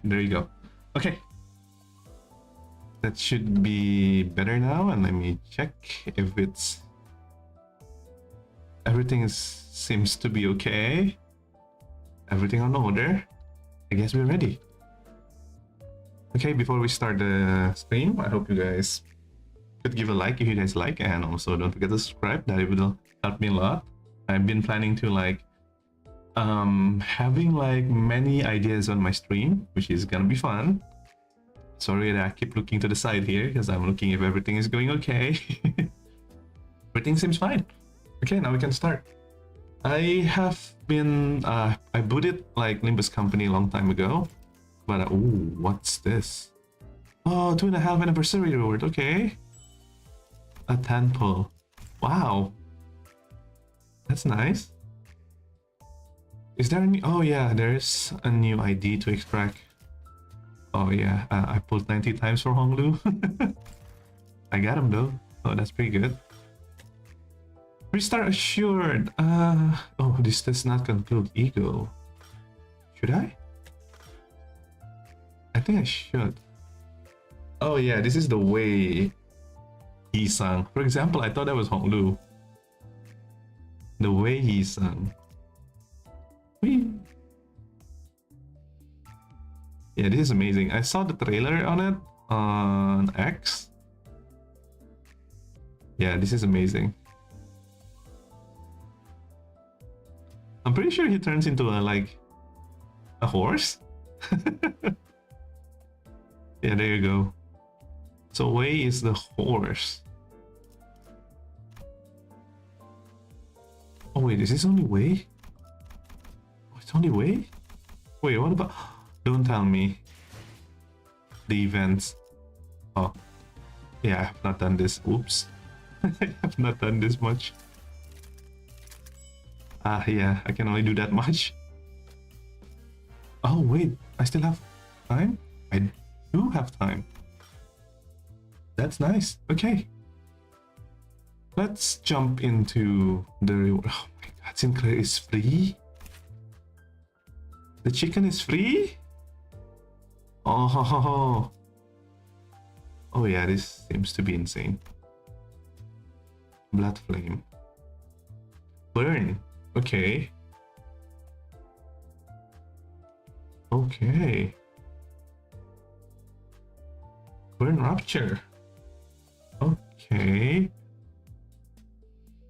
there you go. Okay. That should be better now, and let me check if it's... Everything seems to be okay. Everything on order. I guess we're ready. Okay, before we start the stream, I hope you guys could give a like if you guys like, and also don't forget to subscribe. That it will help me a lot. I've been planning to having many ideas on my stream, which is gonna be fun. Sorry that I keep looking to the side here because I'm looking if everything is going okay. Everything seems fine. Okay, now we can start. I have been I booted Limbus Company a long time ago, but oh, what's this? Oh, 2.5 anniversary reward. Okay, a temple. Wow, that's nice. Is there any? Oh yeah, there's a new ID to extract. Oh yeah, I pulled 90 times for Honglu. I got him though. Oh, that's pretty good. Restart assured. Oh, this does not conclude ego. Should I? I think I should. Oh yeah, this is the way he sang. For example, I thought that was Honglu. The way he sang. Whee! Yeah, this is amazing. I saw the trailer on it on X. Yeah, this is amazing. I'm pretty sure he turns into a horse. Yeah, there you go. So Wei is the horse. Oh wait, is this only Wei? Oh, it's only Wei? Wait, what about... Don't tell me. The events. Oh. Yeah, I have not done this. Oops. I have not done this much. Ah, yeah, I can only do that much. Oh, wait. I still have time? I do have time. That's nice. Okay. Let's jump into the reward. Oh my god, Sinclair is free? The chicken is free? Oh, oh yeah, this seems to be insane. Blood flame. Burn. Okay. Okay. Burn rupture. Okay.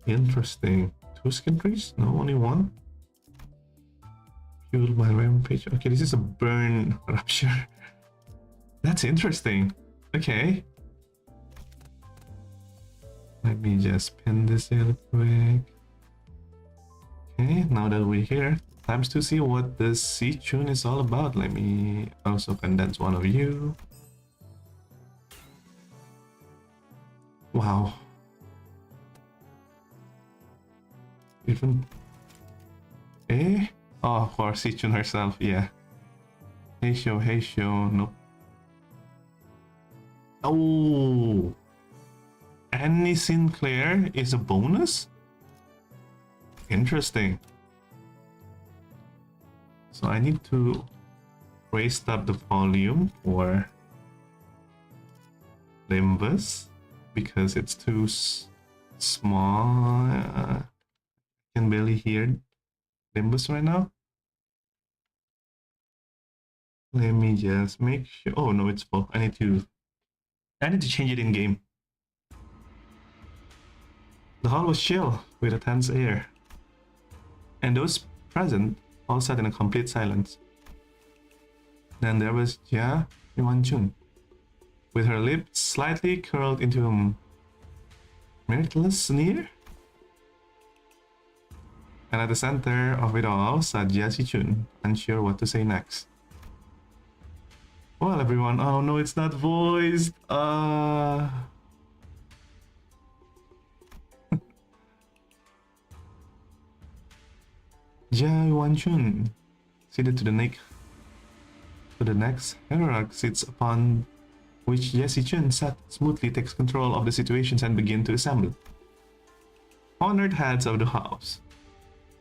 Interesting. 2 skin trees? No, only 1. Fueled by rampage. Okay, this is a burn rupture. That's interesting. Okay. Let me just pin this real quick. Okay, now that we're here, time to see what this Xi Chun is all about. Let me also condense one of you. Wow. Even... Eh? Oh, of course, Xi Chun herself, yeah. Hey show, nope. Oh! Annie Sinclair is a bonus? Interesting. So I need to raise up the volume for Limbus because it's too small. I can barely hear Limbus right now. Let me just make sure. Oh no, it's full. I need to change it in game. The hall was chill with a tense air, and those present all sat in a complete silence. Then there was Jia Yuanchun, with her lips slightly curled into a mirthless sneer. And at the center of it all sat Xi Chun, unsure what to say next. Well, everyone, oh no, it's not voiced. Jia Yuanchun, seated to the next hierarch sits upon which Xi Chun sat smoothly, takes control of the situations and begin to assemble. Honored heads of the house,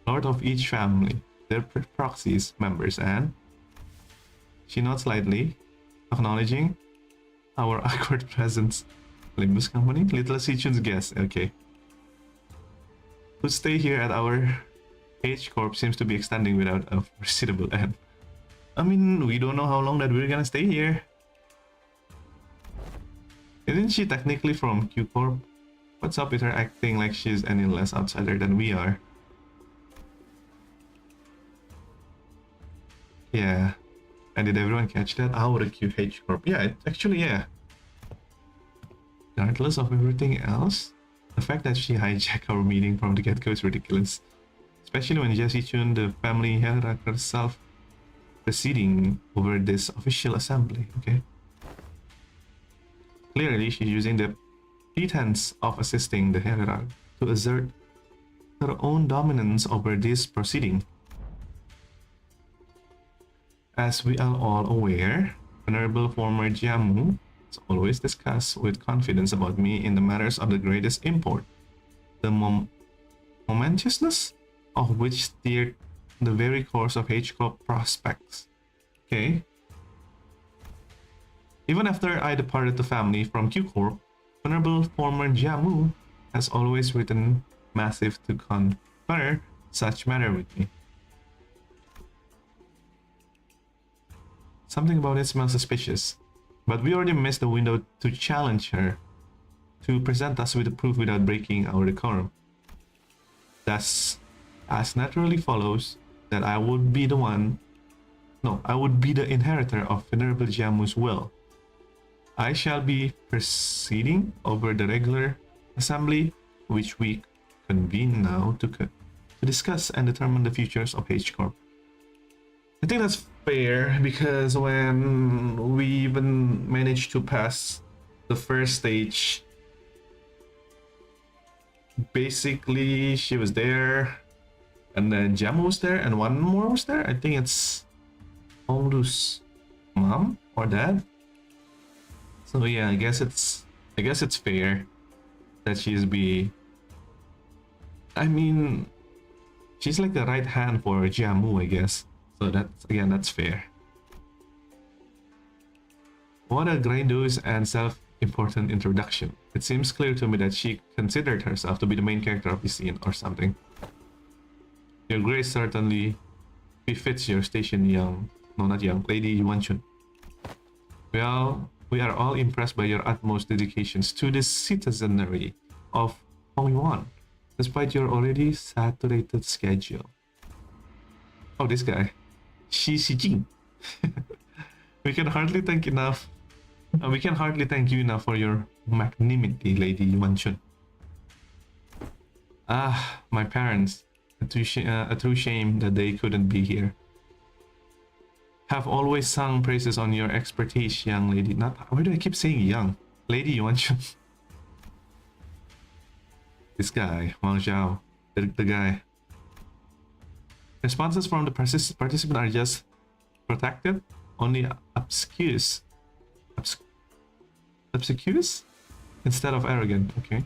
lord of each family, their proxies, members, and She nods slightly, acknowledging our awkward presence. Limbus Company? Little Xi Chun's guess. Okay. Who stay here at our H Corp seems to be extending without a foreseeable end. I mean, we don't know how long that we're gonna stay here. Isn't she technically from Q Corp? What's up with her acting like she's any less outsider than we are? Yeah. And did everyone catch that? Our QH Corp. Yeah, actually, yeah. Regardless of everything else, the fact that she hijacked our meeting from the get-go is ridiculous. Especially when Xi Chun, the family hierarch herself, presiding over this official assembly, okay? Clearly, she's using the pretense of assisting the hierarch to assert her own dominance over this proceeding. As we are all aware, Venerable former Jiamu has always discussed with confidence about me in the matters of the greatest import, the momentousness of which steered the very course of H-Corp prospects. Okay. Even after I departed the family from Q-Corp, Venerable former Jiamu has always written massive to confer such matter with me. Something about it smells suspicious, but we already missed the window to challenge her to present us with the proof without breaking our decorum. Thus, as naturally follows that I would be the inheritor of Venerable Jiamu's will. I shall be presiding over the regular assembly, which we convene now to discuss and determine the futures of H-Corp. I think that's fair, because when we even managed to pass the first stage, basically she was there, and then Jiamu was there, and one more was there. I think it's Honglu's mom or dad. So yeah, I guess it's fair that I mean, she's like the right hand for Jiamu, I guess. So that's fair. What a grandiose and self-important introduction. It seems clear to me that she considered herself to be the main character of the scene or something. Your grace certainly befits your station, Lady Yuan Chun. Well, we are all impressed by your utmost dedications to the citizenry of Hongyuan, despite your already saturated schedule. Oh, this guy. Xi Chun. We can hardly thank you enough for your magnanimity, Lady Yuan Chun. Ah, my parents. A true shame that they couldn't be here. Have always sung praises on your expertise, young lady. Why do I keep saying young? Lady Yuan Chun. This guy, Wang Zhao, the guy. Responses from the participant are just protected, only obscuse instead of arrogant. Okay.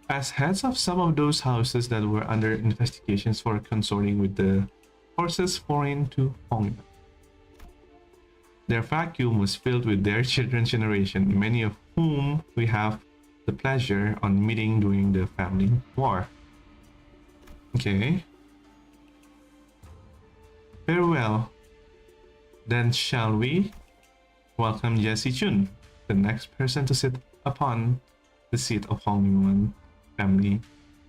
As heads of some of those houses that were under investigations for consorting with the forces foreign to Hongyuan, their vacuum was filled with their children's generation, many of whom we have the pleasure on meeting during the family war. Okay. Very well. Then shall we welcome Xi Chun, the next person to sit upon the seat of Hongyuan family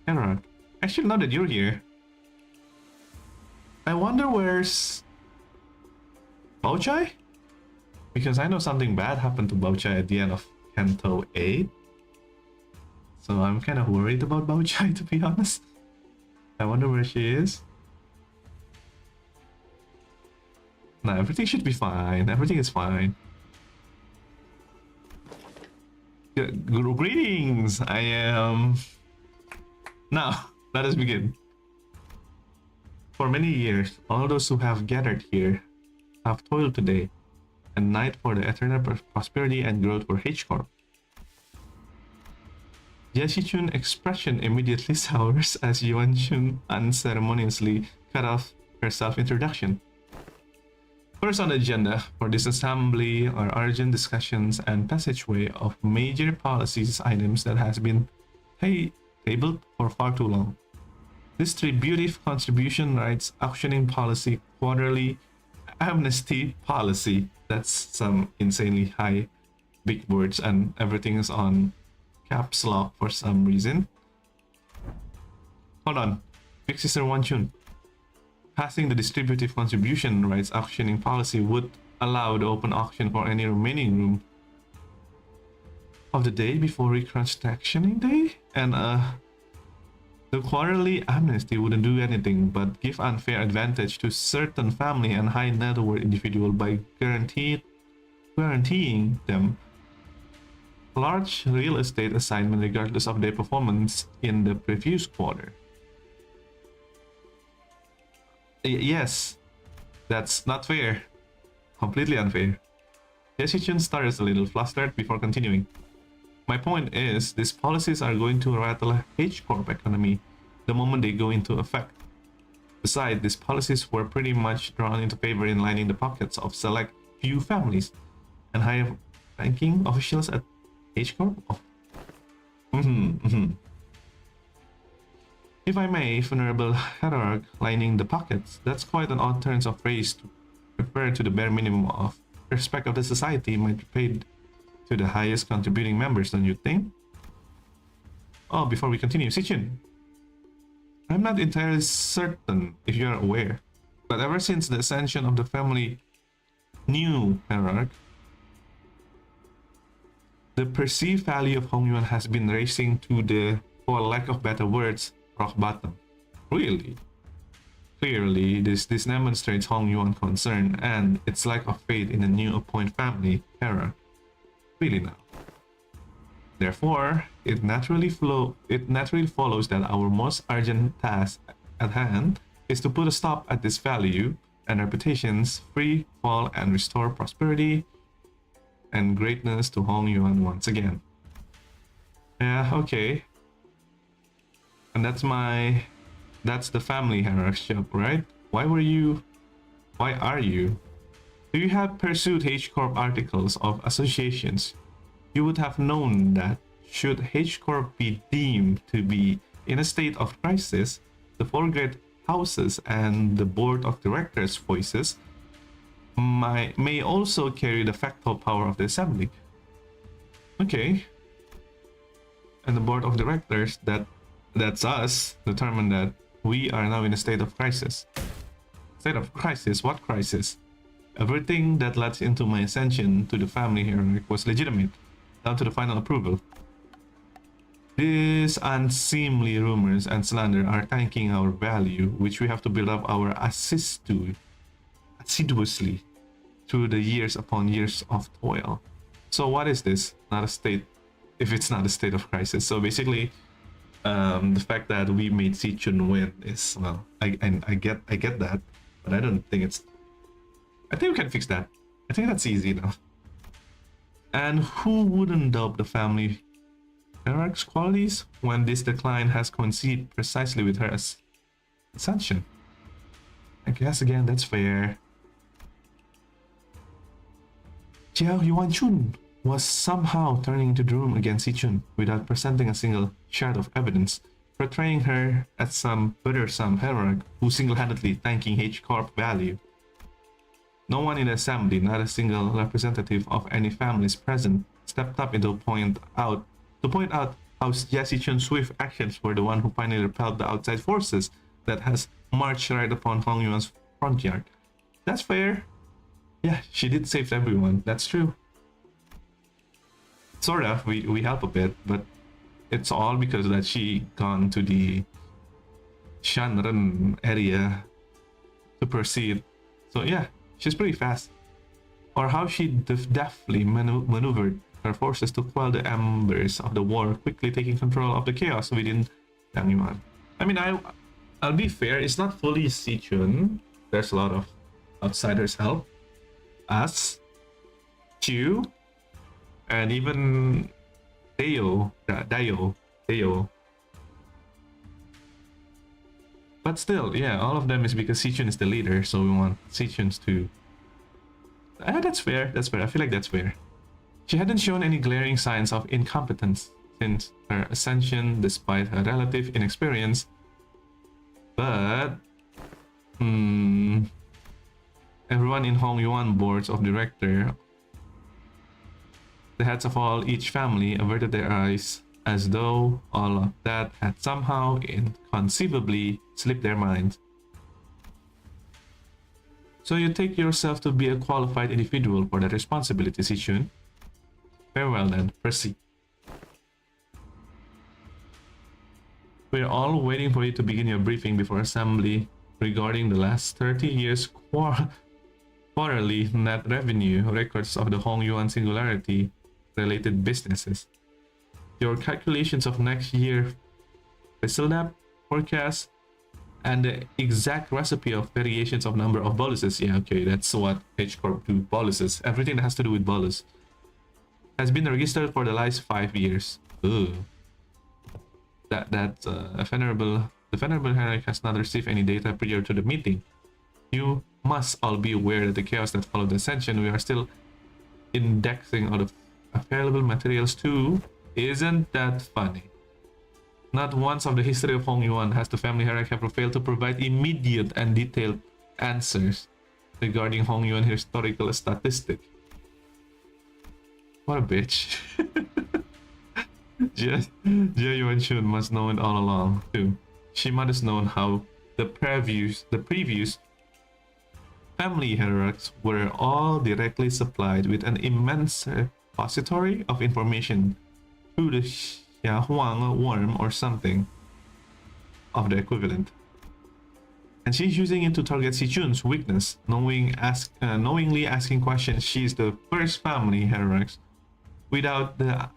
hierarch. Actually, now that you're here, I wonder where's Baochai? Because I know something bad happened to Baochai at the end of Kanto 8. So I'm kind of worried about Baochai, to be honest. I wonder where she is. Nah, everything should be fine. Everything is fine. Greetings! I am... Now, let us begin. For many years, all those who have gathered here have toiled today and night for the eternal prosperity and growth for H-Corp. Xi Chun's expression immediately sours as Yuan Chun unceremoniously cut off her self-introduction. First on the agenda for this assembly are urgent discussions and passageway of major policies items that has been tabled for far too long. Distributive contribution rights auctioning policy, quarterly amnesty policy. That's some insanely high big words, and everything is on caps lock for some reason. Hold on. Big Sister Wan Chun. Passing the distributive contribution rights auctioning policy would allow the open auction for any remaining room of the day before reconstructioning day, and the quarterly amnesty wouldn't do anything but give unfair advantage to certain family and high net worth individual by guaranteeing them large real estate assignment regardless of their performance in the previous quarter. Yes, that's not fair. Completely unfair. Xi Chun starts a little flustered before continuing. My point is, these policies are going to rattle H Corp economy the moment they go into effect. Besides, these policies were pretty much drawn into favor in lining the pockets of select few families and higher ranking officials at H Corp. Oh. If I may, venerable hierarch, lining the pockets, that's quite an odd turn of phrase to refer to the bare minimum of respect of the society might be paid to the highest contributing members, don't you think? Oh, before we continue, Xi Chun, I'm not entirely certain if you are aware, but ever since the ascension of the family new hierarch, the perceived value of Hong Yuan has been racing to the, for lack of better words, rock bottom. Really? Clearly, this demonstrates Hong Yuan's concern and its lack of faith in the new appointed family hierarch. Really now. Therefore, it naturally follows that our most urgent task at hand is to put a stop at this value and reputation's free fall and restore prosperity and greatness to Hong Yuan once again. Yeah, okay. And that's the family hierarchy job, right? Why are you? Do you have pursued H Corp articles of associations? You would have known that should H Corp be deemed to be in a state of crisis, the four great houses and the board of directors' voices may also carry the facto power of the assembly. Okay. And the board of directors, that's us, determined that we are now in a state of crisis. State of crisis? What crisis? Everything that led into my ascension to the family hierarchy was legitimate, down to the final approval. These unseemly rumors and slander are tanking our value, which we have to build up our assiduously through the years upon years of toil. So what is this? Not a state, if it's not a state of crisis. So basically, the fact that we made Xi Chun win is, well, I get that, but I don't think it's. I think we can fix that. I think that's easy now. And who wouldn't doubt the family hierarch's qualities when this decline has coincided precisely with her ascension? I guess again that's fair. Jiao Yuan Chun was somehow turning into the room against Xi Chun without presenting a single shred of evidence, portraying her as some bothersome hierarch who single-handedly tanking H Corp value. No one in the assembly, not a single representative of any families present, stepped up to point out how Xi Chun's swift actions were the one who finally repelled the outside forces that has marched right upon Hong Yuan's front yard. That's fair. Yeah, she did save everyone. That's true. Sort of, we help a bit, but it's all because that she gone to the Shanren area to proceed. So yeah, she's pretty fast. Or how she deftly maneuvered her forces to quell the embers of the war, quickly taking control of the chaos within Yang Yuan. I mean, I'll be fair, it's not fully Xi Chun. There's a lot of outsiders help. Us, Chu, and even Dayo. But still, yeah, all of them is because Xi Chun is the leader, so we want Xi Chun to That's fair. That's fair. I feel like that's fair. She hadn't shown any glaring signs of incompetence since her ascension, despite her relative inexperience. But everyone in Hong Yuan boards of director, the heads of each family averted their eyes as though all of that had somehow inconceivably slipped their minds. So you take yourself to be a qualified individual for that responsibility, Xi Chun. Farewell then, proceed. We're all waiting for you to begin your briefing before assembly regarding the last 30 years quarterly net revenue records of the Hong Yuan Singularity related businesses. Your calculations of next year FSLNAP forecast and the exact recipe of variations of number of boluses. Yeah, okay, that's what H Corp do. Boluses. Everything that has to do with bolus has been registered for the last 5 years. Ugh. The venerable Herrick has not received any data prior to the meeting. You must all be aware that the chaos that followed the ascension, we are still indexing all the available materials too. Isn't that funny? Not once of the history of Hong Yuan has the family Herrick ever failed to provide immediate and detailed answers regarding Hong Yuan historical statistic. What a bitch. Jia Yuanshun must know it all along too. She must have known how the previous family hierarchs were all directly supplied with an immense repository of information through the Xiahuang worm or something of the equivalent. And she's using it to target Xi Chun's weakness, knowingly asking questions. She's the first family hierarchs without the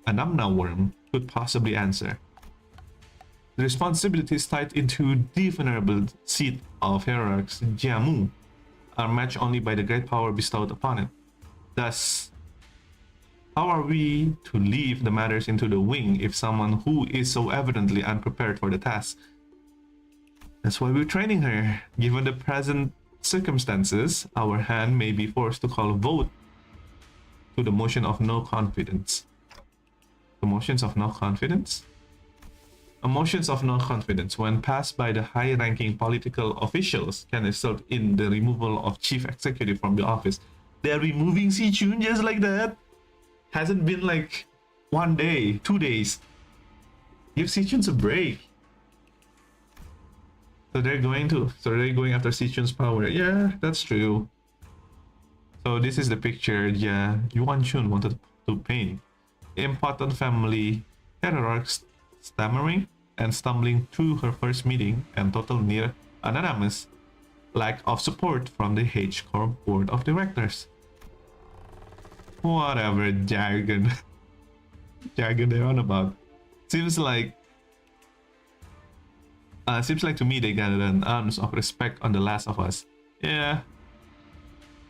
Anamna worm could possibly answer. The responsibilities tied into the venerable seat of hierarchs Jiamu are matched only by the great power bestowed upon it. Thus, how are we to leave the matters into the wing if someone who is so evidently unprepared for the task? That's why we're training her. Given the present circumstances, our hand may be forced to call a vote to the motion of no confidence. The motions of no confidence? Motions of no confidence, when passed by the high-ranking political officials, can result in the removal of chief executive from the office. They're removing Xi Chun just like that? Hasn't been like 1 day, 2 days. Give Xi Chun a break. So they're going after Xi Chun's power. Yeah, that's true. So this is the picture Yuan Chun wanted to paint. Important family hierarchs stammering and stumbling through her first meeting and total near anonymous lack of support from the H Corp board of directors. Whatever jargon they're on about. Seems like to me they gathered an ounce of respect on the Last of Us. Yeah,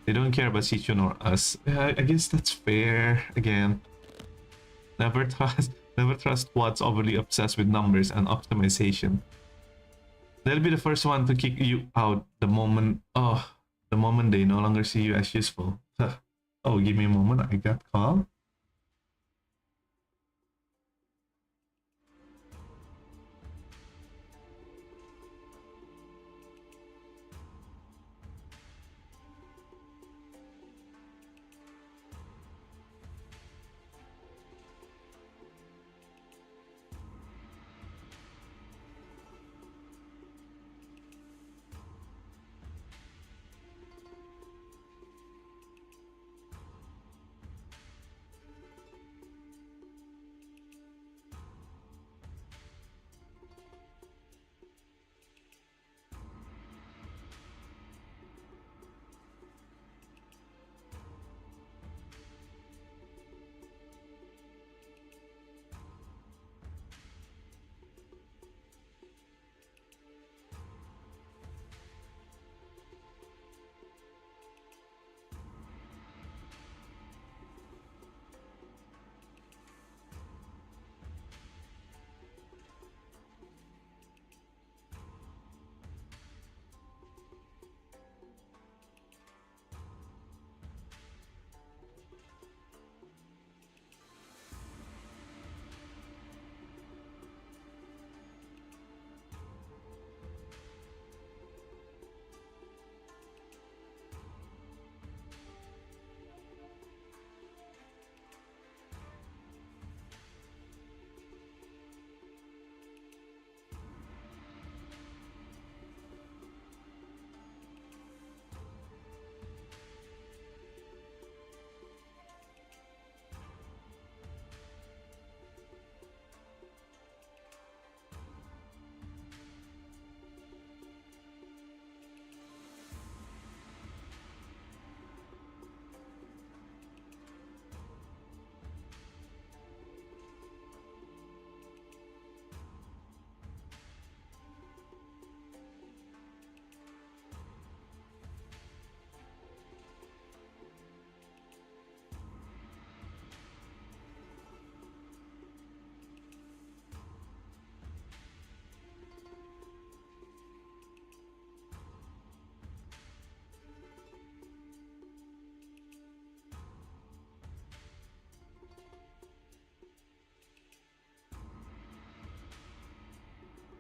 they don't care about Xi Chun or us. Yeah, I guess that's fair. Again, never trust what's overly obsessed with numbers and optimization. They'll be the first one to kick you out the moment they no longer see you as useful. Oh, give me a moment, I got called.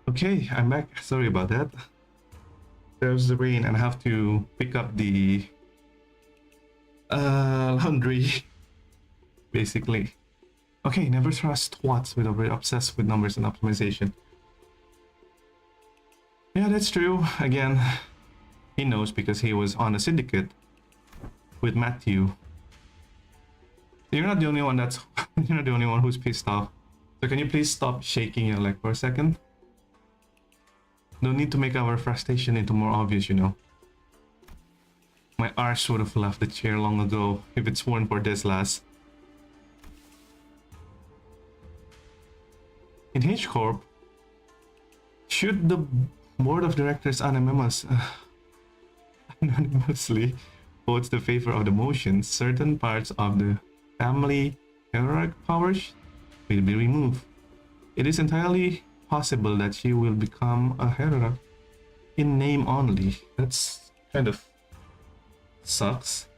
Okay, I'm back. Sorry about that. There's the rain, and I have to pick up the laundry, basically. Okay, never trust twats with over obsessed with numbers and optimization. Yeah, that's true. Again, he knows because he was on a syndicate with Matthew. You're not the only one that's you're not the only one who's pissed off. So can you please stop shaking your leg for a second? No need to make our frustration into more obvious, you know. My arse would have left the chair long ago if it's weren't for this last. In H Corp, should the board of directors anonymously votes the favor of the motion, certain parts of the family hierarchy powers will be removed. It is entirely possible that she will become a hierarch in name only. That's kind of sucks.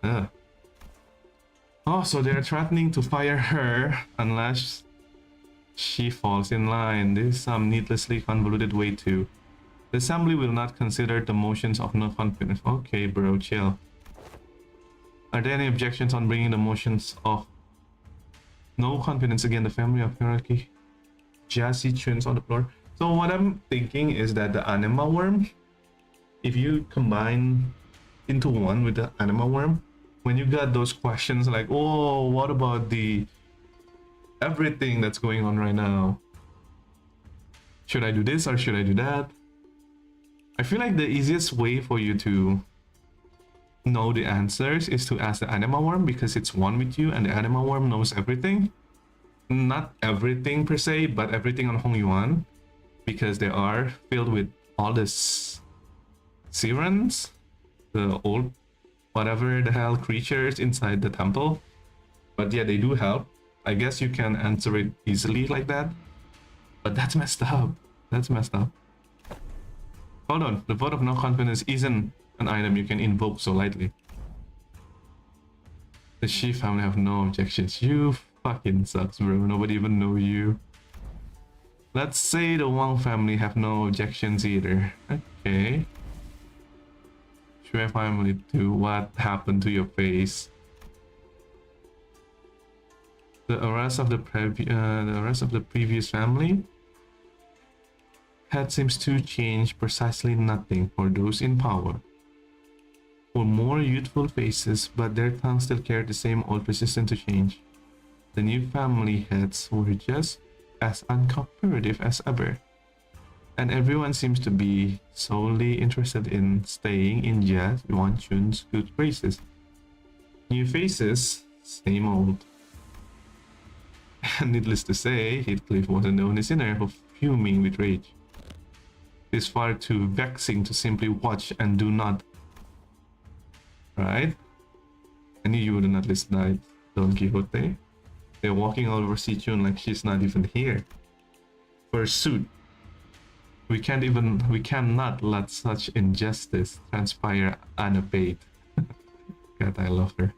Oh, so they're threatening to fire her unless she falls in line. This is some needlessly convoluted way to. The assembly will not consider the motions of no confidence. Okay, bro, chill. Are there any objections on bringing the motions of no confidence against the family of hierarchy? Xi Chun's on the floor. So what I'm thinking is that the anima worm, if you combine into one with the anima worm, when you got those questions like, oh, what about the everything that's going on right now? Should I do this or should I do that? I feel like the easiest way for you to know the answers is to ask the anima worm, because it's one with you and the anima worm knows everything. Not everything per se, but everything on Hong Yuan, because they are filled with all this sirens, the old whatever the hell creatures inside the temple. But yeah, they do help. I guess you can answer it easily like that, but that's messed up. That's messed up. Hold on, the vote of no confidence isn't an item you can invoke so lightly. The Xi family have no objections. You fucking sucks, bro. Nobody even know you. Let's say the Wang family have no objections either. Okay. Shui family too. What happened to your face? The rest of the previous family head seems to change precisely nothing for those in power. For more youthful faces, but their tongues still carry the same old persistent to change. The new family heads were just as uncooperative as ever, and everyone seems to be solely interested in staying in Xi Chun's good graces. New faces, same old. And needless to say, Heathcliff wasn't the only sinner who fuming with rage. It's far too vexing to simply watch and do not. Right? I knew you wouldn't at least die, Don Quixote. They're walking all over Xi Chun like she's not even here. Pursuit. We cannot let such injustice transpire unabated. God, I love her.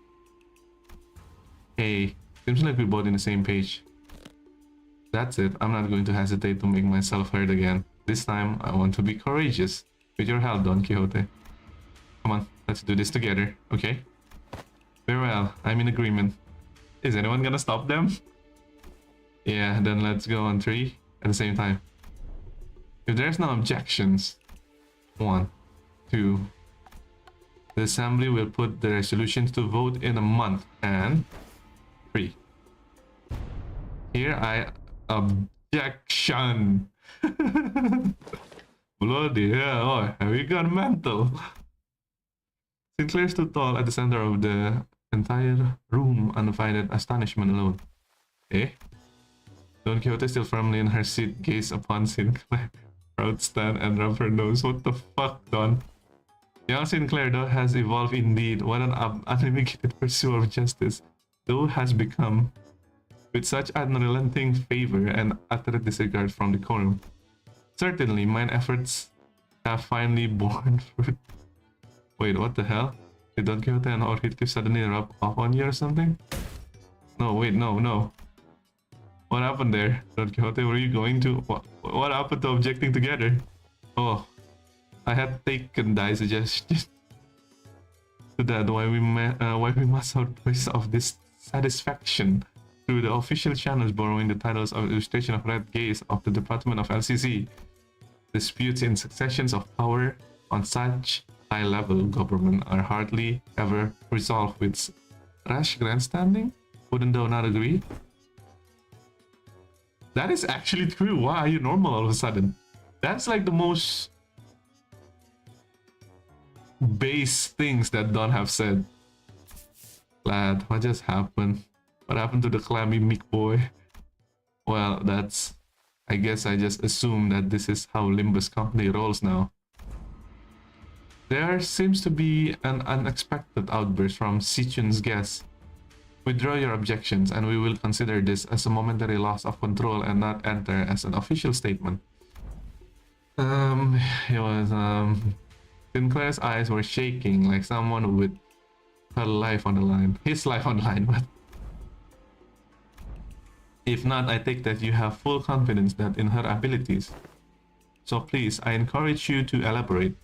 Hey, seems like we're both in the same page. That's it. I'm not going to hesitate to make myself heard again. This time, I want to be courageous. With your help, Don Quixote. Come on, let's do this together, okay? Very well, I'm in agreement. Is anyone gonna stop them? Yeah, then let's go on 3 at the same time. If there's no objections, 1, 2. The assembly will put the resolutions to vote in a month, and 3. Here I objection. Bloody hell, oh, have you gone mental? Sinclair stood tall at the center of the entire room, undivided astonishment alone. Eh? Don Quixote, still firmly in her seat, gazed upon Sinclair. Proud stand and rub her nose. What the fuck, Don? Young Sinclair, though, has evolved indeed. What an unlimited pursuit of justice, though has become, with such unrelenting favor and utter disregard from decorum. Certainly, mine efforts have finally borne fruit. Wait, what the hell? Did Don Quixote and Heathcliff suddenly rub off on you or something? No, wait, no. What happened there? Don Quixote, were you going to... What happened to objecting together? Oh, I had taken thy suggestion to that why we must have voice of this satisfaction through the official channels borrowing the titles of illustration of red gaze of the Department of LCC. Disputes in successions of power on such high-level government are hardly ever resolved with rash grandstanding. Wouldn't thou not agree? That is actually true. Why are you normal all of a sudden? That's like the most base things that Don have said. Lad, what just happened? What happened to the clammy meek boy? Well, that's... I guess I just assume that this is how Limbus Company rolls now. There seems to be an unexpected outburst from Xi Chun's guests. Withdraw your objections and we will consider this as a momentary loss of control and not enter as an official statement. It was, Sinclair's eyes were shaking like someone with her life on the line. His life on the line, but... If not, I take that you have full confidence that in her abilities. So please, I encourage you to elaborate.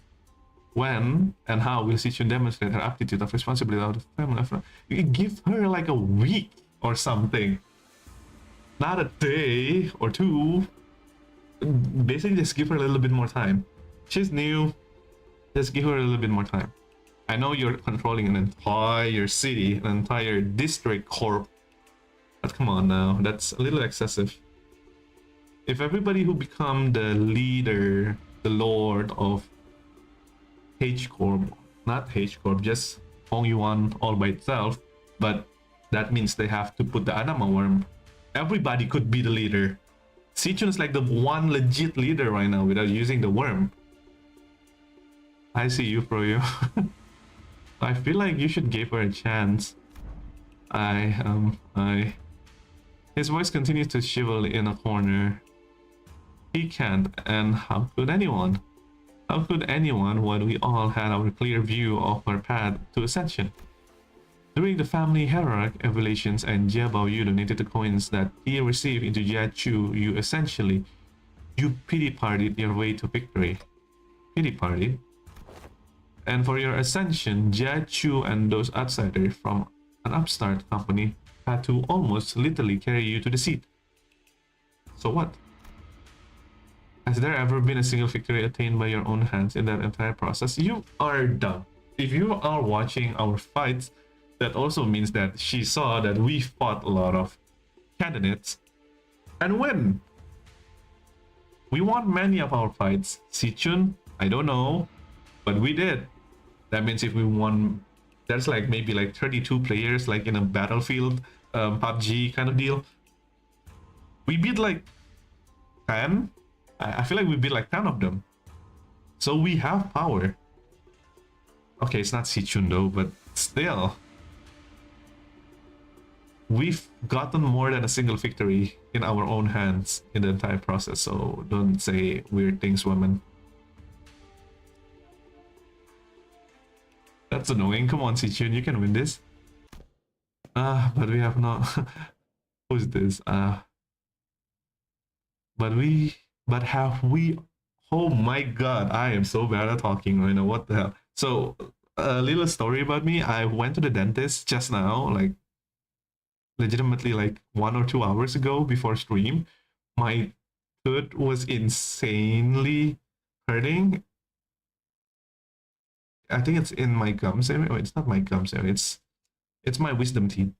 When and how will Xi Chun demonstrate her aptitude of responsibility of the family? You give her like a week or something. Not a day or two. Basically, just give her a little bit more time. She's new. Just give her a little bit more time. I know you're controlling an entire city, an entire district corp. But come on now, that's a little excessive. If everybody who become the leader, the lord of H Corp, not H Corp, just Hong Yuan all by itself, but that means they have to put the Adama worm. Everybody could be the leader. Xi Chun is like the one legit leader right now without using the worm. I see you, Froyo. I feel like you should give her a chance. His voice continues to shrivel in a corner. He can't, and how could anyone? How could anyone when we all had our clear view of our path to ascension? During the family hierarchy evaluations and Jia Baoyu donated the coins that he received into Jia Chu, you pity-partied your way to victory. Pity-partied? And for your ascension, Jia Chu and those outsiders from an upstart company had to almost literally carry you to the seat. So what? Has there ever been a single victory attained by your own hands in that entire process? You are dumb. If you are watching our fights, that also means that she saw that we fought a lot of candidates and win. We won many of our fights. Xi Chun, I don't know, but we did. That means if we won, there's like maybe like 32 players like in a battlefield PUBG kind of deal. We beat like 10. I feel like we beat like 10 of them. So we have power. Okay, it's not Xi Chun though, but still. We've gotten more than a single victory in our own hands in the entire process, so don't say weird things, women. That's annoying. Come on, Xi Chun, you can win this. But we have not... Who's this? But have we... Oh my god, I am so bad at talking right now. What the hell? So, a little story about me. I went to the dentist just now, like, legitimately like 1 or 2 hours ago before stream. My tooth was insanely hurting. I think it's in my gums area. Oh, it's not my gums area. It's my wisdom teeth.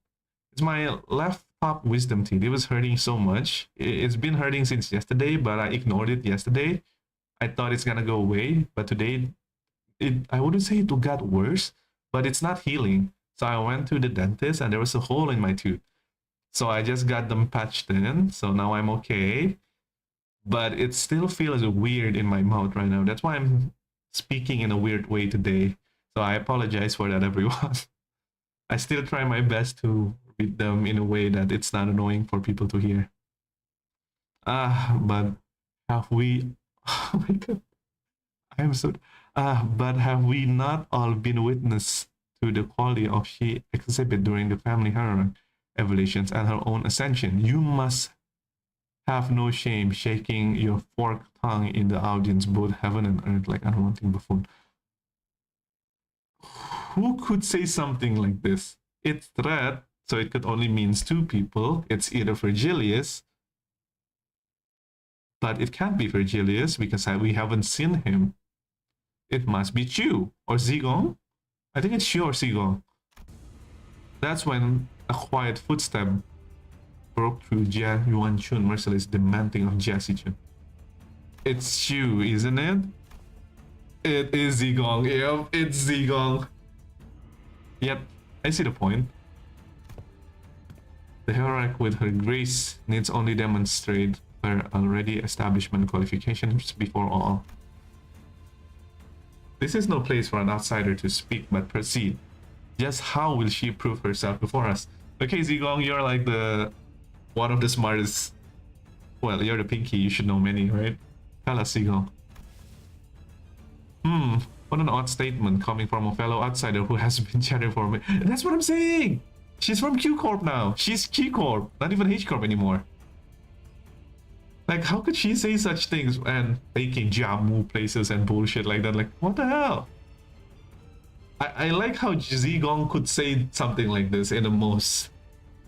It's my left top wisdom teeth. It was hurting so much. It's been hurting since yesterday, but I ignored it yesterday. I thought it's gonna go away, but today, I wouldn't say it got worse, but it's not healing. So I went to the dentist and there was a hole in my tooth. So I just got them patched in. So now I'm okay. But it still feels weird in my mouth right now. That's why I'm speaking in a weird way today. So I apologize for that, everyone. I still try my best to read them in a way that it's not annoying for people to hear. But have we... Oh my god. I am so... but have we not all been witness to the quality of she exhibit during the family hierarchy evolutions and her own ascension? You must Have no shame, shaking your forked tongue in the audience, both heaven and earth, like unwanting buffoon. Who could say something like this? It's threat, so it could only means two people. It's either Virgilius, but it can't be Virgilius because we haven't seen him. It must be Chu or Zigong. I think it's Chu or Zigong. That's when a quiet footstep broke through Jia Yuanchun, merciless demanding of Jia Xi Chun. It's Chu, isn't it? It is Zigong. Yep, it's Zigong. Yep, I see the point. The hierarch with her grace needs only demonstrate her already establishment qualifications before all. This is no place for an outsider to speak, but proceed. Just how will she prove herself before us? Okay, Zigong, you're like the one of the smartest. Well, you're the pinky, you should know many, right? Tell us, Zigong. What an odd statement coming from a fellow outsider who has been chatting for me. That's what I'm saying! She's from Q Corp now. She's Q Corp, not even H Corp anymore. Like, how could she say such things and taking Jamu places and bullshit like that? Like, what the hell? I like how Zigong could say something like this in the most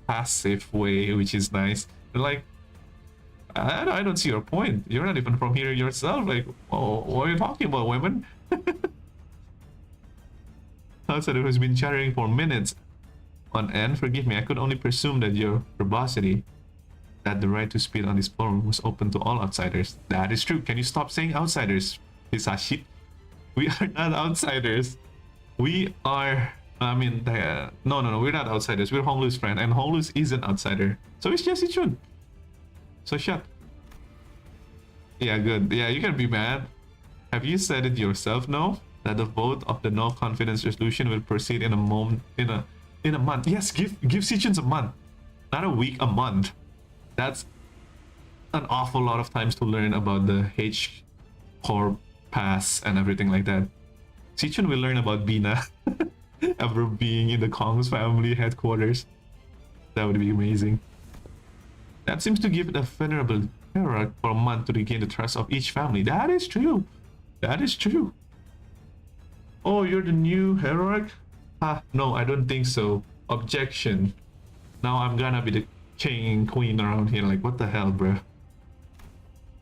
passive way, which is nice. But like, I don't see your point. You're not even from here yourself. Like, oh, what are you talking about, women? Outsider who's been chattering for minutes on end. Forgive me, I could only presume that your verbosity, that the right to speak on this forum was open to all outsiders. That is true. Can you stop saying outsiders, Hisashi? We are not outsiders. We are. I mean, no, we're not outsiders. We're Honglu's friend, and Honglu's is an outsider. So it's just Xi Chun. So shut. Yeah, good. Yeah, you can be mad. Have you said it yourself? No, that the vote of the no confidence resolution will proceed in a moment, in a month. Yes, give Xi Chun a month, not a week, a month. That's an awful lot of times to learn about the H Corp pass and everything like that. Xi Chun will learn about Bina ever being in the Kong's family headquarters. That would be amazing. That seems to give it a venerable hierarch for a month to regain the trust of each family. That is true. That is true. Oh, you're the new hierarch? No, I don't think so. Objection. Now I'm gonna be the king and queen around here. Like, what the hell, bro?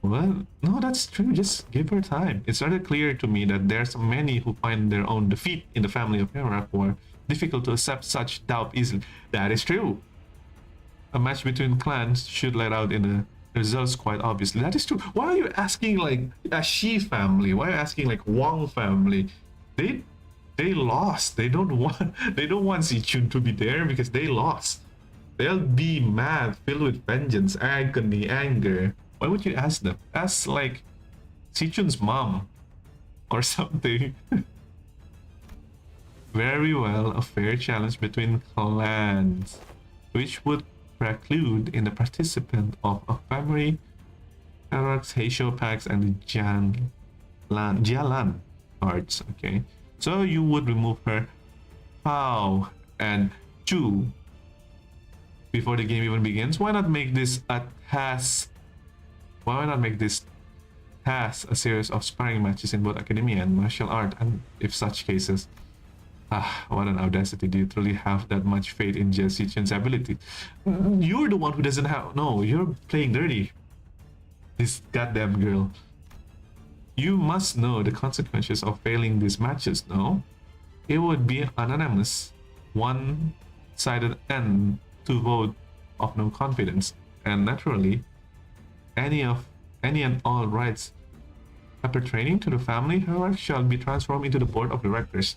Well, no, that's true. Just give her time. It's rather clear to me that there's many who find their own defeat in the family of hierarch who are difficult to accept such doubt easily. That is true. A match between clans should let out in the results quite obviously. That is true. Why are you asking like a Shi family? Why are you asking like Wang family? They lost. They don't want Xi Chun to be there because they lost. They'll be mad, filled with vengeance, agony, anger. Why would you ask them? Ask like Xi Chun's mom or something. Very well, a fair challenge between clans, which would preclude in the participant of a family, hierarchs, Heisho packs, and the Jialan cards. Okay, so you would remove her Pao and Chu before the game even begins. Why not make this a task? Why not make this task a series of sparring matches in both academia and martial art? And if such cases, what an audacity. Do you truly have that much faith in Xi Chun's ability? You're the one who doesn't have. No, you're playing dirty. This goddamn girl. You must know the consequences of failing these matches, no? It would be anonymous, one-sided end to vote of no confidence, and naturally, any and all rights appertaining to the family hierarchy shall be transformed into the board of directors.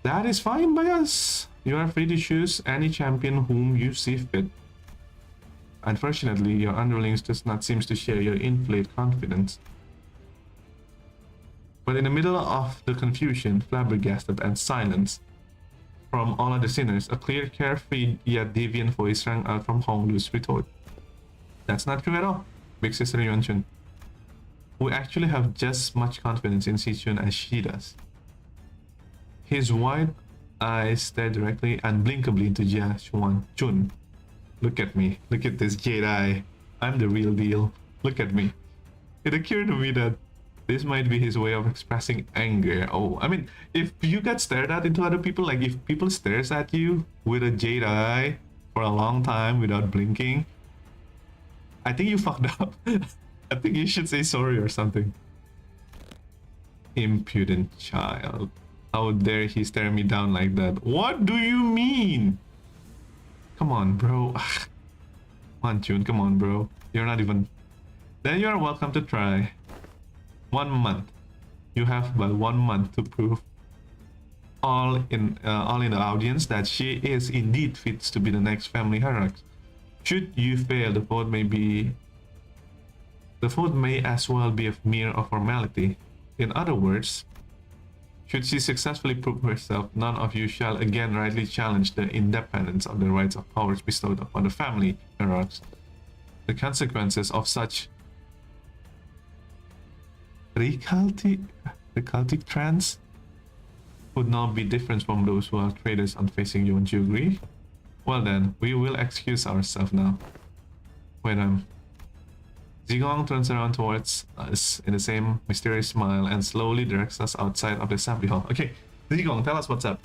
That is fine by us. You are free to choose any champion whom you see fit. Unfortunately, your underlings does not seem to share your inflated confidence. But in the middle of the confusion, flabbergasted, and silence from all other sinners, a clear, carefree, yet deviant voice rang out from Honglu's retort. That's not true at all, Big Sister Yuanchun, who actually have just as much confidence in Xi Chun as she does. His wide eyes stared directly, unblinkably into Jia Chun. Look at me. Look at this Jedi. I'm the real deal. Look at me. It occurred to me that this might be his way of expressing anger. Oh, I mean, if you get stared at into other people, like if people stares at you with a jade eye for a long time without blinking, I think you fucked up. I think you should say sorry or something. Impudent child. How dare he stare me down like that? What do you mean? Come on, bro. Come on, Chun. Come on, bro. You're not even... Then you're welcome to try. 1 month. You have but 1 month to prove all in the audience that she is indeed fit to be the next family hierarch. Should you fail, the vote may as well be a mere formality. In other words, should she successfully prove herself, none of you shall again rightly challenge the independence of the rights of powers bestowed upon the family hierarchs. The consequences of such recalcitrance would not be different from those who are traitors unfacing you. Won't you agree? Well then, we will excuse ourselves now. Wait, Zigong turns around towards us in the same mysterious smile and slowly directs us outside of the assembly hall. Okay, Zigong, tell us what's up.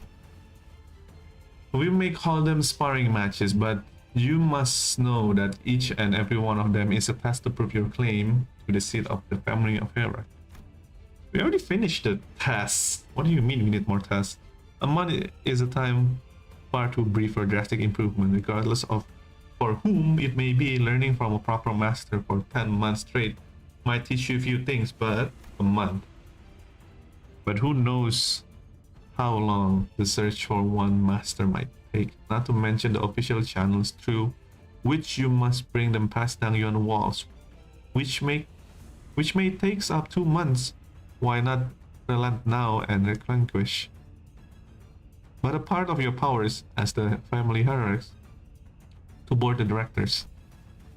We may call them sparring matches, but you must know that each and every one of them is a test to prove your claim to the seat of the family of hierarch. We already finished the test. What do you mean we need more tests? A month is a time far too brief for drastic improvement, regardless of for whom it may be. Learning from a proper master for 10 months straight might teach you a few things, but a month. But who knows how long the search for one master might take, not to mention the official channels through which you must bring them past Dangyuan walls, which may take up 2 months. Why not relent now and relinquish but a part of your powers as the family hierarchs to board the directors?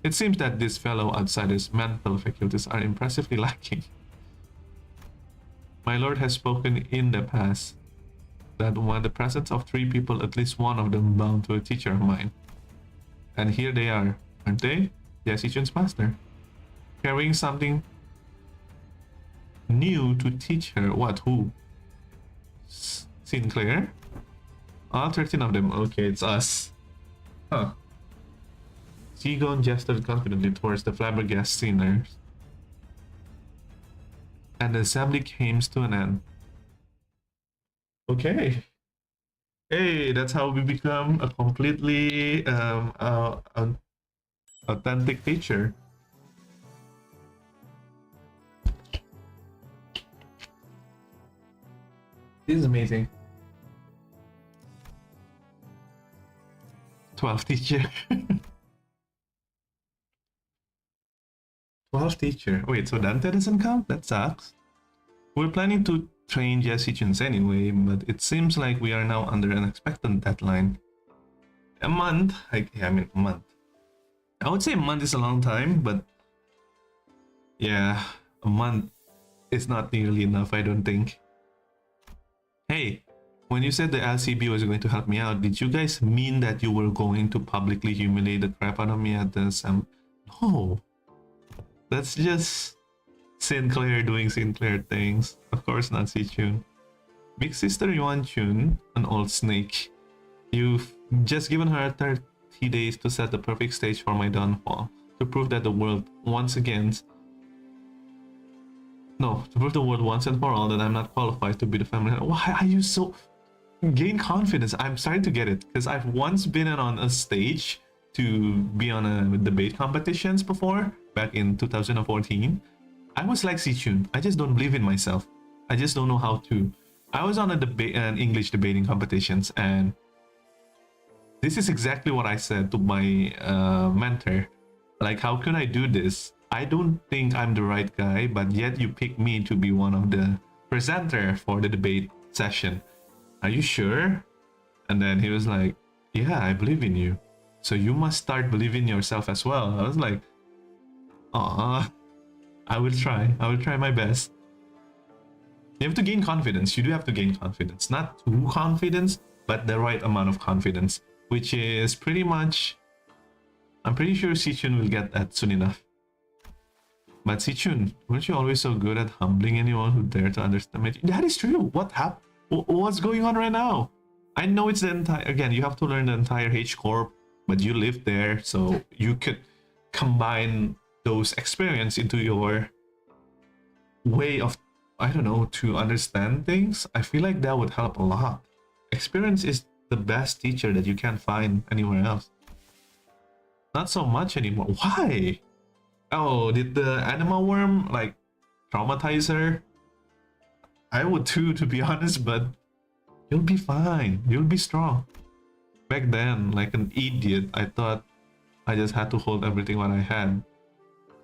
It seems that this fellow outsider's mental faculties are impressively lacking. My lord has spoken in the past that when the presence of 3 people, at least one of them bound to a teacher of mine. And here they are, aren't they? Xi Chun's master, carrying something new to teach her. What? Who? Sinclair? All 13 of them. Okay, it's us. Huh. Zigon gestured confidently towards the flabbergasted sinners, and the assembly came to an end. Okay. Hey, that's how we become a completely authentic teacher. This is amazing. 12 teacher. 12 teacher. Wait, so Dante doesn't count? That sucks. We're planning to train Xi Chun anyway, but it seems like we are now under an expectant deadline. A month? I mean, a month. I would say a month is a long time, but yeah, a month is not nearly enough, I don't think. Hey, when you said the LCB was going to help me out, did you guys mean that you were going to publicly humiliate the crap out of me at the No. That's just Sinclair doing Sinclair things. Of course not Xi Chun. Big sister Yuan Chun, an old snake. You've just given her 30 days to set the perfect stage for my downfall. To prove that the world once again... No, to prove the world once and for all that I'm not qualified to be the family... Why are you so... Gain confidence. I'm starting to get it, because I've once been on a stage to be on a debate competitions before, back in 2014. I was like Xi Chun. I just don't believe in myself. I just don't know how to. I was on a debate, an English debating competitions, and this is exactly what I said to my mentor. Like, how can I do this? I don't think I'm the right guy, but yet you pick me to be one of the presenter for the debate session. Are you sure? And then he was like, yeah, I believe in you. So you must start believing in yourself as well. I was like, aw, I will try. I will try my best. You have to gain confidence. You do have to gain confidence. Not too confidence, but the right amount of confidence, which is pretty much I'm pretty sure Xi Chun will get that soon enough. But Xi Chun, weren't you always so good at humbling anyone who dared to underestimate you? That is true. What happened? What's going on right now? I know it's the entire, again, you have to learn the entire H Corp, but you live there, so you could combine those experience into your way of, I don't know, to understand things. I feel like that would help a lot. Experience is the best teacher that you can't find anywhere else. Not so much anymore. Why? Oh, did the animal worm like traumatize her? I would too, to be honest, but you'll be fine. You'll be strong. Back then, like an idiot, I thought I just had to hold everything what I had.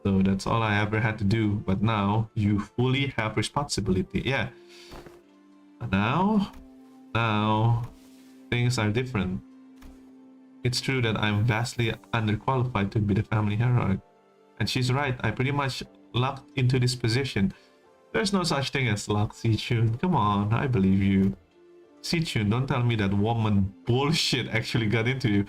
So that's all I ever had to do. But now you fully have responsibility. Yeah. Now things are different. It's true that I'm vastly underqualified to be the family hero. And she's right, I pretty much lucked into this position. There's no such thing as luck, Xi Chun. Come on, I believe you. Xi Chun, don't tell me that woman bullshit actually got into you.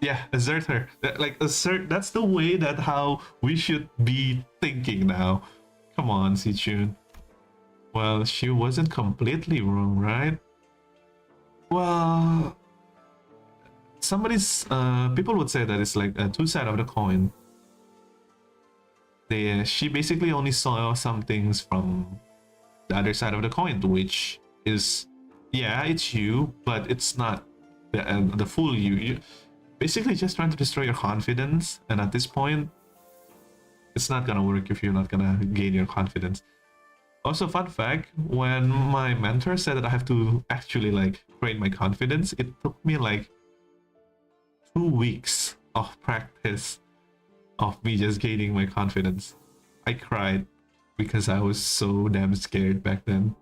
Yeah, assert her. Like, assert, that's the way that how we should be thinking now. Come on, Xi Chun. Well, she wasn't completely wrong, right? Well, somebody's, people would say that it's like two sides of the coin. She basically only saw some things from the other side of the coin, which is, yeah, it's you, but it's not the full you. You basically just trying to destroy your confidence, and at this point, it's not gonna work if you're not gonna gain your confidence. Also, fun fact, when my mentor said that I have to actually like train my confidence, it took me like 2 weeks of practice of me just gaining my confidence. I cried because I was so damn scared back then.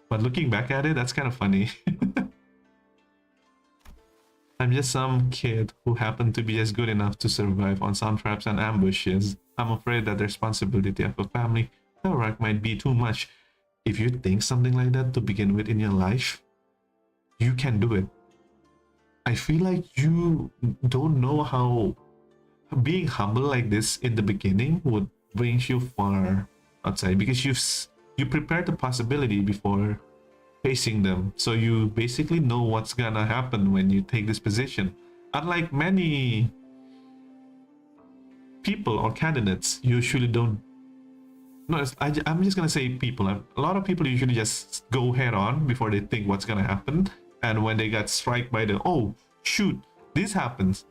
But looking back at it, that's kind of funny. I'm just some kid who happened to be just good enough to survive on some traps and ambushes. I'm afraid that the responsibility of a family hierarch might be too much. If you think something like that to begin with in your life, you can do it. I feel like you don't know how being humble like this in the beginning would bring you far outside, because you prepared the possibility before facing them, so you basically know what's gonna happen when you take this position. Unlike many people or candidates, usually don't. No, I'm just gonna say people. A lot of people usually just go head on before they think what's gonna happen, and when they got struck by the, oh shoot, this happens,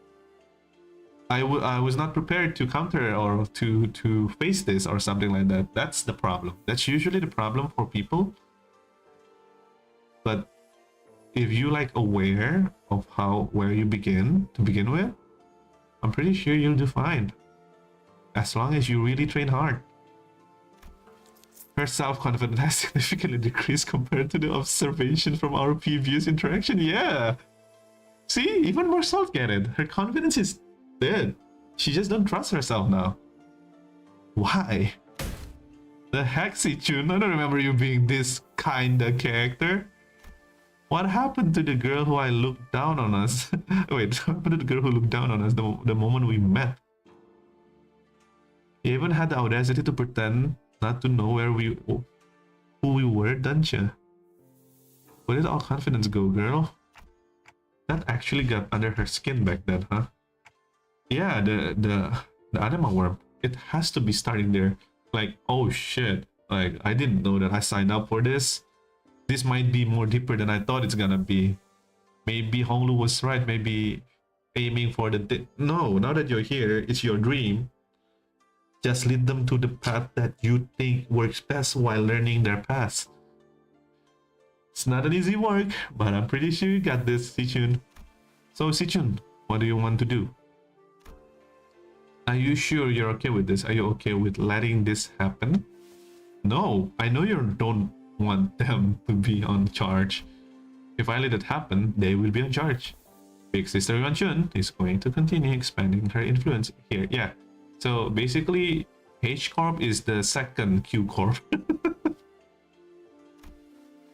I was not prepared to counter or to face this or something like that. That's the problem. That's usually the problem for people. But if you like aware of where you begin to begin with, I'm pretty sure you'll do fine, as long as you really train hard. Her self-confidence has significantly decreased compared to the observation from our previous interaction. Yeah, see, even more get it. Her confidence is dead. She just don't trust herself now. Why? The heck, Xi Chun? I don't remember you being this kinda character. What happened to the girl who I looked down on us? Wait, what happened to the girl who looked down on us the moment we met? You even had the audacity to pretend not to know who we were, didn't you? Where did all confidence go, girl? That actually got under her skin back then, huh? Yeah, the animal worm. It has to be starting there. Like, oh shit. Like, I didn't know that I signed up for this. This might be more deeper than I thought it's gonna be. Maybe Honglu was right. Maybe aiming for the... No, now that you're here, it's your dream. Just lead them to the path that you think works best while learning their past. It's not an easy work, but I'm pretty sure you got this, Xi Chun. So, Xi Chun, what do you want to do? Are you sure you're okay with this? Are you okay with letting this happen? No, I know you don't want them to be on charge. If I let it happen, they will be on charge. Big Sister Yuan Chun is going to continue expanding her influence here. Yeah, so basically, H Corp is the second Q Corp.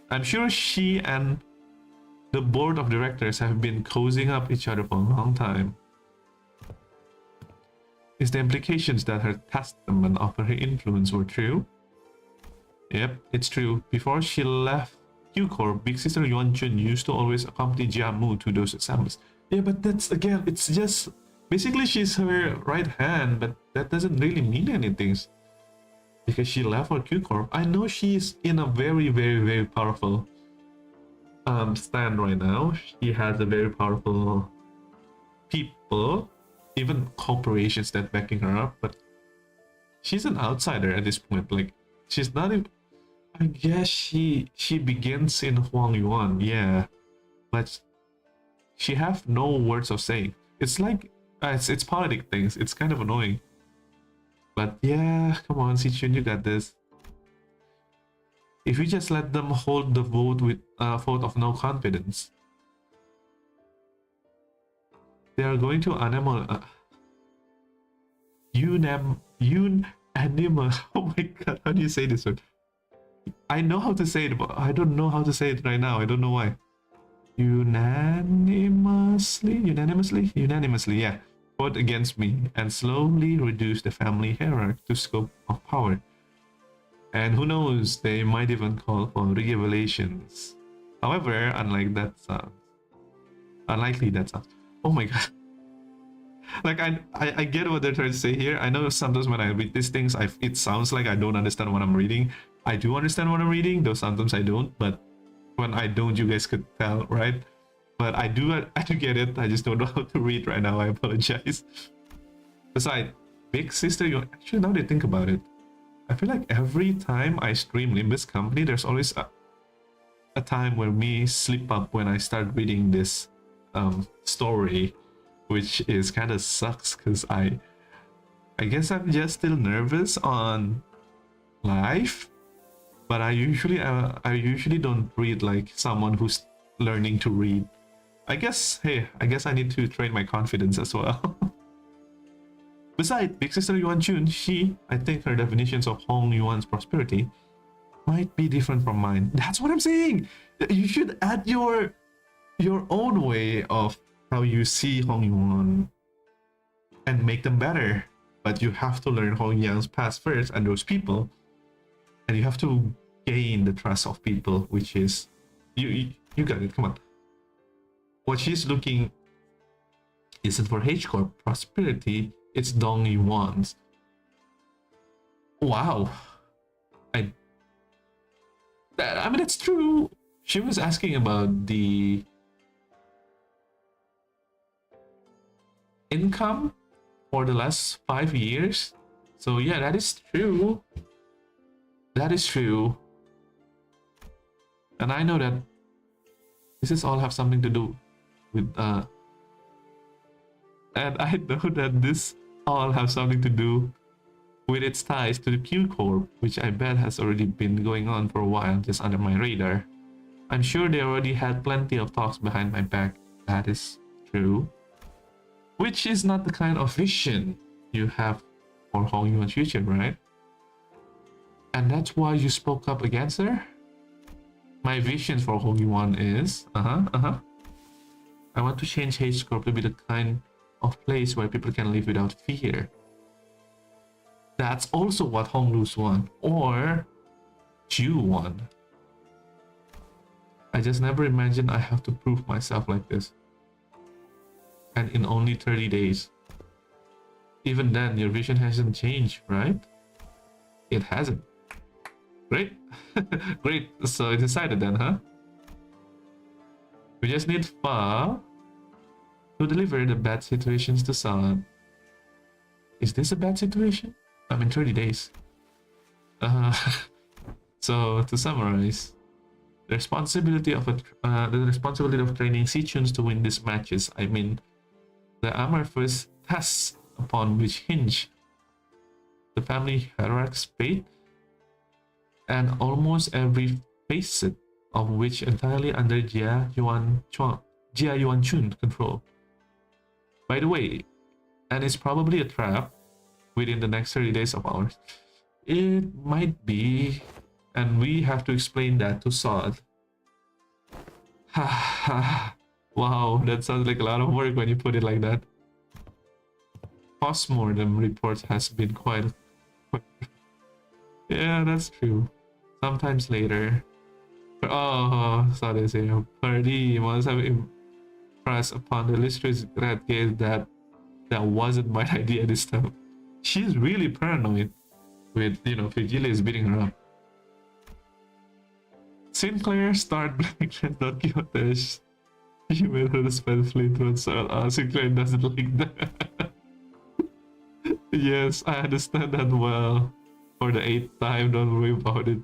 I'm sure she and The board of directors have been cozying up each other for a long time. Is the implications that her testament of her influence were true? Yep, it's true. Before she left Q Corp, Big Sister Yuan Chun used to always accompany Jiamu to those assemblies. Yeah, but that's again, it's just basically she's her right hand, but that doesn't really mean anything because she left for Q Corp. I know she's in a very, very, very powerful stand right now. She has a very powerful people, even corporations that backing her up, but she's an outsider at this point. Like she's not even, I guess she begins in Huang Yuan, yeah, but she have no words of saying. It's like it's politic things. It's kind of annoying. But yeah, come on, Xi Chun, you got this. If you just let them hold the vote with a vote of no confidence, they are going to animal animal. Oh my god, how do you say this word? I know how to say it, but I don't know how to say it right now. I don't know why. Unanimously, yeah. Vote against me and slowly reduce the family hierarchy to scope of power. And who knows, they might even call for regulations. However, unlikely that sounds. Oh my god. Like I get what they're trying to say here. I know sometimes when I read these things, it sounds like I don't understand what I'm reading. I do understand what I'm reading, though sometimes I don't. But when I don't, you guys could tell, right? But I do get it. I just don't know how to read right now. I apologize. Besides, Big Sister, you actually, now that I think about it, I feel like every time I stream Limbus Company, there's always a time where me slip up when I start reading this story, which is kind of sucks because I guess I'm just still nervous on live, but I usually don't read like someone who's learning to read. I guess I need to train my confidence as well. Besides, Big Sister Yuan Chun, I think her definitions of Hong Yuan's prosperity might be different from mine. That's what I'm saying. You should add your own way of how you see Hong Yuan and make them better. But you have to learn Hong Yuan's past first and those people, and you have to gain the trust of people, which is you got it. Come on. What she's looking isn't for H Corp prosperity. It's Dong Yuan's. Wow. I mean, it's true. She was asking about the income for the last 5 years. So yeah, that is true. That is true. And I know that this is all have something to do with and I know that this all have something to do with its ties to the Q Corp, which I bet has already been going on for a while just under my radar. I'm sure they already had plenty of talks behind my back. That is true. Which is not the kind of vision you have for Hong Yuan's future, right? And that's why you spoke up against her? My vision for Hong Yuan is... I want to change H Corp to be the kind of place where people can live without fear. That's also what Hong Lu's want, or Ju want. I just never imagined I have to prove myself like this. And in only 30 days. Even then, your vision hasn't changed, right? It hasn't. Great. Great. So it's decided then, huh? We just need Fa to deliver the bad situations to San. Is this a bad situation? I'm in 30 days. So to summarize, the responsibility of training Xi Chuns to win these matches. I mean, the amorphous tests upon which hinge the family hierarchy's fate, and almost every facet of which entirely under Jia Yuan Chun control. By the way, and it's probably a trap within the next 30 days of ours. It might be, and we have to explain that to Sod. Wow, that sounds like a lot of work when you put it like that. Postmortem report has been quite. Yeah, that's true. Sometimes later. Oh, sorry to say, Purdy must have impressed upon the illustrious red case that that wasn't my idea this time. She's really paranoid with, Virgilia beating her up. Sinclair starred Black and Don Quixote. She made her spell fleetwood, so Sinclair doesn't like that. Yes, I understand that well. For the 8th time, don't worry about it.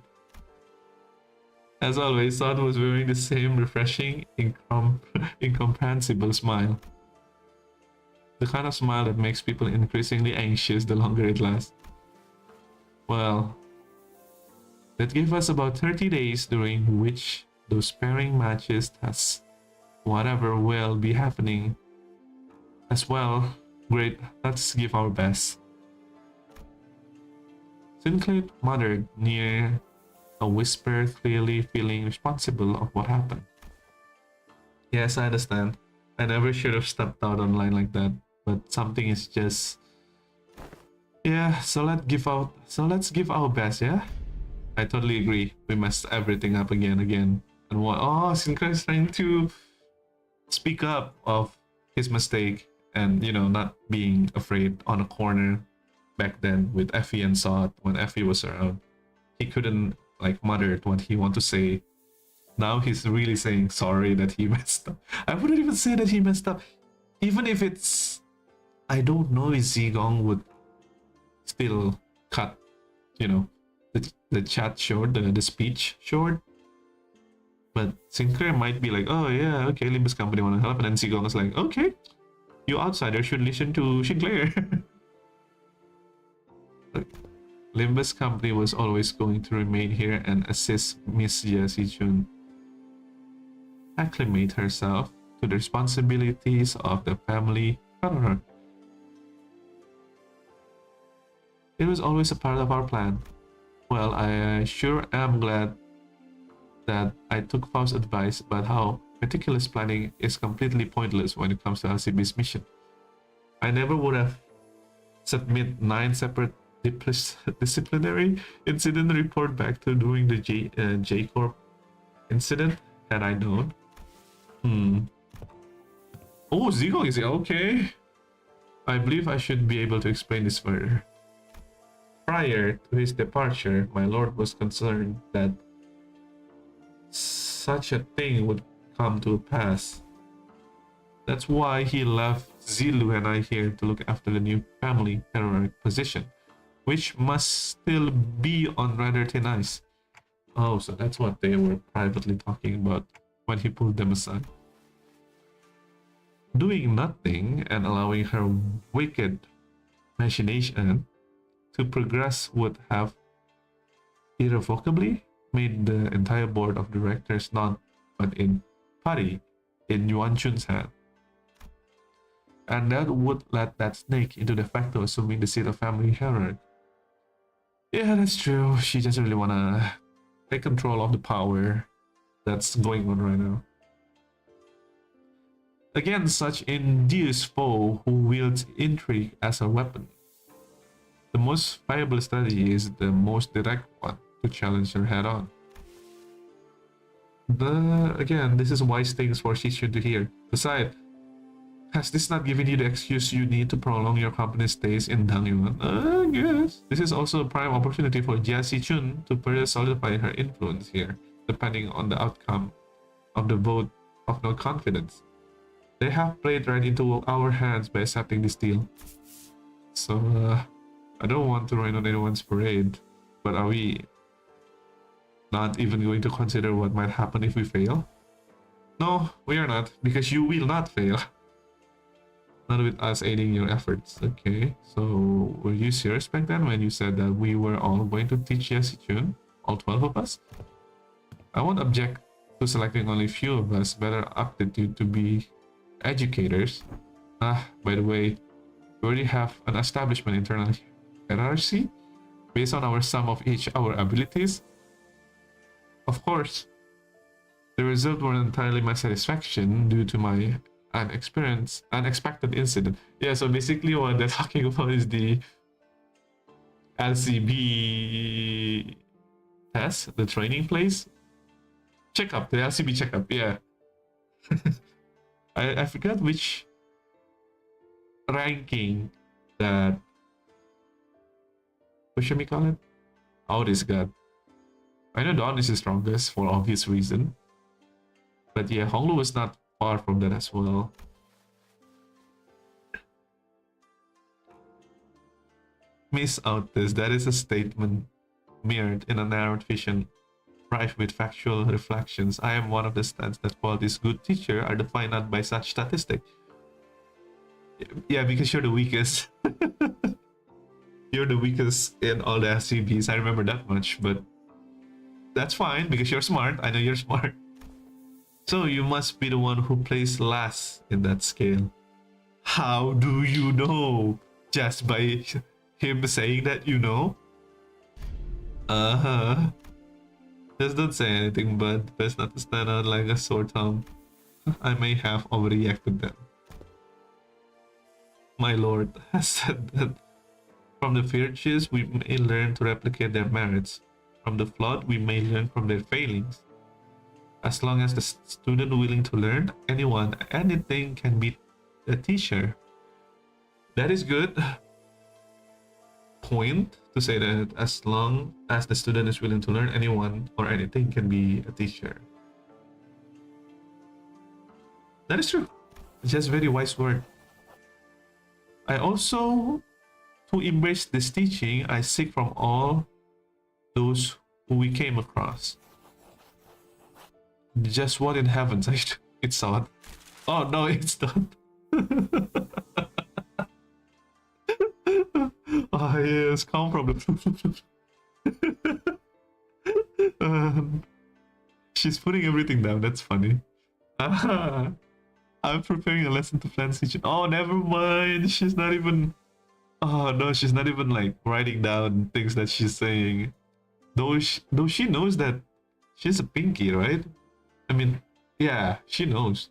As always, Son was wearing the same refreshing, incomprehensible smile. The kind of smile that makes people increasingly anxious the longer it lasts. Well, that gave us about 30 days during which those pairing matches tests, whatever will be happening as well. Great, let's give our best. Sinclair muttered near a whisper, clearly feeling responsible of what happened. Yes, I understand. I never should have stepped out online like that, but something is just... Yeah, so let's give our best, yeah? I totally agree. We messed everything up again. And what? Oh, Sinclair is trying to speak up of his mistake and, not being afraid on a corner back then with Effie and Sot when Effie was around. He couldn't mutter what he want to say. Now he's really saying sorry that he messed up. I wouldn't even say that he messed up. Even if it's... I don't know if Zigong would still cut, the chat short, the speech short. But Sinclair might be like, oh yeah, okay, Limbus Company want to help. And then Zigong is like, okay, you outsiders should listen to Sinclair. Limbus Company was always going to remain here and assist Miss Xi Chun acclimate herself to the responsibilities of the family. It was always a part of our plan. Well, I sure am glad that I took Faust's advice about how meticulous planning is completely pointless when it comes to LCB's mission. I never would have submit 9 separate disciplinary incident report back to during the J Corp incident had I known. Oh, Zigong is okay. I believe I should be able to explain this further. Prior to his departure, my lord was concerned that such a thing would come to pass. That's why he left Zilu and I here to look after the new family terror position, which must still be on rather thin ice. Oh, so that's what they were privately talking about when he pulled them aside. Doing nothing and allowing her wicked machination to progress would have irrevocably made the entire board of directors not but in putty in Yuan Chun's hand. And that would let that snake into de facto assuming the seat of family hierarchy. Yeah, that's true. She doesn't really want to take control of the power that's going on right now. Against such induced foe who wields intrigue as a weapon, the most viable strategy is the most direct one to challenge her head on. Again, this is wise things for Xi Chun to hear. Besides, has this not given you the excuse you need to prolong your company's stays in Dangyuan? Yes. This is also a prime opportunity for Xi Chun to further solidify her influence here, depending on the outcome of the vote of no confidence. They have played right into our hands by accepting this deal. So, I don't want to rain on anyone's parade, but are we not even going to consider what might happen if we fail? No, we are not, because you will not fail. Not with us aiding your efforts. Okay, so were you serious back then when you said that we were all going to teach Xi Chun? All 12 of us? I won't object to selecting only a few of us better aptitude to be educators. By the way, we already have an establishment internal hierarchy based on our sum of each our abilities. Of course, The result was entirely my satisfaction due to my unexpected incident. Yeah, so basically what they're talking about is the LCB test, the training place. Checkup, the LCB checkup, yeah. I forgot which ranking that, what should we call it? Audis got. I know Dawn is the strongest for obvious reason. But yeah, Honglu was not far from that as well. Miss out this, that is a statement mirrored in a narrowed vision rife with factual reflections. I am one of the stands that qualities good teacher are defined not by such statistic. Yeah, because you're the weakest. You're the weakest in all the SCBs. I remember that much, but that's fine because you're smart. I know you're smart. So you must be the one who plays last in that scale. How do you know? Just by him saying that you know? Uh-huh. Just don't say anything, but best not to stand out like a sore thumb. I may have overreacted then. My lord has said that from the virtues we may learn to replicate their merits. From the flawed we may learn from their failings. As long as the student willing to learn, anyone, anything can be a teacher. That is good point to say that as long as the student is willing to learn, anyone or anything can be a teacher. That is true. It's just very wise word. I also, to embrace this teaching, I seek from all those who we came across. Just what in heavens? It's odd. Oh no, it's not. Ah yes, come from the. She's putting everything down. That's funny. I'm preparing a lesson to plan Xi Chun. Oh, never mind. She's not even. Oh no, she's not even like writing down things that she's saying. Though she knows that she's a pinky, right? I mean, yeah, she knows.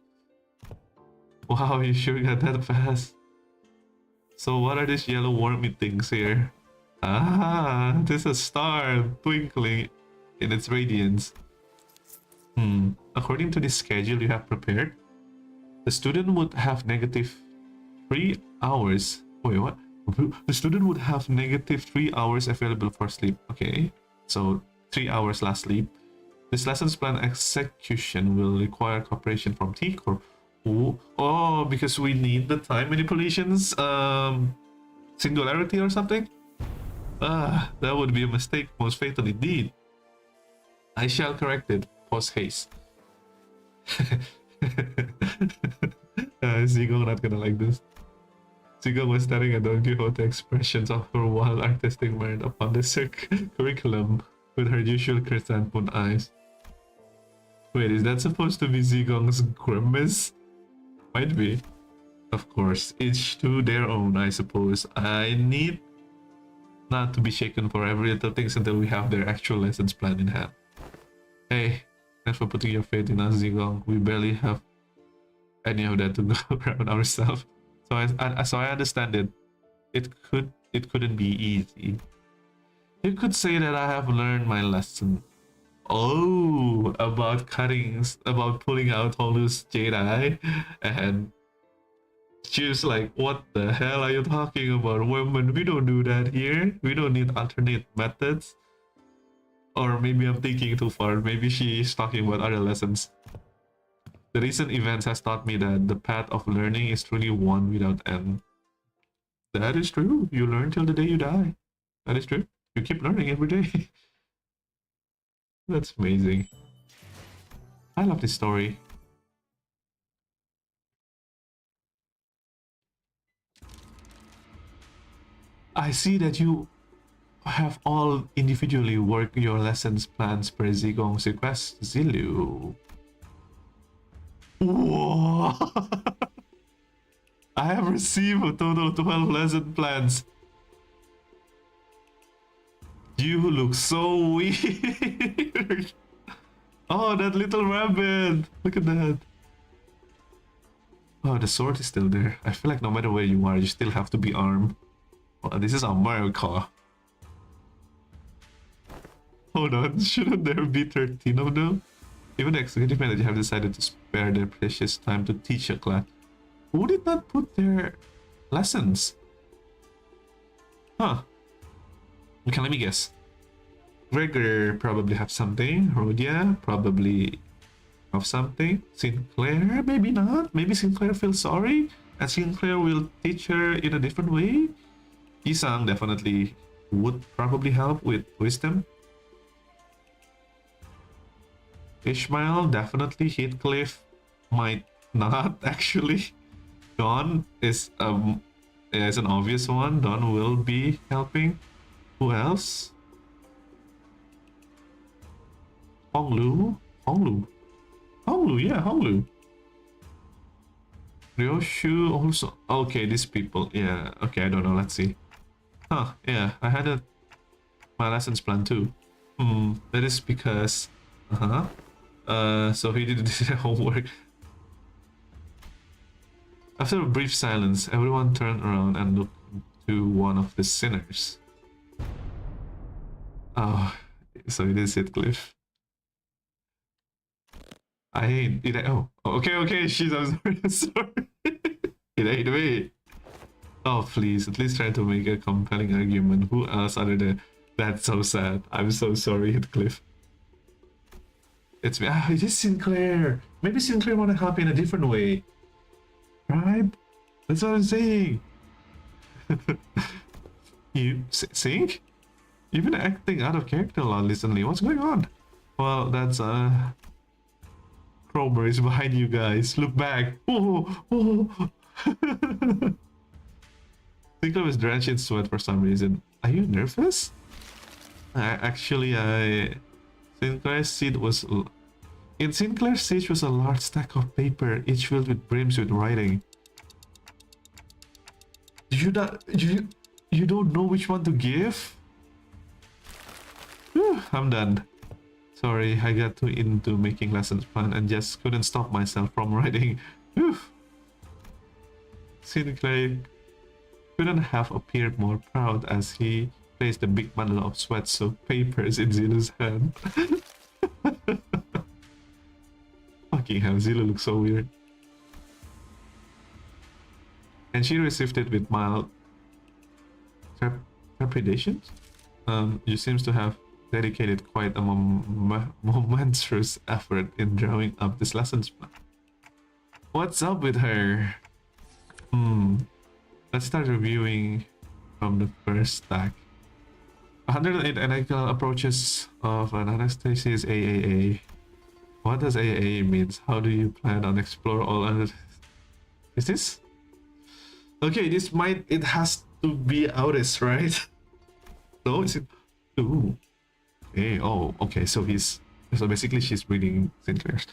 Wow, you sure got that fast. So what are these yellow wormy things here? Ah, there's a star twinkling in its radiance. According to the schedule you have prepared, the student would have negative 3 hours. Wait, what? The student would have negative 3 hours available for sleep. Okay, so 3 hours last sleep. This lessons plan execution will require cooperation from T Corp. Oh, because we need the time manipulations singularity or something? That would be a mistake, most fatal indeed. I shall correct it, post haste. Zigong not gonna like this. Zigong was staring at Don Quixote expressions of her wild artistic mind upon the curriculum with her usual chrysanthemum eyes. Wait, is that supposed to be Zigong's grimace? Might be. Of course, each to their own, I suppose. I need not to be shaken for every little things until we have their actual lessons plan in hand. Hey, thanks for putting your faith in us, Zigong. We barely have any of that to go around ourselves. So I understand it. It couldn't be easy. You could say that I have learned my lesson. Oh, about pulling out all those Jedi, and she was like, "What the hell are you talking about, women? We don't do that here. We don't need alternate methods." Or maybe I'm thinking too far. Maybe she is talking about other lessons. The recent events has taught me that the path of learning is truly one without end. That is true. You learn till the day you die. That is true. You keep learning every day. That's amazing. I love this story. I see that you have all individually worked your lessons plans per Zigong's request, Zilu. Whoa! I have received a total of 12 lesson plans. You look so weird. Oh, that little rabbit! Look at that. Oh, the sword is still there. I feel like no matter where you are, you still have to be armed. Well, this is America. Hold on, shouldn't there be 13 of them? Even the executive manager have decided to spare their precious time to teach a class. Who did not put their lessons? Huh. Okay, let me guess. Gregor probably have something. Rhodia probably have something. Sinclair, maybe not. Maybe Sinclair feels sorry and Sinclair will teach her in a different way. Isang definitely would probably help with wisdom. Ishmael definitely. Heathcliff might not actually. Don is an obvious one. Don will be helping. Who else? Honglu? Honglu, yeah, Honglu. Ryoshu also. Okay, these people. Yeah, okay, I don't know. Let's see. Huh, yeah, I had my lessons plan too. That is because. So he did his homework. After a brief silence, everyone turned around and looked to one of the sinners. Oh, so it is Heathcliff. Oh, okay, she's. I'm sorry, I'm sorry. It ain't me. Oh, please, at least try to make a compelling argument. Who else other than. That's so sad. I'm so sorry, Heathcliff. It's me. It is Sinclair. Maybe Sinclair want to help in a different way. Right? That's what I'm saying. You think? You've been acting out of character a lot recently. What's going on? Well, that's Cromer is behind you guys. Look back. Oh. Sinclair was drenched in sweat for some reason. Are you nervous? Actually, Sinclair's seat was. In Sinclair's seat was a large stack of paper, each filled with brims with writing. You don't know which one to give? Whew, I'm done. Sorry, I got too into making lessons plan and just couldn't stop myself from writing. Whew. Sinclair couldn't have appeared more proud as he placed a big bundle of sweat-soaked papers in Zilu's hand. Fucking hell, Zilu looks so weird. And she received it with mild trepidation. You seems to have dedicated quite a momentous effort in drawing up this lessons plan. What's up with her? Let's start reviewing from the first stack. 108 analytical approaches of an anesthesia's AAA. What does AAA means? How do you plan on explore all other? Is this? Okay, this might. It has to be Auris, right? No, is it? Ooh. Hey, oh, okay. So so basically she's reading Sinclair's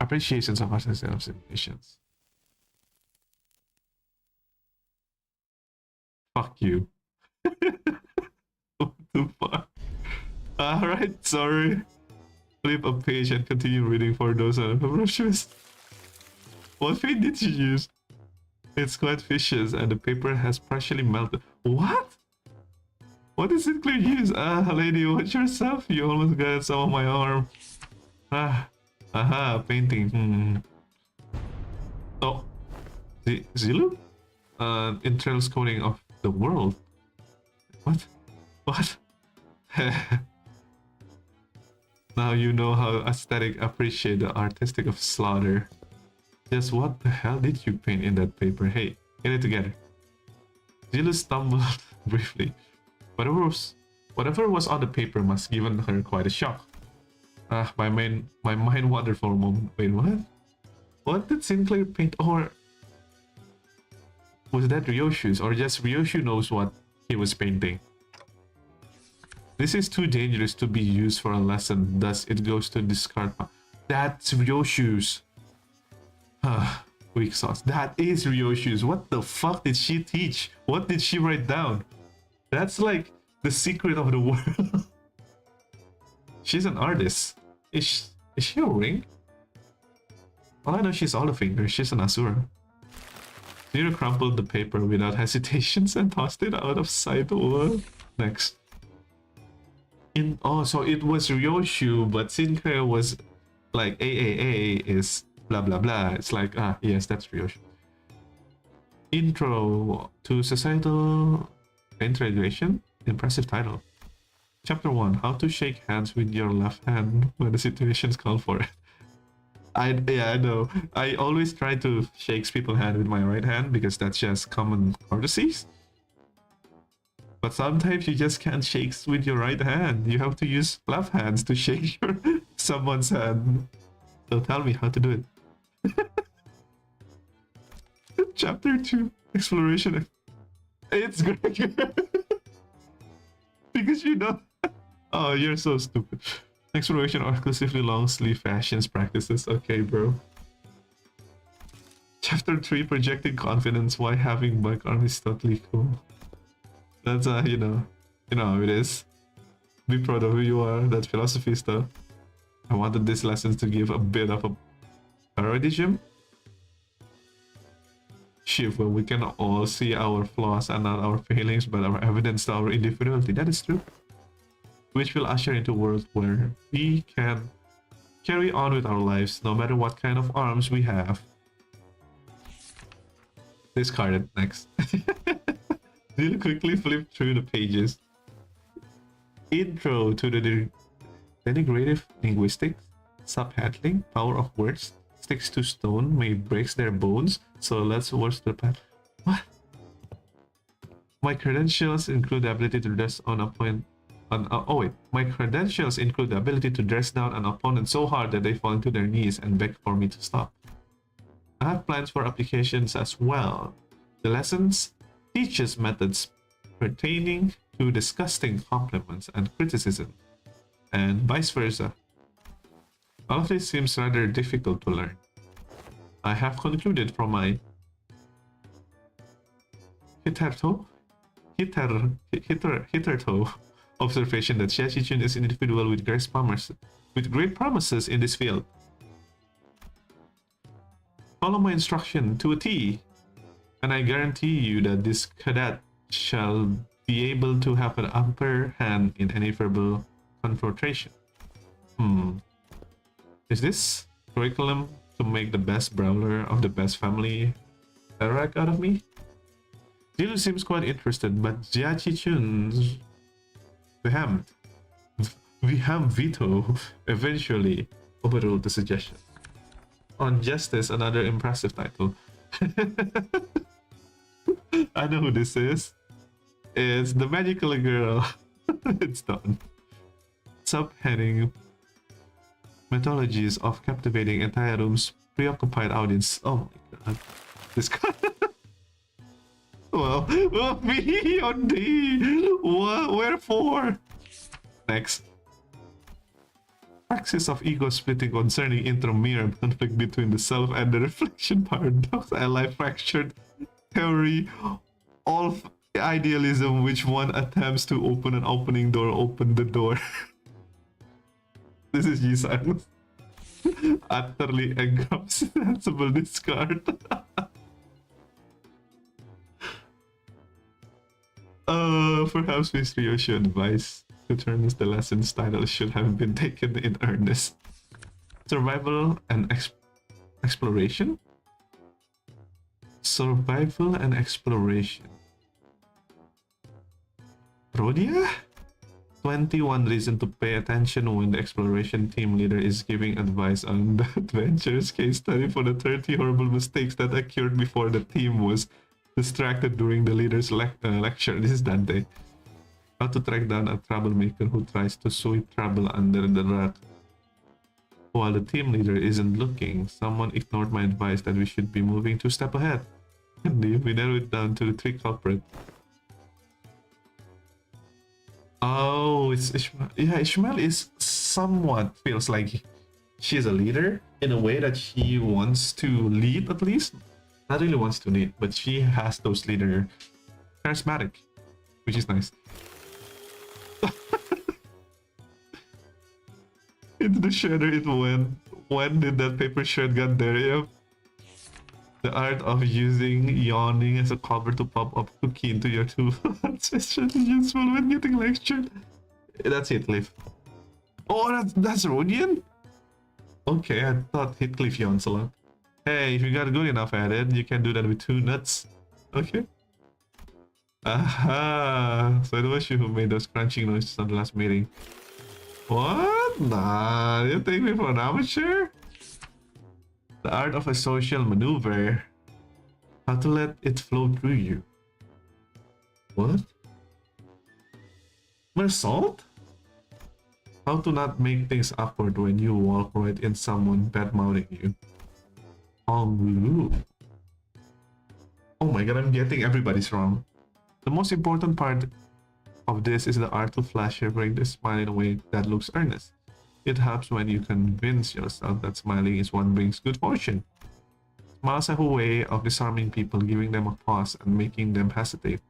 appreciations of observations. Fuck you. What the fuck? Alright, sorry. Flip a page and continue reading for those brushes. What paint did you use? It's quite vicious and the paper has partially melted. What? What did Sinclair use? Lady, watch yourself. You almost got some on my arm. Painting. Oh. Zilu? Internals coding of the world. What? Now you know how aesthetic appreciate the artistic of slaughter. Just what the hell did you paint in that paper? Hey, get it together. Zilu stumbled briefly. Whatever was on the paper must have given her quite a shock. My mind wandered for a moment. Wait, what? What did Sinclair paint? Or was that Ryoshu's? Or just Ryoshu knows what he was painting? This is too dangerous to be used for a lesson, thus it goes to discard. That's Ryoshu's. Weak sauce. That is Ryoshu's. What the fuck did she teach? What did she write down? That's like the secret of the world. She's an artist. Is she a ring? Well, I know she's all the fingers. She's an Asura. Zero crumpled the paper without hesitations and tossed it out of sight. What? Next. So it was Ryoshu, but Sinclair was like AAA is blah blah blah. It's like, yes, that's Ryoshu. Intro to Societal Integration. Impressive title. Chapter 1. How to shake hands with your left hand when the situations call for it. I know. I always try to shake people's hand with my right hand because that's just common courtesies. But sometimes you just can't shake with your right hand. You have to use left hands to shake someone's hand. So tell me how to do it. Chapter 2. Exploration. It's great. Because you know. Oh, you're so stupid. Exploration or exclusively long sleeve fashions practices. Okay, bro. Chapter 3. Projecting confidence. Why having bike arm is totally cool. That's you know how it is. Be proud of who you are. That's philosophy stuff. I wanted these lessons to give a bit of a paradigm shift where we can all see our flaws and not our failings, but our evidence to our individuality. That is true. Which will usher into a world where we can carry on with our lives no matter what kind of arms we have. Discarded. Next. Really quickly flip through the pages. Intro to the denigrative linguistics, subhandling, power of words, sticks to stone, may breaks their bones, so let's watch the path. What? My credentials include the ability to dress on a point. My credentials include the ability to dress down an opponent so hard that they fall into their knees and beg for me to stop. I have plans for applications as well. The lessons teaches methods pertaining to disgusting compliments and criticism, and vice versa. All of this seems rather difficult to learn. I have concluded from my hitherto observation that Xi Chun is an individual with great promises in this field. Follow my instruction to a T, and I guarantee you that this cadet shall be able to have an upper hand in any verbal confrontation. Is this curriculum to make the best brawler of the best family Iraq out of me? Jilu seems quite interested, but Xi Chun's vehement veto eventually overruled the suggestion. On Justice, another impressive title. I know who this is. It's the magical girl. It's done. Subheading: Mythologies of captivating entire rooms, preoccupied audience. Oh my god. This guy. Well, me on D. What? Wherefore? Next. Praxis of ego splitting concerning intramirror conflict between the self and the reflection paradox, ally fractured theory, all idealism which one attempts to open an opening door, open the door. This is Yisan's. Utterly incomprehensible discard. Perhaps Miss Rio should advise to turn as the lesson's title should have been taken in earnest. Survival and exploration? Survival and exploration. Rhodia? 21 reason to pay attention when the exploration team leader is giving advice on the adventures case study for the 30 horrible mistakes that occurred before the team was distracted during the leader's lecture. This is Dante. How to track down a troublemaker who tries to sweep trouble under the rug. While the team leader isn't looking, someone ignored my advice that we should be moving 2 steps ahead. And we narrow it down to the 3 culprits. Oh, it's Ishmael. Yeah, Ishmael is somewhat feels like she's a leader in a way that she wants to lead, at least. Not really wants to lead, but she has those leader charismatic, which is nice. Into the shredder it went. When did that paper shred get there? Yep. The art of using yawning as a cover to pop up cookie into your tooth. That's especially useful when getting lectured. That's Heathcliff. Oh, that's Rodian? Okay, I thought Heathcliff yawns a lot. Hey, if you got good enough at it, you can do that with 2 nuts. Okay. Aha! So it was you who made those crunching noises on the last meeting. What? Nah, you take me for an amateur? The art of a social maneuver. How to let it flow through you. What? More salt? How to not make things awkward when you walk right in someone bad-mouthing you. Oh my god, I'm getting everybody's wrong. The most important part of this is the art to flash your brain the smile in a way that looks earnest. It helps when you convince yourself that smiling is what brings good fortune. Smiles have a way of disarming people, giving them a pause and making them hesitate.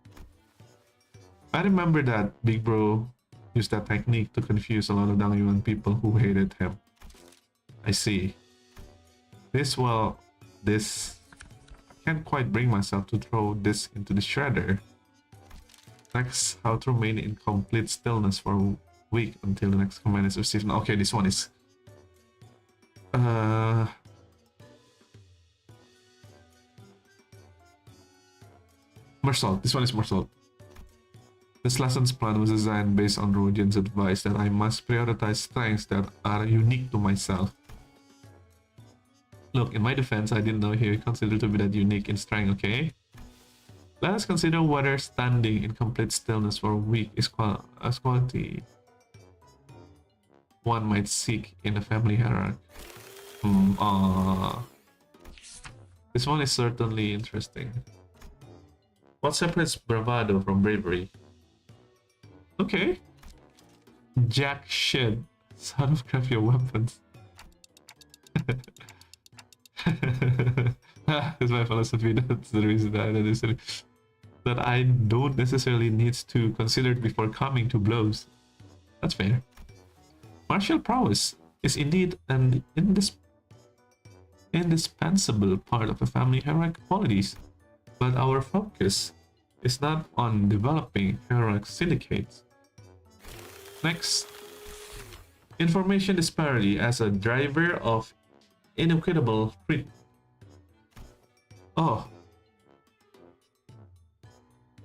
I remember that Big Bro used that technique to confuse a lot of Dangyuan people who hated him. I see. I can't quite bring myself to throw this into the shredder. Next, how to remain in complete stillness for a week until the next command is received. Okay, this one is... more salt. This one is more salt. This lessons plan was designed based on Rodian's advice that I must prioritize strengths that are unique to myself. Look, in my defense, I didn't know he considered to be that unique in strength, okay? Let us consider whether standing in complete stillness for a week is a quality one might seek in a family hierarchy. This one is certainly interesting. What separates bravado from bravery? Okay. Jack shit. Son of craft your weapons. That's my philosophy. That's the reason that I don't necessarily need to consider it before coming to blows. That's fair. Martial prowess is indeed an indispensable part of a family hierarchy qualities, but our focus is not on developing hierarchy syndicates. Next, information disparity as a driver of inequitable treatment. Oh,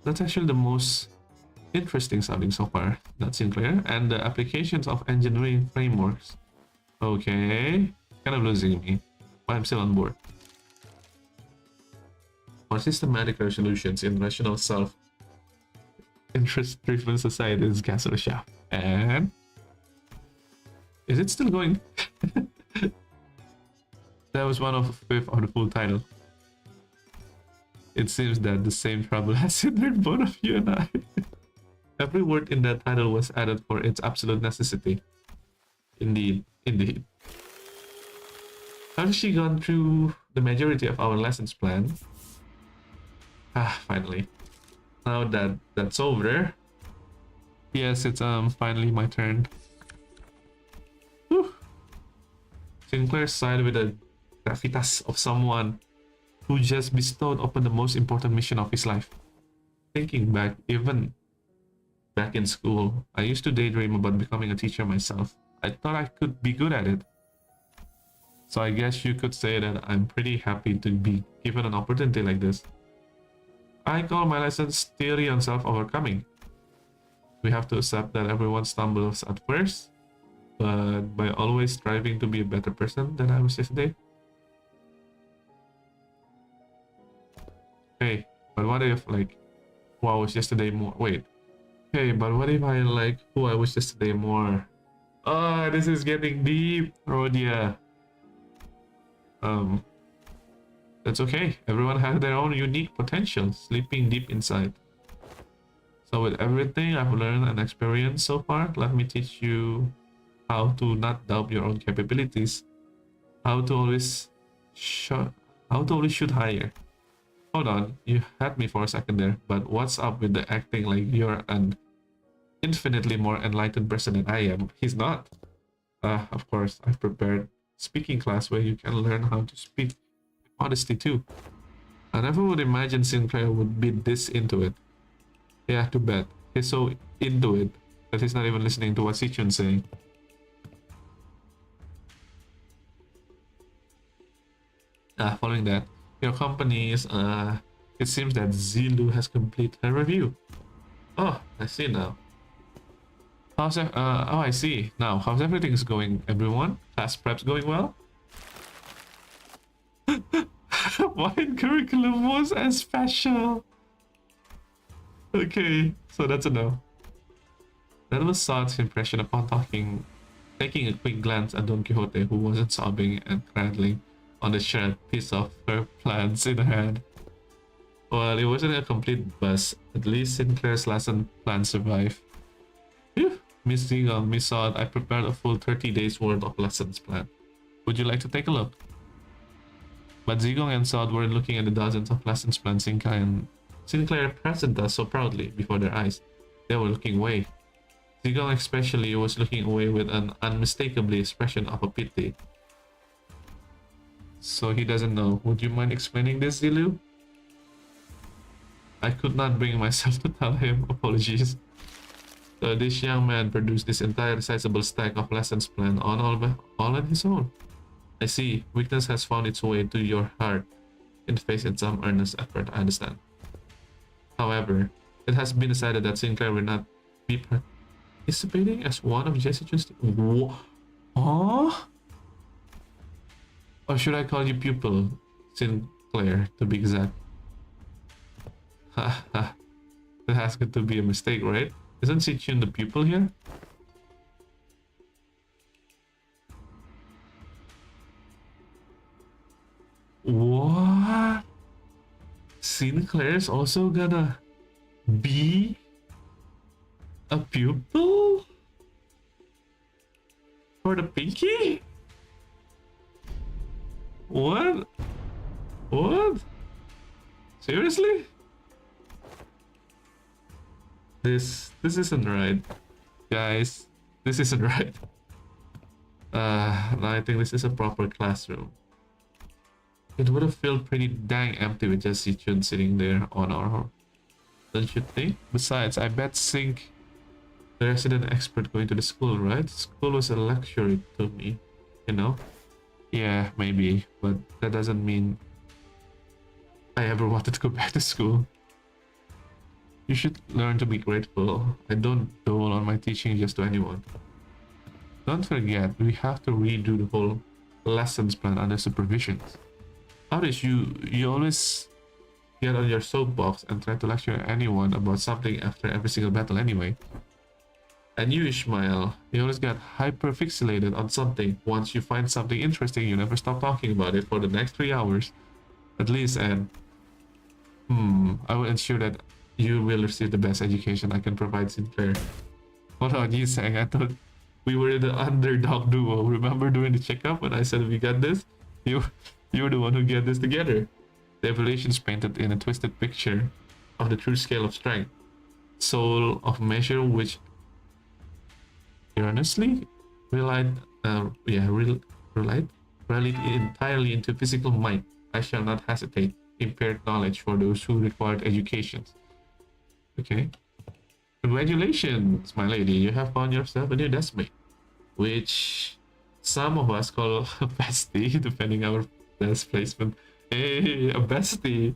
that's actually the most interesting sounding so far. That's clear. And the applications of engineering frameworks. Okay, kind of losing me, but I'm still on board. For systematic resolutions in rational self-interest-driven societies, Castle Shaft. And is it still going? That was one of 5th of the full title. It seems that the same trouble has hindered both of you and I. Every word in that title was added for its absolute necessity. Indeed, indeed. Has she gone through the majority of our lessons plan? Finally. Now that that's over. Yes, it's finally my turn. Whew. Sinclair sighed with the gravitas of someone who just bestowed upon the most important mission of his life. Thinking back, even back in school, I used to daydream about becoming a teacher myself. I thought I could be good at it. So I guess you could say that I'm pretty happy to be given an opportunity like this. I call my lessons theory on self-overcoming. We have to accept that everyone stumbles at first, but by always striving to be a better person than I was yesterday. Hey, but what if like who I was yesterday more? Wait. Hey, but what if I like who I was yesterday more? Ah, this is getting deep, Rodia. That's okay. Everyone has their own unique potential sleeping deep inside. So with everything I've learned and experienced so far, let me teach you how to not doubt your own capabilities, how to always shoot higher. Hold on, you had me for a second there, but what's up with the acting like you're an infinitely more enlightened person than I am? He's not. Of course, I've prepared speaking class where you can learn how to speak with modesty too. I never would imagine Sinclair would be this into it. Yeah, too bad. He's so into it that he's not even listening to what Xi Chun's saying. Following that, your company is, it seems that Zilu has completed her review. Oh, I see now. Oh, I see. Now, how's everything going, everyone? Class prep's going well? Why curriculum was as special? Okay, so that's a no. That was Saad's impression upon taking a quick glance at Don Quixote, who wasn't sobbing and cradling on the shred piece of her plans in her hand. Well, it wasn't a complete bust. At least Sinclair's lesson plan survived. Phew. Miss Zegal, Miss Saad, I prepared a full 30 days worth of lessons plan. Would you like to take a look? But Zigong and Saad weren't looking at the dozens of lessons plans Sinclair presented us so proudly before their eyes. They were looking away. Zigong especially was looking away with an unmistakably expression of a pity. So he doesn't know. Would you mind explaining this, Zilu? I could not bring myself to tell him. Apologies. So this young man produced this entire sizable stack of lessons plan all on his own. I see. Weakness has found its way to your heart. Interface in some earnest effort, I understand. However, it has been decided that Sinclair will not be participating as one of Xi Chun's team. Huh? Or should I call you pupil, Sinclair, to be exact? Haha. That has got to be a mistake, right? Isn't Xi Chun the pupil here? What? Sinclair's also gonna be a pupil? For the pinky? What? What? Seriously? This isn't right. Guys, this isn't right. I think this is a proper classroom. It would have felt pretty dang empty with just Xi Chun sitting there on our own. Don't you think? Besides, I bet Sink, the resident expert going to the school, right? School was a luxury to me, you know? Yeah, maybe, but that doesn't mean I ever wanted to go back to school. You should learn to be grateful. I don't dole on my teaching just to anyone. Don't forget, we have to redo the whole lessons plan under supervision. Notice you always get on your soapbox and try to lecture anyone about something after every single battle anyway. And you, Ishmael, you always get hyper-fixated on something. Once you find something interesting, you never stop talking about it for the next 3 hours. At least, and I will ensure that you will receive the best education I can provide, Sinclair. What about you, Sang? I thought we were the underdog duo. Remember doing the checkup when I said we got this? You're the one who get this together. The evaluations painted in a twisted picture of the true scale of strength. Soul of measure which erroneously relied entirely into physical might. I shall not hesitate. Impaired knowledge for those who required education. Okay. Congratulations, my lady. You have found yourself a new deskmate, which some of us call a bestie, depending on our desk placement. Hey, a bestie.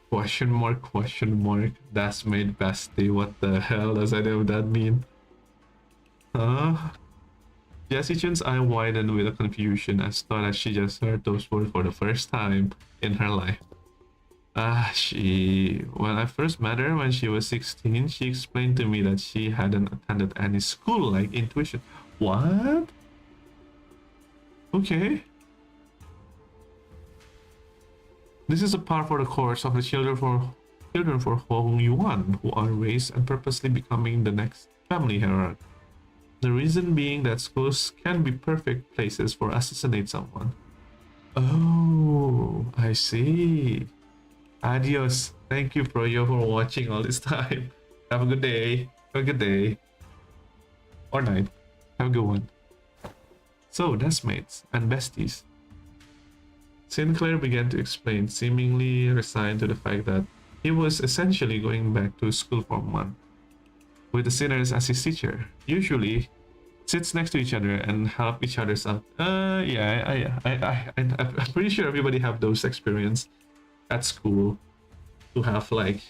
Question mark, deskmate, bestie. What the hell does any of that mean? Huh? Xi Chun's eye widened with a confusion as thought that she just heard those words for the first time in her life. When I first met her when she was 16, she explained to me that she hadn't attended any school like intuition. What? Okay. This is a par for the course of the children for Hong Yuan, who are raised and purposely becoming the next family hierarch. The reason being that schools can be perfect places for assassinate someone. Oh, I see. Adios, Thank you, Froyo, for watching all this time. Have a good day. Have a good day. Or night. Have a good one. So, deskmates and besties. Sinclair began to explain, seemingly resigned to the fact that he was essentially going back to school for a month, with the sinners as his teacher. Usually, sits next to each other and help each other out. I'm pretty sure everybody have those experience at school to have like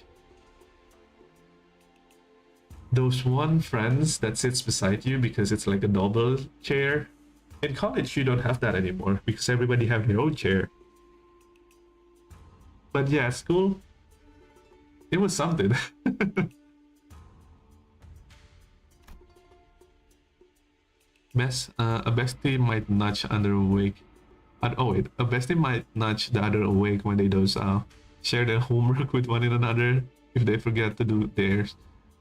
those one friends that sits beside you because it's like a double chair. In college, you don't have that anymore because everybody have their own chair. But yeah, school, it was something. A bestie might nudge under awake. Oh wait, a bestie might nudge the other awake when they share their homework with one another. If they forget to do theirs,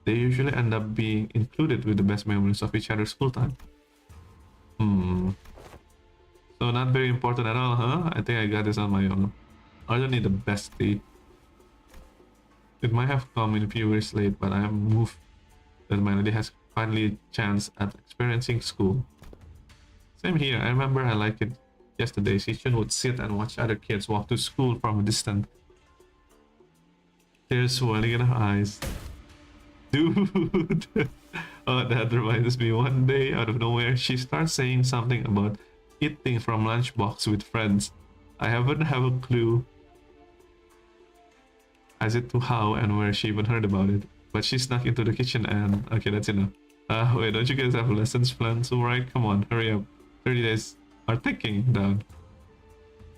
they usually end up being included with the best memories of each other's school time. So not very important at all, huh? I think I got this on my own. I don't need a bestie. It might have come in a few years late, but I am moved that my lady has finally chance at experiencing school. Same here. I remember I liked it yesterday. Xi Chun would sit and watch other kids walk to school from a distance. Tears swelling in her eyes. Dude! Oh, that reminds me. One day, out of nowhere, she starts saying something about eating from lunchbox with friends. I haven't have a clue as to how and where she even heard about it. But she snuck into the kitchen and... Okay, that's enough. Wait, don't you guys have lessons planned? So, right? Come on, hurry up. 30 days are ticking down.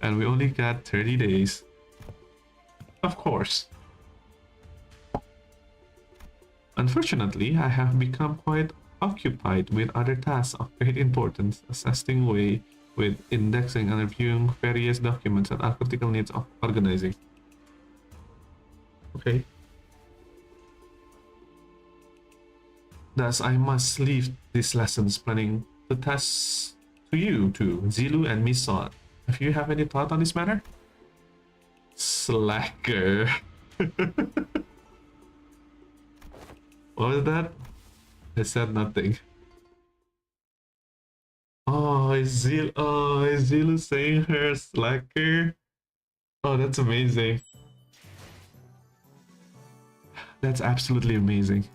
And we only got 30 days. Of course. Unfortunately, I have become quite occupied with other tasks of great importance, assisting way with indexing and reviewing various documents that are critical needs of organizing. Okay. Thus, I must leave these lessons planning the tasks to you two, Zilu and Misot. If you have any thought on this matter? Slacker. What was that? I said nothing. Oh, is Zilu saying her slacker? Oh, that's amazing. That's absolutely amazing.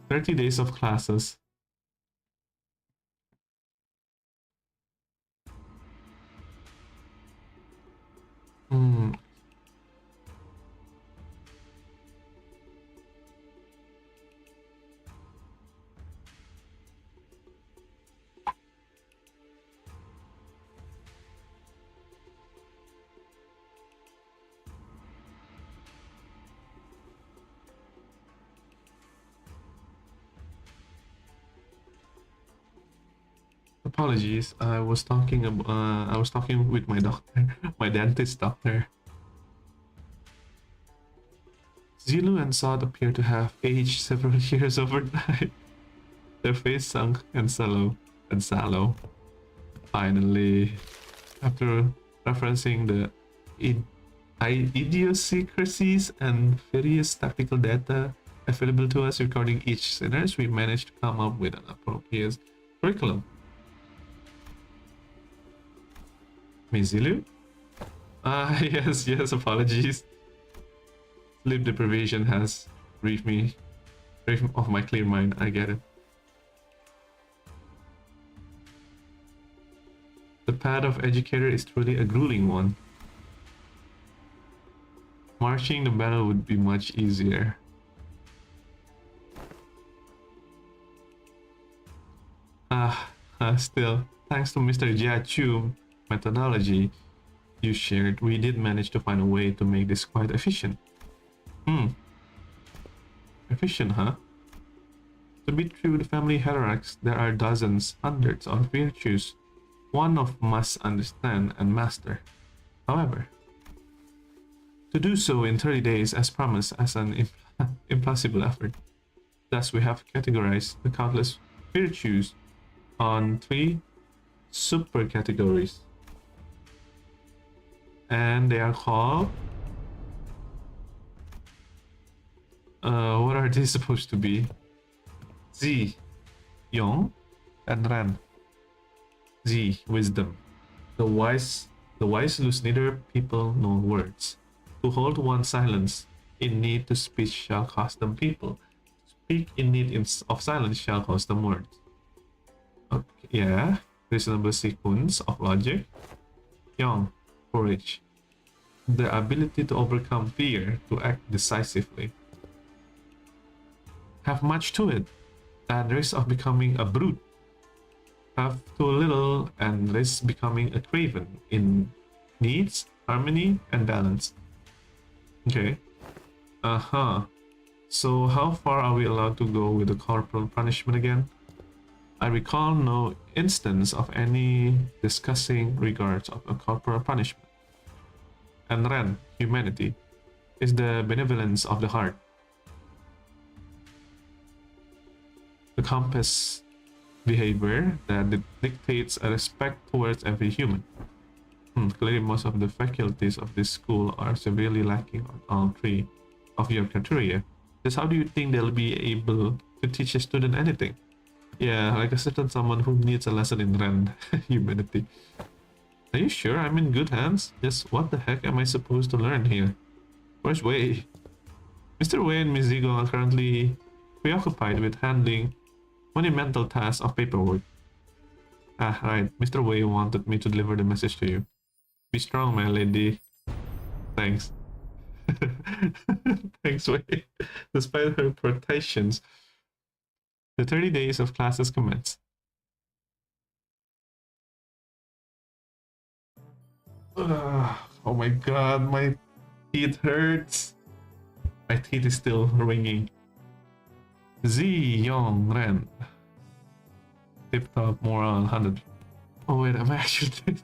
30 days of classes. Apologies. I was talking with my doctor, my dentist doctor. Zilu and Sod appear to have aged several years overnight. Their face sunk and sallow. Finally, after referencing the idiosyncrasies and various tactical data available to us regarding each sinners, we managed to come up with an appropriate curriculum. Miss Zilu? Yes, apologies. Sleep deprivation has briefed me of my clear mind. I get it. The path of educator is truly a grueling one. Marching the battle would be much easier. Still, thanks to Mr. Jia Chu methodology you shared, we did manage to find a way to make this quite efficient. Efficient, huh? To be true, the family hierarchies, there are dozens, hundreds of virtues one of must understand and master. However, to do so in 30 days as promised as an impossible effort. Thus, we have categorized the countless virtues on 3 super categories. And they are called What are these supposed to be? Z, Yong, and Ran. Z, wisdom. The wise lose neither people nor words. To hold one silence in need to speech shall cost them people. To speak in need of silence shall cost them words. Okay, yeah. Reasonable sequence of logic. Young, courage. The ability to overcome fear, to act decisively. Have much to it, and risk of becoming a brute. Have too little and risk becoming a craven in needs, harmony, and balance. Okay. Uh-huh. So how far are we allowed to go with the corporal punishment again? I recall no instance of any discussing regards of a corporal punishment. And Ren, humanity, is the benevolence of the heart. The compass behavior that dictates a respect towards every human. Clearly, most of the faculties of this school are severely lacking on all three of your criteria. Just how do you think they'll be able to teach a student anything? Yeah, like a certain someone who needs a lesson in Ren humanity. Are you sure I'm in good hands? Just what the heck am I supposed to learn here? Where's Wei? Mr. Wei and Miss Zigo are currently preoccupied with handling monumental tasks of paperwork. Ah, right. Mr. Wei wanted me to deliver the message to you. Be strong, my lady. Thanks. Thanks, Wei. Despite her protestations, the 30 days of classes commence. Oh my god, my teeth hurts. My teeth is still ringing. Z Yong Ren. Tip top moral 100. Oh wait, am I actually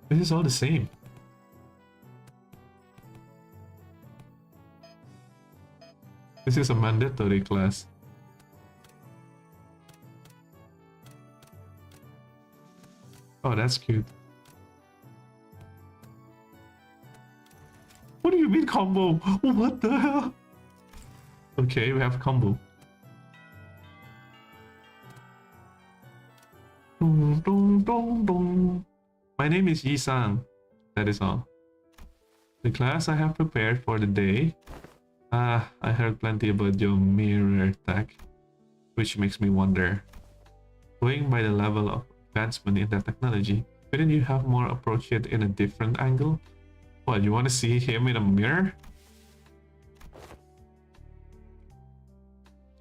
This is all the same. This is a mandatory class. Oh, that's cute. What do you mean combo? What the hell? Okay, we have combo. Dong, dong, dong, dong. My name is Yi-san. That is all. The class I have prepared for the day. I heard plenty about your mirror tech, which makes me wonder. Going by the level of advancement in that technology, couldn't you have more approach it in a different angle? What, you want to see him in a mirror?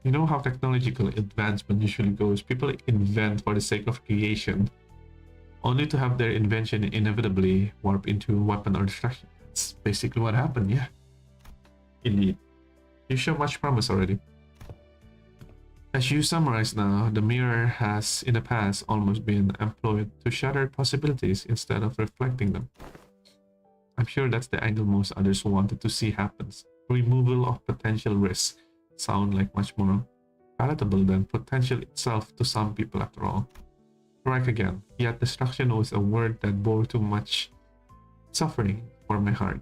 You know how technological advancement usually goes. People invent for the sake of creation, only to have their invention inevitably warp into weapon or distraction. That's basically what happened, yeah. Indeed. You show much promise already. As you summarize now, the mirror has in the past almost been employed to shatter possibilities instead of reflecting them. I'm sure that's the angle most others wanted to see happens. Removal of potential risks sound like much more palatable than potential itself to some people after all. Correct again, yet destruction was a word that bore too much suffering for my heart.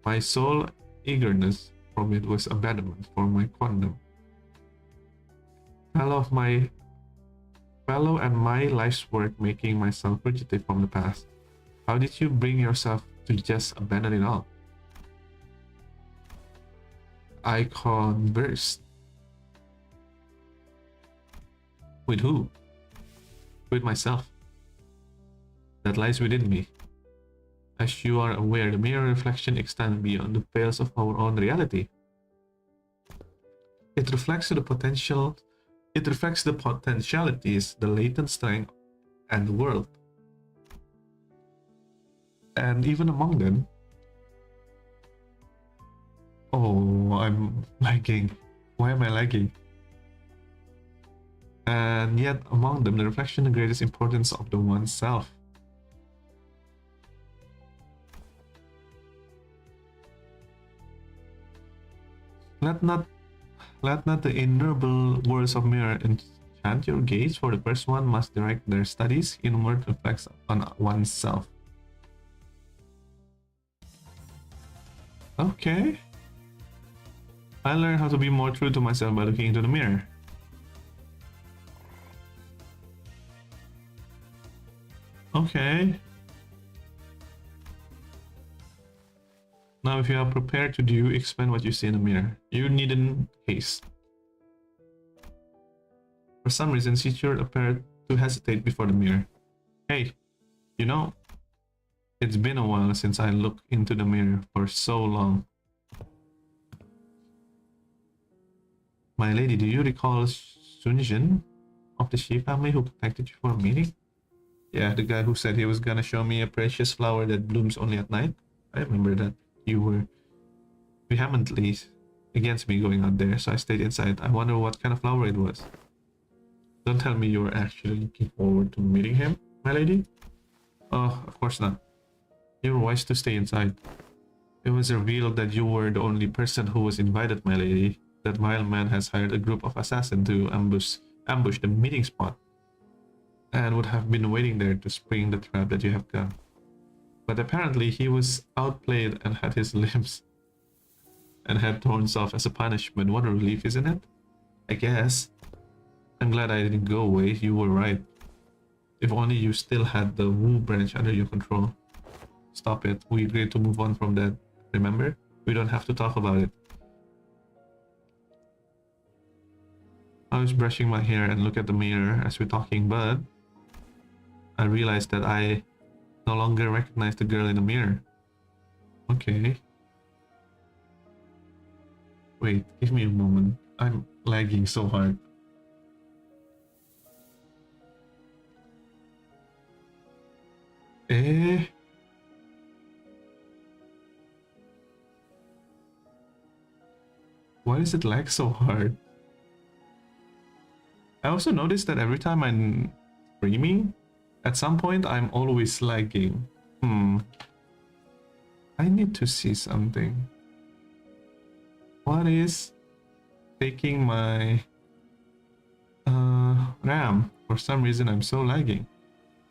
My sole eagerness from it was abandonment for my quantum. Fellow and my life's work making myself fugitive from the past. How did you bring yourself to just abandon it all? I conversed. With who? With myself. That lies within me. As you are aware, the mirror reflection extends beyond the pales of our own reality. It reflects the potential. It reflects the potentialities, the latent strength, and the world. And even among them, oh, I'm lagging. Why am I lagging? And yet, among them, the reflection, the greatest importance of the oneself. Let not the innumerable words of mirror enchant your gaze, for the first one must direct their studies inward, reflects on oneself. Okay. I learned how to be more true to myself by looking into the mirror. Okay. Now, if you are prepared to do, explain what you see in the mirror. You needn't haste. For some reason, Xi Chun appeared to hesitate before the mirror. Hey, you know, it's been a while since I looked into the mirror for so long. My lady, do you recall Sunjin of the Shi family who contacted you for a meeting? Yeah, the guy who said he was gonna show me a precious flower that blooms only at night. I remember that. You were vehemently against me going out there, so I stayed inside. I wonder what kind of flower it was. Don't tell me you were actually looking forward to meeting him, my lady? Oh, of course not. You were wise to stay inside. It was revealed that you were the only person who was invited, my lady. That vile man has hired a group of assassins to ambush the meeting spot, and would have been waiting there to spring the trap that you have got. But apparently he was outplayed and had his limbs and head torn off as a punishment. What a relief, isn't it? I guess. I'm glad I didn't go away. You were right. If only you still had the Wu branch under your control. Stop it. We agreed to move on from that. Remember? We don't have to talk about it. I was brushing my hair and looked at the mirror as we're talking, but I realized that I no longer recognize the girl in the mirror. Okay. Wait, give me a moment. I'm lagging so hard. Eh? Why does it lag so hard? I also noticed that every time I'm streaming, at some point I'm always lagging. I need to see something. What is taking my RAM? For some reason I'm so lagging.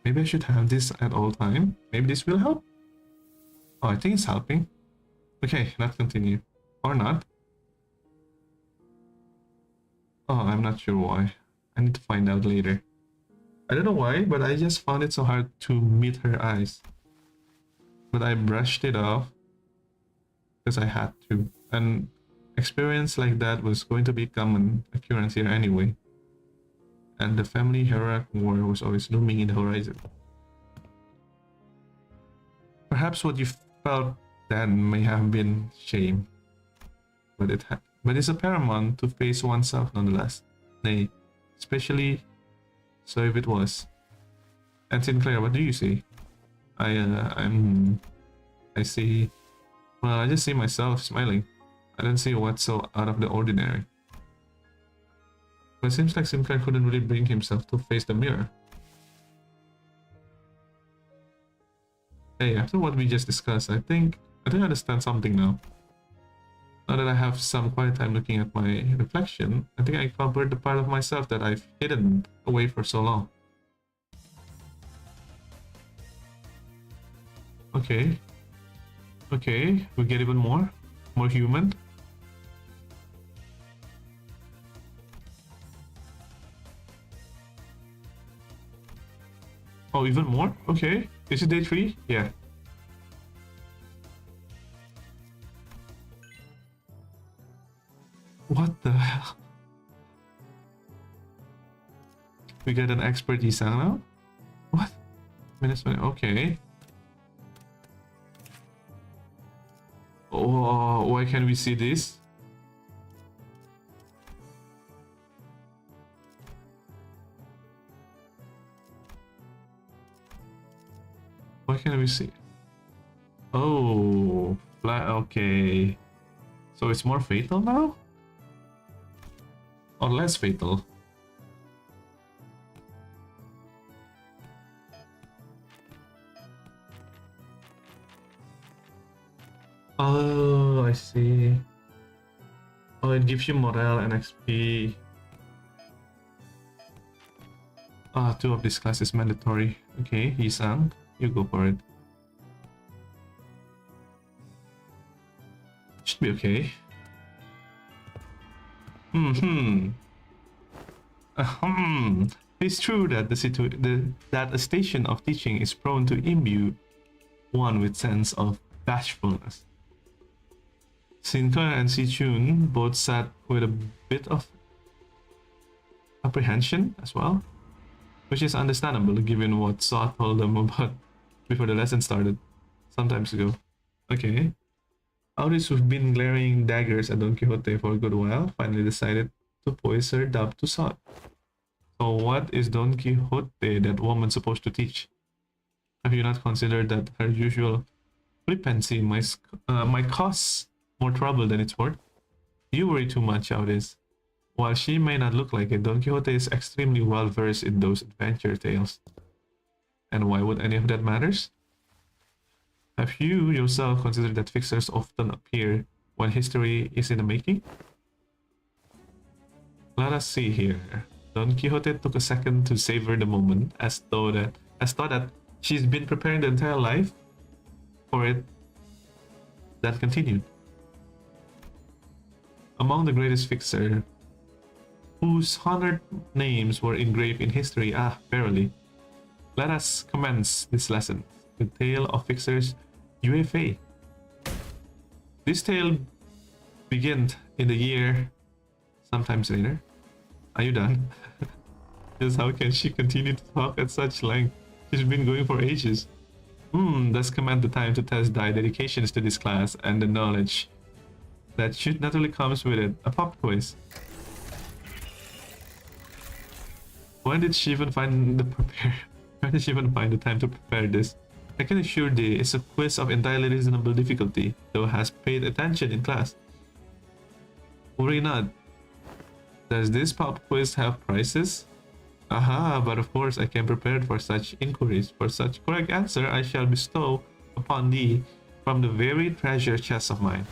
Maybe I should have this at all time. Maybe this will help. Oh, I think it's helping. Okay, let's continue. Or not. Oh, I'm not sure why. I need to find out later. I don't know why, but I just found it so hard to meet her eyes. But I brushed it off because I had to. And experience like that was going to be common occurrence here anyway. And the family hierarchy war was always looming in the horizon. Perhaps what you felt then may have been shame, but it's a paramount to face oneself nonetheless. Nay, especially so if it was. And Sinclair, what do you see? I see. Well, I just see myself smiling. I don't see what's so out of the ordinary. But it seems like Sinclair couldn't really bring himself to face the mirror. Hey, after what we just discussed, I think I understand something now. Now that I have some quiet time looking at my reflection, I think I covered the part of myself that I've hidden away for so long. Okay. Okay, we get even more human. Oh, even more? Okay. Is it day 3? Yeah. What the hell? We get an expert Isang now? What? Okay. Oh, why can't we see this? Why can't we see? Oh, flat. Okay. So it's more fatal now? Or less fatal? Oh, I see. Oh, it gives you morale and XP. Ah, 2 of this class is mandatory. Okay, Isang, you go for it. Should be okay. Hmm. It's true that that a station of teaching is prone to imbue one with sense of bashfulness. Sinker and Xi Chun both sat with a bit of apprehension as well, which is understandable given what Saw told them about before the lesson started, some time ago. Okay. Auris, who've been glaring daggers at Don Quixote for a good while, finally decided to poise her dub to Saw. So what is Don Quixote, that woman, supposed to teach? Have you not considered that her usual flippancy might cause more trouble than it's worth? You worry too much, Auris. While she may not look like it, Don Quixote is extremely well versed in those adventure tales. And why would any of that matters? Have you yourself considered that fixers often appear when history is in the making? Let us see here. Don Quixote took a second to savor the moment, as though that she's been preparing the entire life for it. That continued. Among the greatest fixer, whose honored names were engraved in history, verily. Let us commence this lesson with Tale of Fixers UFA. This tale begins in the year sometimes later. Are you done? Just how can she continue to talk at such length? She's been going for ages. Thus command the time to test thy dedications to this class and the knowledge that should naturally comes with it. A pop quiz. When did she even find the time to prepare this? I can assure thee, it's a quiz of entirely reasonable difficulty, though has paid attention in class. Worry not. Does this pop quiz have prizes? Aha, but of course I came prepared for such inquiries. For such correct answer, I shall bestow upon thee from the very treasure chest of mine.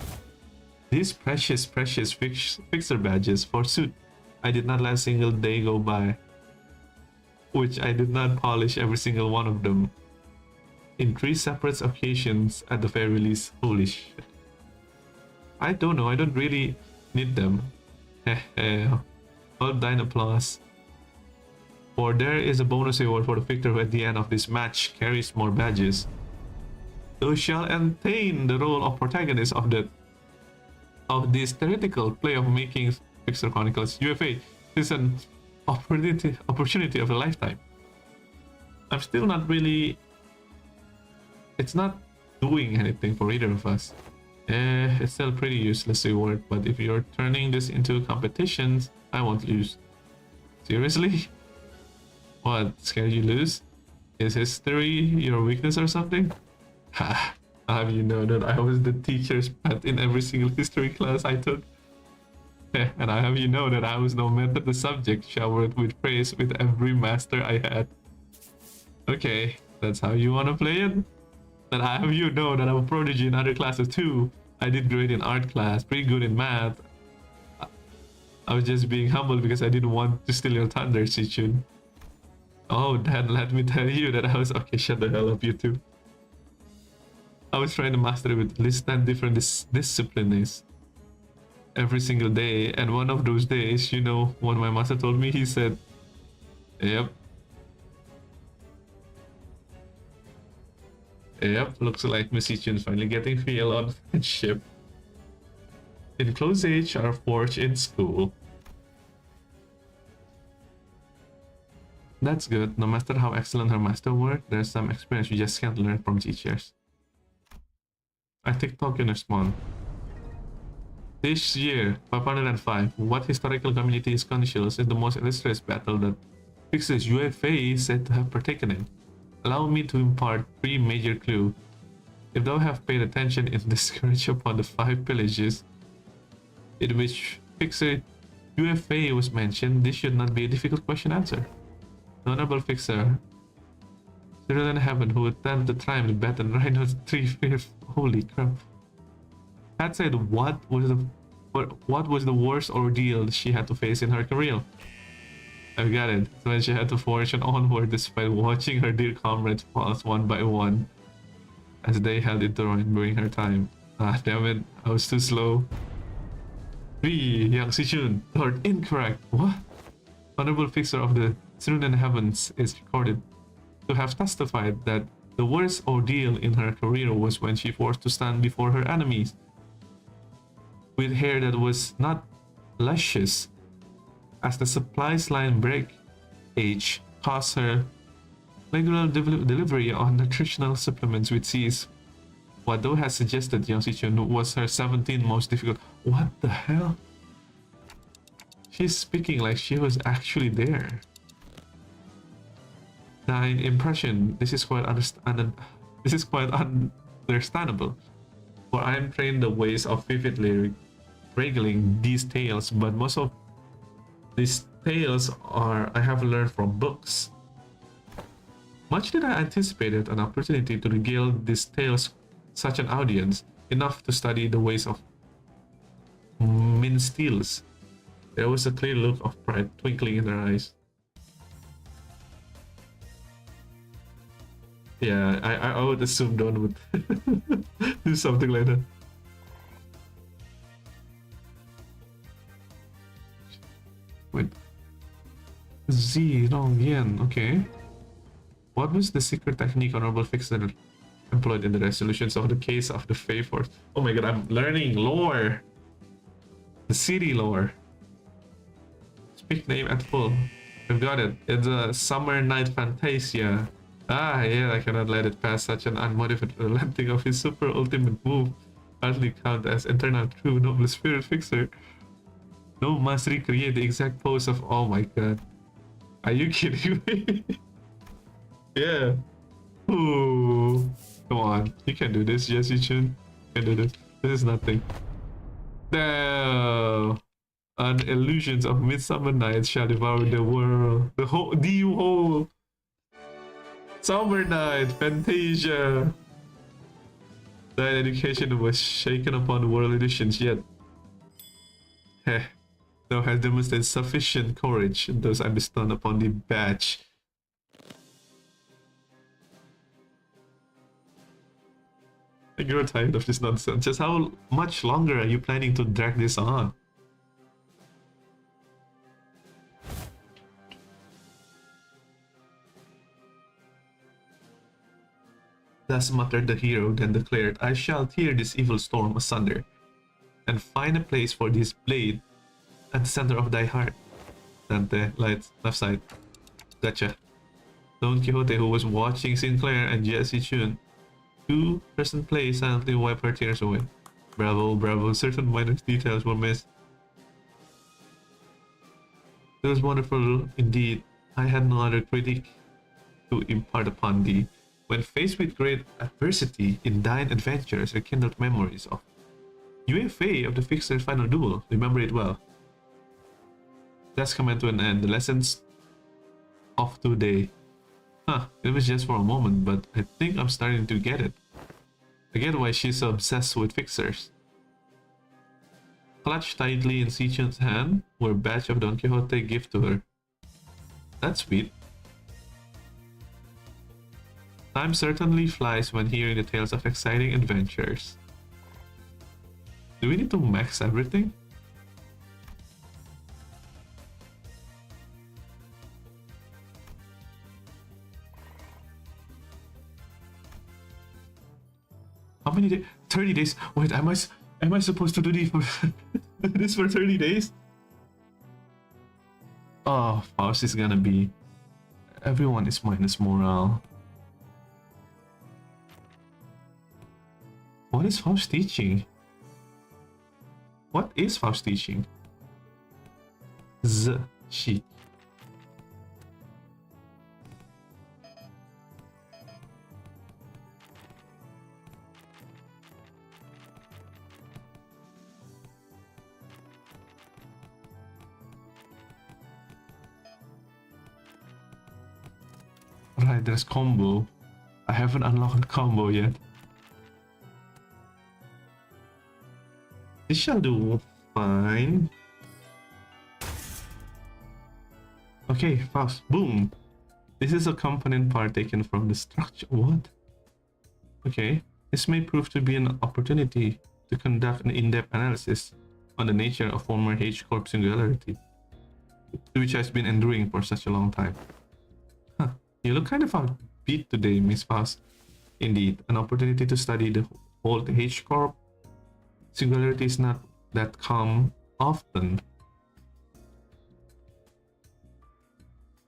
These precious fixer badges, forsooth, I did not let a single day go by which I did not polish every single one of them in 3 separate occasions at the very least. Holy shit. I don't know, I don't really need them. Hold thine applause. For there is a bonus award for the victor who at the end of this match carries more badges. Thou shalt attain the role of protagonist of this theoretical play of making Fixer Chronicles UFA. This is an opportunity of a lifetime. I'm still not really... It's not doing anything for either of us. It's still a pretty useless reward, but if you're turning this into competitions, I won't lose. Seriously? What, scared you lose? Is history your weakness or something? Ha! I'll have you know that I was the teacher's pet in every single history class I took. And I have you know that I was no method the subject showered with praise with every master I had. Okay, that's how you wanna play it? Then I have you know that I'm a prodigy in other classes too. I did great in art class, pretty good in math. I was just being humble because I didn't want to steal your thunder, Xi Chun. Oh, then let me tell you that I was... Okay, shut the hell up, you two. I was trying to master it with at least 10 different disciplines every single day, and one of those days, you know, what my master told me, he said, Yep, looks like Miss Xi Chun is finally getting feel on friendship. In close age are forged in school. That's good. No matter how excellent her master work, there's some experience you just can't learn from teachers. I TikTok in response. This year, 505, what historical community is conscious is the most illustrious battle that Fixers UFA is said to have partaken in? Allow me to impart 3 major clues. If thou have paid attention in the scourge upon the 5 pillages in which Fixer UFA was mentioned, this should not be a difficult question to answer. The Honorable Fixer, Cyril in heaven, who attempted the triumph to bat and rhinos 3/5. Holy crap. Had said what was the worst ordeal she had to face in her career? I've got it. It's when she had to forge on onward despite watching her dear comrades fall one by one as they held it to ruin during her time. Ah, damn it. I was too slow. 3. Yang Xi Chun. Third, incorrect. What? Honorable Fixer of the Throne Heavens is recorded to have testified that the worst ordeal in her career was when she forced to stand before her enemies with hair that was not luscious, as the supplies line breakage caused her regular delivery on nutritional supplements with C's. What Wado has suggested Yang Xi Chun was her 17th most difficult. What the hell? She's speaking like she was actually there. 9. Impression. This is quite understandable, for I am trained the ways of vividly regling these tales, but most of these tales I have learned from books. Much did I anticipated an opportunity to regale these tales such an audience, enough to study the ways of minstrels. There was a clear look of pride twinkling in her eyes. Yeah, I would assume Dawn would do something like that. Wait. Z Long Yen, okay. What was the secret technique Honorable Fixer employed in the resolutions of the case of the Favors? Oh my god, I'm learning lore! The city lore. Speak name at full. I've got it. It's a Summer Night Fantasia. Ah, yeah, I cannot let it pass. Such an unmodified relenting of his super ultimate move. Hardly count as internal true noble spirit fixer. No must recreate the exact pose of. Oh my god. Are you kidding me? Yeah. Ooh. Come on. You can do this, yes, Xi Chun. You can do this. This is nothing. No. And illusions of midsummer nights shall devour the world. The whole summer night fantasia. That education was shaken upon the world editions yet. Heh. Thou hast demonstrated sufficient courage, and thus I bestowed upon the badge. I grow tired of this nonsense. Just how much longer are you planning to drag this on? Thus muttered the hero, then declared, I shall tear this evil storm asunder, and find a place for this blade at the center of thy heart. Dante, light, left side. Gotcha. Don Quixote, who was watching Sinclair and Xi Chun, 2-person play, silently wipe her tears away. Bravo, bravo, certain minor details were missed. It was wonderful indeed. I had no other critique to impart upon thee. When faced with great adversity in thine adventures, rekindled memories of UFA of the Fixer's final duel. Remember it well. Let's come to an end. The lessons of today. Huh, it was just for a moment, but I think I'm starting to get it. I get why she's so obsessed with fixers. Clutched tightly in Xi Chun's hand were a batch of Don Quixote gift to her. That's sweet. Time certainly flies when hearing the tales of exciting adventures. Do we need to max everything? How many days? 30 days. Wait, am I supposed to do this for this for 30 days? Oh, Faust is gonna be. Everyone is minus morale. What is Faust teaching? What is Faust teaching? Shi. Right, there's combo. I haven't unlocked combo yet. This shall do fine. Okay, fast. Boom. This is a component part taken from the structure. What? Okay. This may prove to be an opportunity to conduct an in-depth analysis on the nature of former H-Corp singularity, which has been enduring for such a long time. Huh. You look kind of upbeat today, Miss Faust. Indeed, an opportunity to study the whole H-Corp singularity is not that come often.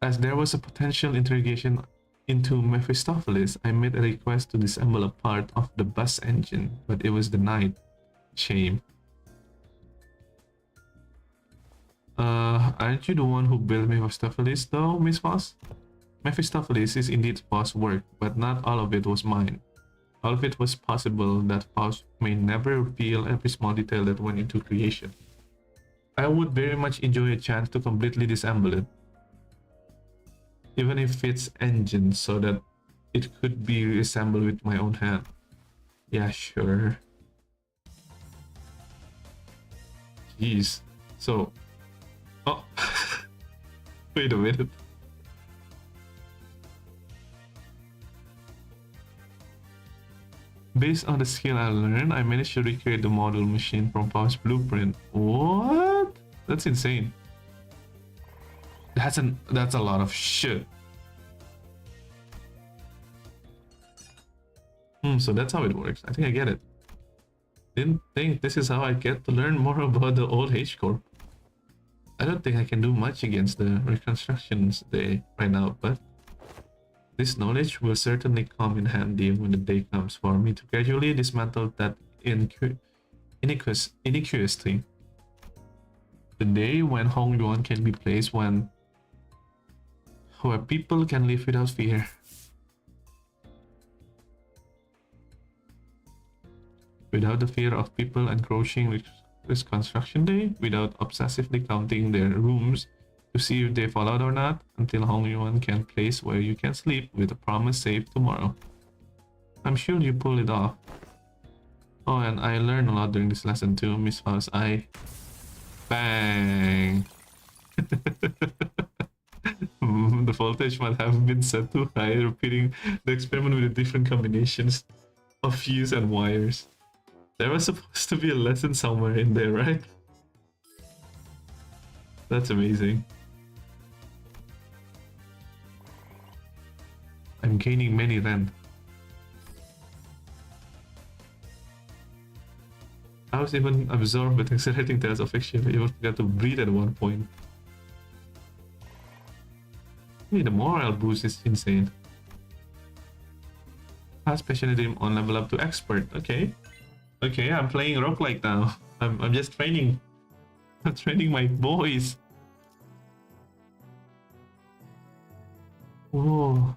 As there was a potential interrogation into Mephistopheles, I made a request to disassemble a part of the bus engine, but it was denied. Shame. Aren't you the one who built Mephistopheles though, Miss Foss? Mephistopheles is indeed Faust's work, but not all of it was mine. All of it was possible that Faust may never reveal every small detail that went into creation. I would very much enjoy a chance to completely disassemble it, even if it's engine, so that it could be reassembled with my own hand. Yeah, sure. Jeez. So... Oh! Wait a minute. Based on the skill I learned, I managed to recreate the model machine from Faust's blueprint. What? That's insane. That's a lot of shit. So that's how it works. I think I get it. Didn't think this is how I get to learn more about the old H-Corp. I don't think I can do much against the reconstructions right now, but this knowledge will certainly come in handy when the day comes for me to gradually dismantle that iniquitous thing. The day when Hong Yuan can be placed where people can live without fear. Without the fear of people encroaching Reconstruction Day, without obsessively counting their rooms to see if they fall out or not, until Hong Yuan can place where you can sleep with a promise save tomorrow. I'm sure you pull it off. Oh, and I learned a lot during this lesson too, Miss Faust. Bang! The voltage might have been set too high, repeating the experiment with the different combinations of fuse and wires. There was supposed to be a lesson somewhere in there, right? That's amazing. I'm gaining many rent. I was even absorbed with exciting tales of fiction. I even forgot to breathe at one point. The morale boost is insane. Pass passionate on level up to expert. Okay. Okay, I'm playing roguelike now. I'm just training. I'm training my boys. Whoa.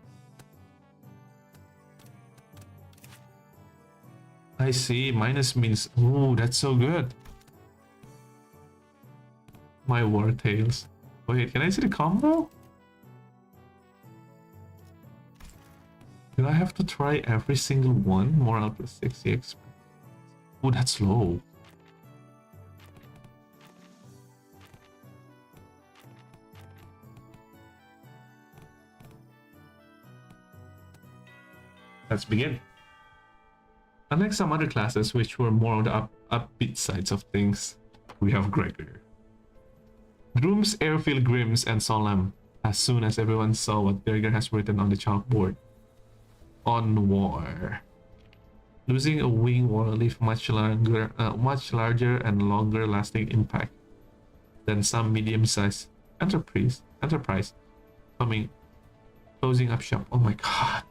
I see. Minus means... Ooh, that's so good. My war tales. Wait, can I see the combo? Do I have to try every single one? Morale plus 60 expert. Oh, that's low. Let's begin. Unlike some other classes which were more on the upbeat sides of things, we have Gregor. Grooms, Airfield, Grims, and Solemn, as soon as everyone saw what Gregor has written on the chalkboard. On war. Losing a wing will leave much larger and longer lasting impact than some medium-sized enterprise closing up shop. Oh my god.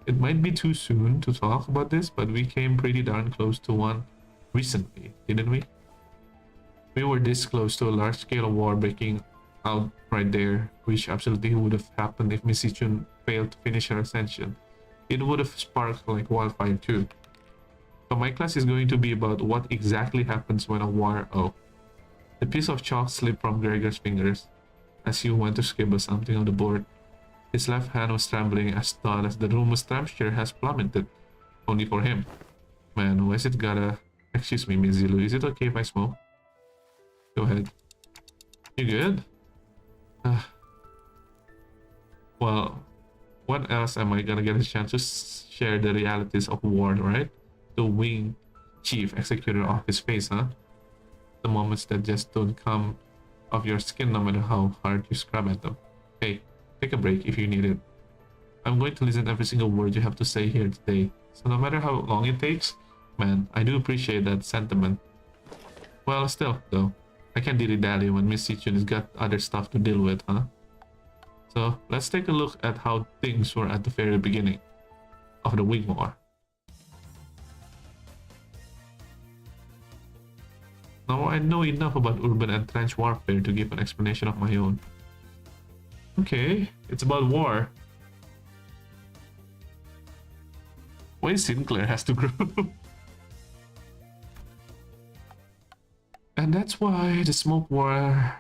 It might be too soon to talk about this, but we came pretty darn close to one recently, didn't we? We were this close to a large-scale war breaking out right there, which absolutely would have happened if Miss Xi Chun failed to finish her ascension. It would have sparked like wildfire too. So my class is going to be about what exactly happens when a war... Oh. The piece of chalk slipped from Gregor's fingers as he went to scribble something on the board. His left hand was trembling as tall as the room's temperature has plummeted. Only for him. Man, why is it gotta... Excuse me, Miss Zilu, is it okay if I smoke? Go ahead. You good? Well... What else am I gonna get a chance to share the realities of war, right? The wing chief executor off his face, huh? The moments that just don't come off your skin no matter how hard you scrub at them. Hey, take a break if you need it. I'm going to listen to every single word you have to say here today. So no matter how long it takes, man, I do appreciate that sentiment. Well, still, though, I can't dilly-dally when Miss Xi Chun has got other stuff to deal with, huh? So let's take a look at how things were at the very beginning of the Wing War. Now I know enough about urban and trench warfare to give an explanation of my own. Okay, it's about war. Why Sinclair has to grow? And that's why the smoke war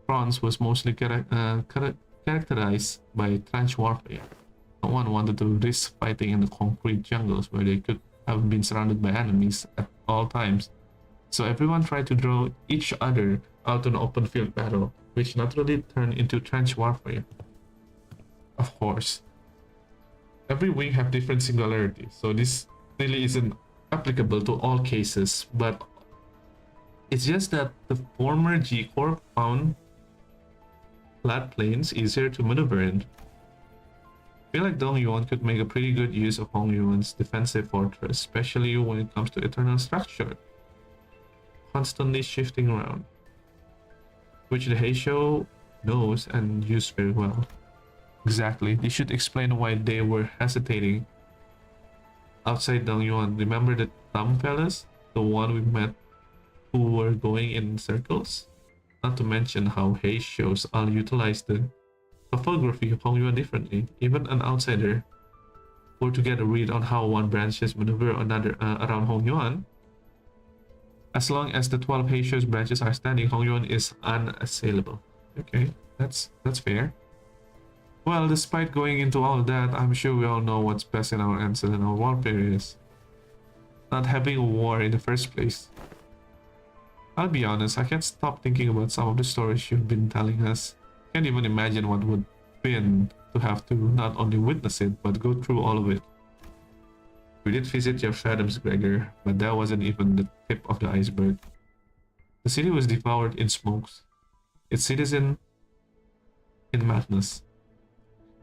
France was mostly characterized by trench warfare. No one wanted to risk fighting in the concrete jungles where they could have been surrounded by enemies at all times. So everyone tried to draw each other out on an open field battle, which naturally turned into trench warfare. Of course, every wing have different singularities, so this really isn't applicable to all cases, but it's just that the former G Corps found flat plains easier to maneuver in. I feel like Dong Yuan could make a pretty good use of Hong Yuan's defensive fortress, especially when it comes to eternal structure, constantly shifting around, which the Heisho knows and used very well. Exactly, they should explain why they were hesitating outside Dong Yuan. Remember the Thumb fellas? The one we met who were going in circles? Not to mention how Heishos all utilize the topography of Hong Yuan differently. Even an outsider were to get a read on how one branches maneuver another around Hong Yuan. As long as the 12 Heishos branches are standing, Hong Yuan is unassailable. Okay, that's fair. Well, despite going into all of that, I'm sure we all know what's best in our ancestral warfare is not having a war in the first place. I'll be honest, I can't stop thinking about some of the stories you've been telling us. Can't even imagine what would been to have to not only witness it, but go through all of it. We did visit your phantoms, Gregor, but that wasn't even the tip of the iceberg. The city was devoured in smokes, its citizen in madness.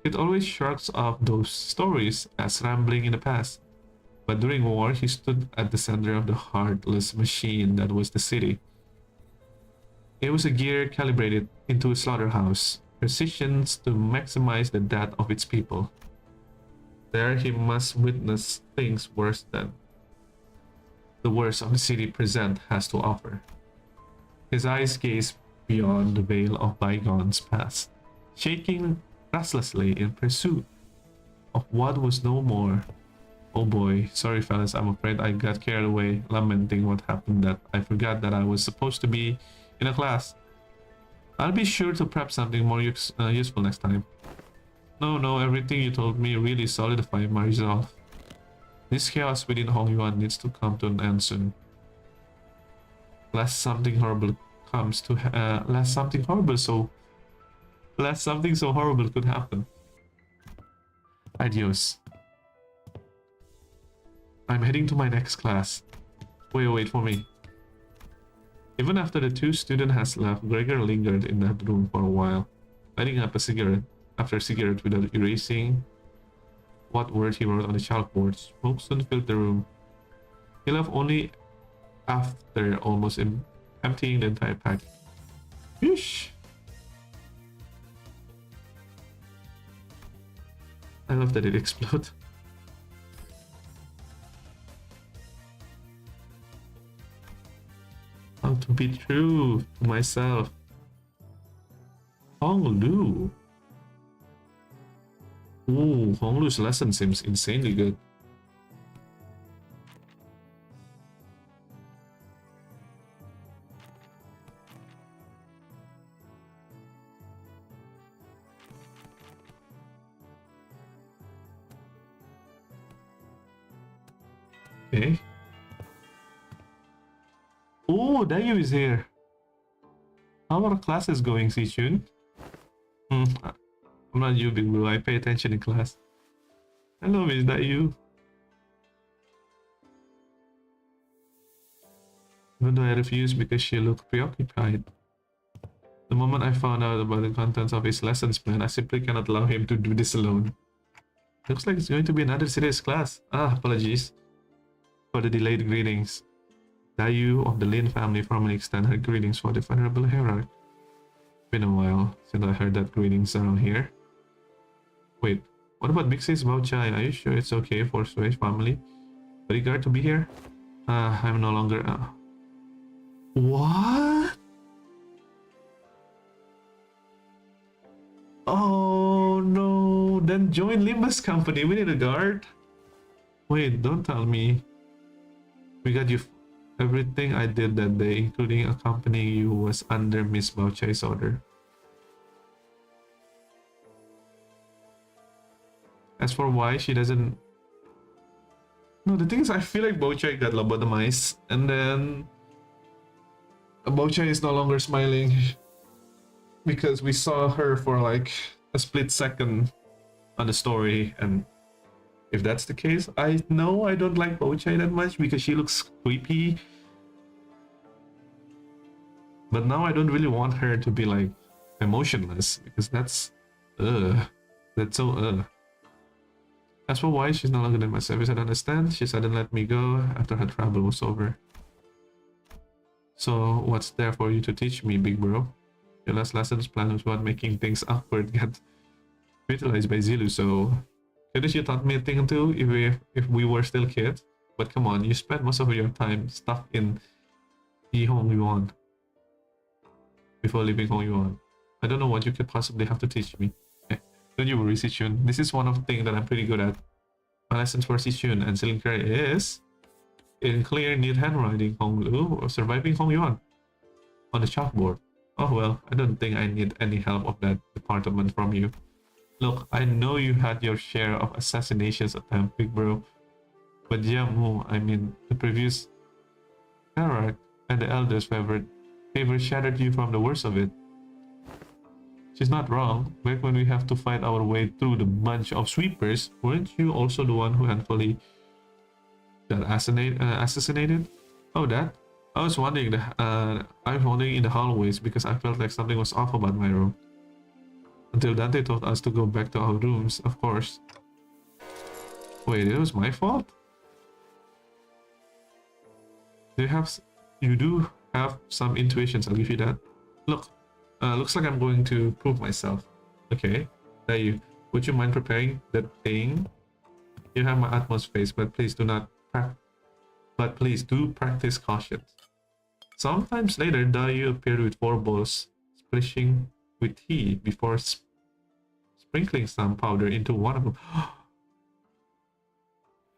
It always shrugs off those stories as rambling in the past, but during war he stood at the center of the heartless machine that was the city. It was a gear calibrated into a slaughterhouse, precisions to maximize the death of its people. There he must witness things worse than the worst of the city present has to offer. His eyes gazed beyond the veil of bygones past, shaking restlessly in pursuit of what was no more. Oh boy, sorry fellas, I'm afraid I got carried away lamenting what happened that I forgot that I was supposed to be in a class. I'll be sure to prep something more useful next time. No, everything you told me really solidified my resolve. This chaos within Hong Yuan needs to come to an end soon. Lest something so horrible could happen. Adios. I'm heading to my next class. Wait for me. Even after the two students has left, Gregor lingered in that room for a while, lighting up a cigarette after cigarette without erasing what word he wrote on the chalkboard. Smoke soon filled the room. He left only after almost emptying the entire pack. Whoosh! I love that it exploded. How to be true to myself. Hong Lu. Ooh, Hong Lu's lesson seems insanely good. Okay. Oh, Dayu is here. How are classes going, Xi Chun? I'm not you, Big Blue. I pay attention in class. Hello, Miss Dayu. Even though I refused because she looked preoccupied. The moment I found out about the contents of his lessons plan, I simply cannot allow him to do this alone. Looks like it's going to be another serious class. Apologies for the delayed greetings. Dayu of the Lin family formally extend her greetings for the venerable hierarch. Been a while since I heard that greetings around here. Wait, what about Mixie's Bao-Chai? Are you sure it's okay for Sui's family bodyguard to be here? I'm no longer... What? Oh no, then join Limbus Company. We need a guard. Wait, don't tell me. We got you. Everything I did that day, including accompanying you, was under Miss Bao-Chai's order. As for why she doesn't... No, the thing is, I feel like Bao-Chai got lobotomized, and then Bao-Chai is no longer smiling because we saw her for like a split second on the story, and if that's the case, I know I don't like Bao-Chai that much because she looks creepy. But now I don't really want her to be like emotionless because that's so. As for why she's no longer in my service, I don't understand. She suddenly let me go after her trouble was over. So what's there for you to teach me, big bro? Your last lessons plan was about making things awkward get utilized by Zilu, so couldn't you taught me a thing or two if we were still kids? But come on, you spent most of your time stuck in Hong Yuan before leaving Hong Yuan. I don't know what you could possibly have to teach me. Don't you worry, Xi Chun. This is one of the things that I'm pretty good at. My lessons for Xi Chun and selling curry is in clear, neat handwriting, Hong Lu, or surviving Hong Yuan on the chalkboard. Oh well, I don't think I need any help of that department from you. Look, I know you had your share of assassinations attempts, big bro. But Jiamu, I mean, the previous hierarch and the elders favor shattered you from the worst of it. She's not wrong. Back when we have to fight our way through the bunch of sweepers, weren't you also the one who handfully got assassinated? Oh, that? I was wondering in the hallways because I felt like something was off about my room. Until Dante told us to go back to our rooms, of course. Wait, it was my fault? You do have some intuitions, I'll give you that. Look, looks like I'm going to prove myself. Okay, there you. Would you mind preparing that thing? You have my utmost faith, but please do practice caution. Sometimes later, Dayu appeared with 4 bowls, splishing with tea before sprinkling some powder into one of them.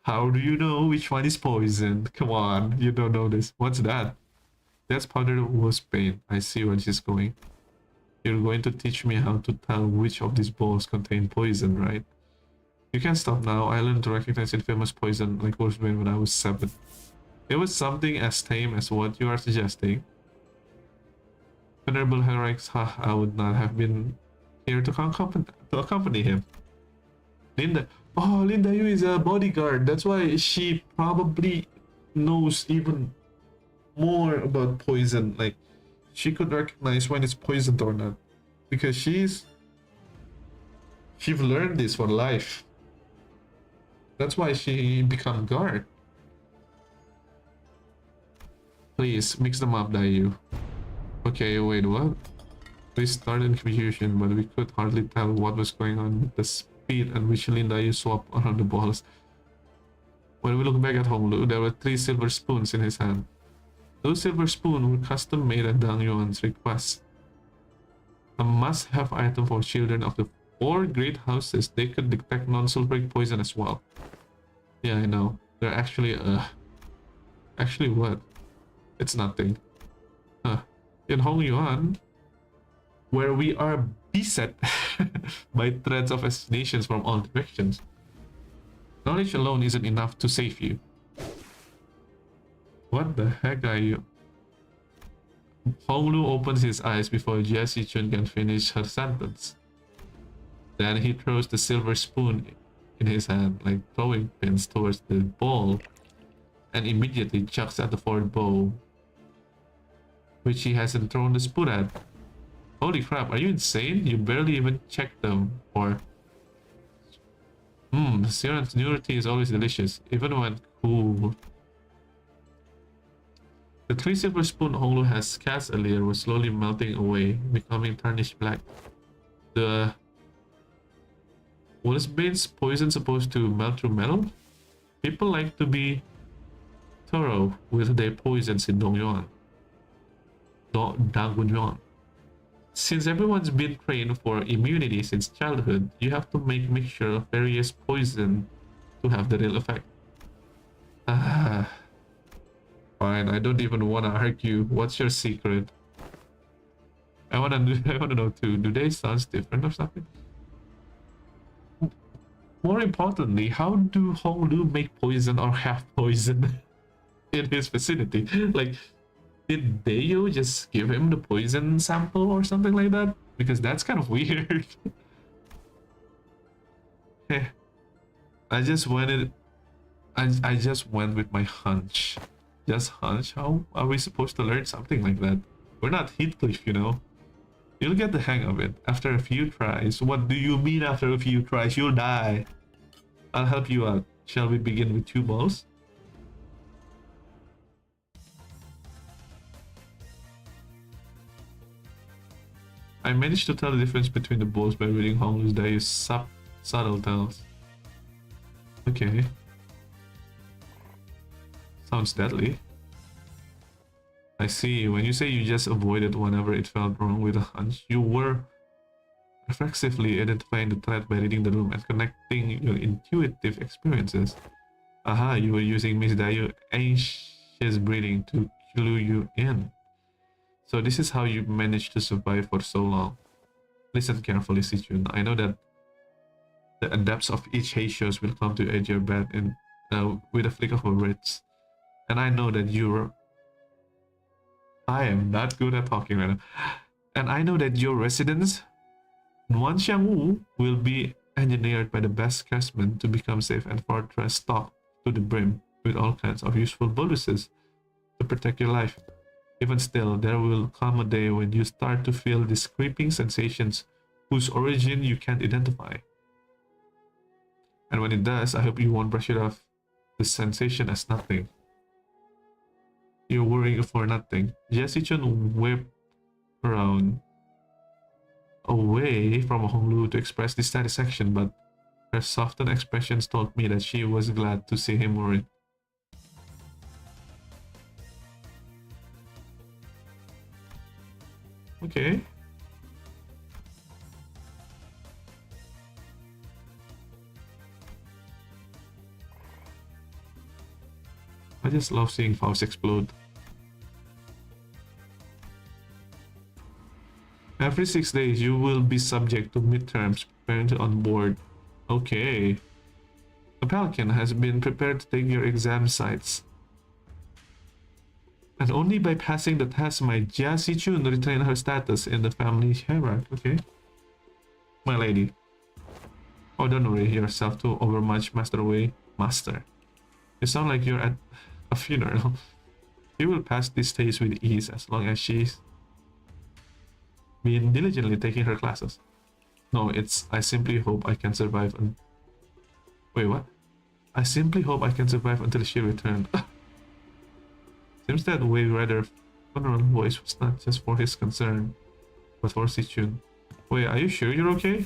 How do you know which one is poisoned? Come on, you don't know this. What's that? That's powder was pain. I see where she's going. You're going to teach me how to tell which of these bowls contain poison, right? You can stop now. I learned to recognize infamous poison like Wolfsbane when I was 7. It was something as tame as what you are suggesting. Venerable Hierarchs, I would not have been here to accompany him. Linda. Oh, Linda Yu is a bodyguard. That's why she probably knows even more about poison. Like, she could recognize when it's poisoned or not. Because she's learned this for life. That's why she become guard. Please, mix them up, Dayu. Okay, wait, what? We started confusion, but we could hardly tell what was going on with the speed at which Dayu swapped around the balls. When we look back at Honglu, there were 3 silver spoons in his hand. Those silver spoons were custom made at Dang Yuan's request. A must-have item for children of the 4 great houses. They could detect non-sulfuric poison as well. Yeah, I know. They're actually, actually what? It's nothing. In Hong Yuan, where we are beset by threats of assassinations from all directions, knowledge alone isn't enough to save you. What the heck are you? Honglu opens his eyes before Xi Chun can finish her sentence. Then he throws the silver spoon in his hand, like throwing pins towards the ball, and immediately chucks at the 4th bowl. which he hasn't thrown the spoon at. Holy crap, are you insane? You barely even checked them. Or Siren's new tea is always delicious, even when cool. The 3 silver spoon Honglu has cast earlier was slowly melting away, becoming tarnished black. The was Bane's poison supposed to melt through metal? People like to be thorough with their poisons in Dongyuan. Dangunyuan. Since everyone's been trained for immunity since childhood, you have to make mixture of various poison to have the real effect. Ah, fine. I don't even want to argue. What's your secret? I wanna know too. Do they sound different or something? More importantly, how do Honglu make poison or have poison in his vicinity? Like, did Dayo just give him the poison sample or something like that? Because that's kind of weird. I just went I just went with my hunch. Just hunch? How are we supposed to learn something like that? We're not Heathcliff, you know. You'll get the hang of it after a few tries. What do you mean after a few tries? You'll die. I'll help you out. Shall we begin with 2 balls? I managed to tell the difference between the balls by reading Honglu's Dayu's subtle tells. Okay. Sounds deadly. I see. When you say you just avoided whenever it felt wrong with a hunch, you were reflexively identifying the threat by reading the room and connecting your intuitive experiences. Aha, you were using Miss Dayu's anxious breathing to clue you in. So this is how you managed to survive for so long. Listen carefully, Xi Chun. I know that the adepts of each Heishios will come to aid your bed in, with a flick of a wrist. And I know that you're... I am not good at talking right now. And I know that your residence, Nuanxiangwu, will be engineered by the best craftsmen to become safe and fortress stocked to the brim with all kinds of useful bonuses to protect your life. Even still, there will come a day when you start to feel these creeping sensations whose origin you can't identify. And when it does, I hope you won't brush it off the sensation as nothing. You're worrying for nothing. Xi Chun whipped around away from Honglu to express dissatisfaction, but her softened expressions told me that she was glad to see him worried. Okay. I just love seeing Faust explode. Every 6 days, you will be subject to midterms preparing to onboard. Okay. The Pelican has been prepared to take your exam sites. And only by passing the test might Xi Chun retain her status in the family hierarchy. Okay. My lady. Oh, don't worry yourself too overmuch, Master Wei. Master. You sound like you're at a funeral. She will pass these days with ease as long as she's been diligently taking her classes. No, it's I simply hope I can survive and... Wait, what? I simply hope I can survive until she returns. Seems that Wei rather funeral voice was not just for his concern, but for Xi Chun. Wait, are you sure you're okay?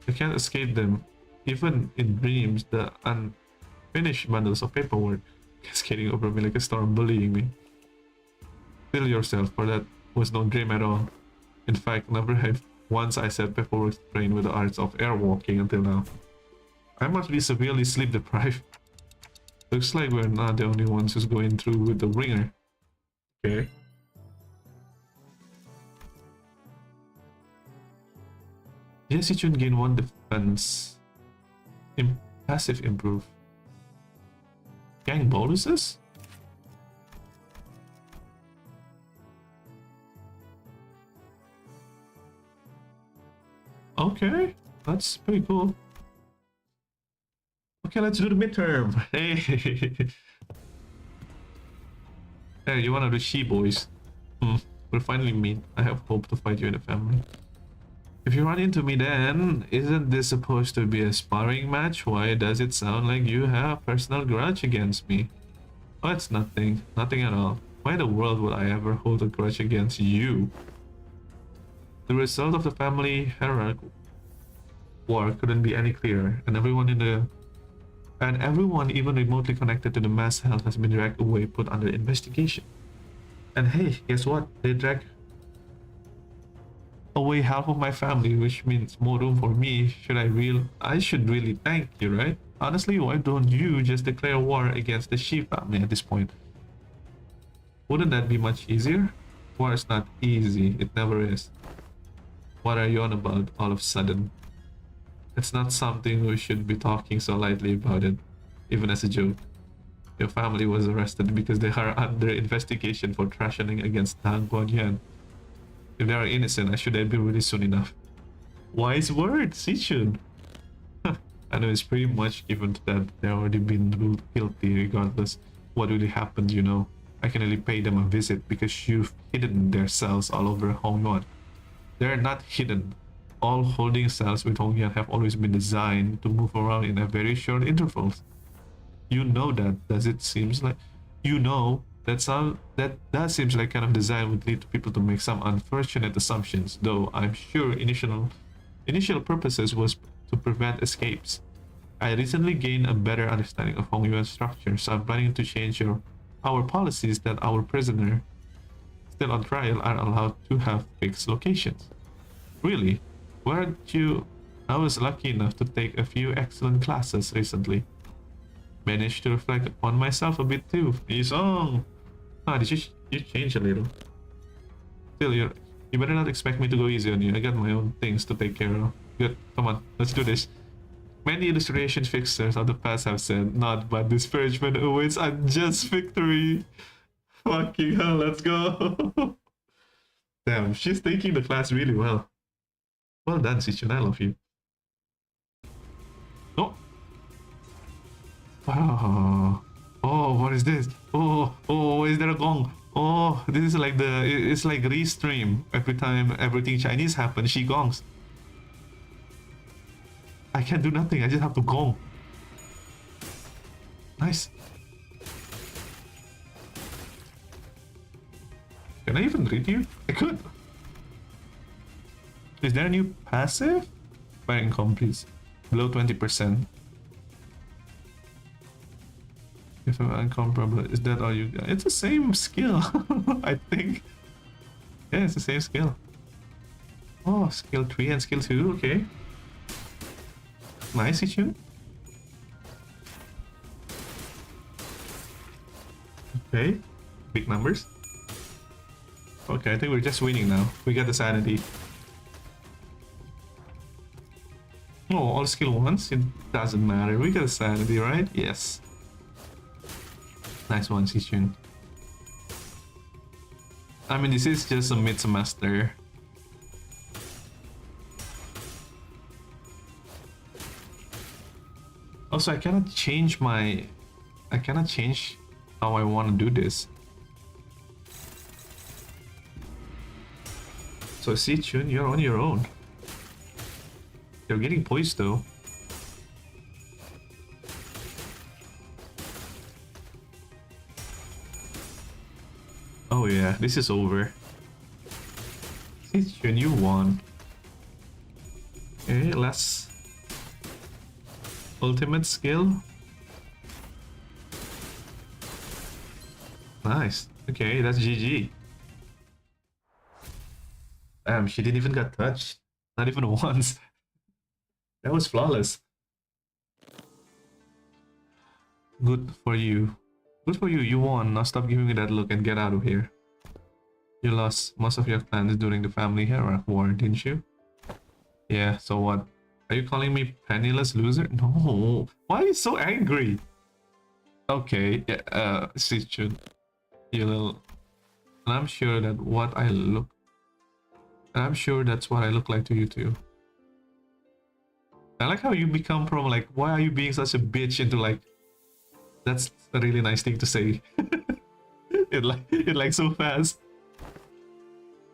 I can't escape them. Even in dreams, the unfinished bundles of paperwork cascading over me like a storm, bullying me. Still yourself, for that was no dream at all. In fact, never have once I said paperwork trained with the arts of airwalking until now. I must be severely sleep deprived. Looks like we're not the only ones who's going through with the ringer. Okay. Xi Chun gain 1 defense. Passive improve. Gang bonuses? Okay, that's pretty cool. Okay, let's do the midterm. Hey, hey, you one of the she boys. We'll finally meet. I have hope to fight you in the family. If you run into me then, isn't this supposed to be a sparring match? Why does it sound like you have a personal grudge against me? Oh, it's nothing. Nothing at all. Why in the world would I ever hold a grudge against you? The result of the family hierarchy war couldn't be any clearer, and everyone even remotely connected to the mass health has been dragged away, put under investigation. And hey, guess what? They dragged away half of my family, which means more room for me. I should really thank you, right? Honestly, why don't you just declare war against the Xi family at this point? Wouldn't that be much easier? War is not easy, it never is. What are you on about all of a sudden? It's not something we should be talking so lightly about it, even as a joke. Your family was arrested because they are under investigation for trashing against Tang Guanyan. If they are innocent, I should have been released soon enough. Wise words, Xi Chun. I know it's pretty much given to that they've already been ruled guilty regardless what really happened, you know. I can only pay them a visit because you've hidden their cells all over Hongyuan. They're not hidden. All holding cells with Hongyuan have always been designed to move around in a very short intervals. You know that, does it seems like? You know, that seems like kind of design would lead to people to make some unfortunate assumptions, though I'm sure initial purposes was to prevent escapes. I recently gained a better understanding of Hongyuan's structure, so I'm planning to change our policies that our prisoner still on trial are allowed to have fixed locations. Really? Weren't you? I was lucky enough to take a few excellent classes recently. Managed to reflect upon myself a bit too. Yisong! Ah, did you change a little? Still, you better not expect me to go easy on you. I got my own things to take care of. Good, come on, let's do this. Many illustration fixers of the past have said, not but disparagement awaits unjust victory. Fucking hell, let's go. Damn, she's taking the class really well. Well done, Xi Chun, I love you. Oh! Wow. Oh, what is this? Oh, is there a gong? Oh, this is like it's like restream. Every time everything Chinese happens, she gongs. I can't do nothing, I just have to gong. Nice. Can I even read you? I could. Is there a new passive? Firing complete. Below 20%. If I'm incomparable, is that all you got? It's the same skill, I think. Yeah, it's the same skill. Oh, skill 3 and skill 2, okay. Nice, Xi Chun. Okay, big numbers. Okay, I think we're just winning now. We got the sanity. Oh, all skill once? It doesn't matter. We got the sanity, right? Yes. Nice one, Xi Chun. I mean, this is just a mid-semester. Also, I cannot change how I want to do this. So Xi Chun, you're on your own. You're getting poised though. Oh yeah, this is over. Xi Chun, you won. Okay, last ultimate skill. Nice. Okay, that's GG. Damn, she didn't even get touched. Not even once. That was flawless. Good for you. Good for you, you won. Now stop giving me that look and get out of here. You lost most of your clans during the family hierarchy war, didn't you? Yeah, so what? Are you calling me penniless loser? No. Why are you so angry? Okay, yeah, Xi Chun. You little... And I'm sure that what I look... And I'm sure that's what I look like to you too. I like how you become from like, why are you being such a bitch into like... That's a really nice thing to say. it like so fast.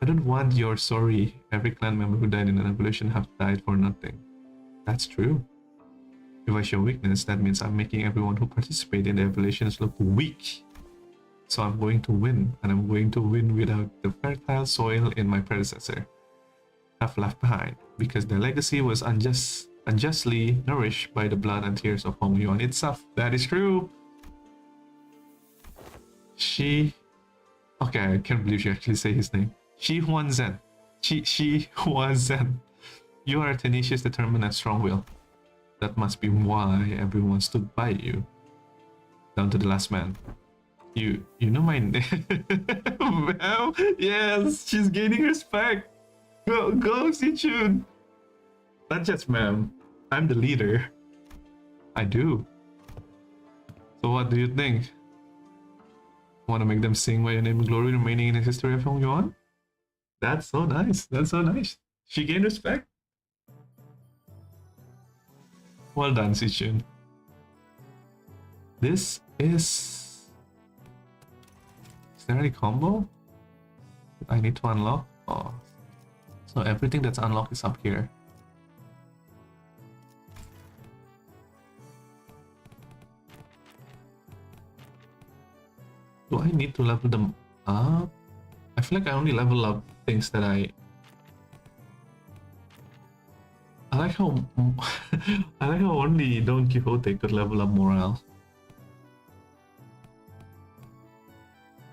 I don't want your sorry. Every clan member who died in an evolution have died for nothing. That's true. If I show weakness, that means I'm making everyone who participated in the evolutions look weak. So I'm going to win, and I'm going to win without the fertile soil in my predecessor have left behind, because their legacy was unjustly nourished by the blood and tears of Hong Yuan itself. That is true. Okay, I can't believe you actually say his name. Xi Huanzhen. Xi Huanzhen. You are tenacious, determined, and strong-willed. That must be why everyone stood by you. Down to the last man. You know my name. Ma'am? Yes, she's gaining respect. Go, Xi Chun. Not just ma'am. I'm the leader. I do. So what do you think? Want to make them sing by your name and glory remaining in the history of Hong Yuan? That's so nice. That's so nice. She gained respect. Well done, Xi Chun. This is... Is there any combo I need to unlock? Oh. So everything that's unlocked is up here. Do I need to level them up? I feel like I only level up things that I like how I like how only Don Quixote could level up morale.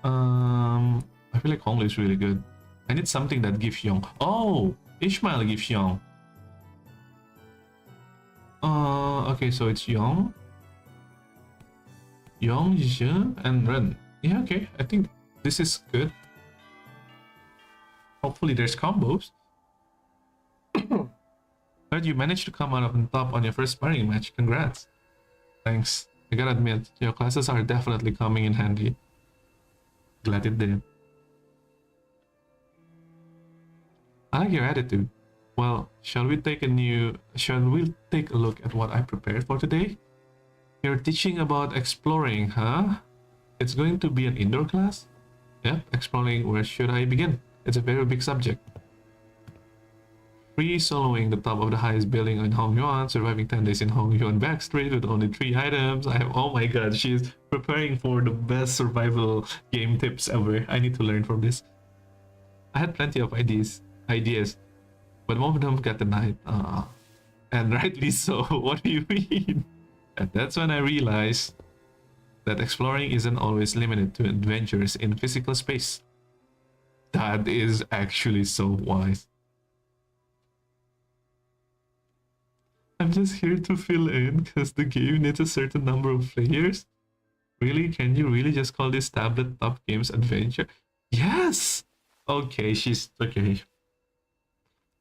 I feel like Honglu is really good. I need something that gives Yong. Oh, Ishmael gives Yong. Okay, so it's Yong, Zhe, and Ren. Yeah, okay. I think this is good. Hopefully there's combos. But you managed to come out on top on your first sparring match. Congrats. Thanks. I gotta admit, your classes are definitely coming in handy. Glad it did. I like your attitude. Well, shall we take a look at what I prepared for today? You're teaching about exploring, huh? It's going to be an indoor class? Yep, exploring. Where should I begin? It's a very big subject. Free soloing the top of the highest building in Hong Yuan, surviving 10 days in Hong Yuan backstreet with only 3 items. Oh my god, she's preparing for the best survival game tips ever. I need to learn from this. I had plenty of ideas, but one of them got denied. And rightly so. What do you mean? And that's when I realized that exploring isn't always limited to adventures in physical space. That is actually so wise. I'm just here to fill in because the game needs a certain number of players. Really? Can you really just call this tablet top games adventure? Yes! Okay, she's okay.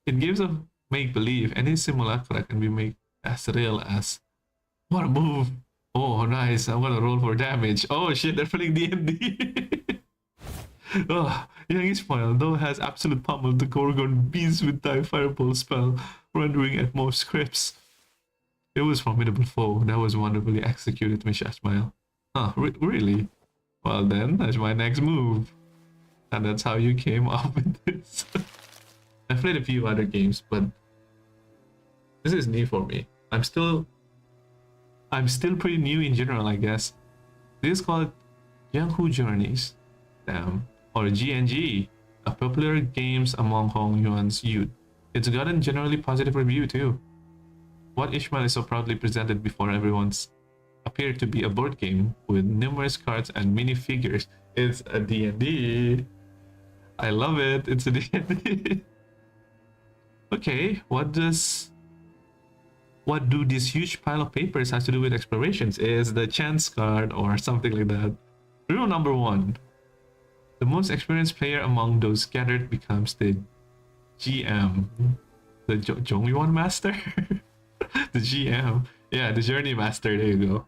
In games of make-believe, any simulacra can be made as real as... What a move! Oh, nice. I'm gonna roll for damage. Oh shit, they're playing D&D. Oh, young Ishmael, though has absolute pummel the Gorgon beast with die fireball spell, rendering at most scripts. It was formidable foe. That was wonderfully executed, Miss Ishmael. Huh, really? Well then, that's my next move. And that's how you came up with this. I've played a few other games, but this is new for me. I'm still pretty new in general, I guess. This is called Jianghu Journeys, or GNG, a popular games among Hong Yuan's youth. It's gotten generally positive review too. What Ishmael is so proudly presented before everyone's appeared to be a board game with numerous cards and minifigures. It's a D&D. I love it. It's a D&D. Okay, what do this huge pile of papers has to do with explorations? Is the chance card or something like that? Rule number 1. The most experienced player among those gathered becomes the GM. The Zhongyuan Master? The GM. Yeah, the Journey Master. There you go.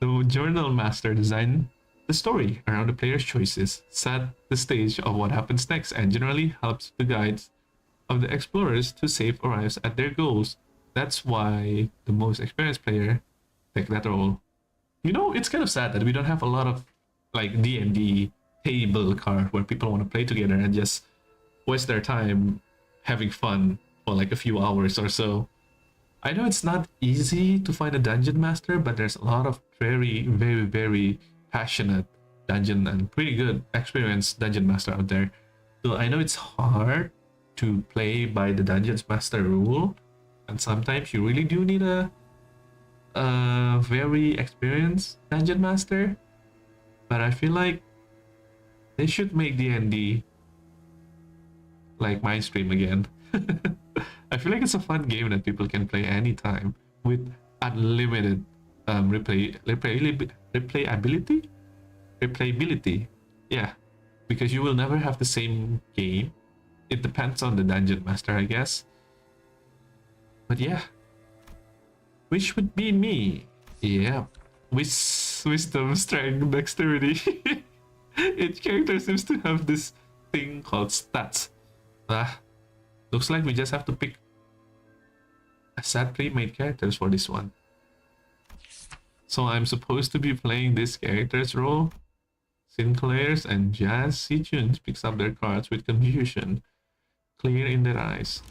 The Journal Master designed the story around the player's choices, set the stage of what happens next, and generally helps the guides of the explorers to safe arrives at their goals. That's why the most experienced player take that role. You know, it's kind of sad that we don't have a lot of like D&D table card where people want to play together and just waste their time having fun for like a few hours or so. I know it's not easy to find a dungeon master, but there's a lot of very passionate dungeon and pretty good experienced dungeon master out there. So I know it's hard to play by the dungeons master rule, and sometimes you really do need a very experienced dungeon master. But I feel like they should make D&D like mainstream again. I feel like it's a fun game that people can play anytime with unlimited replayability. Yeah, because you will never have the same game. It depends on the dungeon master, I guess. But yeah, which would be me. Yeah, wisdom, strength, dexterity. Each character seems to have this thing called stats. Looks like we just have to pick a set pre-made characters for this one. So I'm supposed to be playing this character's role. Sinclair's and Xi Chun picks up their cards with confusion, clear in their eyes.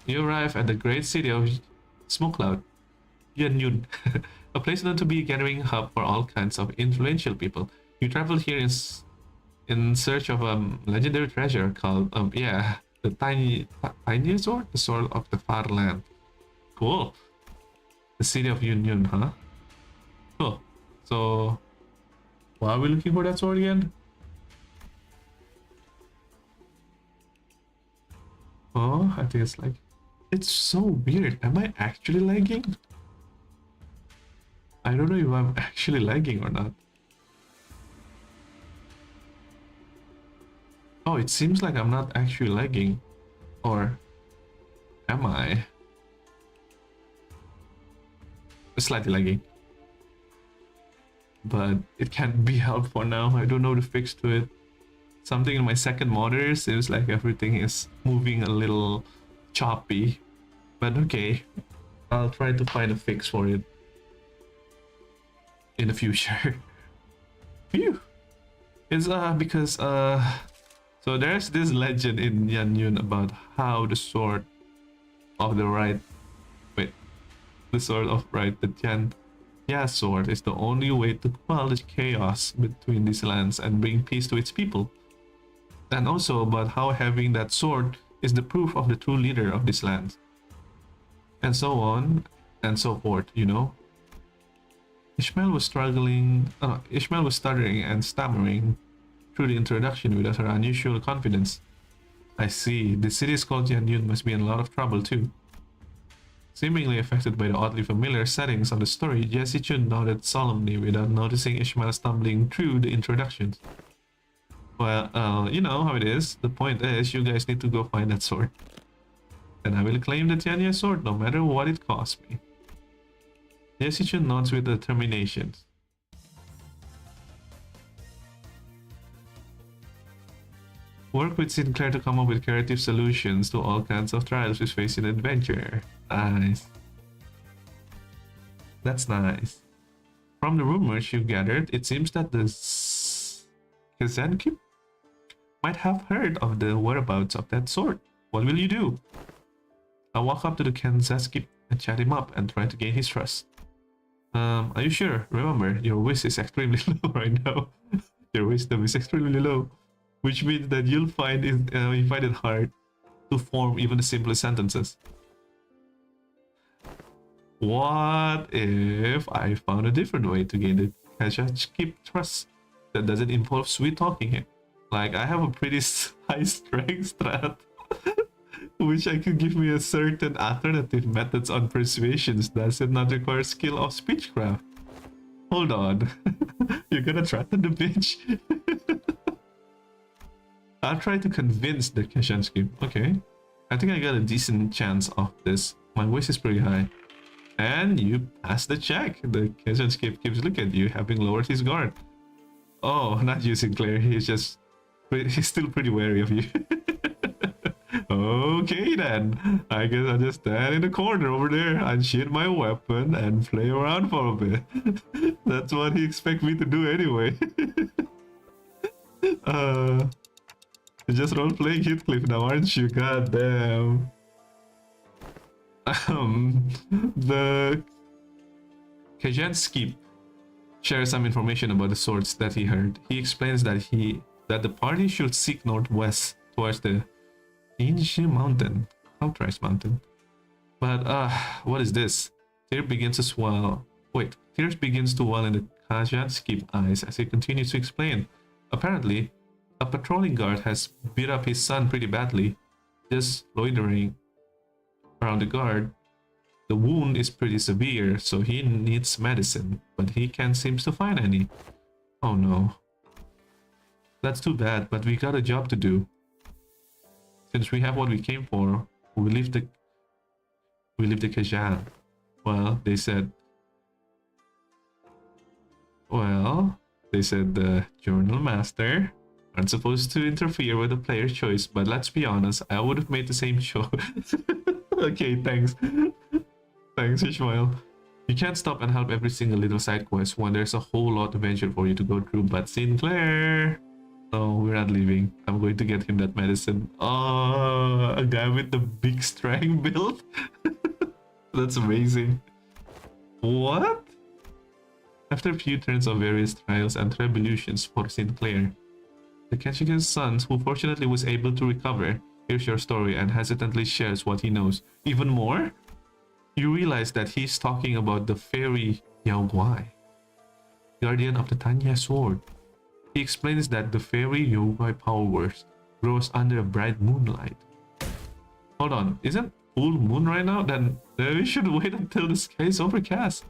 You arrive at the great city of Smoke Cloud, Yun, a place known to be a gathering hub for all kinds of influential people. You travel here in search of a legendary treasure called the tiny sword, the sword of the far land. Cool. The city of Yun, huh? Cool. So why are we looking for that sword again? Oh, I think it's so weird. Am I actually lagging? I don't know if I'm actually lagging or not. Oh, it seems like I'm not actually lagging. Or am I? Slightly lagging. But it can't be helped for now. I don't know the fix to it. Something in my second monitor seems like everything is moving a little choppy. But okay, I'll try to find a fix for it in the future. Phew. It's because so there's this legend in Yanyun about how the sword of the right the sword of right, the Tian sword is the only way to quell the chaos between these lands and bring peace to its people. And also about how having that sword is the proof of the true leader of this land. And so on and so forth, you know. Ishmael was stuttering and stammering through the introduction without her unusual confidence. I see, the city's called Yanyun must be in a lot of trouble too. Seemingly affected by the oddly familiar settings of the story, Xi Chun nodded solemnly without noticing Ishmael stumbling through the introductions. Well, you know how it is. The point is, you guys need to go find that sword. And I will claim the Tianya sword no matter what it costs me. Xi Chun nods with determination. Work with Sinclair to come up with creative solutions to all kinds of trials we face in adventure. Nice. That's nice. From the rumors you've gathered, it seems that the Kazanki might have heard of the whereabouts of that sword. What will you do? I walk up to the Kanzaski and chat him up and try to gain his trust. Are you sure? Remember, your wish is extremely low right now. Your wisdom is extremely low, which means that you find it hard to form even the simplest sentences. What if I found a different way to gain the Kazanki trust that doesn't involve sweet talking here? Like, I have a pretty high strength strat, which I could give me a certain alternative methods on persuasions. Does it not require skill of speechcraft? Hold on. You're gonna threaten the bitch? I'll try to convince the Kashansky. Okay. I think I got a decent chance of this. My wish is pretty high. And you pass the check. The Kashansky keeps looking at you, having lowered his guard. Oh, not you, Sinclair. He's still pretty wary of you. Okay then, I guess I'll just stand in the corner over there and shoot my weapon and play around for a bit. That's what he expects me to do anyway. You're just role-playing Heathcliff now, aren't you? God damn. The Kajanskip shares some information about the swords that he heard. He explains that the party should seek northwest towards the Inji mountain, Outrice mountain. But what is this? Tears begins to swell. Wait, tears begins to well in the Kajanskip eyes as he continues to explain. Apparently, a patrolling guard has beat up his son pretty badly, just loitering around the guard. The wound is pretty severe, so he needs medicine, but he can't seem to find any. Oh no. That's too bad, but we got a job to do. Since we have what we came for, we leave the Kajan. Well, they said the journal master aren't supposed to interfere with the player's choice, but let's be honest, I would have made the same choice. Okay, thanks. Thanks, Ishmael. You can't stop and help every single little side quest when there's a whole lot of adventure for you to go through, but Sinclair... No, we're not leaving. I'm going to get him that medicine. Oh, a guy with the big strength build? That's amazing. What? After a few turns of various trials and tribulations for Sinclair, the Ketchikan's son, who fortunately was able to recover, hears your story and hesitantly shares what he knows. Even more? You realize that he's talking about the fairy Yao Guai, guardian of the Tanya sword. He explains that the fairy Yao Guai power grows under a bright moonlight. Hold on, isn't full moon right now? Then we should wait until the sky is overcast.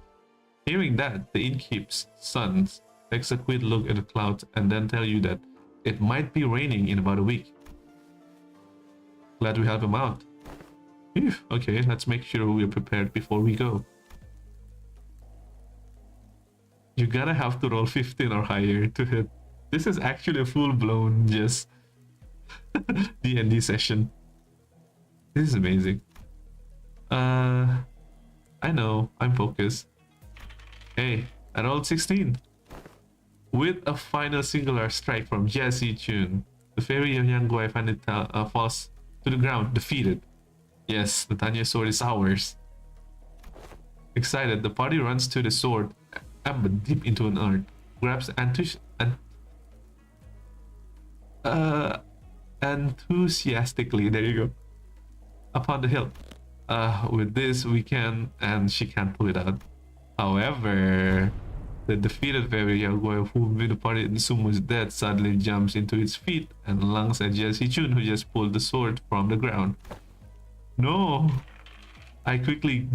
Hearing that, the innkeep's son takes a quick look at the clouds and then tell you that it might be raining in about a week. Glad we help him out. Phew, okay, let's make sure we're prepared before we go. You gotta have to roll 15 or higher to hit. This is actually a full-blown just D&D session. This is amazing. I know, I'm focused. Hey, I rolled 16. With a final singular strike from Xi Chun, the fairy of Yanguai finally falls to the ground, defeated. Yes, the Tanya sword is ours. Excited, the party runs to the sword, embedded deep into an earth, grabs enthusiastically, there you go, upon the hilt. With this we can, and she can't pull it out. However, the defeated fairy Yaguai, who the party assumed was dead, suddenly jumps into its feet and lunges at Xi Chun, who just pulled the sword from the ground. No! I quickly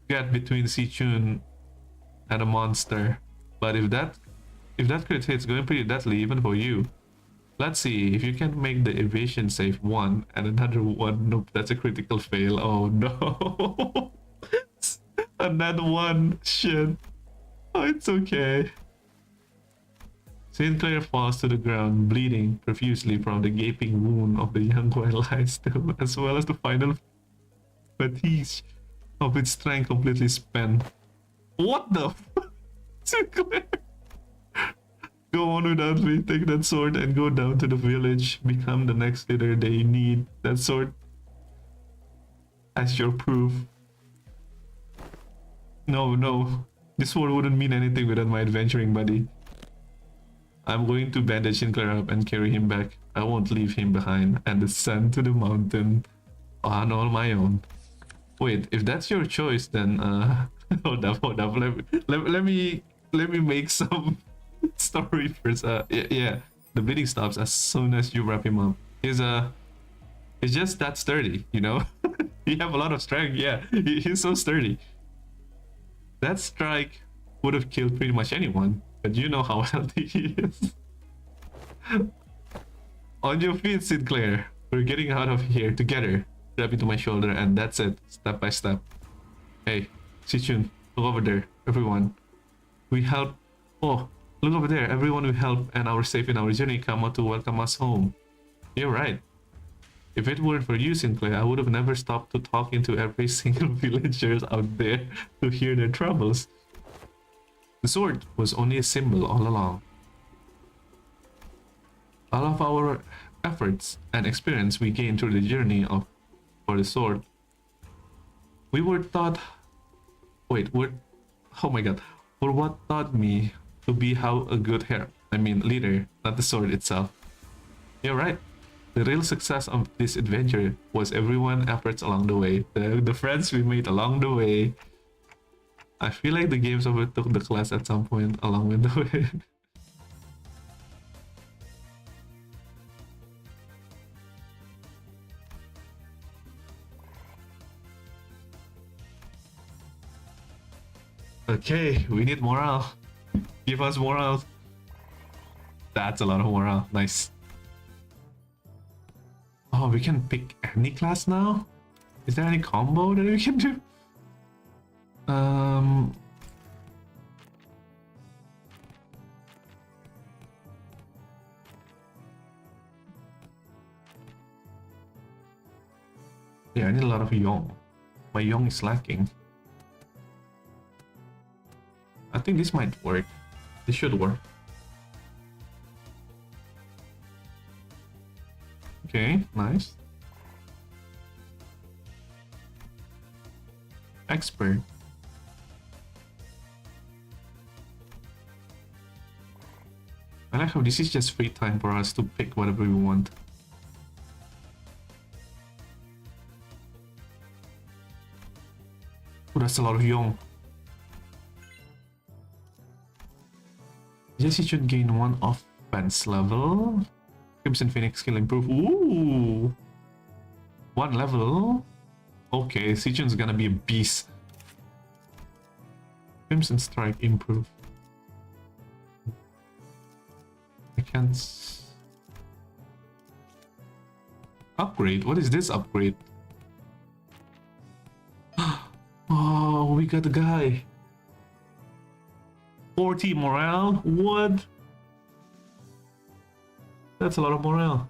get between Xi Chun and a monster, but if that crit hit's going pretty deadly even for you. Let's see if you can make the evasion save 1 and another 1. Nope, that's a critical fail. Oh no. Another 1. Shit. Oh, it's okay. Sinclair falls to the ground, bleeding profusely from the gaping wound of the young whale eye still, as well as the final fatigue of its strength completely spent. What the fuck? Sinclair! Go on without me, take that sword and go down to the village. Become the next leader they need. That sword as your proof. No. This sword wouldn't mean anything without my adventuring buddy. I'm going to bandage Sinclair up and carry him back. I won't leave him behind and descend to the mountain on all my own. Wait, if that's your choice, then hold up. Let me make some story first. Yeah, the bleeding stops as soon as you wrap him up. He's just that sturdy, you know. He have a lot of strength. Yeah, he's so sturdy. That strike would have killed pretty much anyone, but you know how healthy he is. On your feet, Sinclair. We're getting out of here together. Grab into my shoulder, and that's it, step by step. Hey, Xi Chun, look over there, everyone. We help. Oh, look over there, everyone we help and our safe in our journey come out to welcome us home. You're right. If it weren't for you, Sinclair, I would have never stopped to talking to every single villagers out there to hear their troubles. The sword was only a symbol all along. All of our efforts and experience we gain through the journey of for the sword. We were taught. Wait, we're. Oh my god. For what taught me to be how a good leader, not the sword itself. You're right. The real success of this adventure was everyone's efforts along the way. The friends we made along the way. I feel like the games overtook the class at some point along with the way. Okay, we need morale. Give us morale. That's a lot of morale. Nice. Oh, we can pick any class now? Is there any combo that we can do? Yeah, I need a lot of Yong. My Yong is lacking. I think this might work. This should work. Okay, nice. Expert. I like how this is just free time for us to pick whatever we want. Oh, that's a lot of Yong. Xi Chun gain 1 offense level. Crimson Phoenix skill improve. Ooh! 1 level. Okay, Xi Chun's gonna be a beast. Crimson Strike improve. I can't... Upgrade? What is this upgrade? Oh, we got the guy. 40 morale? What? That's a lot of morale.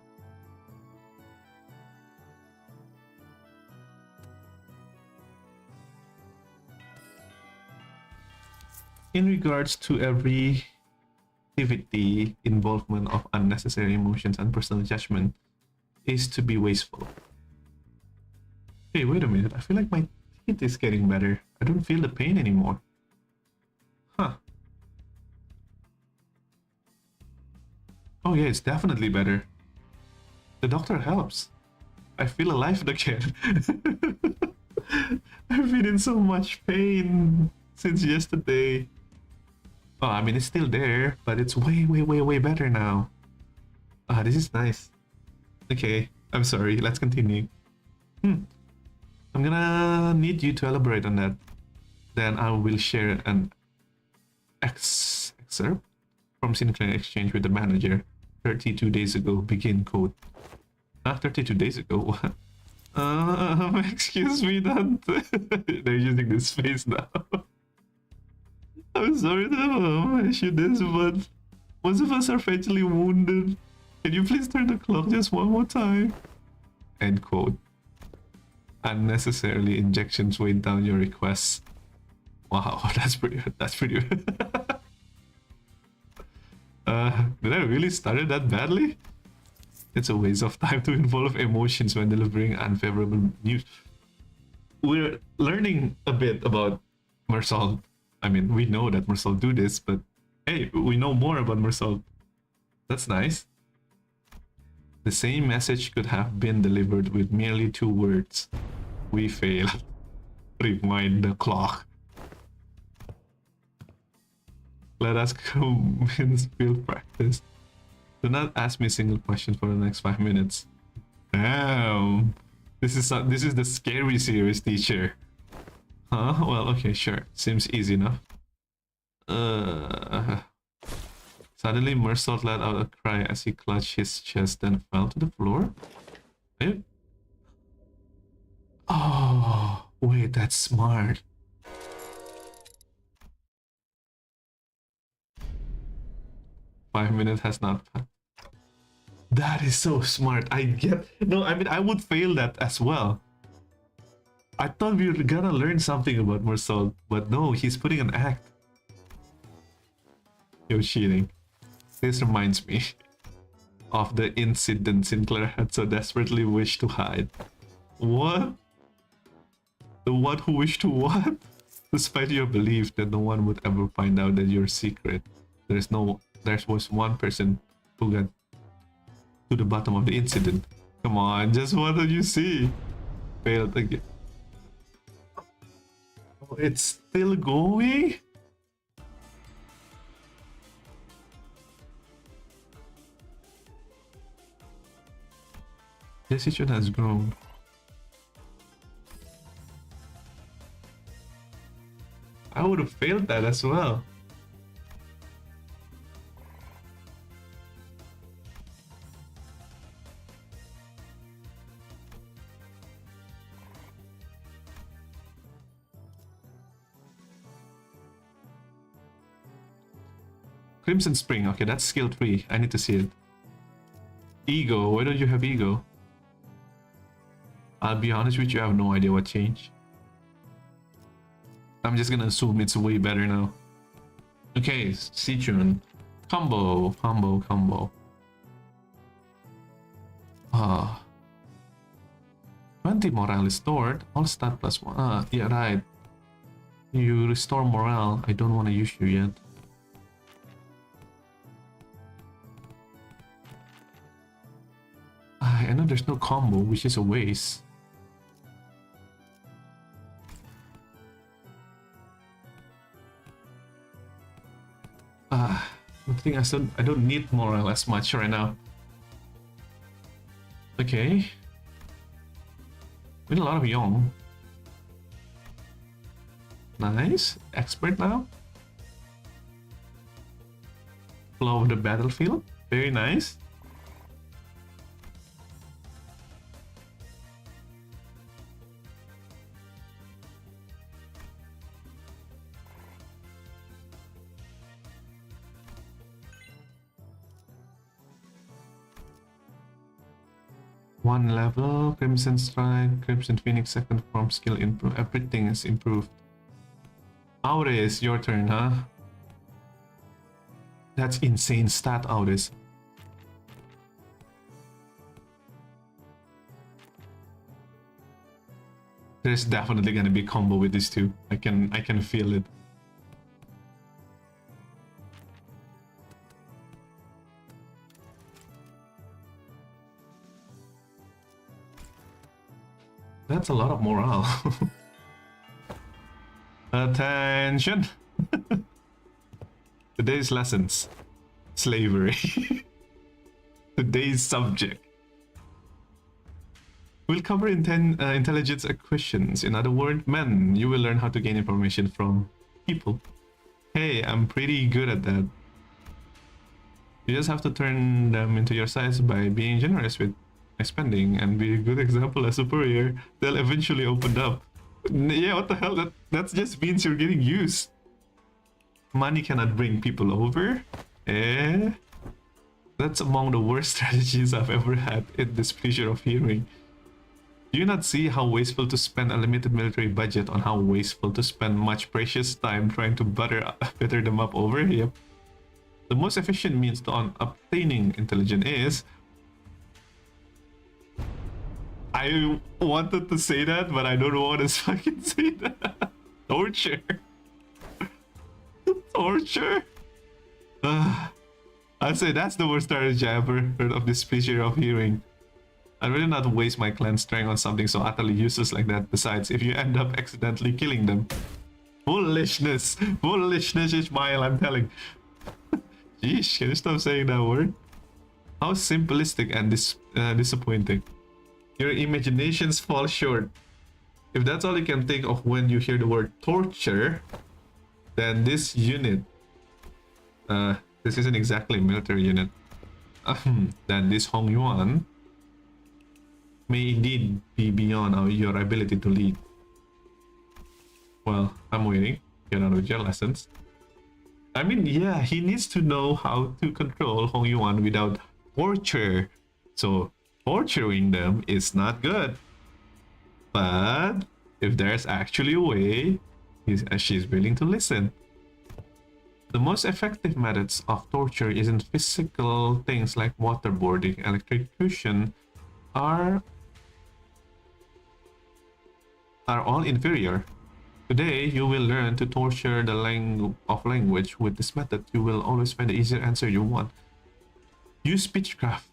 In regards to every activity, involvement of unnecessary emotions and personal judgment is to be wasteful. Hey, wait a minute. I feel like my teeth is getting better. I don't feel the pain anymore. Huh. Oh yeah, it's definitely better. The doctor helps. I feel alive again. I've been in so much pain since yesterday. Oh, I mean, it's still there, but it's way better now. Ah, this is nice. Okay, I'm sorry. Let's continue. I'm gonna need you to elaborate on that. Then I will share an excerpt from Sinclair exchange with the manager 32 days ago. Begin quote. 32 days ago? Excuse me, Dante. They're using this face now. I'm sorry to mention this, but most of us are fatally wounded. Can you please turn the clock just one more time? End quote. Unnecessarily injections weighed down your requests. Wow, that's pretty. Did I really start it that badly? It's a waste of time to involve emotions when delivering unfavorable news. We're learning a bit about Mersault. I mean, we know that Mersault do this, but hey, we know more about Mersault. That's nice. The same message could have been delivered with merely 2 words. We failed. Rewind the clock. Let us convince field practice. Do not ask me a single question for the next 5 minutes. Damn. This is the scary series, teacher. Huh? Well, okay, sure. Seems easy enough. Suddenly, Mersault let out a cry as he clutched his chest, then fell to the floor. Eh? Oh, wait, that's smart. Five minutes has not passed. That is so smart. No, I mean, I would fail that as well. I thought we were gonna learn something about Mersault, but no, he's putting an act. You're cheating. This reminds me. of the incident Sinclair had so desperately wished to hide. What? The one who wished to what? Despite your belief that no one would ever find out that your secret, there was one person who got to the bottom of the incident. Come on, just what did you see? Failed again. Oh, it's still going? Xi Chun has grown. I would have failed that as well. Crimson Spring. Okay, that's skill 3. I need to see it. Ego. Why don't you have ego? I'll be honest with you, I have no idea what changed. I'm just gonna assume it's way better now. Okay, Xi Chun. Combo. 20 morale is stored. All stat plus 1. Yeah, right. You restore morale. I don't want to use you yet. I know there's no combo, which is a waste. I think I don't need morale as much right now. Okay. With a lot of young. Nice. Expert now. Flow of the battlefield. Very nice. One level, Crimson Strike, Crimson Phoenix second form skill improve. Everything is improved. Auris, your turn, huh? That's insane stat, Auris. There's definitely gonna be a combo with these two. I can feel it. That's a lot of morale. Attention! Today's lessons. Slavery. Today's subject. We'll cover intelligence questions. In other words, men, you will learn how to gain information from people. Hey, I'm pretty good at that. You just have to turn them into your size by being generous with spending and be a good example as superior. They'll eventually open up. Yeah, what the hell? That just means you're getting used. Money cannot bring people over. That's among the worst strategies I've ever had in this pleasure of hearing. Do you not see how wasteful to spend a limited military budget on how wasteful to spend much precious time trying to better them up over? Yep. The most efficient means to obtaining intelligence is... I wanted to say that, but I don't want to fucking say that. Torture. Torture. I'd say that's the worst strategy I ever heard of this pleasure of hearing. I'd rather not waste my clan strength on something so utterly useless like that. Besides, if you end up accidentally killing them. Foolishness. Foolishness, Ishmael, I'm telling. Jeez, can you stop saying that word? How simplistic and disappointing. Your imaginations fall short. If that's all you can think of when you hear the word torture, then this unit, this isn't exactly a military unit, then this Hong Yuan may indeed be beyond your ability to lead. Well, I'm waiting. Get on with your lessons. I mean, yeah, he needs to know how to control Hong Yuan without torture. So torturing them is not good. But if there's actually a way, she's willing to listen. The most effective methods of torture isn't physical things like waterboarding, electrocution are all inferior. Today, you will learn to torture the language. With this method, you will always find the easier answer you want. Use speechcraft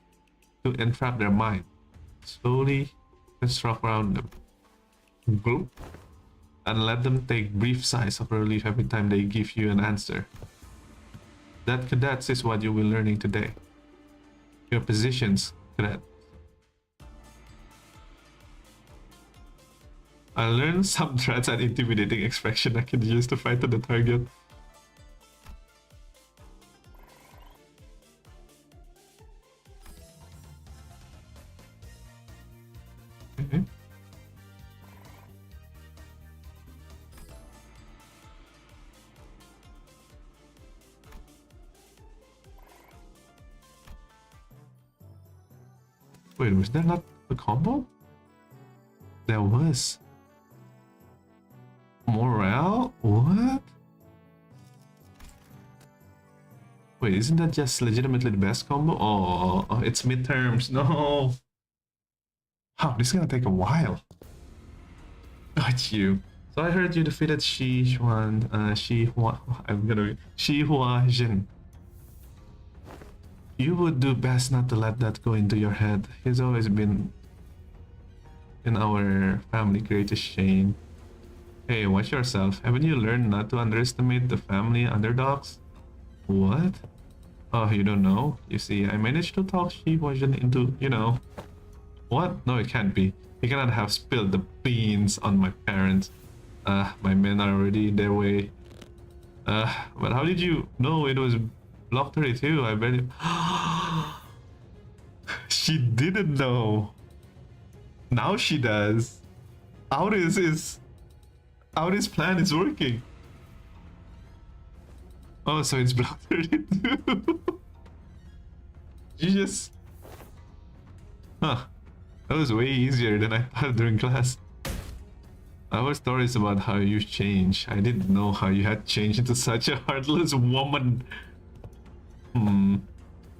to entrap their mind. Slowly construct around them. Group. And let them take brief sighs of relief every time they give you an answer. That is what you will learning today. Your positions, cadet. I learned some threats and intimidating expression I can use to frighten the target. Okay. Wait, was there not a combo? There was. Morale? What? Wait, isn't that just legitimately the best combo? Oh, it's midterms. No. Oh, this is gonna take a while. Got you. So I heard you defeated Xi Chun, Xi Hua Jin. You would do best not to let that go into your head. He's always been in our family greatest shame. Hey, watch yourself. Haven't you learned not to underestimate the family underdogs? What? Oh, you don't know? You see, I managed to talk Xi Hua Jin into, you know. What? No, it can't be. You cannot have spilled the beans on my parents. My men are already their way. But how did you know it was Block 32? I bet it... She didn't know. Now she does. How this plan is working. Oh, so it's Block 32. You just... Huh. That was way easier than I thought during class. Our story is about how you change. I didn't know how you had changed into such a heartless woman.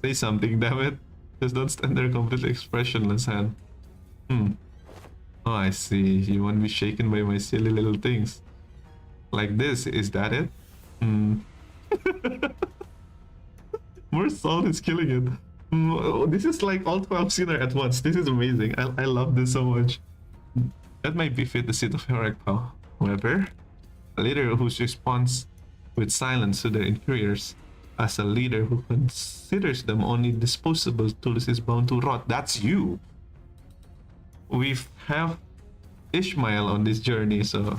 Say something, damn it. Just don't stand there completely expressionless, Han. Oh, I see. You won't be shaken by my silly little things. Like this, is that it? More salt is killing it. This is like all 12 sinner at once. This is amazing. I love this so much. That might befit the seat of heroic power. However, a leader who responds with silence to their inferiors, as a leader who considers them only disposable tools, is bound to rot. That's you. We have Ishmael on this journey, so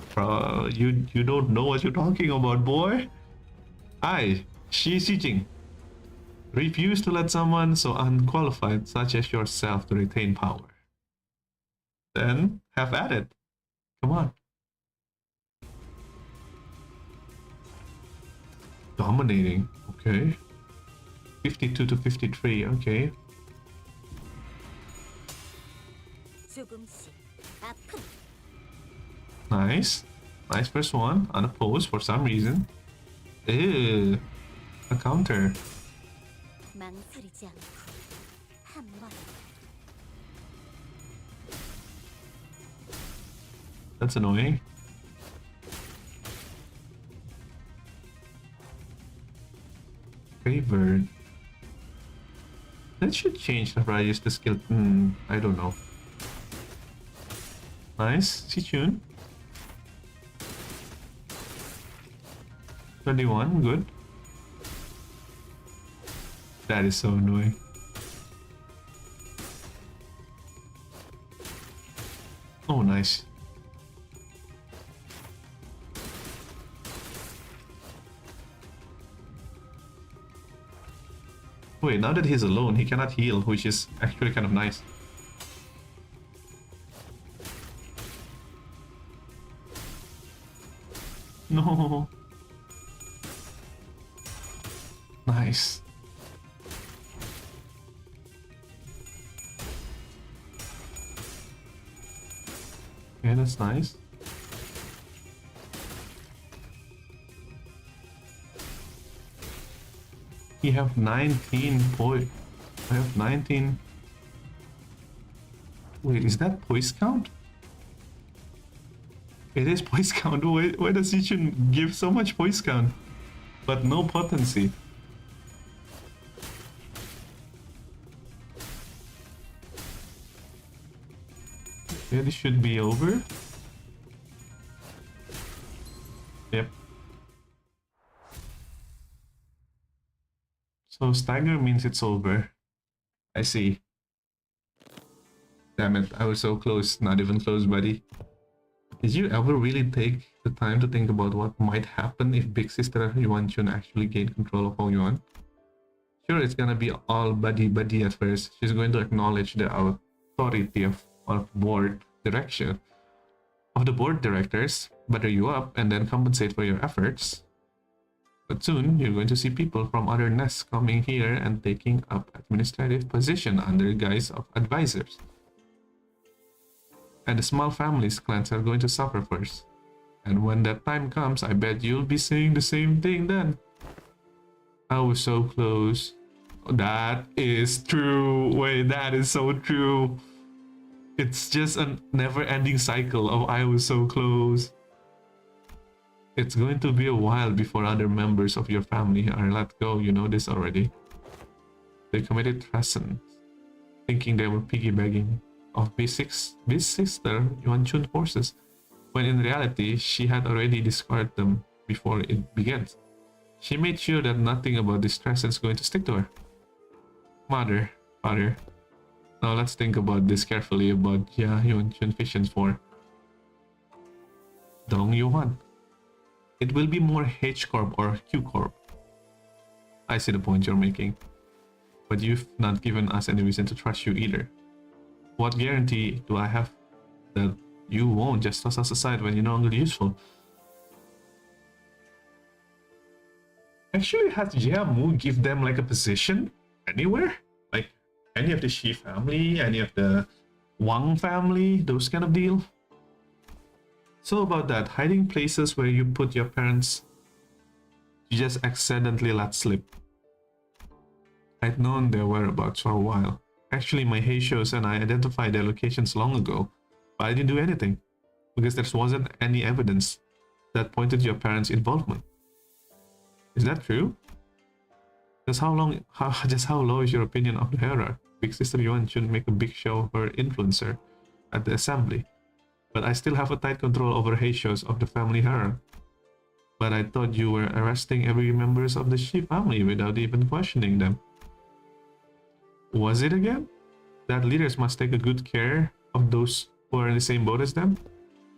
you don't know what you're talking about, boy. I, Xi Chun, refuse to let someone so unqualified such as yourself to retain power. Then have at it. Come on. Dominating. Okay. 52 to 53. Okay. Nice. Nice first one. Unopposed for some reason. Ew. A counter. That's annoying. Favored. That should change if I use the skill. I don't know. Nice. Xi Chun. 21. Good. That is so annoying. Oh, nice. Wait, now that he's alone, he cannot heal, which is actually kind of nice. No. Nice. Okay, that's nice. You have 19 point. I have 19. Wait, is that poise count? It is poise count. Why does Xi Chun give so much poise count, but no potency? Yeah, this should be over. Yep. So stagger means it's over. I see. Damn it, I was so close. Not even close, buddy. Did you ever really take the time to think about what might happen if Big Sister Yuan Chun actually gained control of Hong Yuan? Sure, it's gonna be all buddy at first. She's going to acknowledge the authority of board direction of the board directors, butter you up, and then compensate for your efforts. But soon, you're going to see people from other nests coming here and taking up administrative position under guise of advisors. And the small families clans are going to suffer first. And when that time comes, I bet you'll be saying the same thing then. I was so close. That is true. Wait, that is so true. It's just a never-ending cycle of I was so close. It's going to be a while before other members of your family are let go. You know this already. They committed treason, thinking they were piggybacking of Big Sister Yuan Chun forces, when in reality she had already discarded them before it began. She made sure that nothing about this treason is going to stick to her. Father. Now let's think about this carefully about Yuan Chun Visions for Dong Yuan. It will be more H Corp or Q Corp. I see the point you're making, but you've not given us any reason to trust you either. What guarantee do I have that you won't just toss us aside when you're no longer useful? Actually, has Jiamu give them like a position anywhere? Like any of the Shi family, any of the Wang family, those kind of deal? So about that, hiding places where you put your parents, you just accidentally let slip. I'd known their whereabouts for a while. Actually, my Heishos and I identified their locations long ago, but I didn't do anything, because there wasn't any evidence that pointed to your parents' involvement. Is that true? Just how low is your opinion of the hierarchy? Big Sister Yuan should make a big show of her influencer at the assembly, but I still have a tight control over Heishos of the family hierarchy. But I thought you were arresting every members of the Shi family without even questioning them. Was it again? That leaders must take a good care of those who are in the same boat as them?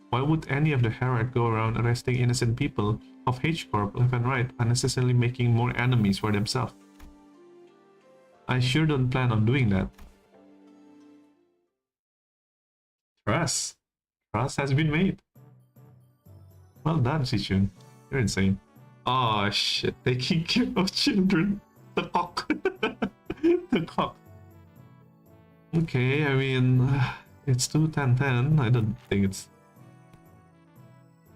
Why would any of the hierarchy go around arresting innocent people of H Corp left and right, unnecessarily making more enemies for themselves? I sure don't plan on doing that. Trust has been made. Well done, Xi Chun. You're insane. Oh shit, taking care of children. The cock. The cock. Okay, I mean, it's 2-10-10. I don't think it's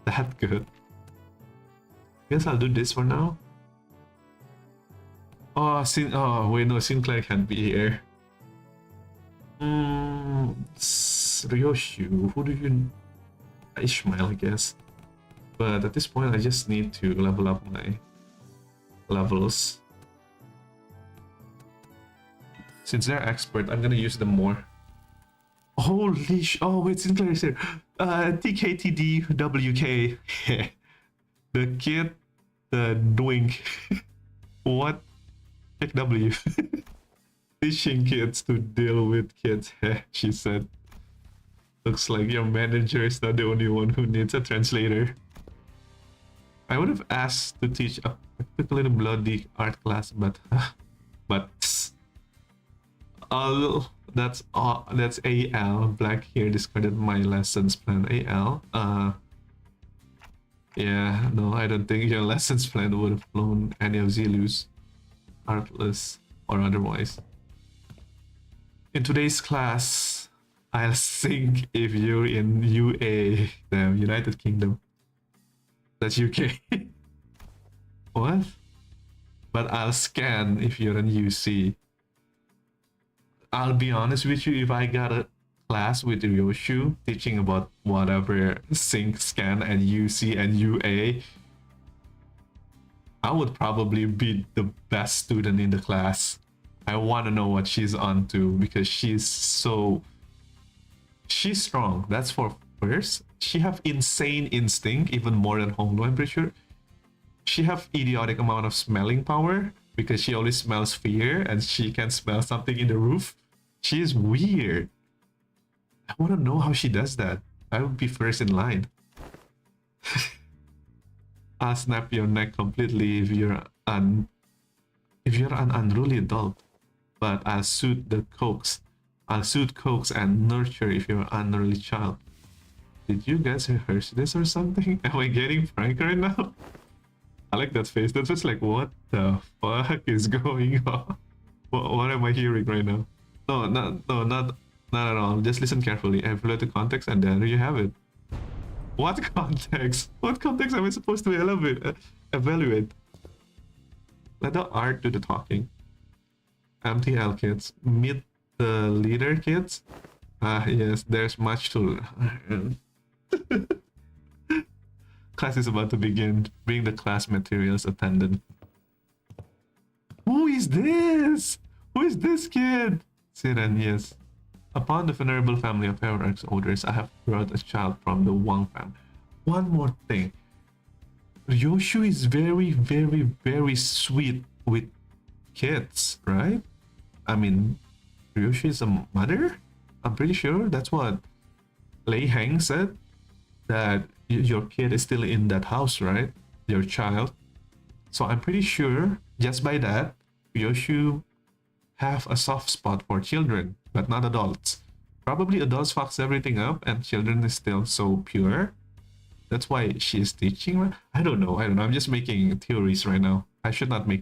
that good. Guess I'll do this for now. Oh, wait, no, Sinclair can't be here. Ryoshu, who do you... Ishmael, I guess. But at this point, I just need to level up my levels. Since they're expert, I'm gonna use them more. Holy oh wait, Sinclair is here. TKTDWK. The kid, the doing. What? Check W. Teaching kids to deal with kids, she said. Looks like your manager is not the only one who needs a translator. I would have asked to teach a particularly bloody art class, but that's AL. Black here discarded my lessons plan. AL. Yeah, no, I don't think your lessons plan would have flown any of Zilu's, artless or otherwise. In today's class, I'll sing if you're in UA, the United Kingdom. That's UK. What? But I'll scan if you're in UC. I'll be honest with you, if I got a class with Ryoshu teaching about whatever sync, scan, and UC and UA, I would probably be the best student in the class. I want to know what she's on to because she's strong. That's for first. She have insane instinct, even more than Honglu, I'm pretty sure. She have idiotic amount of smelling power because she always smells fear and she can smell something in the roof. She is weird. I want to know how she does that. I would be first in line. I'll snap your neck completely if you're an unruly adult. But I'll suit the coax. I'll suit coax and nurture if you're an unruly child. Did you guys rehearse this or something? Am I getting frank right now? I like that face. That was like, what the fuck is going on? What am I hearing right now? No, not at all. Just listen carefully. Evaluate the context, and there you have it. What context? What context am I supposed to evaluate? Let the art do the talking. MTL kids, meet the leader kids. Ah, yes, there's much to learn. Class is about to begin. Bring the class materials, attendant. Who is this? Who is this kid? Siren, yes. Upon the venerable family of hierarchs orders, I have brought a child from the Wang family. One more thing. Ryoshu is very, very, very sweet with kids, right? I mean, Ryoshu is a mother? I'm pretty sure that's what Lei Heng said. That your kid is still in that house, right? Your child. So I'm pretty sure, just by that, Ryoshu have a soft spot for children, but not adults. Probably adults fucks everything up and children is still so pure. That's why she is teaching. I don't know. I'm just making theories right now. I should not be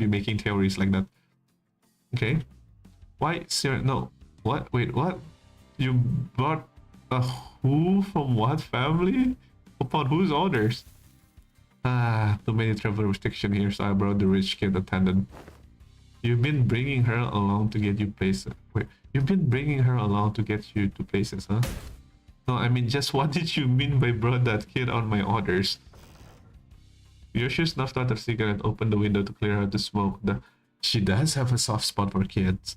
making theories like that. Okay. Why Sarah? No. What? Wait, what? You brought a who from what family? Upon whose orders? Ah, too many travel restriction here, so I brought the rich kid attendant. You've been bringing her along to get you places. Wait, you've been bringing her along to get you to places, huh? No, I mean, just what did you mean by brought that kid on my orders? Yoshi snuffed out her cigarette, opened the window to clear out the smoke. She does have a soft spot for kids.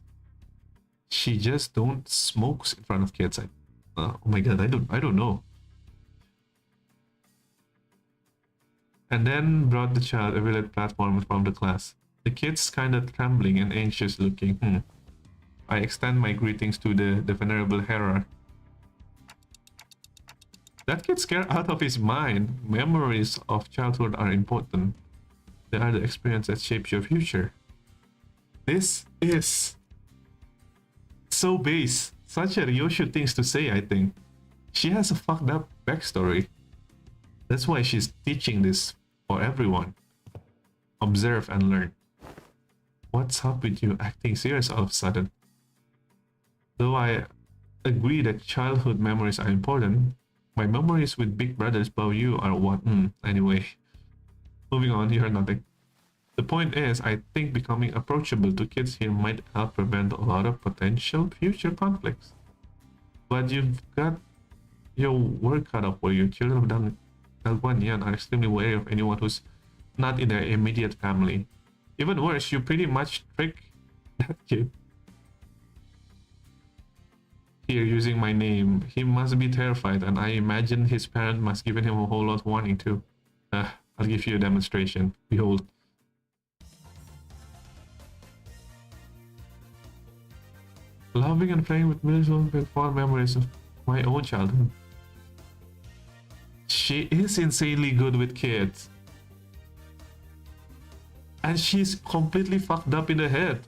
She just don't smokes in front of kids. Oh my god, I don't know. And then brought the child a village platform from the class. The kid's kinda trembling and anxious looking. I extend my greetings to the venerable hierarch. That kid's scared out of his mind. Memories of childhood are important. They are the experience that shapes your future. This is so base. Such a Ryoshu things to say, I think. She has a fucked up backstory. That's why she's teaching this for everyone. Observe and learn. What's up with you acting serious all of a sudden? Though I agree that childhood memories are important, my memories with big brothers about you are what? Anyway. Moving on, you heard nothing. The point is, I think becoming approachable to kids here might help prevent a lot of potential future conflicts. But you've got your work cut out for you. Children of Dalguanian are extremely wary of anyone who's not in their immediate family. Even worse, you pretty much trick that kid. Here, using my name, he must be terrified, and I imagine his parent must given him a whole lot of warning too. I'll give you a demonstration. Behold. Loving and playing with millions with fond memories of my own childhood. She is insanely good with kids. And she's completely fucked up in the head.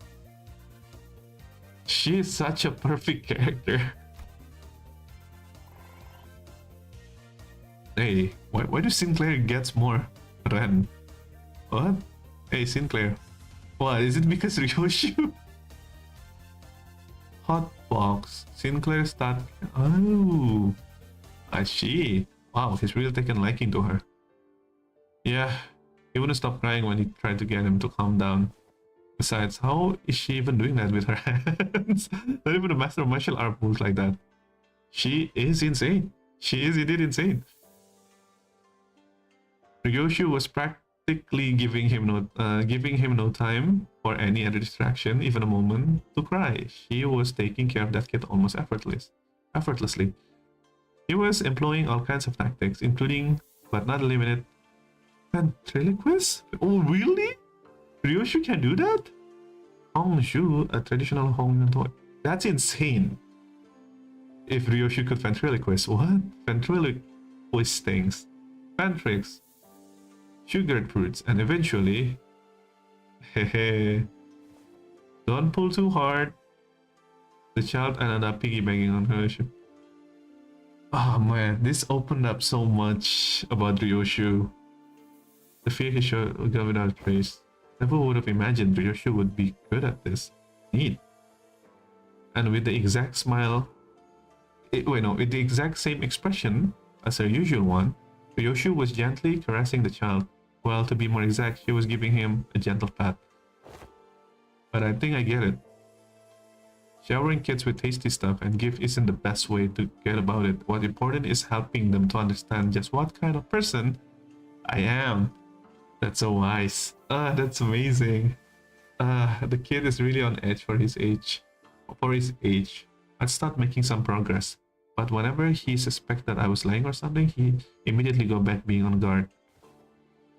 She is such a perfect character. Hey, why do Sinclair gets more Ren? What? Hey, Sinclair. What, is it because Ryoshu? Hotbox. Sinclair start. Oh, I see. Wow, he's really taken liking to her. Yeah, He wouldn't stop crying when he tried to get him to calm down. Besides, how is she even doing that with her hands? Not even a master of martial art moves like that. She is insane. She is indeed insane. Ryoshu was practically giving him no time for any other distraction, even a moment to cry. She was taking care of that kid almost effortlessly. He was employing all kinds of tactics, including, but not limited, ventriloquist? Oh, really? Ryoshu can do that? Hongshu, a traditional Hongyan toy. That's insane. If Ryoshu could ventriloquist, what? Ventriloquist things. Ventrix. Sugared fruits, and eventually... Hehe. Don't pull too hard. The child ended up piggybacking on Ryoshu. Oh man, this opened up so much about Ryoshu. The fear he showed would go without trace. Never would have imagined Ryoshu would be good at this. Neat. And with the exact smile... with the exact same expression as her usual one, Ryoshu was gently caressing the child. Well, to be more exact, she was giving him a gentle pat. But I think I get it. Showering kids with tasty stuff and gift isn't the best way to get about it. What's important is helping them to understand just what kind of person I am. That's so wise. That's amazing. The kid is really on edge for his age. I'd start making some progress. But whenever he suspected I was lying or something, he immediately go back being on guard.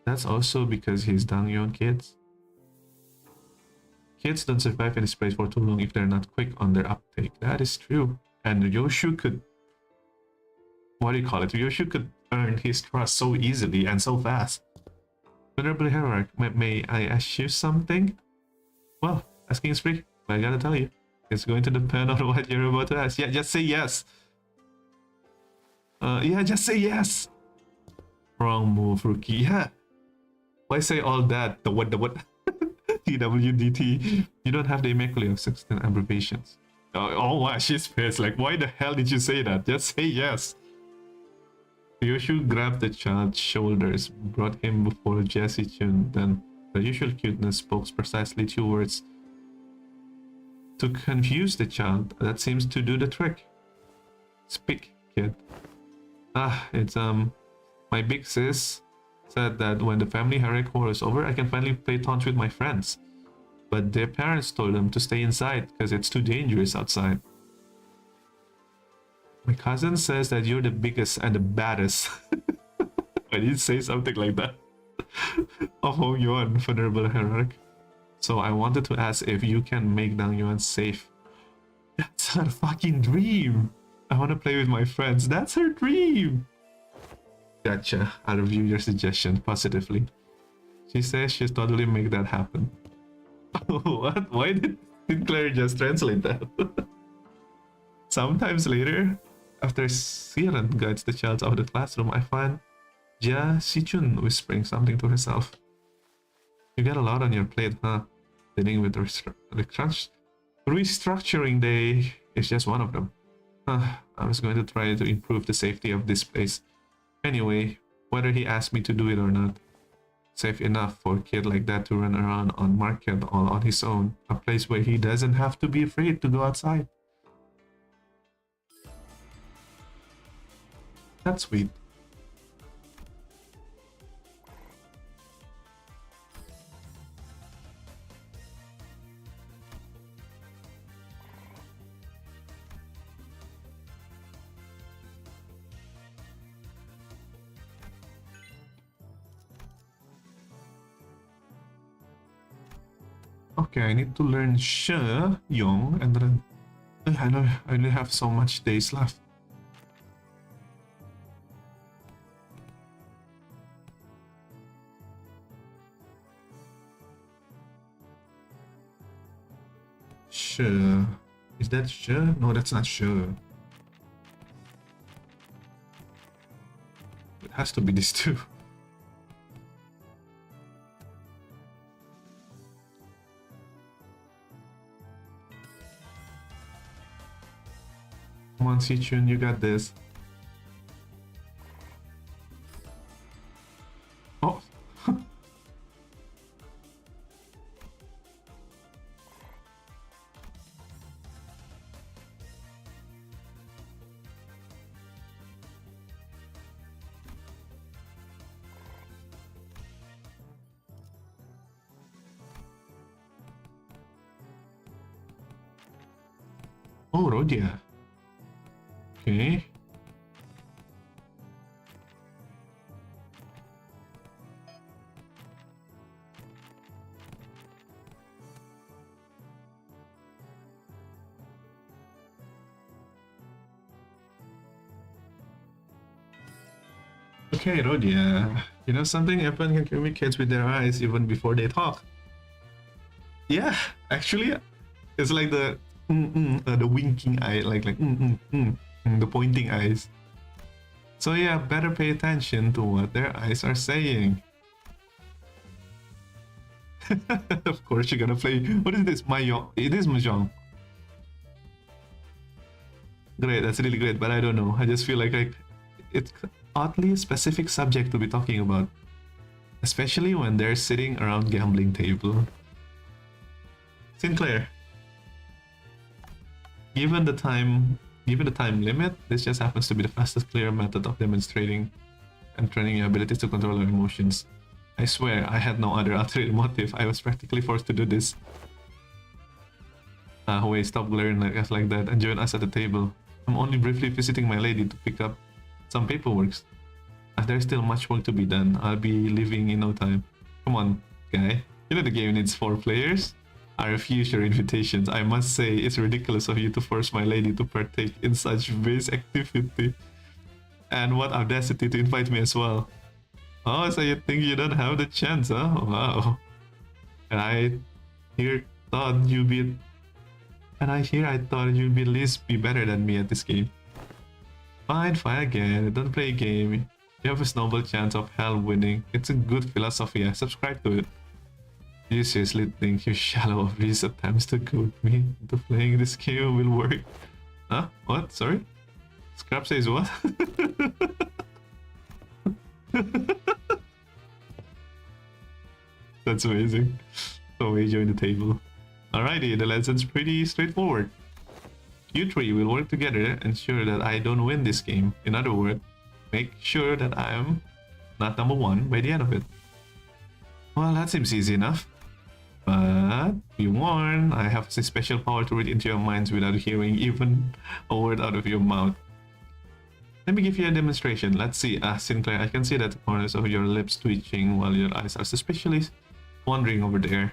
That's also because he's Dangyong kids. Kids don't survive in this place for too long if they're not quick on their uptake. That is true. And Ryoshu could... Ryoshu could earn his trust so easily and so fast. Venerable Hierarch, may I ask you something? Well, asking is free, but I gotta tell you. It's going to depend on what you're about to ask. Yeah, just say yes. Yeah, just say yes. Wrong move, rookie. Yeah. Why say all that? The what? TWDT. You don't have the Immaculate of 16 abbreviations. Oh wow, she's pissed. Like, why the hell did you say that? Just say yes. Ryoshu grabbed the child's shoulders, brought him before Xi Chun, then the usual cuteness spoke precisely 2 words. To confuse the child, that seems to do the trick. Speak, kid. It's my big sis said that when the family hierarchy war is over, I can finally play taunts with my friends. But their parents told them to stay inside because it's too dangerous outside. My cousin says that you're the biggest and the baddest. I didn't say something like that. Of Hong Yuan, Venerable Hierarch. So I wanted to ask if you can make Dang Yuan safe. That's her fucking dream. I want to play with my friends. That's her dream. Gotcha. I'll review your suggestion positively. She says she's totally make that happen. What? Why did Sinclair just translate that? Sometimes later, after Siren guides the child out of the classroom, I find Xi Chun whispering something to herself. You got a lot on your plate, huh? Dealing with restructuring day is just one of them. I was going to try to improve the safety of this place. Anyway, whether he asked me to do it or not, safe enough for a kid like that to run around on market all on his own. A place where he doesn't have to be afraid to go outside. That's sweet. Okay, I need to learn She, Yong, and then I know I only have so much days left. She. Is that She? No, that's not She. It has to be these two. Come on, Xi Chun, you got this. Oh, Oh, Rodia. Okay. Okay, Rodia. You know something? Everyone can communicate with their eyes even before they talk. Yeah, actually, it's like the winking eye, the pointing eyes. So yeah, better pay attention to what their eyes are saying. Of course, you're gonna play. What is this? Mahjong. It is Mahjong. Great, that's really great, but I don't know. I just feel like it's oddly specific subject to be talking about, especially when they're sitting around gambling table. Sinclair, given the time limit, this just happens to be the fastest, clear method of demonstrating and training your abilities to control your emotions. I swear, I had no other ulterior motive. I was practically forced to do this. Wait, stop glaring like us like that and join us at the table. I'm only briefly visiting my lady to pick up some paperwork. There's still much work to be done. I'll be leaving in no time. Come on, guy. You know the game needs 4 players? I refuse your invitations. I must say, it's ridiculous of you to force my lady to partake in such base activity. And what audacity to invite me as well. Oh, so you think you don't have the chance, huh? Wow. And I thought you'd be at least be better than me at this game. Fine again. Don't play a game. You have a snowball chance of hell winning. It's a good philosophy. I subscribe to it. Do you seriously think your shallow obvious attempts to goad me into playing this game will work? Huh? What? Sorry? Scrap says what? That's amazing. So we join the table. Alrighty, the lesson's pretty straightforward. You three will work together and ensure that I don't win this game. In other words, make sure that I am not number 1 by the end of it. Well, that seems easy enough. But be warned, I have a special power to read into your minds without hearing even a word out of your mouth. Let me give you a demonstration. Let's see. Sinclair, I can see that the corners of your lips twitching while your eyes are suspiciously wandering over there.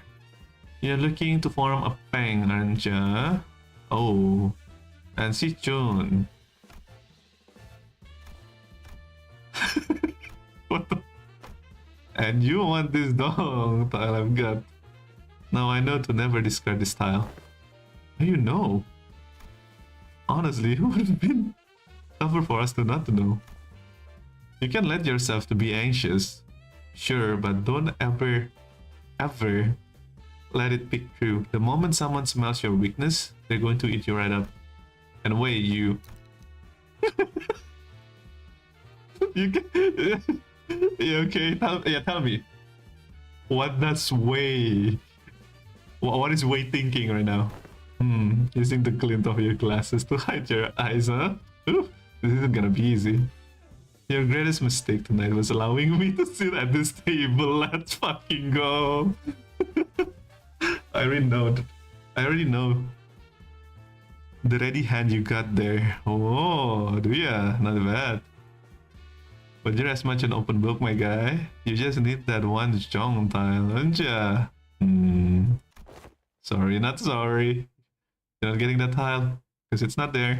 You're looking to form a pang, aren't ya? Oh. And Xi Chun. What the? And you want this dong tile I've got. Now I know to never discard this tile. How you know? Honestly, it would have been tougher for us to not to know. You can let yourself to be anxious. Sure, but don't ever let it pick through. The moment someone smells your weakness, they're going to eat you right up. And wait, you... you can... yeah, okay, tell me. What does Wei... What is Wei thinking right now? Using the glint of your glasses to hide your eyes, huh? Ooh, this isn't gonna be easy. Your greatest mistake tonight was allowing me to sit at this table. Let's fucking go. I already know. The ready hand you got there. Oh, do ya? Not bad. But you're as much an open book, my guy. You just need that one strong tile, don't ya? Sorry, not sorry. You're not getting that tile, because it's not there.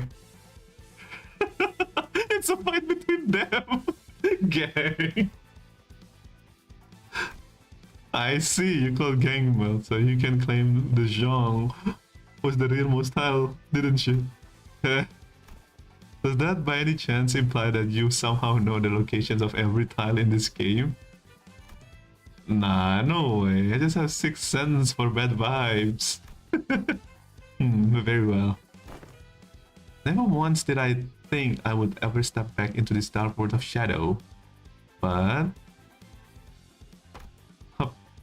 It's a fight between them. Gang. I see, you called gang melt, so you can claim the Zhong was the rearmost tile, didn't you? Does that by any chance imply that you somehow know the locations of every tile in this game? Nah, no way. I just have 6 sense for bad vibes. Very well. Never once did I think I would ever step back into this dark world of shadow. But...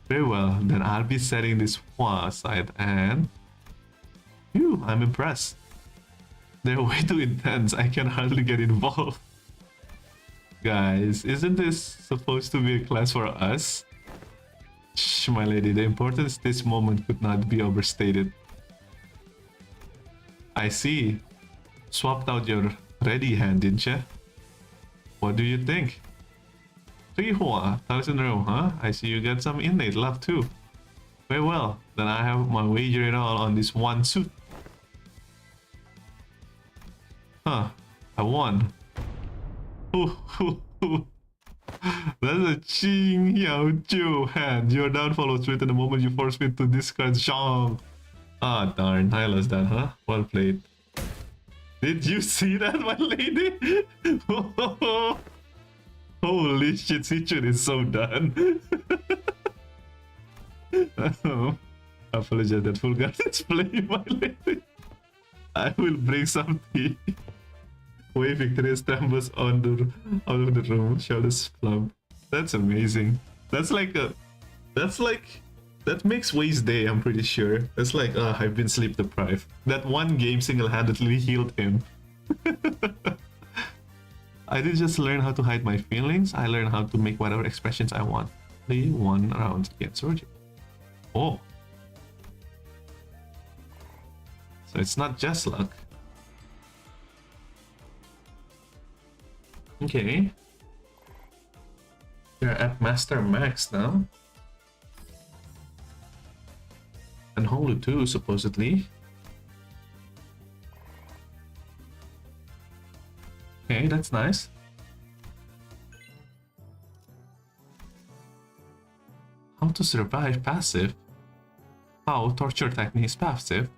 very well, then I'll be setting this Hua aside and... Phew, I'm impressed. They're way too intense, I can hardly get involved. Guys, isn't this supposed to be a class for us? Shh, my lady, the importance of this moment could not be overstated. I see. Swapped out your ready hand, didn't you? What do you think? 3 Hua, 1,000 row, huh? I see you got some innate love too. Very well, then I have my wager it all on this one suit. Huh, I won. That's a Qing Yao Jiu hand. Your downfall was written the moment you forced me to discard Zhang. Ah, darn, I lost that, huh? Well played. Did you see that, my lady? Holy shit, Xi Chun is so done. I apologize that full guard is playing, my lady. I will bring some tea. Wave victorious stumbles on the out of the room, shoulders plump. That's amazing. That's like that makes Wei's day, I'm pretty sure. That's like, I've been sleep deprived. That one game single-handedly healed him. I didn't just learn how to hide my feelings, I learned how to make whatever expressions I want. Play 1 round against Roger. Oh. So it's not just luck. Okay. We're at Master Max now. And Holu too, supposedly. Okay, that's nice. How to survive passive? How torture technique is passive?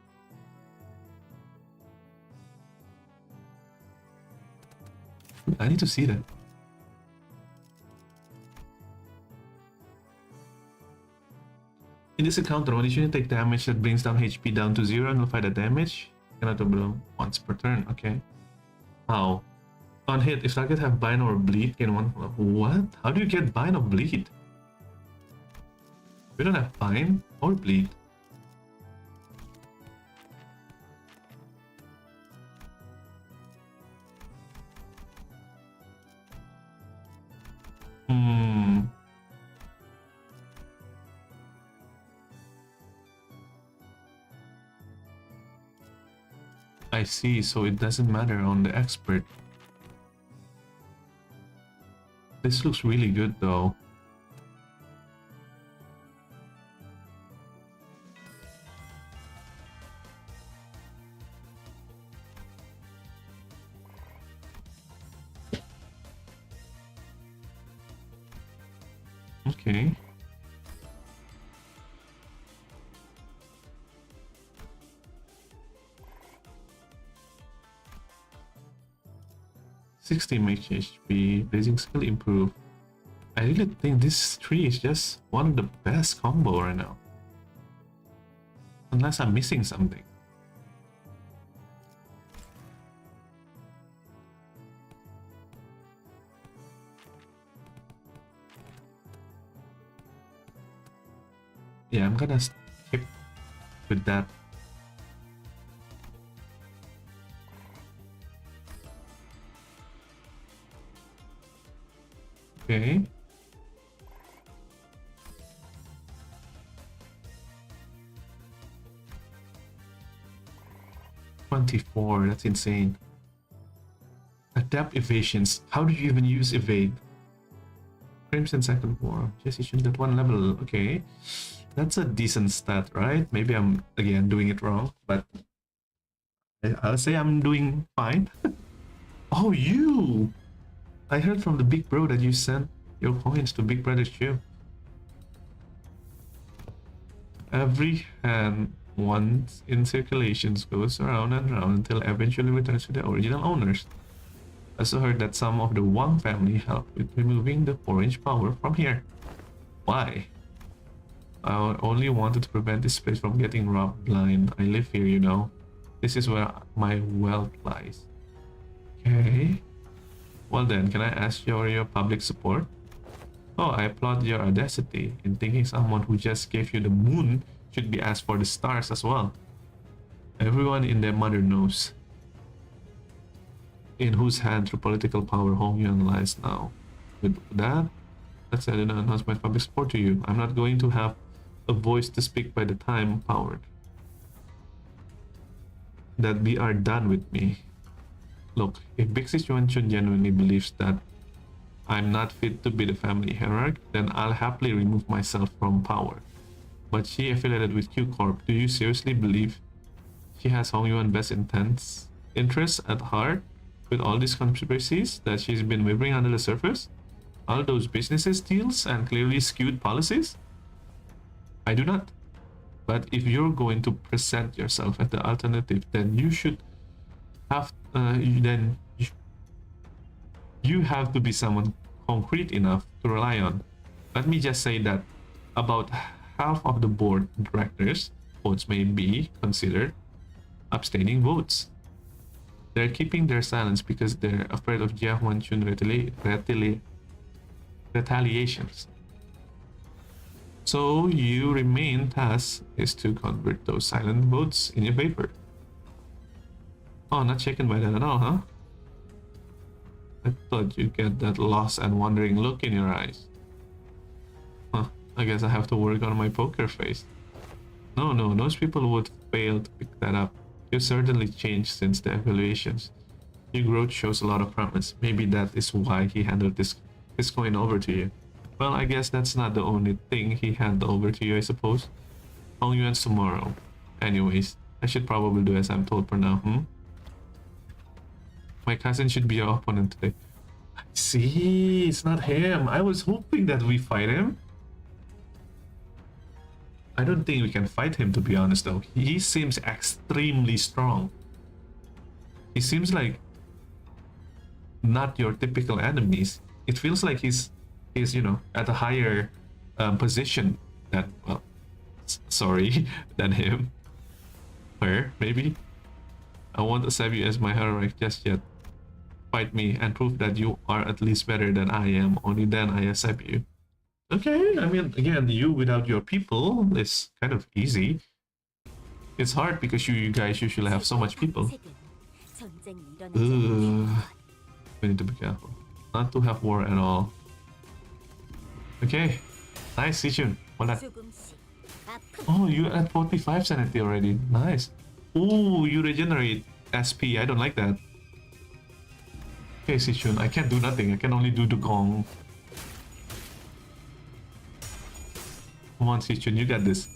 I need to see that. In this encounter, when you take damage that brings down HP down to 0 and nullify the damage, cannot double once per turn. Okay. How? On hit, if target have bind or bleed, gain 1. What? How do you get bind or bleed? We don't have bind or bleed. I see, so it doesn't matter on the expert. This looks really good though. Okay. HP, blazing skill improve. I really think this tree is just one of the best combo right now. Unless I'm missing something. Yeah, I'm gonna skip with that. Okay. $24, that's insane. Adapt evasions. How do you even use evade? Crimson second war. Just issued that 1 level. Okay. That's a decent stat, right? Maybe I'm again doing it wrong, but I'll say I'm doing fine. Oh, you! I heard from the big bro that you sent your coins to Big Brother Shield. Every hand once in circulations goes around and around until eventually returns to the original owners. I also heard that some of the Wang family helped with removing the orange power from here. Why? I only wanted to prevent this place from getting robbed blind. I live here, you know. This is where my wealth lies. Okay. Well then, can I ask your public support? Oh, I applaud your audacity in thinking someone who just gave you the moon should be asked for the stars as well. Everyone in their mother knows in whose hands the political power Hong Yuan lies now. With that, let's announce my public support to you. I'm not going to have a voice to speak by the time empowered. that we are done with me. Look, if Big Xi Chun genuinely believes that I'm not fit to be the family hierarch, then I'll happily remove myself from power. But she affiliated with Q Corp. Do you seriously believe she has Hong Yuan's best interests at heart with all these conspiracies that she's been whispering under the surface? All those businesses deals and clearly skewed policies? I do not. But if you're going to present yourself as the alternative, then you should have you have to be someone concrete enough to rely on. Let me just say that about half of the board directors' votes may be considered abstaining votes. They're keeping their silence because they're afraid of Jia Huanchun retaliations. So your main task is to convert those silent votes in your favor. Oh, not shaken by that at all, huh? I thought you'd get that lost and wondering look in your eyes. Huh, I guess I have to work on my poker face. No, most people would fail to pick that up. You've certainly changed since the evaluations. Your growth shows a lot of promise. Maybe that is why he handed this coin over to you. Well, I guess that's not the only thing he handed over to you, I suppose. Hong Yuan's tomorrow. Anyways, I should probably do as I'm told for now, My cousin should be your opponent today. I see, it's not him. I was hoping that we fight him. I don't think we can fight him, to be honest, though. He seems extremely strong. He seems like not your typical enemies. It feels like he's you know, at a higher position than, well, sorry, than him. Her, maybe. I won't accept you as my hierarch just yet. Fight me and prove that you are at least better than I am. Only then I accept you. Okay, I mean, again, you without your people is kind of easy. It's hard because you guys usually have so much people. We need to be careful. Not to have war at all. Okay, nice, Xi Chun. Well done. Oh, you're at 45 sanity already. Nice. Ooh, you regenerate SP. I don't like that. Okay, Xi Chun, I can't do nothing. I can only do the gong. Come on, Xi Chun, you got this.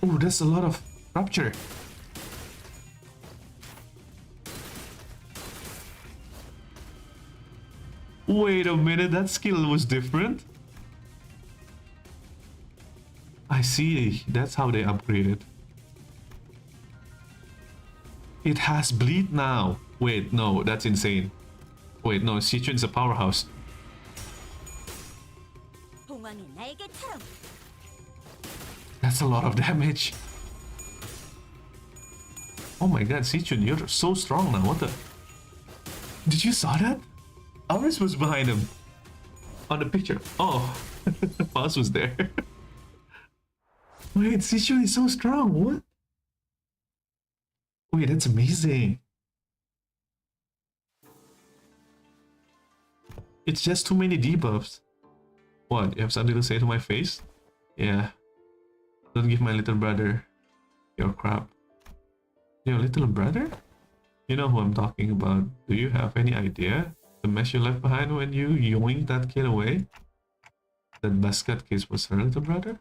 Ooh, that's a lot of rupture. Wait a minute, that skill was different. I see, that's how they upgraded. It has bleed now. Wait, no, that's insane. Wait, no, Xi Chun's a powerhouse. That's a lot of damage. Oh my god, Xi Chun, you're so strong now. What the? Did you saw that? Ours was behind him. On the picture. Oh, Paz was there. Wait, Xi Chun is so strong. What? Wait, that's amazing. It's just too many debuffs. What? You have something to say to my face? Yeah. Don't give my little brother your crap. Your little brother? You know who I'm talking about. Do you have any idea? The mess you left behind when you yoinked that kid away? That basket case was her little brother?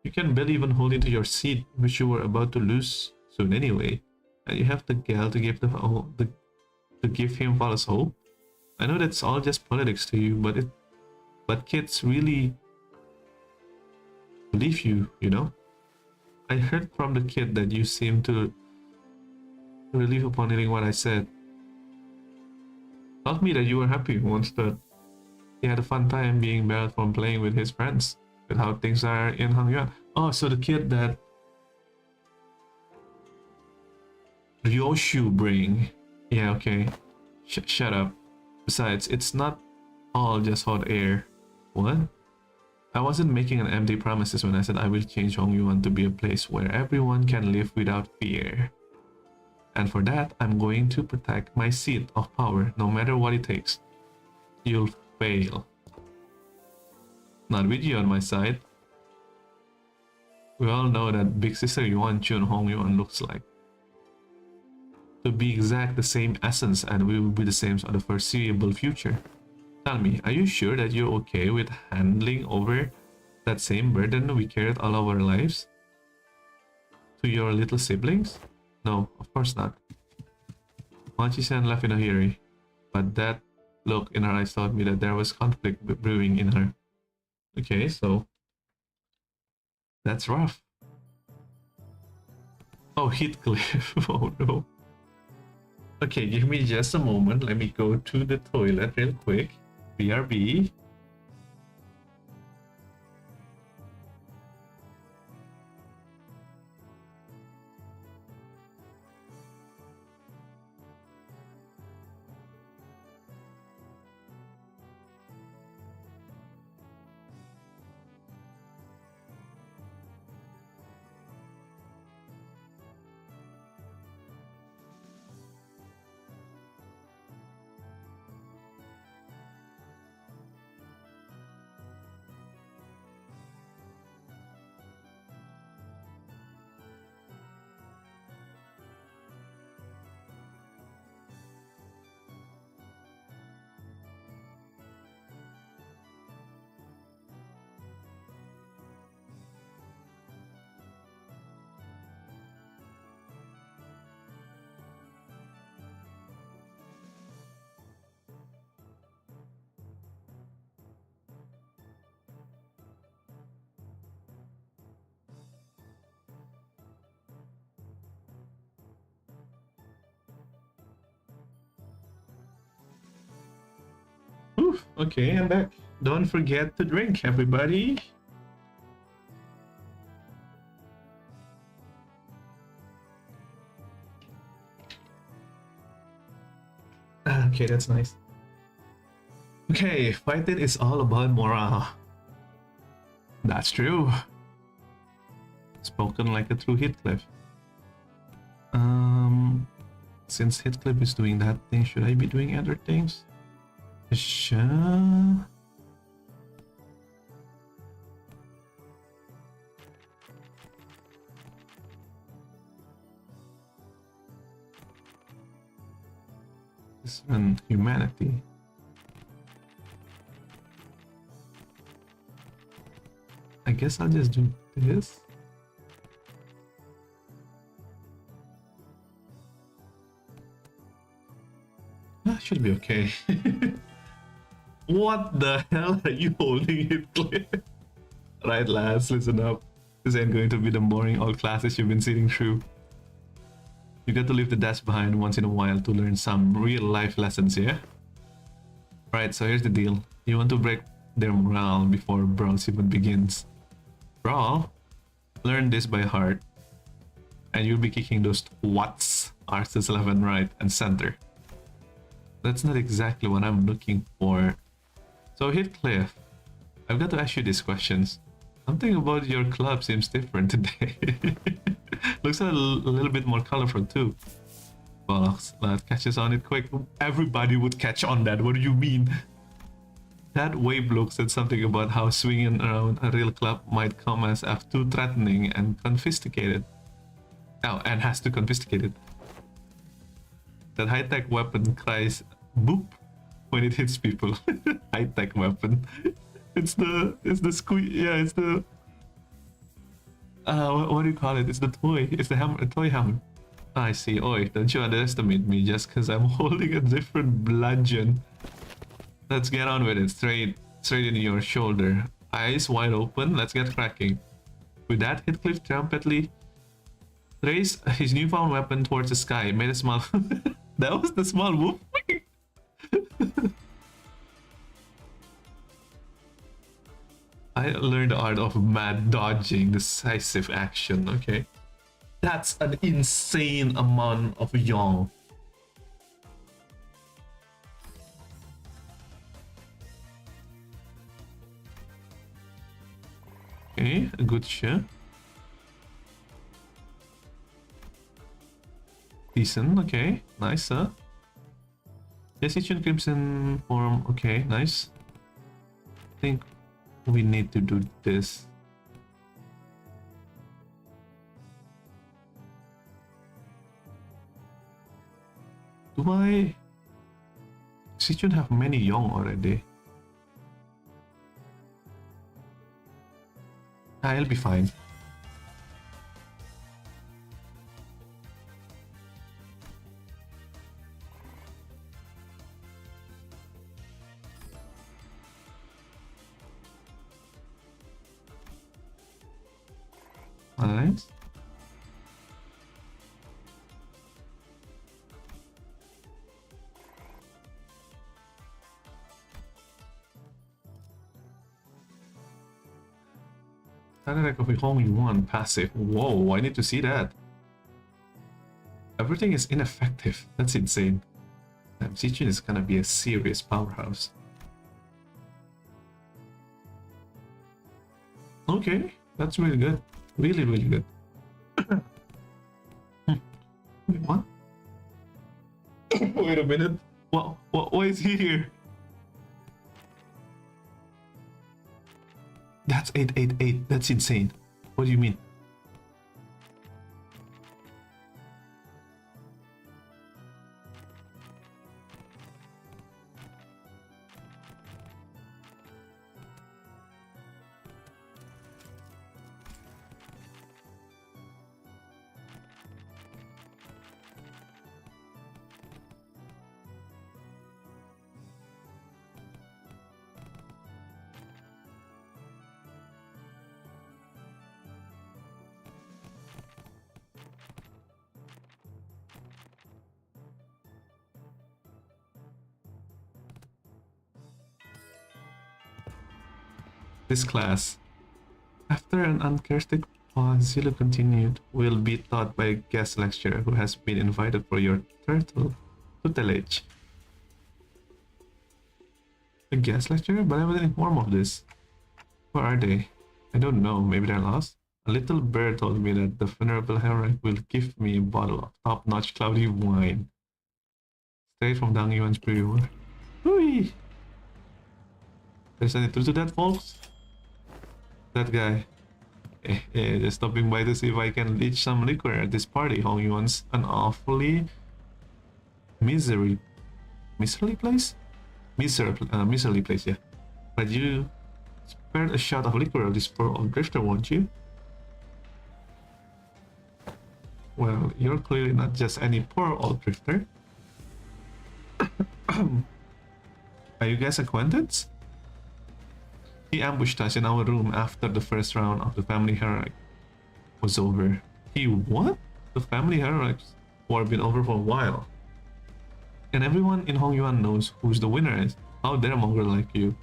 You can barely even hold into your seat, which you were about to lose soon anyway. And you have the gall to give to give him false hope. I know that's all just politics to you, but kids really believe you, you know? I heard from the kid that you seem to relieve upon hearing what I said. Told me that you were happy once that he had a fun time being barred from playing with his friends, with how things are in Hangyuan. Oh, so the kid that Ryoshu bring. Yeah, okay. Shut up. Besides, it's not all just hot air. What? I wasn't making an empty promises when I said I will change Hongyuan to be a place where everyone can live without fear. And for that, I'm going to protect my seat of power, no matter what it takes. You'll fail. Not with you on my side. We all know that big sister Yuan Chun Hong Yuan looks like. To be exact, the same essence, and we will be the same for the foreseeable future. Tell me, are you sure that you're okay with handling over that same burden we carried all our lives to your little siblings? No, of course not. Machi-san left in a hurry, but that look in her eyes told me that there was conflict brewing in her. Okay, so that's rough. Oh, Heathcliff. Oh no. Okay, give me just a moment. Let me go to the toilet real quick. BRB. Oof, okay, I'm back. Don't forget to drink, everybody. Okay, that's nice. Okay, fighting is all about morale. That's true. Spoken like a true Heathcliff. Since Heathcliff is doing that thing, should I be doing other things? Sure. This one, humanity. I guess I'll just do this. That should be okay. What the hell are you holding it, Clay? Right, lads, listen up. This ain't going to be the boring old classes you've been sitting through. You got to leave the desk behind once in a while to learn some real life lessons, yeah? Right, so here's the deal. You want to break their morale before Brawl even begins. Brawl, learn this by heart. And you'll be kicking those watts, R's left and right, and center. That's not exactly what I'm looking for. So Heathcliff, I've got to ask you these questions. Something about your club seems different today. Looks a little bit more colorful too. Well, that catches on it quick. Everybody would catch on that. What do you mean? That wave look said something about how swinging around a real club might come as too threatening and confiscated. Oh, and has to confiscate it. That high-tech weapon cries boop when it hits people. High-tech weapon. It's the squeeze. Yeah, it's the what do you call it? It's the toy. It's the hammer, toy hammer. I see. Oi, don't you underestimate me just because I'm holding a different bludgeon. Let's get on with it. Straight in your shoulder. Eyes wide open. Let's get cracking. With that, Heathcliff triumphantly raised his newfound weapon towards the sky. Made a small. That was the small whoop. I learned the art of mad dodging, decisive action. Okay, that's an insane amount of yang. Okay, a good shot. Decent. Okay, nice. Huh? Yes, Xi Chun Crimson form. Okay, nice. I think we need to do this. Do I... Xi Chun have many young already. I'll be fine. Nice. Attack of Hong Yuan passive. Whoa, I need to see that. Everything is ineffective. That's insane. Xi Chun is gonna be a serious powerhouse. Okay, that's really good. Really, really good. Wait, what? Wait a minute. Why is he here? That's 888. That's insane. What do you mean? This class, after an uncharacteristic pause, Zilo continued, will be taught by a guest lecturer who has been invited for your tutelage. A guest lecturer? But I wasn't informed of this. Where are they? I don't know, maybe they're lost? A little bird told me that the venerable hierarch will give me a bottle of top-notch cloudy wine. Straight from Dang Yuan's brewer. Whee! There's any truth to that, folks? That guy. Just stopping by to see if I can leach some liquor at this party. Hong Yuan's an awfully miserly place? Miserly place, yeah. But you spared a shot of liquor of this poor old drifter, won't you? Well, you're clearly not just any poor old drifter. Are you guys acquainted? He ambushed us in our room after the first round of the family hierarchy was over. He what? The family hierarchy's war been over for a while. And everyone in Hong Yuan knows who's the winner is. How dare a mongrel like you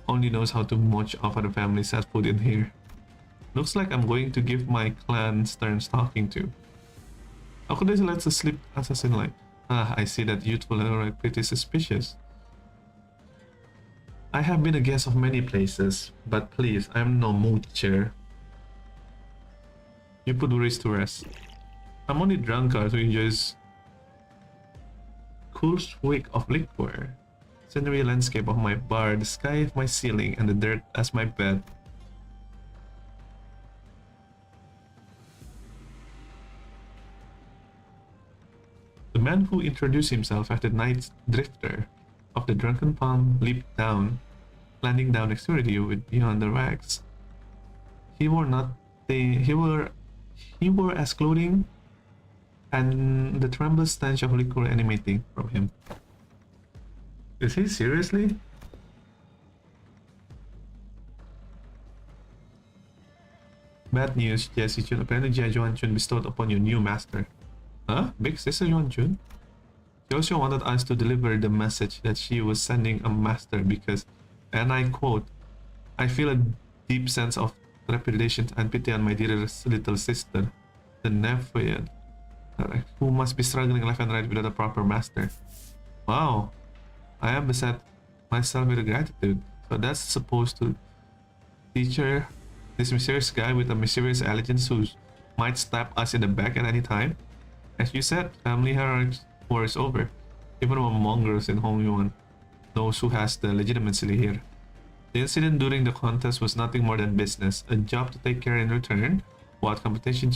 only knows how to mooch off other families has put in here. Looks like I'm going to give my clan Stern's talking to. How could they let a sleep assassin like? Ah, I see that youthful hierarchy pretty suspicious. I have been a guest of many places, but please, I'm no moocher. You put worries to rest. I'm only drunkard who enjoys cool swig of liquor. Scenery landscape of my bar, the sky of my ceiling, and the dirt as my bed. The man who introduced himself as the night drifter of the drunken palm leaped down, landing down next to you with beyond the rags. He wore as clothing, and the tremendous stench of liquor emanating from him. Is he seriously? Bad news, Xi Chun. Apparently Jia Yuan-chun bestowed upon your new master. Huh? Big sister Yuan-chun? She also wanted us to deliver the message that she was sending a master because, and I quote, I feel a deep sense of trepidation and pity on my dearest little sister, the nephew, who must be struggling left and right without a proper master. Wow, I am beset myself with gratitude. So that's supposed to teach her, this mysterious guy with a mysterious elegance who might stab us in the back at any time. As you said, family hierarchy war is over. Even among mongrels in Hong Yuan knows who has the legitimacy here. The incident during the contest was nothing more than business, a job to take care in return. What competition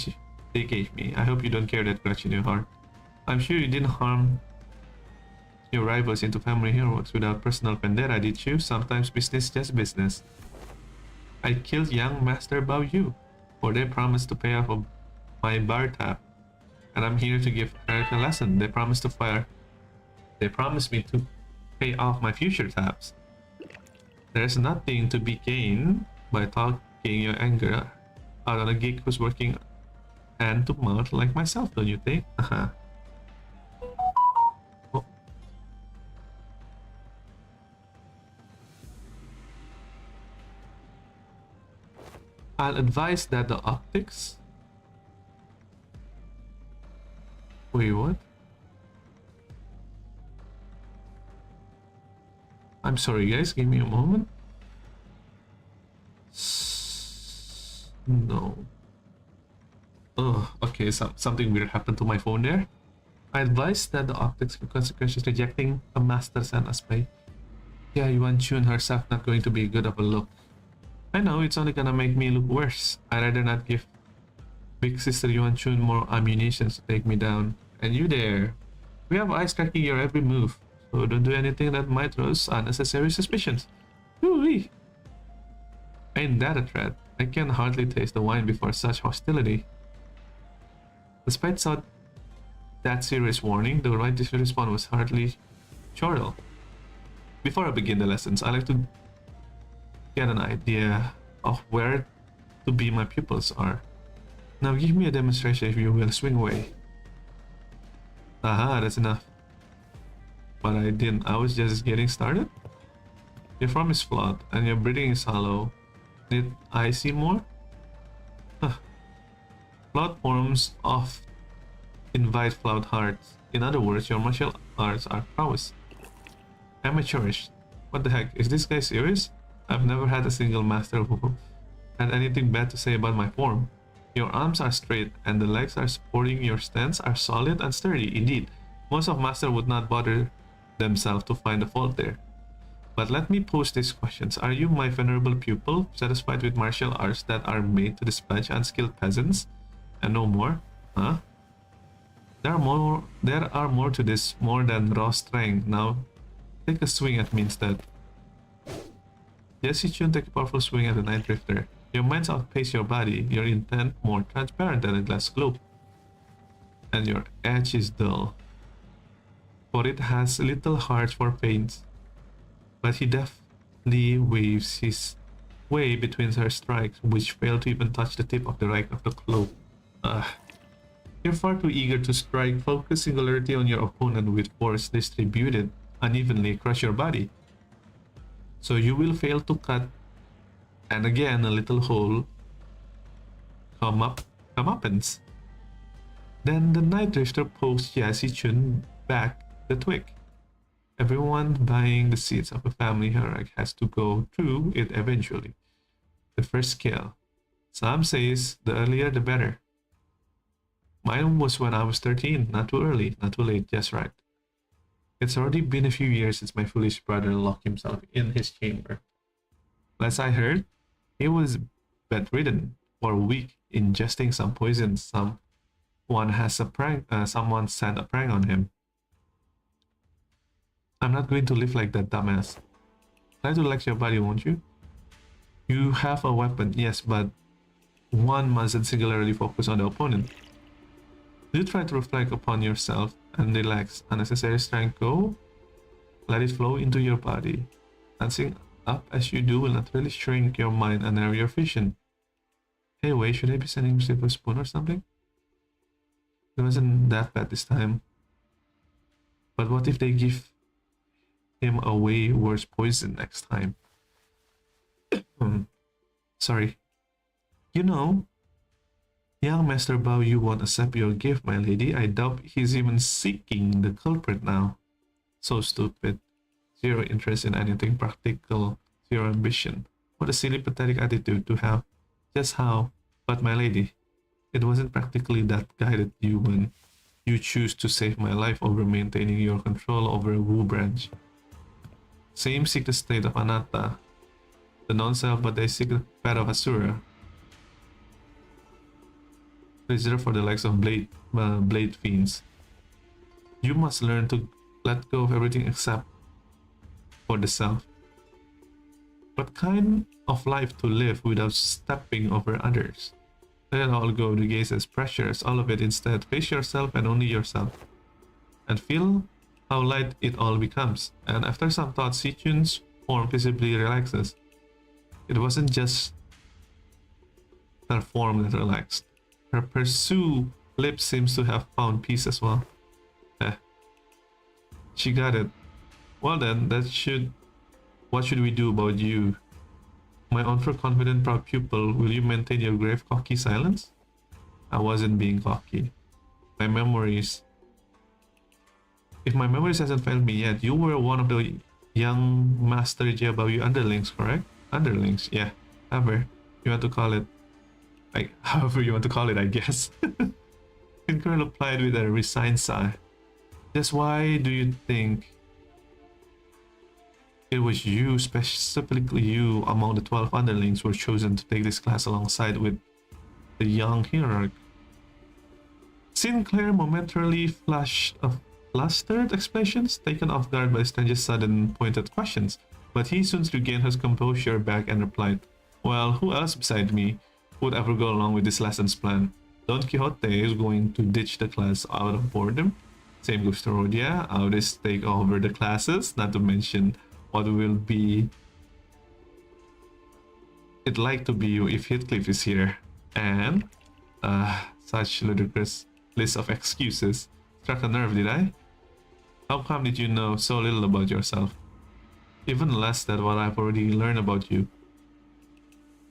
they gave me. I hope you don't carry that grudge in your heart. I'm sure you didn't harm your rivals into family heroes without personal vendetta, did you? Sometimes business just business. I killed young Master Bao Yu, for they promised to pay off my bar tab. And I'm here to give character lesson. They promised to fire. They promised me to pay off my future tabs. There's nothing to be gained by talking your anger out on a geek who's working hand to mouth like myself, don't you think? Oh. I'll advise that the optics... Wait, what? I'm sorry guys, give me a moment. No. Oh, okay, something weird happened to my phone there. I advise that the optics for consequences rejecting a master sent us by. Yeah, Yuan Chun herself not going to be good of a look. I know, it's only gonna make me look worse. I'd rather not give Big Sister Yuan Chun more ammunition to take me down. And you there. We have eyes tracking your every move, so don't do anything that might raise unnecessary suspicions. Ooh-wee. Ain't that a threat? I can hardly taste the wine before such hostility. Despite that serious warning, the right response was hardly chortle. Before I begin the lessons, I like to get an idea of where to be my pupils are. Now give me a demonstration if you will, swing away. Aha, that's enough. But I didn't, I was just getting started. Your form is flawed and your breathing is hollow. Did I see more? Huh. Flawed forms of invite flawed hearts. In other words, your martial arts are prowess. Amateurish. What the heck, is this guy serious? I've never had a single master who had anything bad to say about my form. Your arms are straight and the legs are supporting your stance are solid and sturdy. Indeed, most of master would not bother themselves to find a fault there. But let me pose these questions. Are you, my venerable pupil, satisfied with martial arts that are made to dispatch unskilled peasants and no more? Huh? There are more to this, more than raw strength. Now, take a swing at me instead. Yes, Xi Chun, take a powerful swing at the Night Drifter. Your minds outpace your body, your intent more transparent than a glass globe. And your edge is dull, for it has little heart for pains. But he deftly weaves his way between her strikes, which fail to even touch the tip of the right of the globe. You're far too eager to strike. Focus singularity on your opponent with force distributed unevenly across your body. So you will fail to cut, and again a little hole comeuppance. Then the Night Drifter pokes Xi Chun back the twig. Everyone buying the seeds of a family hierarchy has to go through it eventually. The first scale. Some says the earlier the better. Mine was when I was 13, not too early, not too late, just right. It's already been a few years since my foolish brother locked himself in his chamber. As I heard, he was bedridden for a week, ingesting some poison. Someone set a prank on him. I'm not going to live like that, dumbass. Try to relax your body, won't you? You have a weapon, yes, but one mustn't singularly focus on the opponent. Do try to reflect upon yourself and relax. Unnecessary strength go. Let it flow into your body. Dancing up as you do will naturally shrink your mind and narrow your vision. Hey, wait, should I be sending him a spoon or something? It wasn't that bad this time. But what if they give him a way worse poison next time? Sorry. You know, young Master Bao Yu won't accept your gift, my lady. I doubt he's even seeking the culprit now. So stupid. Zero interest in anything practical. Zero ambition. What a silly, pathetic attitude to have. Just how? But my lady, it wasn't practically that guided you when you choose to save my life over maintaining your control over a Wu branch. Same seek the state of Anatta, the non-self, but they seek the path of Asura. Reserved for the likes of blade fiends. You must learn to let go of everything except for the self. What kind of life to live without stepping over others? Let it all go, the gaze as pressures, all of it instead. Face yourself and only yourself. And feel how light it all becomes. And after some thought, Xi Chun's form visibly relaxes. It wasn't just her form that relaxed. Her pursue lips seems to have found peace as well. Eh, she got it. Well then, what should we do about you? My overconfident proud pupil, will you maintain your grave cocky silence? I wasn't being cocky. My memories... If my memories hasn't failed me yet, you were one of the young Master Jiabaoyu underlings, correct? Underlings, yeah. However you want to call it. Like, however you want to call it, I guess. Tinker replied with a resigned sigh. Just why do you think it was you, specifically you, among the 12 underlings were chosen to take this class alongside with the young hierarch? Sinclair momentarily flashed a flustered expressions, taken off guard by Strange's sudden pointed questions, but he soon regained his composure back and replied, well, who else beside me would ever go along with this lessons plan? Don Quixote is going to ditch the class out of boredom. Same goes to Rhodia. I'll just take over the classes, not to mention what will be it like to be you if Heathcliff is here. And such ludicrous list of excuses. Struck a nerve, did I? How come did you know so little about yourself? Even less than what I've already learned about you.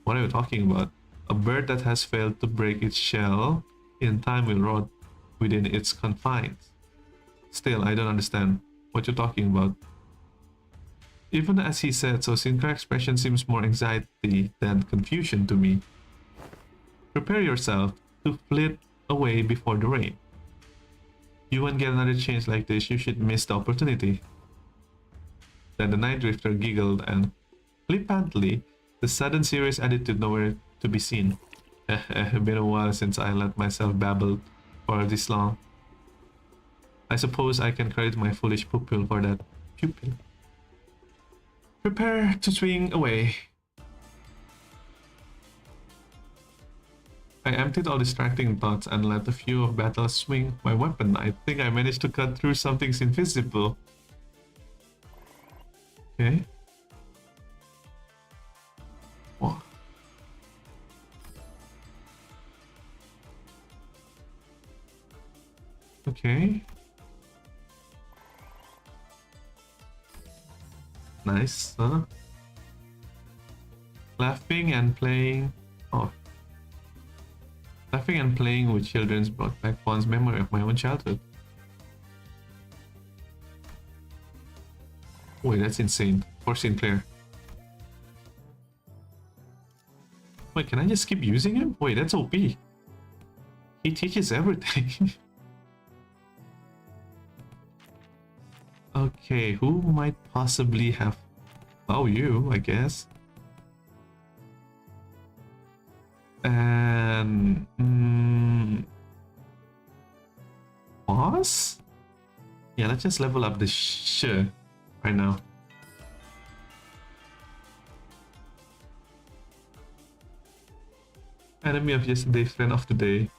What are you talking about? A bird that has failed to break its shell in time will rot within its confines. Still, I don't understand what you're talking about. Even as he said so, Sinclair's expression seems more anxiety than confusion to me. Prepare yourself to flit away before the rain. You won't get another chance like this, you should miss the opportunity. Then the Night Drifter giggled and, flippantly, the sudden serious attitude nowhere to be seen. Been a while since I let myself babble for this long. I suppose I can credit my foolish pupil for that. Pupil. Prepare to swing away. I emptied all distracting thoughts and let a few of battle swing my weapon. I think I managed to cut through something invisible. Okay. What? Okay. Nice, huh? Laughing and playing. Oh. Laughing and playing with children brought back fond memory of my own childhood. Wait, that's insane. Poor Sinclair. Wait, can I just keep using him? Wait, that's OP. He teaches everything. Okay, who might possibly have... Oh, you, I guess. And... boss? Yeah, let's just level up the shit right now. Enemy of yesterday, friend of today.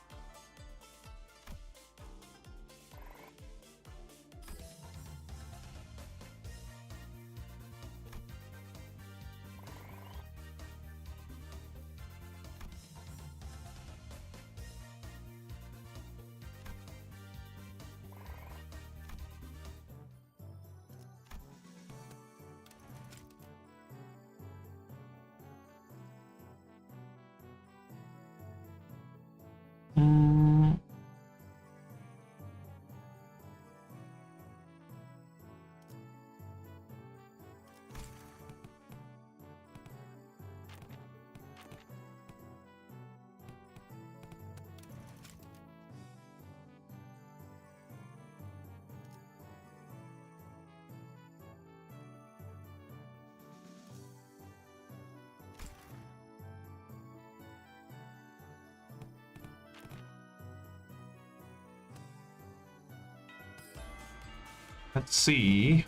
Let's see.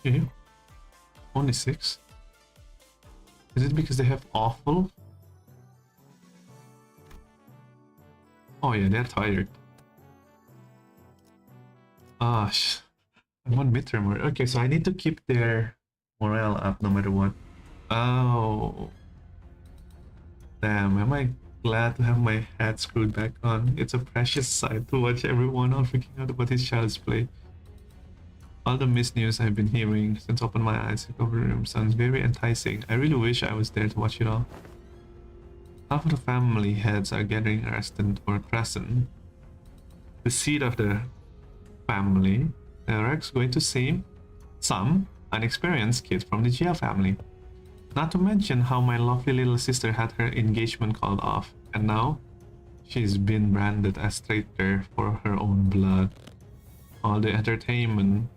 Okay. Only 6. Is it because they have awful? Oh yeah, they're tired. Ah, I'm on midterm. Okay, so I need to keep their morale up no matter what. Oh. Damn, am I glad to have my hat screwed back on. It's a precious sight to watch everyone all freaking out about his child's play. All the missed news I've been hearing since opened my eyes to cover room sounds very enticing. I really wish I was there to watch it all. Half of the family heads are gathering Arston or Crescent, the seat of the family. Rex going to see some unexperienced kids from the GL family. Not to mention how my lovely little sister had her engagement called off, and now she's been branded as traitor for her own blood. All the entertainment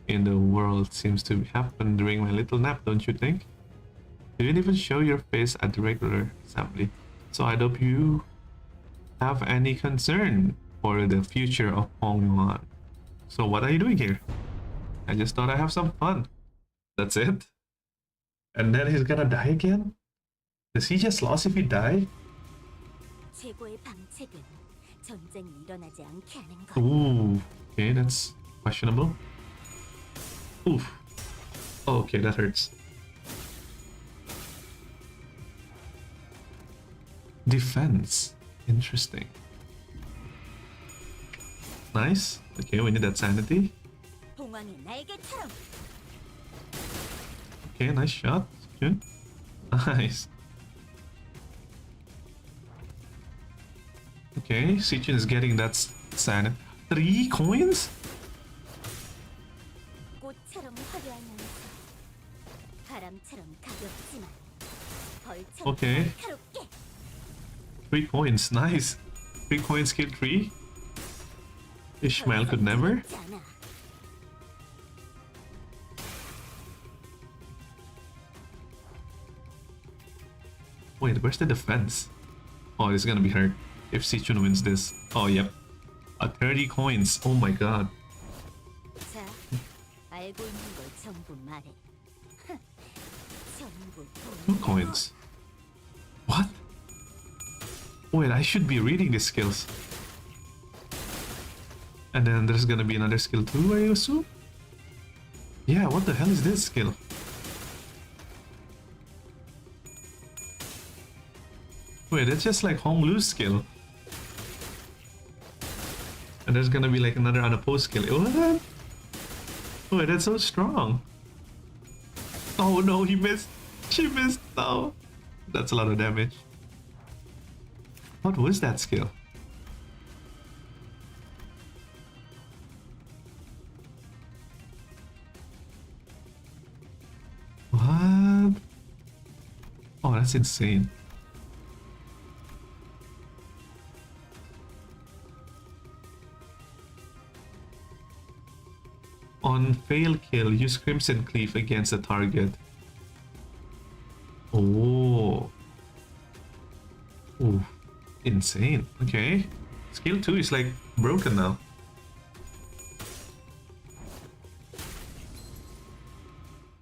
in the world seems to happen during my little nap, don't you think? You didn't even show your face at the regular assembly, so I hope you have any concern for the future of Hongwan. So what are you doing here? I just thought I'd have some fun. That's it? And then he's gonna die again? Does he just lost if he die? Ooh, okay, that's questionable. Oof. Oh, okay, that hurts. Defense. Interesting. Nice. Okay, we need that sanity. Okay, nice shot. Good. Nice. Okay, Xi Chun is getting that sanity. 3 coins? Okay. 3 coins, nice. 3 coins kill 3. Ishmael could never. Wait, where's the defense? Oh, it's gonna be hurt if Xi Chun wins this. Oh, yep. 30 coins. Oh my god. 2 coins. What? Wait, I should be reading these skills. And then there's gonna be another skill too, I assume? Yeah, what the hell is this skill? Wait, that's just like Hong Lu's skill. And there's gonna be like another unopposed skill. What? Wait, that's so strong. Oh no, he missed. She missed. No. That's a lot of damage. What was that skill? What? Oh, that's insane. On fail kill, use Crimson Cleave against the target. Oh. Ooh. Insane. Okay. Skill 2 is like broken now.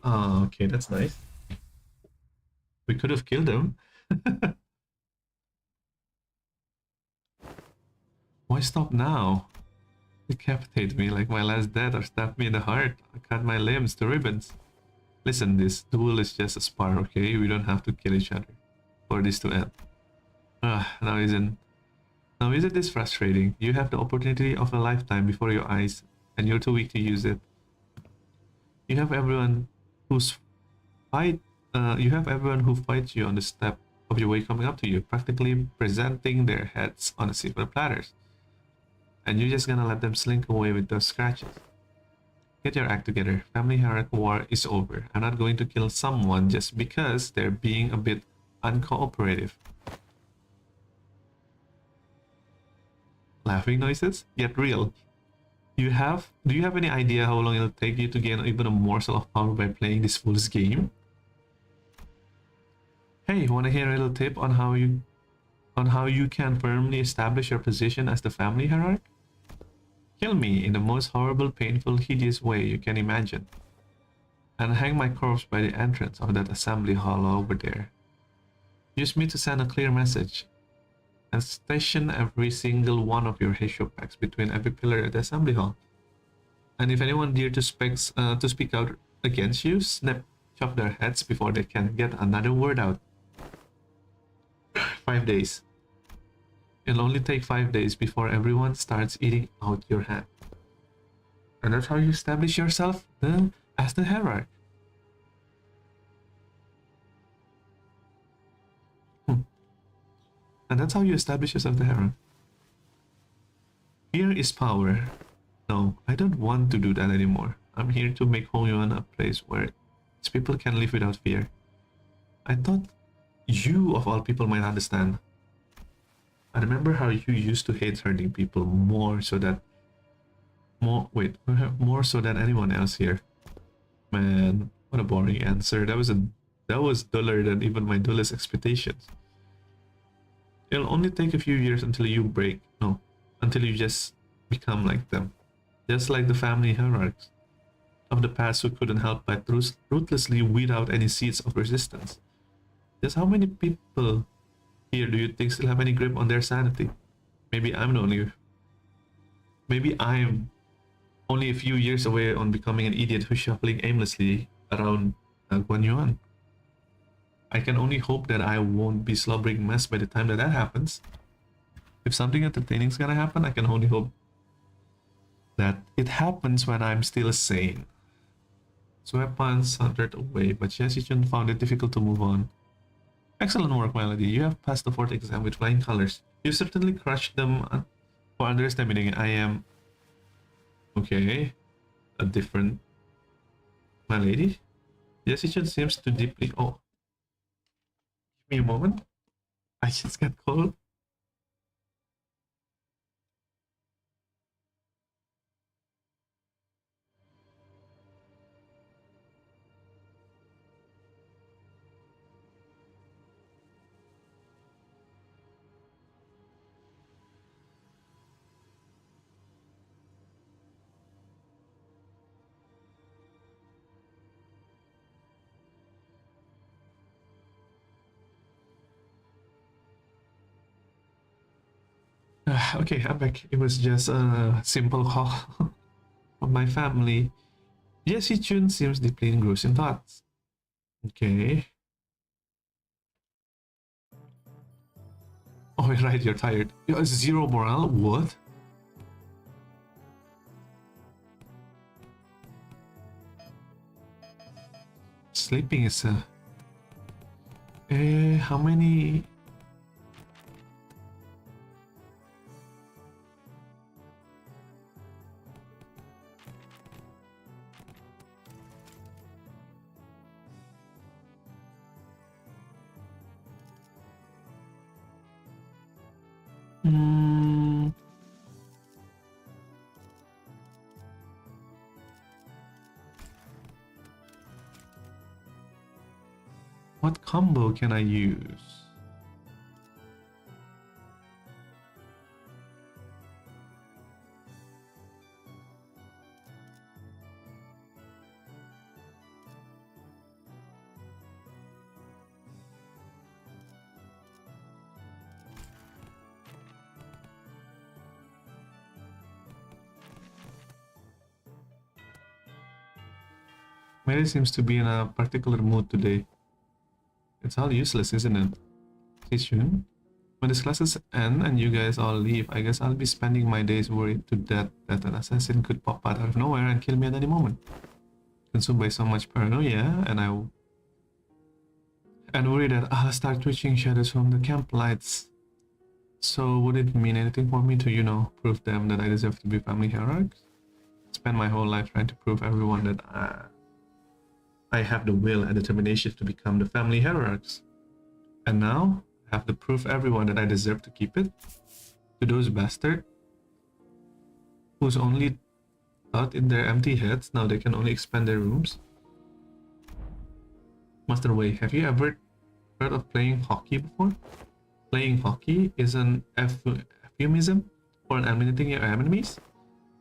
Ah, okay, that's nice. We could have killed him. Why stop now? Decapitate me like my last death or stab me in the heart or cut my limbs to ribbons. Listen, this duel is just a spar, okay? We don't have to kill each other for this to end. Now isn't this frustrating? You have the opportunity of a lifetime before your eyes and you're too weak to use it. You have everyone who fights you on the step of your way coming up to you, practically presenting their heads on a silver platters. And you're just gonna let them slink away with those scratches. Get your act together. Family hierarchy war is over. I'm not going to kill someone just because they're being a bit uncooperative. Laughing noises? Get real. Do you have any idea how long it'll take you to gain even a morsel of power by playing this fool's game? Hey, wanna hear a little tip on how you can firmly establish your position as the family hierarch? Kill me in the most horrible, painful, hideous way you can imagine, and hang my corpse by the entrance of that assembly hall over there. Use me to send a clear message, and station every single one of your Heisho packs between every pillar at the assembly hall. And if anyone dare to speak out against you, chop their heads before they can get another word out. 5 days. It'll only take 5 days before everyone starts eating out your hand. And that's how you establish yourself as the hierarch. And that's how you establish yourself the hierarch. Fear is power. No, I don't want to do that anymore. I'm here to make Hongyuan a place where its people can live without fear. I thought you, of all people, might understand. I remember how you used to hate hurting people more so than anyone else here. Man, what a boring answer. That was duller than even my dullest expectations. It'll only take a few years until you until you just become like them. Just like the family hierarchs of the past who couldn't help but ruthlessly weed out any seeds of resistance. Just how many people here do you think still have any grip on their sanity? Maybe I'm only a few years away on becoming an idiot who's shuffling aimlessly around Guanyuan. I can only hope that I won't be slobbering mess by the time that happens. If something entertaining is gonna happen, I can only hope that it happens when I'm still sane. Sweatpants hunted away, but Xi Chun found it difficult to move on. Excellent work, Melody. You have passed the 4th exam with flying colors. You certainly crushed them for underestimating I am... Okay. A different... My lady? Xi Chun seems to deeply... Oh. Give me a moment. I just got cold. Okay, I'm back. It was just a simple call from my family. Xi Chun seems deeply engrossed in thoughts. Okay. Oh, right, you're tired. Zero morale? What? Sleeping is how many... What combo can I use? Mary seems to be in a particular mood today. It's all useless, isn't it? Xi Chun? When these classes end and you guys all leave, I guess I'll be spending my days worried to death that an assassin could pop out of nowhere and kill me at any moment. Consumed by so much paranoia, and worried that I'll start twitching shadows from the camp lights. So would it mean anything for me to, prove them that I deserve to be family hierarchs? Spend my whole life trying to prove everyone that I have the will and determination to become the family hierarchs. And now, I have to prove everyone that I deserve to keep it. To those bastards whose only thought in their empty heads, now they can only expand their rooms. Master Wei, have you ever heard of playing hockey before? Playing hockey is an euphemism for eliminating your enemies?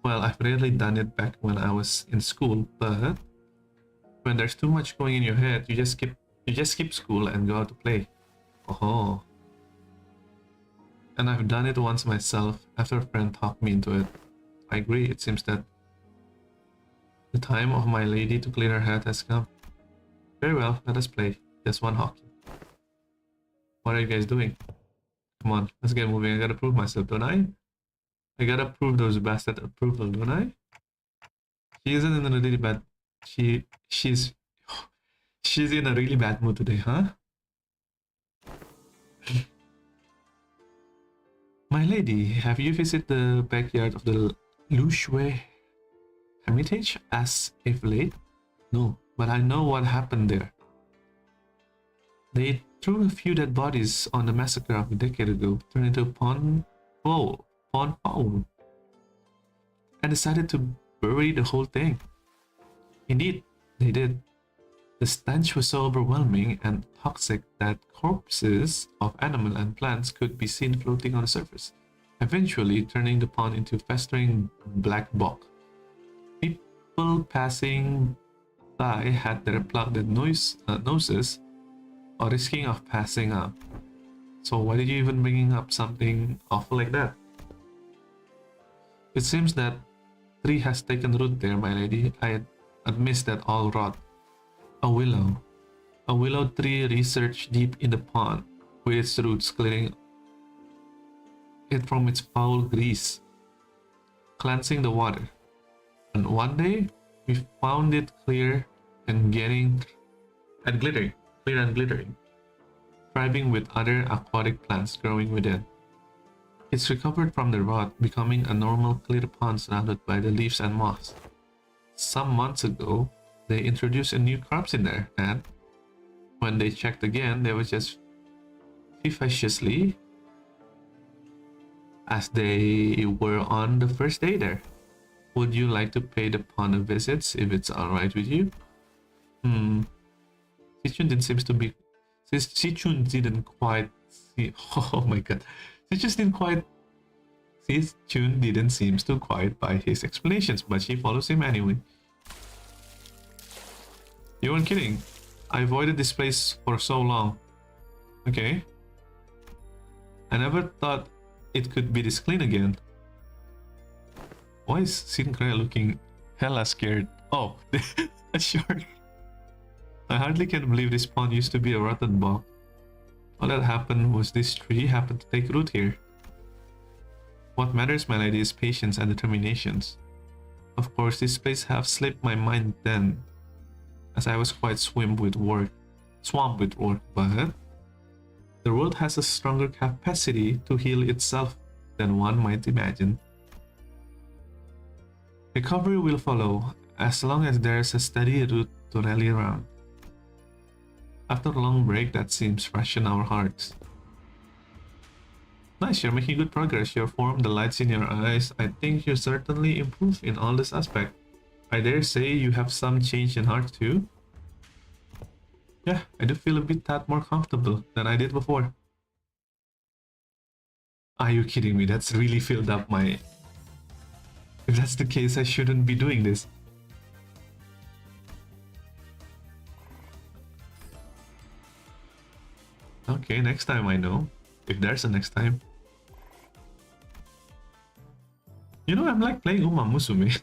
Well, I've rarely done it back when I was in school, but when there's too much going in your head, you just skip school and go out to play. Oh. And I've done it once myself after a friend talked me into it. I agree, it seems that the time of my lady to clear her head has come. Very well, let us play. Just one hockey. What are you guys doing? Come on, let's get moving. I gotta prove myself, don't I? I gotta prove those bastard approval, don't I? She isn't in a really bad... She's in a really bad mood today, huh? My lady, have you visited the backyard of the Lushui Hermitage as if late? No, but I know what happened there. They threw a few dead bodies on the massacre of a decade ago, turned into a pond fowl, and decided to bury the whole thing. Indeed, they did. The stench was so overwhelming and toxic that corpses of animal and plants could be seen floating on the surface, eventually turning the pond into festering black bog. People passing by had their plugged noses or risking of passing up. So why did you even bring up something awful like that? It seems that tree has taken root there, my lady. I admit that all rot. A willow tree researched deep in the pond, with its roots clearing it from its foul grease, cleansing the water. And one day, we found it clear and glittering, thriving with other aquatic plants growing within. It's recovered from the rot, becoming a normal clear pond surrounded by the leaves and moss. Some months ago, they introduced a new crops in there, and when they checked again, they were just vivaciously as they were on the first day there. Would you like to pay the pond a visit if it's alright with you? Xi Chun didn't seem to be... Xi Chun didn't quite see... Oh my god. Xi Chun didn't seem to quite buy his explanations, but she follows him anyway. You weren't kidding. I avoided this place for so long. Okay. I never thought it could be this clean again. Why is Sinclair looking hella scared? Oh, a shark. I hardly can believe this pond used to be a rotten bog. All that happened was this tree happened to take root here. What matters, my lady, is patience and determinations. Of course, this place have slipped my mind then, as I was quite swamped with work, but the world has a stronger capacity to heal itself than one might imagine. Recovery will follow, as long as there's a steady root to rally around. After a long break, that seems fresh in our hearts. Nice, you're making good progress. Your form, the lights in your eyes. I think you certainly improved in all this aspect. I dare say you have some change in heart too. Yeah, I do feel a bit more comfortable than I did before. Are you kidding me? That's really filled up my... If that's the case, I shouldn't be doing this. Okay, next time I know. If there's a next time. You know, I'm like playing Uma Musume.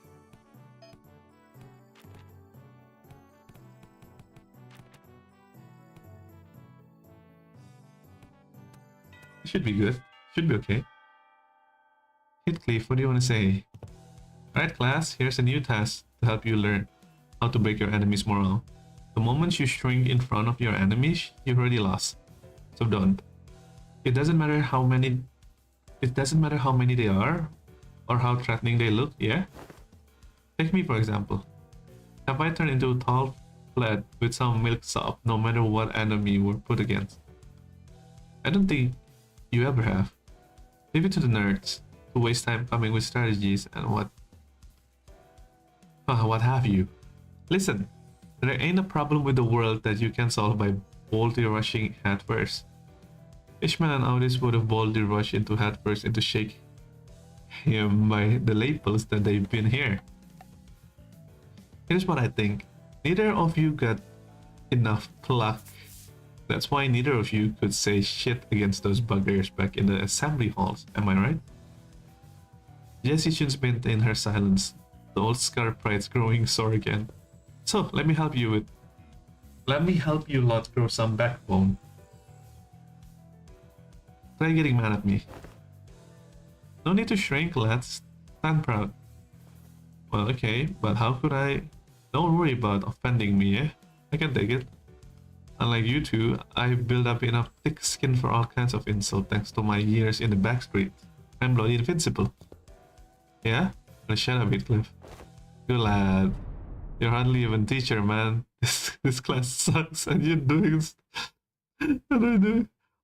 Should be good. Should be okay. Heathcliff, what do you want to say? Alright class, here's a new task to help you learn how to break your enemy's morale. The moment you shrink in front of your enemies, you've already lost. So don't. It doesn't matter how many they are or how threatening they look, yeah? Take me for example. Have I turned into a tall flat with some milksop no matter what enemy we're put against? I don't think you ever have. Leave it to the nerds who waste time coming with strategies and what What have you? Listen, there ain't a problem with the world that you can solve by boldly rushing headfirst. Ishmael and Audis would have boldly rushed into headfirst and to shake him by the lapels that they've been here. Here's what I think. Neither of you got enough pluck. That's why neither of you could say shit against those buggers back in the assembly halls, am I right? Xi Chun's maintained her silence. The old scar pride's growing sore again. So, let me help you lot grow some backbone. Try getting mad at me. No need to shrink, lads. Stand proud. Well, okay, but how could I... Don't worry about offending me, eh? I can take it. Unlike you two, I build up enough thick skin for all kinds of insult thanks to my years in the backstreet. I'm bloody invincible. Yeah? Well, shut up, Heathcliff. You lad. You're hardly even teacher, man. This class sucks and you're doing...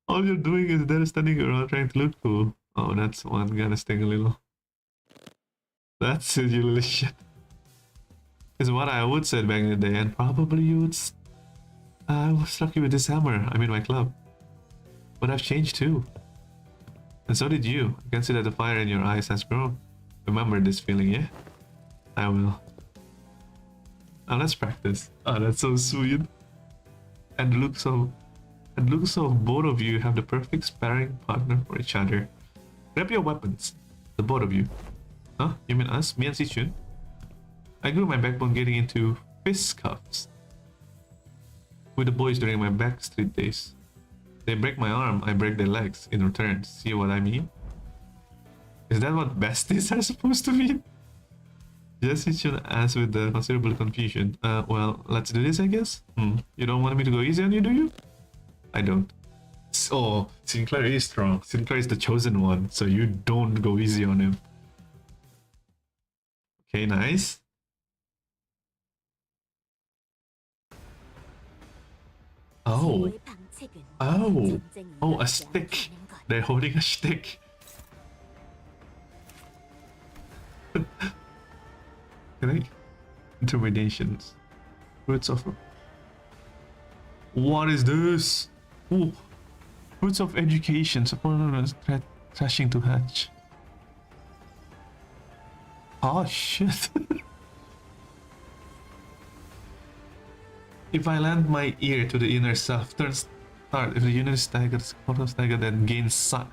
All you're doing is there standing around trying to look cool. Oh, that's one gonna sting a little. That's it, you little shit. Is what I would say back in the day, and probably you would... I was lucky with this hammer. I'm in my club. But I've changed too. And so did you. I can see that the fire in your eyes has grown. Remember this feeling, yeah? I will. Now let's practice. Oh, that's so sweet. And looks of both of you have the perfect sparring partner for each other. Grab your weapons. The both of you. Huh? You mean us? Me and Xi Chun? I grew my backbone getting into fisticuffs with the boys during my backstreet days. They break my arm, I break their legs in return. See what I mean? Is that what besties are supposed to mean? Yes, Xi Chun asked with considerable confusion. Well, let's do this, I guess? You don't want me to go easy on you, do you? I don't. Oh, Sinclair is strong. Sinclair is the chosen one, so you don't go easy on him. Okay, nice. Oh. Oh. Oh, a stick. They're holding a stick. Can I? Intimidations. Roots of... What is this? Ooh. Roots of education. Support crashing to hatch. Oh shit. If I land my ear to the inner self, turn start. If the unit is staggered, then gains sight.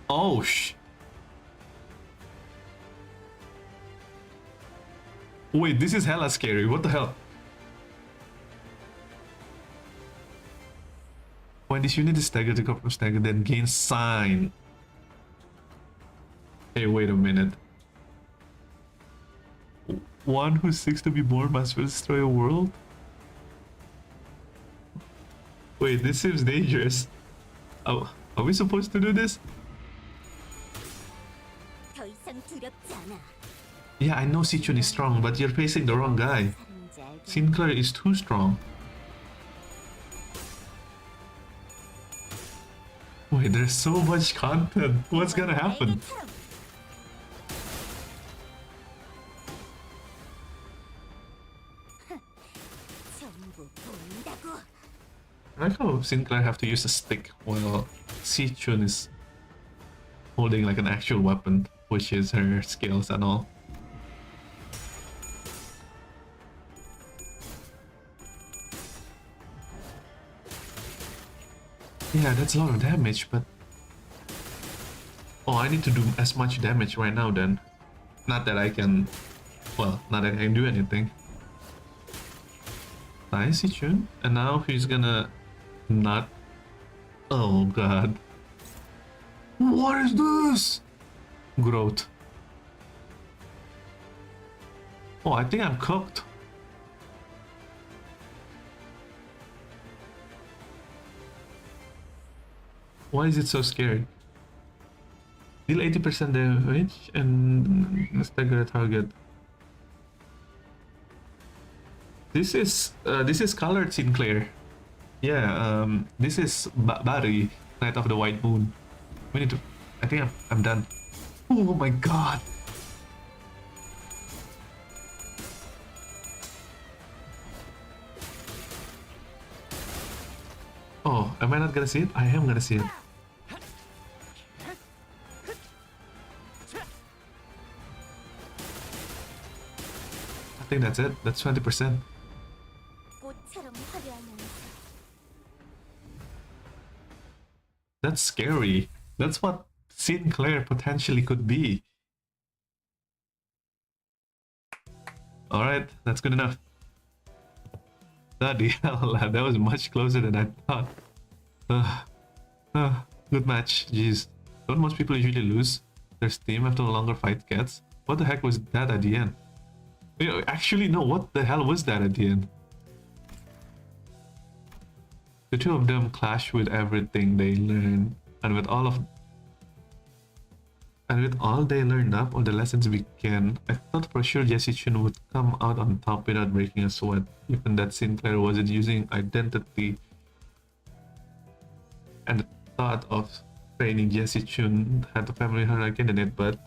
Oh sh. Wait, this is hella scary. What the hell? When this unit is staggered, the corporal staggered, then gains sign. Hey, wait a minute. One who seeks to be born must first destroy a world? Wait, this seems dangerous. Oh, are we supposed to do this? Yeah, I know Xi Chun is strong, but you're facing the wrong guy. Sinclair is too strong. Wait, there's so much content. What's gonna happen? I like how Sinclair have to use a stick while Xi Chun is holding like an actual weapon, which is her skills and all. Yeah, that's a lot of damage, but... Oh, I need to do as much damage right now then. Not that I can... Well, not that I can do anything. Nice, Xi Chun. And now he's gonna... Not... Oh god. What is this? Growth. Oh, I think I'm cooked. Why is it so scary? Deal 80% damage and stagger a target. This is colored Sinclair. Yeah, this is Barry, Knight of the White Moon. We need to... I think I'm done. Oh my god! Oh, am I not gonna see it? I am gonna see it. I think that's it. That's 20%. That's scary. That's what Sinclair potentially could be. Alright, that's good enough. Bloody hell, that was much closer than I thought. Good match, jeez. Don't most people usually lose their steam after a longer fight gets? What the heck was that at the end? You know, actually, no, what the hell was that at the end? The two of them clash with everything they learn, and with all they learned up or the lessons began, I thought for sure Xi Chun would come out on top without breaking a sweat, even that Sinclair wasn't using identity. And the thought of training Xi Chun had a family hurricane in it, but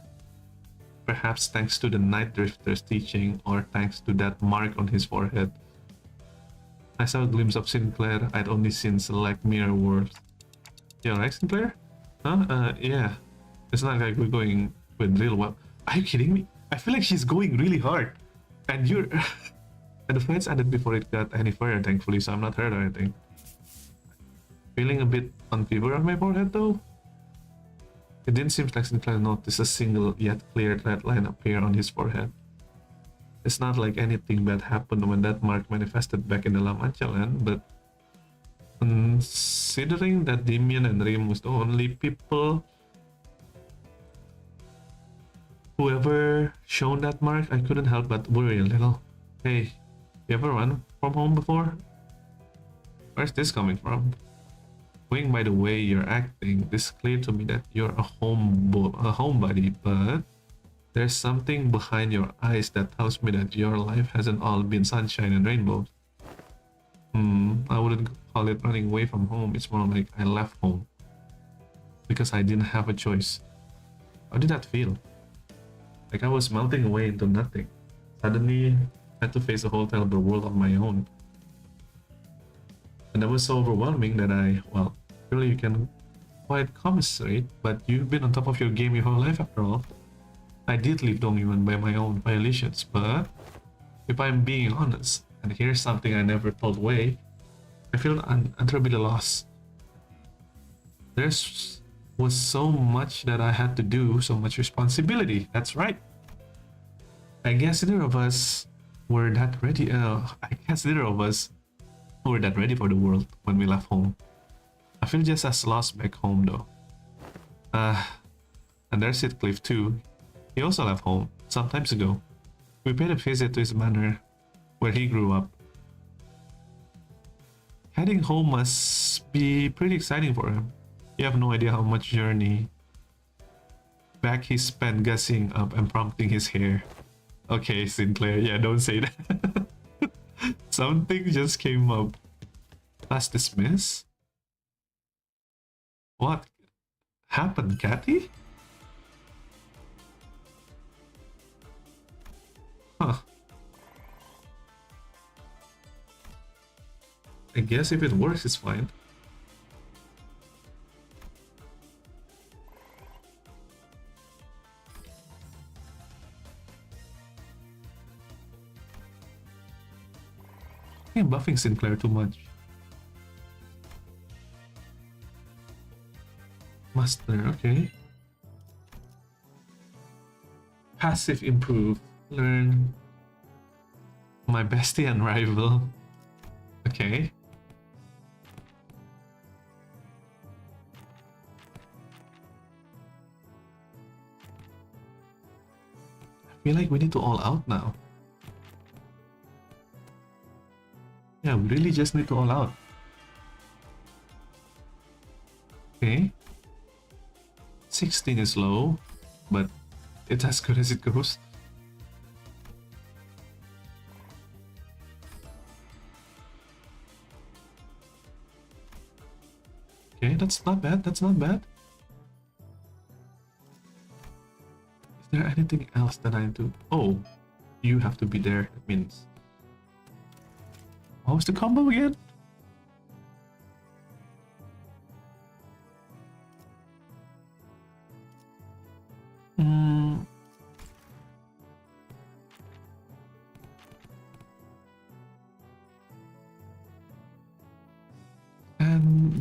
perhaps thanks to the Night Drifter's teaching, or thanks to that mark on his forehead, I saw a glimpse of Sinclair I'd only seen select mirror worlds. You alright, Sinclair? Huh? Yeah. It's not like we're going with real well. Are you kidding me? I feel like she's going really hard. And you're... and the fights ended before it got any further, thankfully, so I'm not hurt or anything. Feeling a bit on fever on my forehead, though? It didn't seem like Sinclair noticed a single yet clear red line appear on his forehead. It's not like anything bad happened when that mark manifested back in the La Mancha land, but considering that Damien and Rim was the only people who ever shown that mark, I couldn't help but worry a little. Hey, you ever run from home before? Where's this coming from? Going by the way you're acting, it's clear to me that you're a homebody, but there's something behind your eyes that tells me that your life hasn't all been sunshine and rainbows. I wouldn't call it running away from home. It's more like I left home because I didn't have a choice. How did that feel? Like I was melting away into nothing. Suddenly, I had to face a whole terrible world on my own. And that was so overwhelming that well, surely you can quite commiserate, but you've been on top of your game your whole life after all. I did leave Dongyuan by my own violations, but if I'm being honest, and here's something I never told Wei, I feel unutterably lost. There was so much that I had to do, so much responsibility. That's right. I guess neither of us were that ready. I guess neither of us were that ready for the world when we left home. I feel just as lost back home though. And there's Heathcliff too. He also left home some time ago. We paid a visit to his manor where he grew up. Heading home must be pretty exciting for him. You have no idea how much journey back he spent gussing up and prompting his hair. Okay, Sinclair, yeah, don't say that. Something just came up. Class dismiss? What happened, Cathy? Huh. I guess if it works, it's fine. I'm buffing Sinclair too much. Master, okay. Passive improve. Learn my bestie and rival. Okay. I feel like we need to all out now. Yeah, we really just need to all out. Okay. 16 is low, but it's as good as it goes. Okay, that's not bad. That's not bad. Is there anything else that I do? Oh, you have to be there. That means... What was the combo again?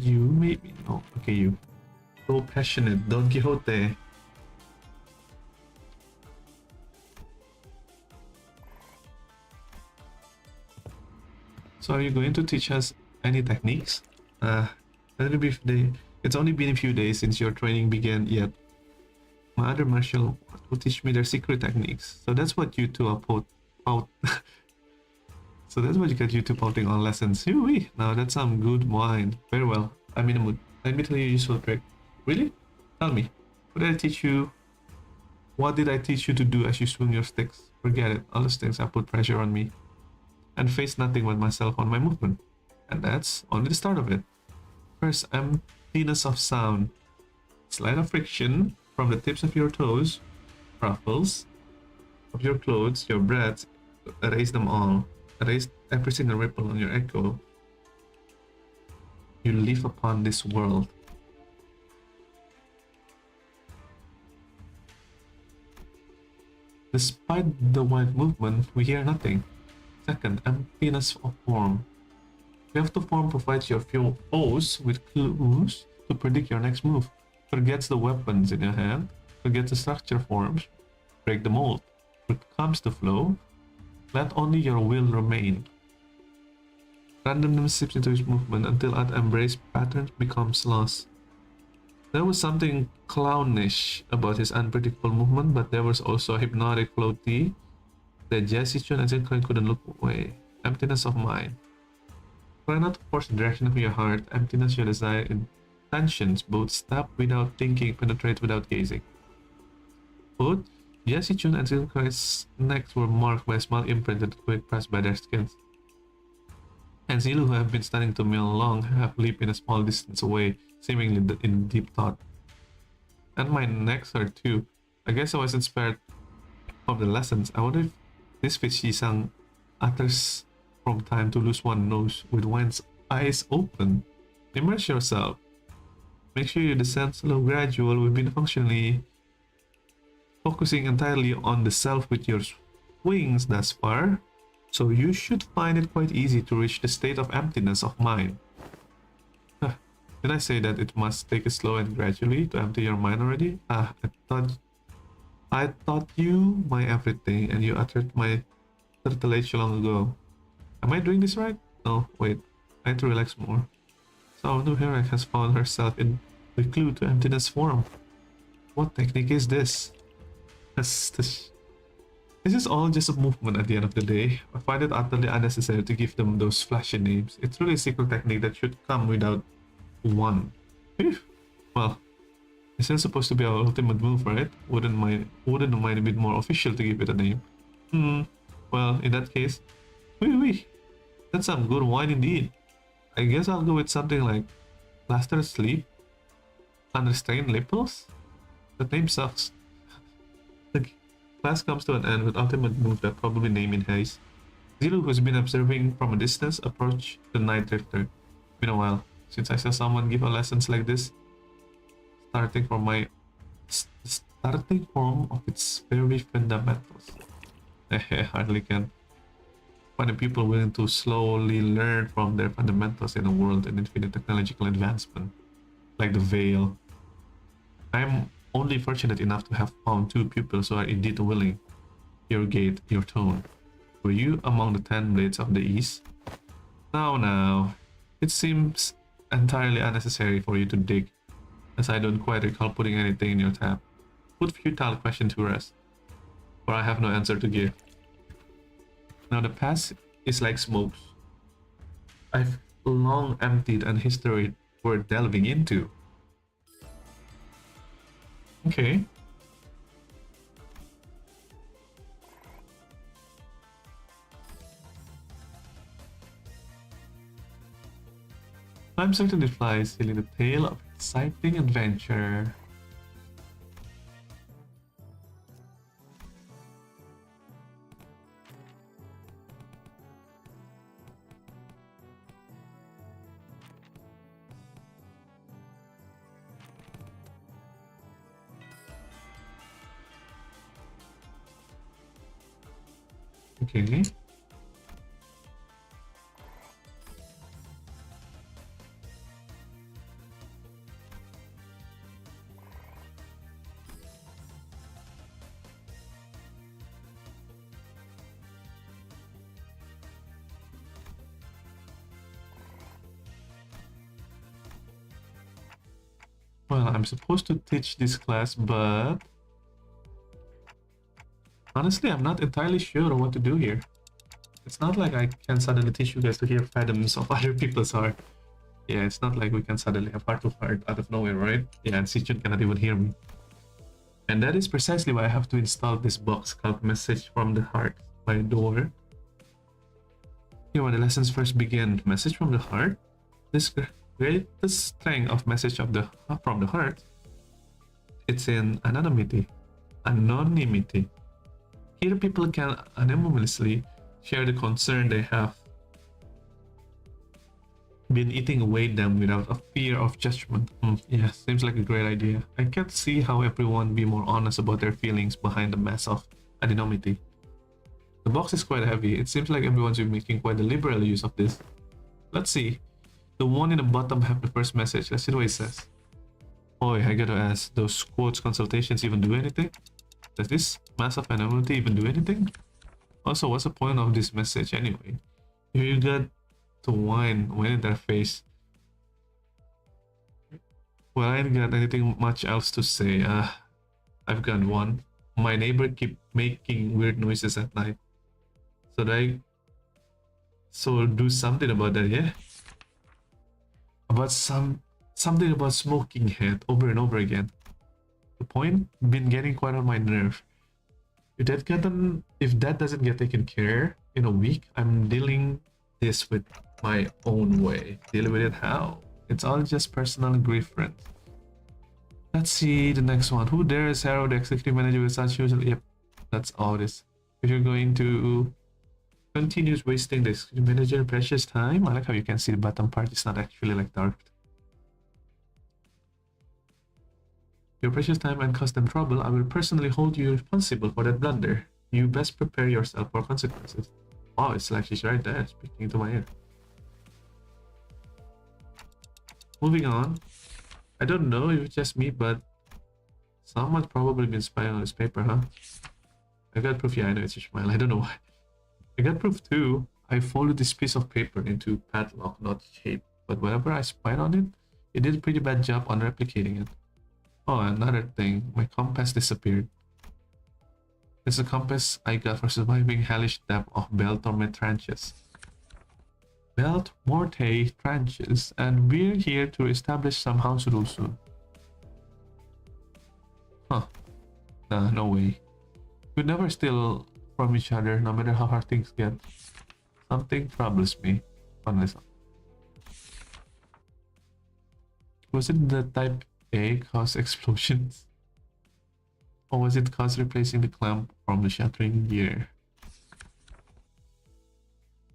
You, maybe. No. Okay, you. So passionate. Don Quixote. So are you going to teach us any techniques? That'll be it's only been a few days since your training began, yet my other martial will teach me their secret techniques. So that's what you two are out. So that's what you get you two pouting on lessons. Ooh-wee. Now that's some good wine. Very well. I'm in the mood. Let me tell you a useful trick. Really? Tell me. What did I teach you? What did I teach you to do as you swing your sticks? Forget it. All those things have put pressure on me and face nothing but myself on my movement. And that's only the start of it. First, emptiness of sound. Slight of friction from the tips of your toes, ruffles of your clothes, your breath, erase them all. Erase every single ripple on your echo. You live upon this world. Despite the wide movement, we hear nothing. Second, emptiness of form. You have to form provides your foes with clues to predict your next move. Forgets the weapons in your hand, forgets the structure forms, break the mold. When it comes to flow, let only your will remain. Randomness seeps into his movement until at embrace patterns becomes lost. There was something clownish about his unpredictable movement, but there was also a hypnotic floaty that Xi Chun and Xi Chun couldn't look away. Emptiness of mind. Try not to force the direction of your heart. Emptiness your desire intentions both stop without thinking, penetrate without gazing. Both Xi Chun and Xi Chun's necks were marked by a small imprint that quick pressed by their skins. And Zilu, who have been standing to mill long, have leaped in a small distance away, seemingly in deep thought. And my necks hurt too. I guess I was inspired of the lessons. I wonder if this fishy sang utters from time to lose one nose with one's eyes open. Immerse yourself. Make sure you descend slow, gradual. We've been functionally focusing entirely on the self with your wings thus far. So you should find it quite easy to reach the state of emptiness of mind. Did I say that it must take it slow and gradually to empty your mind already? I taught you my everything and you uttered my tutelage long ago. Am I doing this right? No, wait. I need to relax more. So our new heroine has found herself in the clue to emptiness form. What technique is this? This is all just a movement at the end of the day. I find it utterly unnecessary to give them those flashy names. It's really a secret technique that should come without one. Well, it's still supposed to be our ultimate move, right? Wouldn't mind a bit more official to give it a name. Well, in that case, that's some good wine indeed. I guess I'll go with something like Plaster Sleep, Unrestrained Lipples? That name sucks. The class comes to an end with ultimate move that probably name in haste. Zilu, who's been observing from a distance, approached the Night Drifter. Been a while since I saw someone give a lessons like this. Starting from of its very fundamentals. Hardly can find a people willing to slowly learn from their fundamentals in a world in infinite technological advancement, like the Veil. I'm only fortunate enough to have found 2 pupils who are indeed willing. Your gait, your tone. Were you among the 10 blades of the East? Now. It seems entirely unnecessary for you to dig, as I don't quite recall putting anything in your tab. Put futile question to rest, for I have no answer to give. Now the past is like smokes. I've long emptied an history worth delving into. Okay. I'm certain it flies, telling the tale of exciting adventure. Okay. Well, I'm supposed to teach this class, but honestly, I'm not entirely sure what to do here. It's not like I can suddenly teach you guys to hear fathoms of other people's heart. Yeah, it's not like we can suddenly have heart to heart out of nowhere, right? Yeah, and Xi Chun cannot even hear me. And that is precisely why I have to install this box called Message from the Heart by door. Here, when the lessons first begin, Message from the Heart, this greatest strength of Message from the Heart, it's in anonymity. Anonymity. Here, people can anonymously share the concern they have been eating away them without a fear of judgment. Yeah, seems like a great idea. I can't see how everyone be more honest about their feelings behind the mask of anonymity. The box is quite heavy. It seems like everyone's been making quite a liberal use of this. Let's see. The one in the bottom have the first message. Let's see what it says. Oh, I gotta ask, those quotes consultations even do anything? Does this mask of anonymity even do anything? Also, what's the point of this message anyway? If you got to whine in their face. Well, I ain't got anything much else to say. I've got one. My neighbor keep making weird noises at night. So do something about that, yeah? About something about smoking head over and over again. The point been getting quite on my nerve. If that doesn't get taken care in a week, I'm dealing this with my own way. Deal with it how? It's all just personal grief, friends. Let's see the next one. Who dares harrow the executive manager with such usual? Yep, that's all this. If you're going to continue wasting the executive manager precious time, I like how you can see the bottom part is not actually like dark. Your precious time and cause them trouble, I will personally hold you responsible for that blunder. You best prepare yourself for consequences. Oh, it's like she's right there, speaking to my ear. Moving on. I don't know if it's just me, but someone's probably been spying on this paper, huh? I got proof. Yeah, I know it's a smile. I don't know why. I got proof too. I folded this piece of paper into padlock knot shape, but whenever I spied on it, it did a pretty bad job on replicating it. Oh, another thing, my compass disappeared. It's a compass I got for surviving hellish depth of Beltorme trenches. Beltmorte trenches, and we're here to establish some house rules soon. Huh. Nah, no way. We'd never steal from each other, no matter how hard things get. Something troubles me. Unless... Was it the type A cause explosions? Or was it cause replacing the clamp from the shattering gear?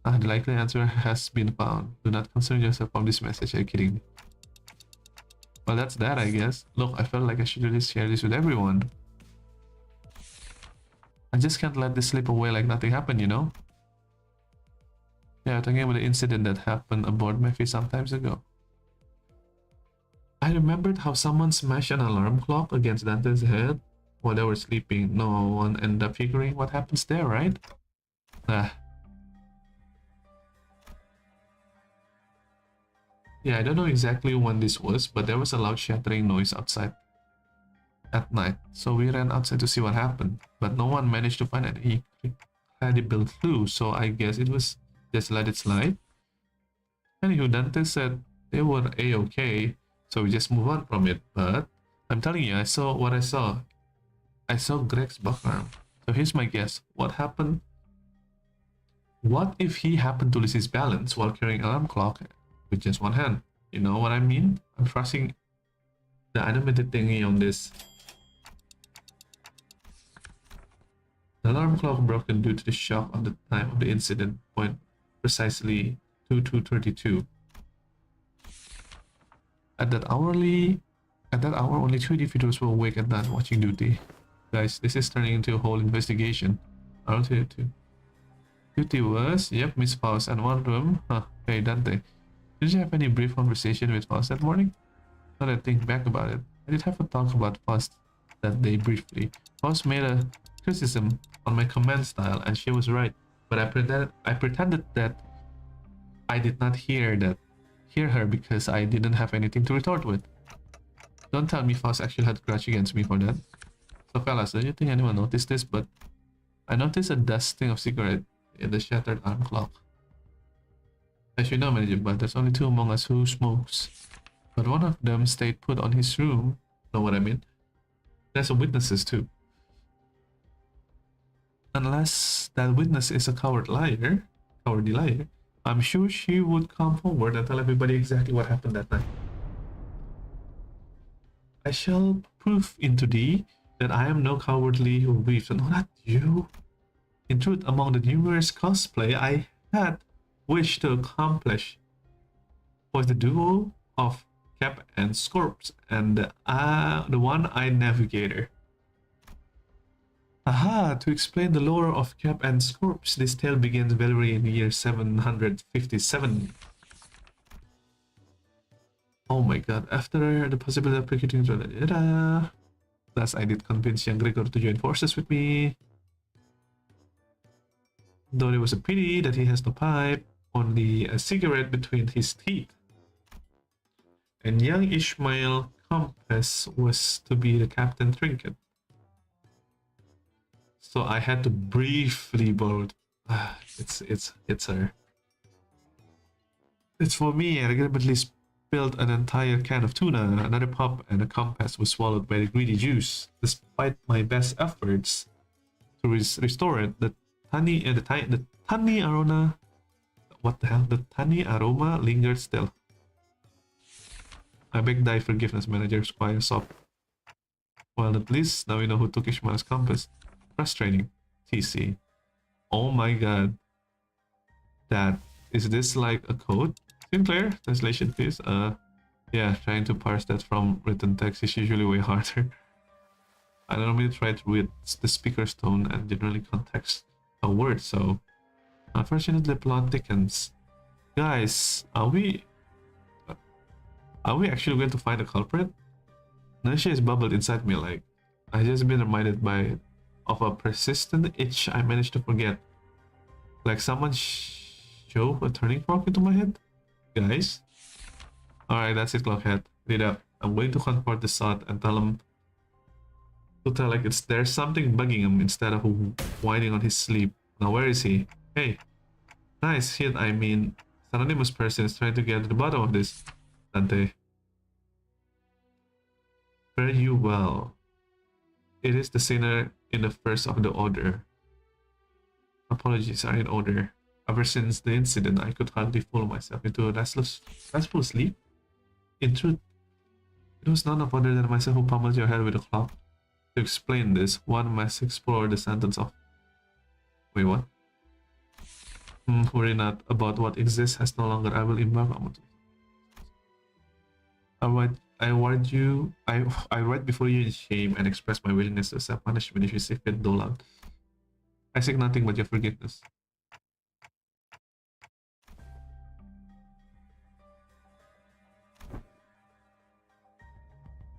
The likely answer has been found. Do not concern yourself from this message. Are you kidding me? Well, that's that, I guess. Look, I felt like I should really share this with everyone. I just can't let this slip away like nothing happened, you know? Yeah, talking about the incident that happened aboard my face some times ago. I remembered how someone smashed an alarm clock against Dante's head while they were sleeping. No one ended up figuring what happens there, right? Yeah, I don't know exactly when this was, but there was a loud shattering noise outside at night. So we ran outside to see what happened, but no one managed to find any credible clue, so I guess it was just let it slide. Anywho, Dante said they were a-okay, so we just move on from it, but I'm telling you, I saw what I saw. I saw Greg's background. So here's my guess. What happened? What if he happened to lose his balance while carrying an alarm clock with just one hand? You know what I mean? I'm trusting the animated thingy on this. The alarm clock broken due to the shock on the time of the incident, point precisely 2232. At that hour, only 2 individuals were awake at night watching duty. Guys, this is turning into a whole investigation. Hour 22. Duty was, yep, Miss Faust, and one room. Huh, hey Dante. Did you have any brief conversation with Faust that morning? Now that I think back about it, I did have a talk about Faust that day briefly. Faust made a criticism on my command style, and she was right. But I pretended that I did not hear her because I didn't have anything to retort with. Don't tell me Faust actually had a grudge against me for that. So fellas, do you think anyone noticed this? But I noticed a dusting of cigarette in the shattered arm clock. As you know, Manager, but there's only two among us who smokes. But one of them stayed put on his room. Know what I mean? There's witnesses too. Unless that witness is a cowardly liar, I'm sure she would come forward and tell everybody exactly what happened that night. I shall prove into thee that I am no cowardly thief. No, not you. In truth, among the numerous cosplay I had wished to accomplish was the duo of Cap and Scorps and the one-eyed navigator. Aha! To explain the lore of Cap and Scorps, this tale begins very in the year 757. Oh my god, after the possibility of executing thus I did convince young Gregor to join forces with me. Though it was a pity that he has no pipe, only a cigarette between his teeth. And young Ishmael Compass was to be the captain trinket. So I had to briefly borrow. It's her. It's for me. I regrettably spilled an entire can of tuna. Another pup and a compass was swallowed by the greedy juice. Despite my best efforts to restore it, the tani aroma. What the hell? The tani aroma lingered still. I beg thy forgiveness, Manager Squire sobbed. Well, at least now we know who took Ishmael's compass. Frustrating. TC. Oh my god. That is this like a code? Sinclair, translation please. Yeah, trying to parse that from written text is usually way harder. I normally try to read the speaker's tone and generally context a word, so unfortunately plot thickens. Guys, are we actually going to find a culprit? Nausea is bubbled inside me like I just been reminded of a persistent itch I managed to forget. Like someone shove a turning fork into my head? Guys? Alright, that's it, Clockhead. Read up. I'm going to confront the sod and tell him to tell like there's something bugging him instead of whining on his sleep. Now where is he? Hey. Nice hit, I mean this anonymous person is trying to get to the bottom of this. Dante. Fare you well. It is the sinner in the first of the order. Apologies are in order. Ever since the incident, I could hardly fool myself into a restful sleep. In truth, it was none other than myself who pummeled your head with a clock. To explain this, one must explore the sentence of... Wait, what? Worry not about what exists has no longer. I will embark on it. I write before you in shame and express my willingness to accept punishment if you seek it dole out. I seek nothing but your forgiveness.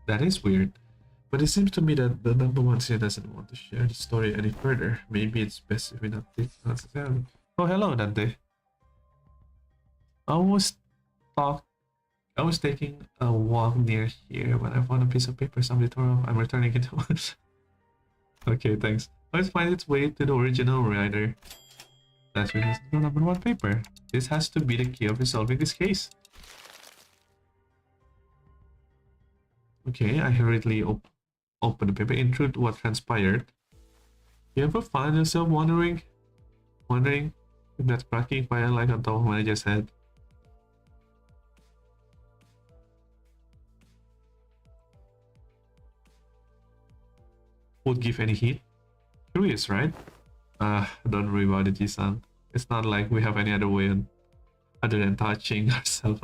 That is weird, but it seems to me that the number one here doesn't want to share the story any further. Maybe it's best if we not take necessarily. Oh, hello, Dante. I was taking a walk near here when I found a piece of paper somebody tore off. I'm returning it. Okay, thanks. Let's find its way to the original writer. That's the number one paper. This has to be the key of resolving this case. Okay, I hurriedly opened the paper. In truth, what transpired? You ever find yourself wondering if that cracking fire light on top of manager's head would give any heat? Curious, right? Don't worry about it, Ji-san. It's not like we have any other way other than touching ourselves.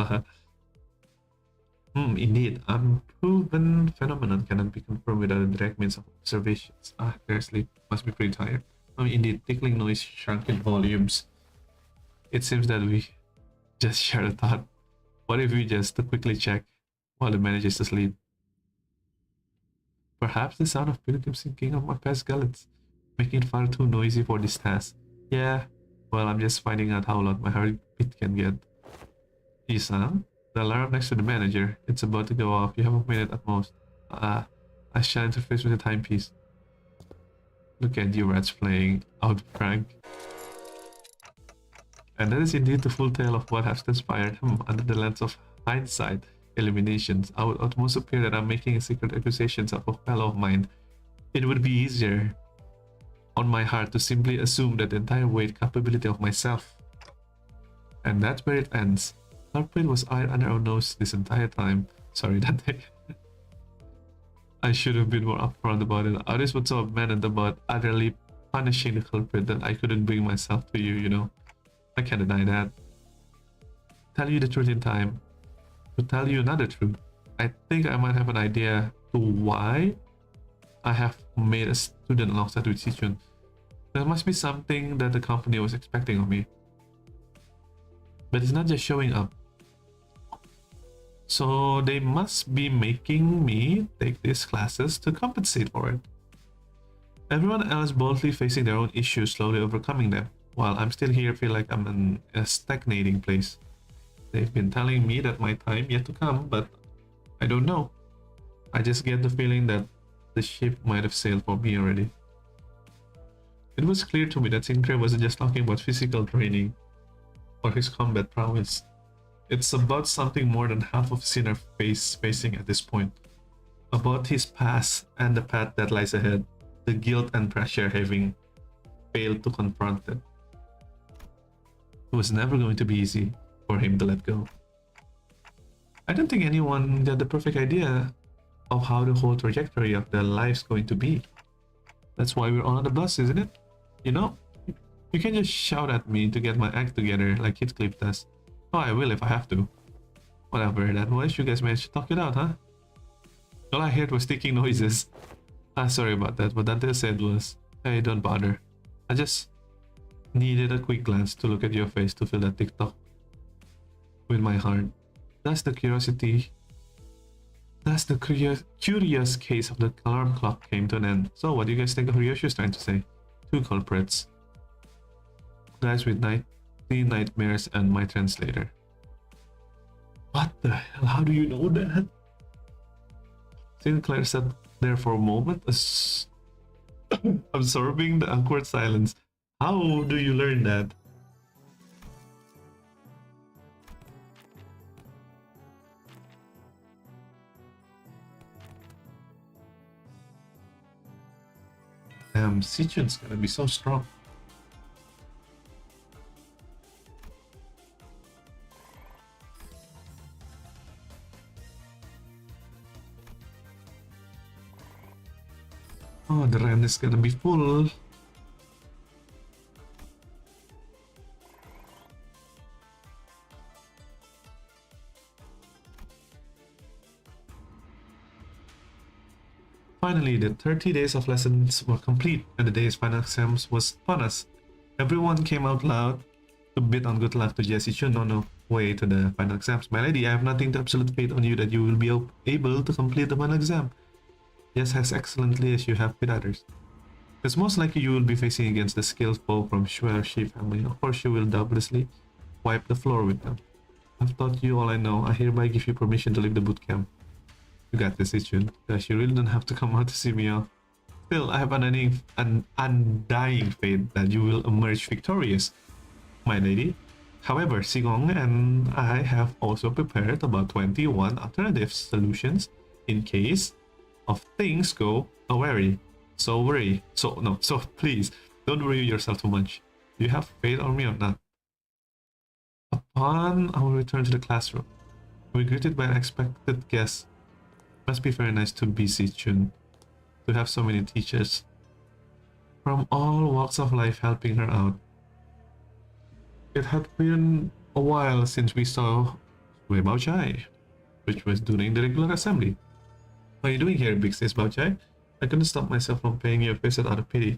Indeed, unproven phenomenon cannot be confirmed without a direct means of observations. Their sleep must be pretty tired. Indeed, tickling noise shrunk in volumes. It seems that we just shared a thought. What if we just quickly check while the manager is asleep? Perhaps the sound of pilgrims sinking of my past gullets, making it far too noisy for this task. Yeah, well, I'm just finding out how loud my heartbeat can get. Ji-san? The alarm next to the manager. It's about to go off. You have a minute at most. I shall interface with the timepiece. Look at you rats playing out prank. And that is indeed the full tale of what has transpired. Under the lens of hindsight, eliminations, I would almost appear that I'm making secret accusations of a fellow of mine. It would be easier on my heart to simply assume that the entire weight capability of myself. And that's where it ends. Culprit was right under our nose this entire time. Sorry that day. I should have been more upfront about it. Others were so adamant about utterly punishing the culprit that I couldn't bring myself to you know. I can't deny that. Tell you the truth in time. To tell you another truth, I think I might have an idea to why I have made a student alongside with Xi Chun. There must be something that the company was expecting of me. But it's not just showing up. So they must be making me take these classes to compensate for it. Everyone else boldly facing their own issues, slowly overcoming them, while I'm still here, feel like I'm in a stagnating place. They've been telling me that my time yet to come, but I don't know. I just get the feeling that the ship might have sailed for me already. It was clear to me that Sinclair wasn't just talking about physical training or his combat prowess. It's about something more than half of Sinner facing at this point. About his past and the path that lies ahead, the guilt and pressure having failed to confront it. It was never going to be easy for him to let go. I don't think anyone got the perfect idea of how the whole trajectory of their life's going to be. That's why we're all on the bus, isn't it? You know, you can just shout at me to get my act together like Heathcliff does. Oh, I will if I have to. Whatever, that was, you guys managed to talk it out, huh? All I heard was ticking noises. Sorry about that. What Dante said was, hey, don't bother. I just needed a quick glance to look at your face to feel that tick-tock with my heart. That's the curiosity. That's the curious case of the alarm clock came to an end. So what do you guys think of Ryoshi's trying to say? Two culprits. Guys with 19 nightmares and my translator. What the hell? How do you know that? Sinclair sat there for a moment, absorbing the awkward silence. How do you learn that? Damn, Xi Chun's gonna be so strong. Oh, the RAM is gonna be full. Finally, the 30 days of lessons were complete and the day's final exams was upon us. Everyone came out loud to bid on good luck to Xi Chun on the way to the final exams. My lady, I have nothing to absolute faith on you that you will be able to complete the final exam just as excellently as you have with others. It's most likely you will be facing against the skilled foe from Shi family. Of course, you will doubtlessly wipe the floor with them. I've taught you all I know. I hereby give you permission to leave the boot camp. You got this, Xi Chun. Gosh, you really don't have to come out to see me off. Still, I have an undying faith that you will emerge victorious, my lady. However, Sigong and I have also prepared about 21 alternative solutions in case of things go awry. So please, don't worry yourself too much. Do you have faith on me or not? Upon our return to the classroom, we were greeted by an unexpected guest. Must be very nice to be Xi Chun, to have so many teachers from all walks of life helping her out. It had been a while since we saw Wei Baochai, which was during the regular assembly. What are you doing here, big sis Baochai? I couldn't stop myself from paying you a visit out of pity.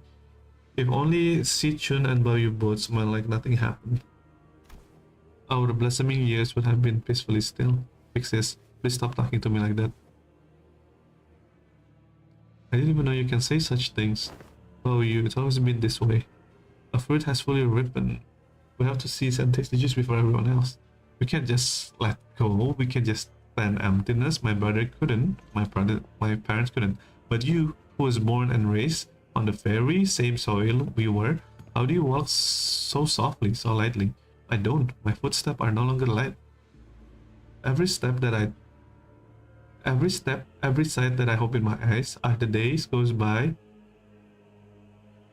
If only Xi Chun and Bao Yu both smiled like nothing happened, our blossoming years would have been peacefully still. Big sis, please stop talking to me like that. I didn't even know you can say such things. Oh, it's always been this way. A fruit has fully ripened. We have to seize and taste the juice before everyone else. We can't just let go. We can't just stand emptiness. My brother couldn't. My parents couldn't. But you, who was born and raised on the very same soil we were, how do you walk so softly, so lightly? I don't. My footsteps are no longer light. Every step that I every step, every sight that I hope in my eyes as the days goes by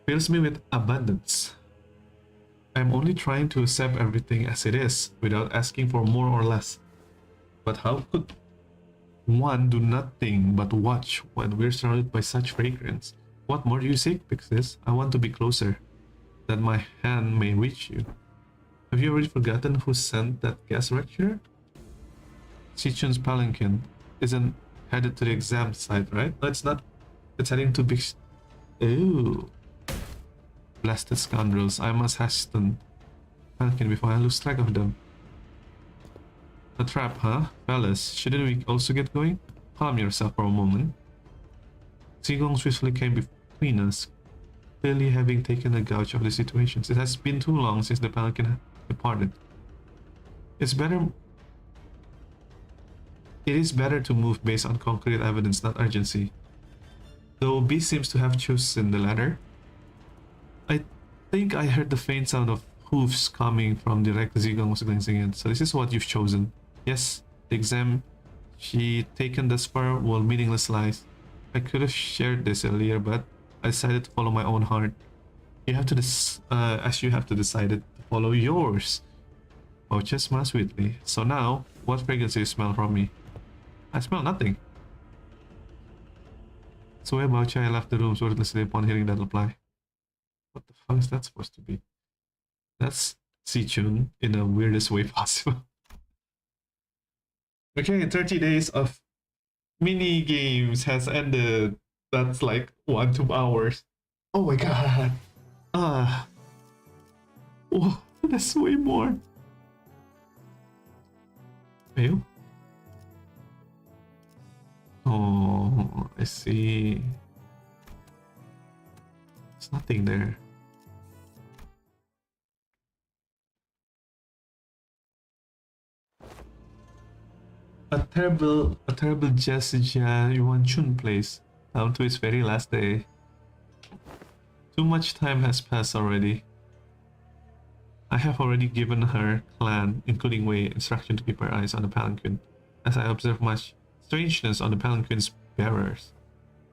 fills me with abundance. I'm only trying to accept everything as it is without asking for more or less. But how could one do nothing but watch when we're surrounded by such fragrance? What more do you seek, Pixis? I want to be closer, that my hand may reach you. Have you already forgotten who sent that gas lecture? Xi Chun's palanquin isn't headed to the exam site, right? No, it's not. It's heading to big... Ooh. Blasted scoundrels. I must hasten palanquin before I lose track of them. A trap, huh? Fellas, shouldn't we also get going? Calm yourself for a moment. Zigong swiftly came between us, clearly having taken a gauge of the situation. It has been too long since the palanquin departed. It is better to move based on concrete evidence, not urgency. Though B seems to have chosen the latter. I think I heard the faint sound of hoofs coming from the wreck Zigong was glancing in. So this is what you've chosen. Yes, the exam she taken thus far were meaningless lies. I could have shared this earlier, but I decided to follow my own heart. You have to as you have to decided to follow yours. Boucha smiled sweetly. So now, what fragrance do you smell from me? I smell nothing. So where Boucha I left the room wordlessly upon hearing that reply. What the fuck is that supposed to be? That's Xi Chun in the weirdest way possible. Okay, 30 days of mini games has ended. That's like 1-2 hours. Oh my god. Oh, that's way more. Ew. Oh, I see. There's nothing there. A terrible Jia Yuan Chun place, down to its very last day. Too much time has passed already. I have already given her clan, including Wei, instruction to keep her eyes on the palanquin, as I observe much strangeness on the palanquin's bearers.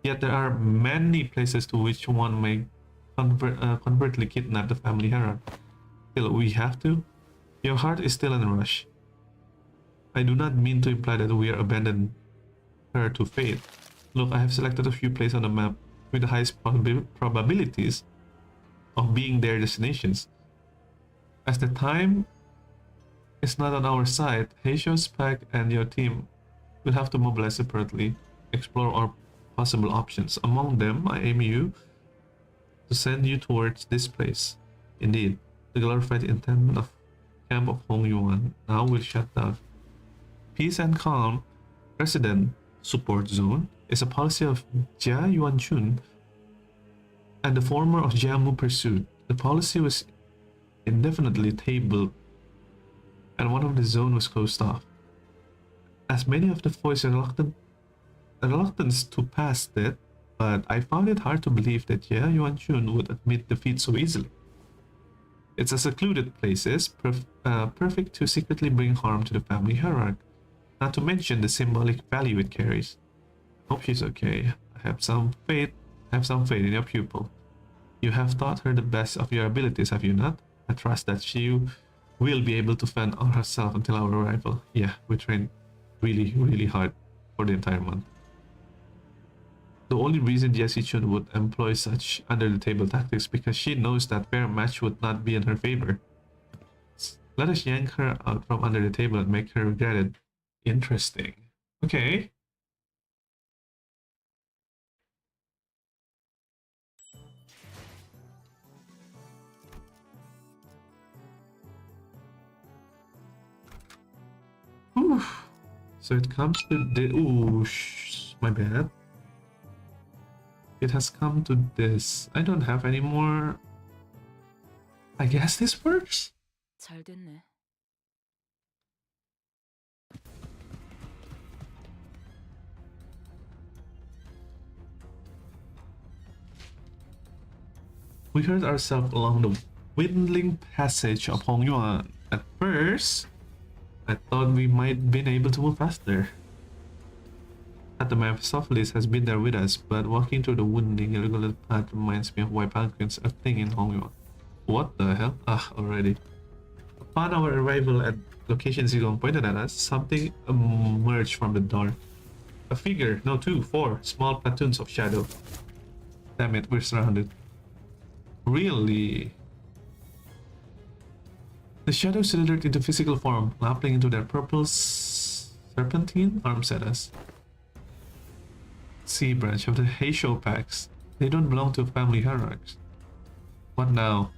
Yet there are many places to which one may covertly kidnap the family hero. Still, we have to? Your heart is still in a rush. I do not mean to imply that we are abandoning her to fate. Look, I have selected a few places on the map with the highest probabilities of being their destinations. As the time is not on our side, Heisho's pack and your team will have to mobilize separately, explore our possible options. Among them, I aim you to send you towards this place. Indeed, the glorified intendant of Camp of Hong Yuan now will shut down. Peace and calm resident support zone is a policy of Jia Yuanchun and the former of Jiamu pursued. The policy was indefinitely tabled and one of the zone was closed off. As many of the voiced reluctance to pass it, but I found it hard to believe that Jia Yuanchun would admit defeat so easily. It's a secluded place, perfect to secretly bring harm to the family hierarchy. Not to mention the symbolic value it carries. Hope she's okay. I have some faith in your pupil. You have taught her the best of your abilities, have you not? I trust that she will be able to fend on herself until our arrival. Yeah, we trained really hard for the entire month. The only reason Xi Chun would employ such under-the-table tactics because she knows that fair match would not be in her favor. Let us yank her out from under the table and make her regret it. Interesting. Okay. Whew. So it comes to the... Ooh, my bad. It has come to this. I don't have any more... I guess this works? 잘 됐네. We heard ourselves along the winding passage of Hongyuan. At first, I thought we might been able to move faster. At the Mephistopheles has been there with us, but walking through the winding irregular path reminds me of why palanquins are thing in Hongyuan. What the hell? Ah, already. Upon our arrival at location Zigong pointed at us, something emerged from the dark. A figure, no, two, four small platoons of shadow. Damn it, we're surrounded. Really? The shadows slithered into physical form, lapping into their purple serpentine arms at us. Sea branch of the Heisho packs. They don't belong to family hierarchs. What now?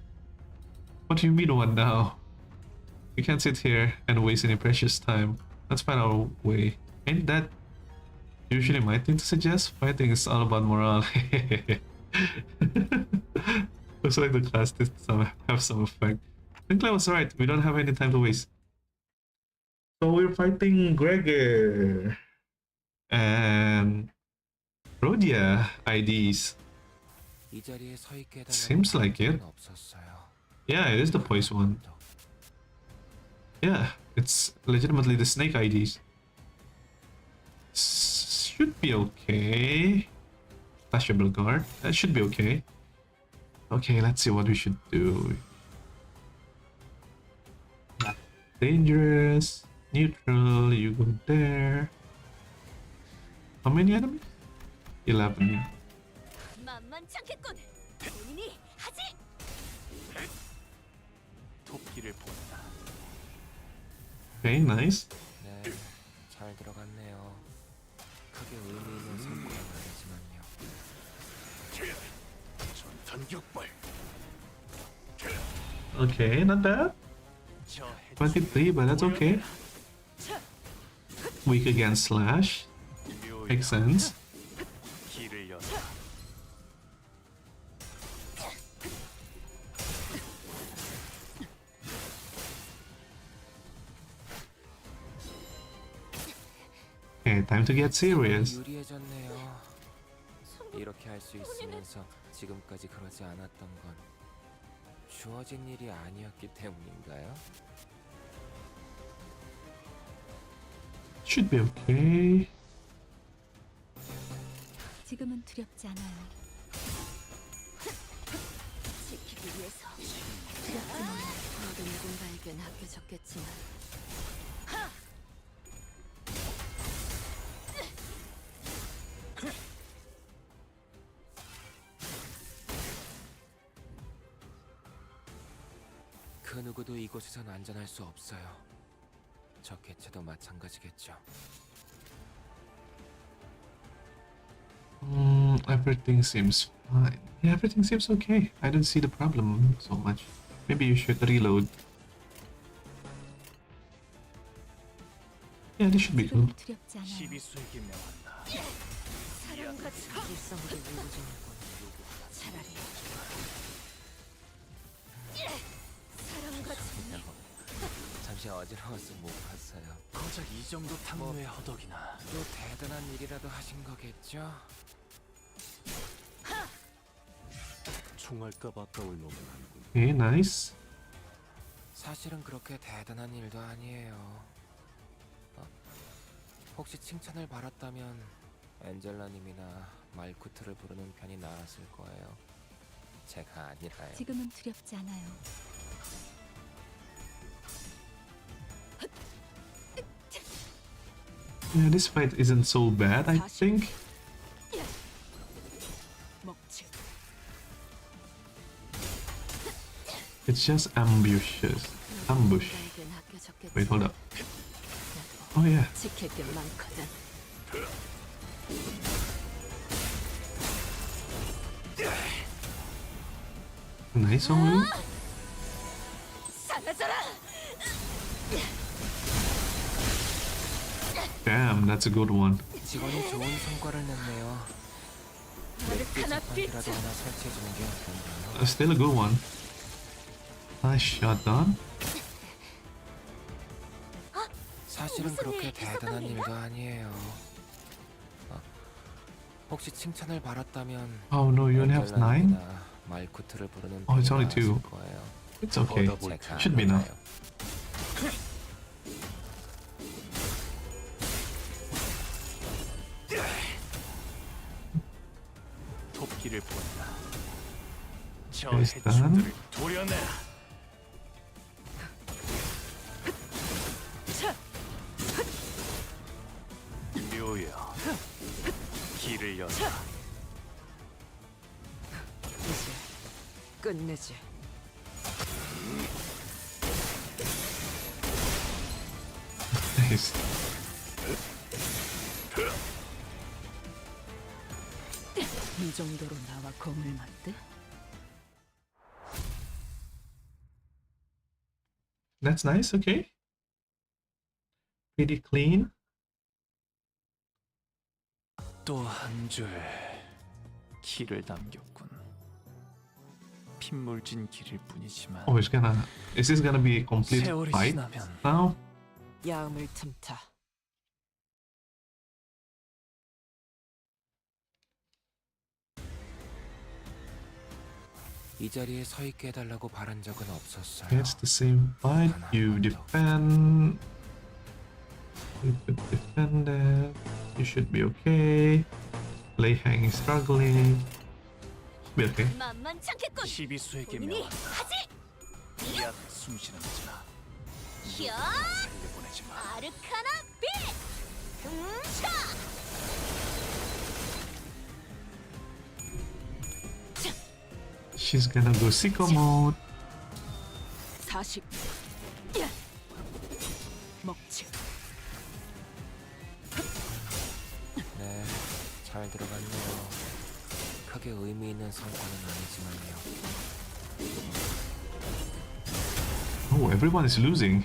What do you mean, what now? We can't sit here and waste any precious time. Let's find our way. Ain't that usually my thing to suggest? Fighting is all about morale. Looks like the class did have some effect. Sinclair was right. We don't have any time to waste. So we're fighting Gregor and Rhodia IDs. Seems like it. Yeah, it is the poised one. Yeah, it's legitimately the snake IDs. Should be okay. Flashable guard. That should be okay. Okay, let's see what we should do. Dangerous. Neutral. You go there. How many enemies? 11. Okay, nice. 네, 잘 들어갔네요. 크게 의미 있는 성과는 아니지만요. Okay, not bad. 23, but that's okay. Weak against slash. Makes sense. Okay, time to get serious. 유리해졌네요. 이렇게 할 수 있으면서 지금까지 그러지 않았던 건 주어진 일이 아니었기 때문인가요? Should be okay. 지금은 두렵지 않아요. 지키기 위해서 두렵지만 모든 누군가에겐 아껴졌겠지만 그 누구도 이곳에선 안전할 수 없어요. 저 개체도 마찬가지겠죠. Everything seems fine. Yeah, everything seems okay. I don't see the problem so much. Maybe you should reload. Yeah, this should be good. 지금은 두렵지 않아요. 사람같이 일성으로 울부짖는 차라리 사람같이 잠시 어지러워서 못 봤어요. 고작 이 정도 탕로의 허덕이나. 또 대단한 일이라도 하신 거겠죠? 총알값 아까울 놈은 아니군. Okay, nice. 사실은 그렇게 대단한 일도 아니에요. 혹시 칭찬을 바랐다면 엔젤라님이나 말쿠트를 부르는 편이 나았을 거예요. 제가 아니라요. 지금은 두렵지 않아요. Yeah, this fight isn't so bad, I think. 먹지. It's just ambitious. Ambush. 누군가에겐 아껴졌겠지만 Wait, hold up. Oh yeah. 지킬 게 많거든. Nice one. 사라져라. Damn, that's a good one. 직원이 좋은 성과를 냈네요. 자판기라도 하나 설치해주는 게 어떤가요? Still a good one. Nice shot done. 사실은 그렇게 대단한 일도 아니에요. 혹시 칭찬을 바랐다면 Oh no, you only have 9? 말쿠트를 부르는 Oh, it's 편이 only two. 나았을 거예요. It's okay. 제가 Should be enough. 알아요. 토끼를 본다. 저 Yes, 해충들을 도려내라. 묘여, 길을 열라. 이제 끝내지. Nice. 이 정도로 나와 검을 맞대? That's nice. Okay. Pretty clean. 또 한 줄 길을 남겼군. 핏물진 길일 뿐이지만 Oh, it's gonna. Is this gonna be a complete 세월이 fight 지나면 now? 야음을 틈타. 이 자리에 서 있게 해달라고 바란 적은 없었어요. It's the same fight. You defend. You could defend it. You should be okay. Lei Hang is struggling. Be okay. 만만찮겠군. 시비수에게 본인이 명한다. 하지. 약 숨쉬는 자나 히야! 살려보내지 마. 아르카나 빛. 차. 'She's gonna go sicko mode. 40. 먹지. 네, 잘 들어갔네요. 크게 의미 있는 성과는 아니지만요. Oh, everyone is losing.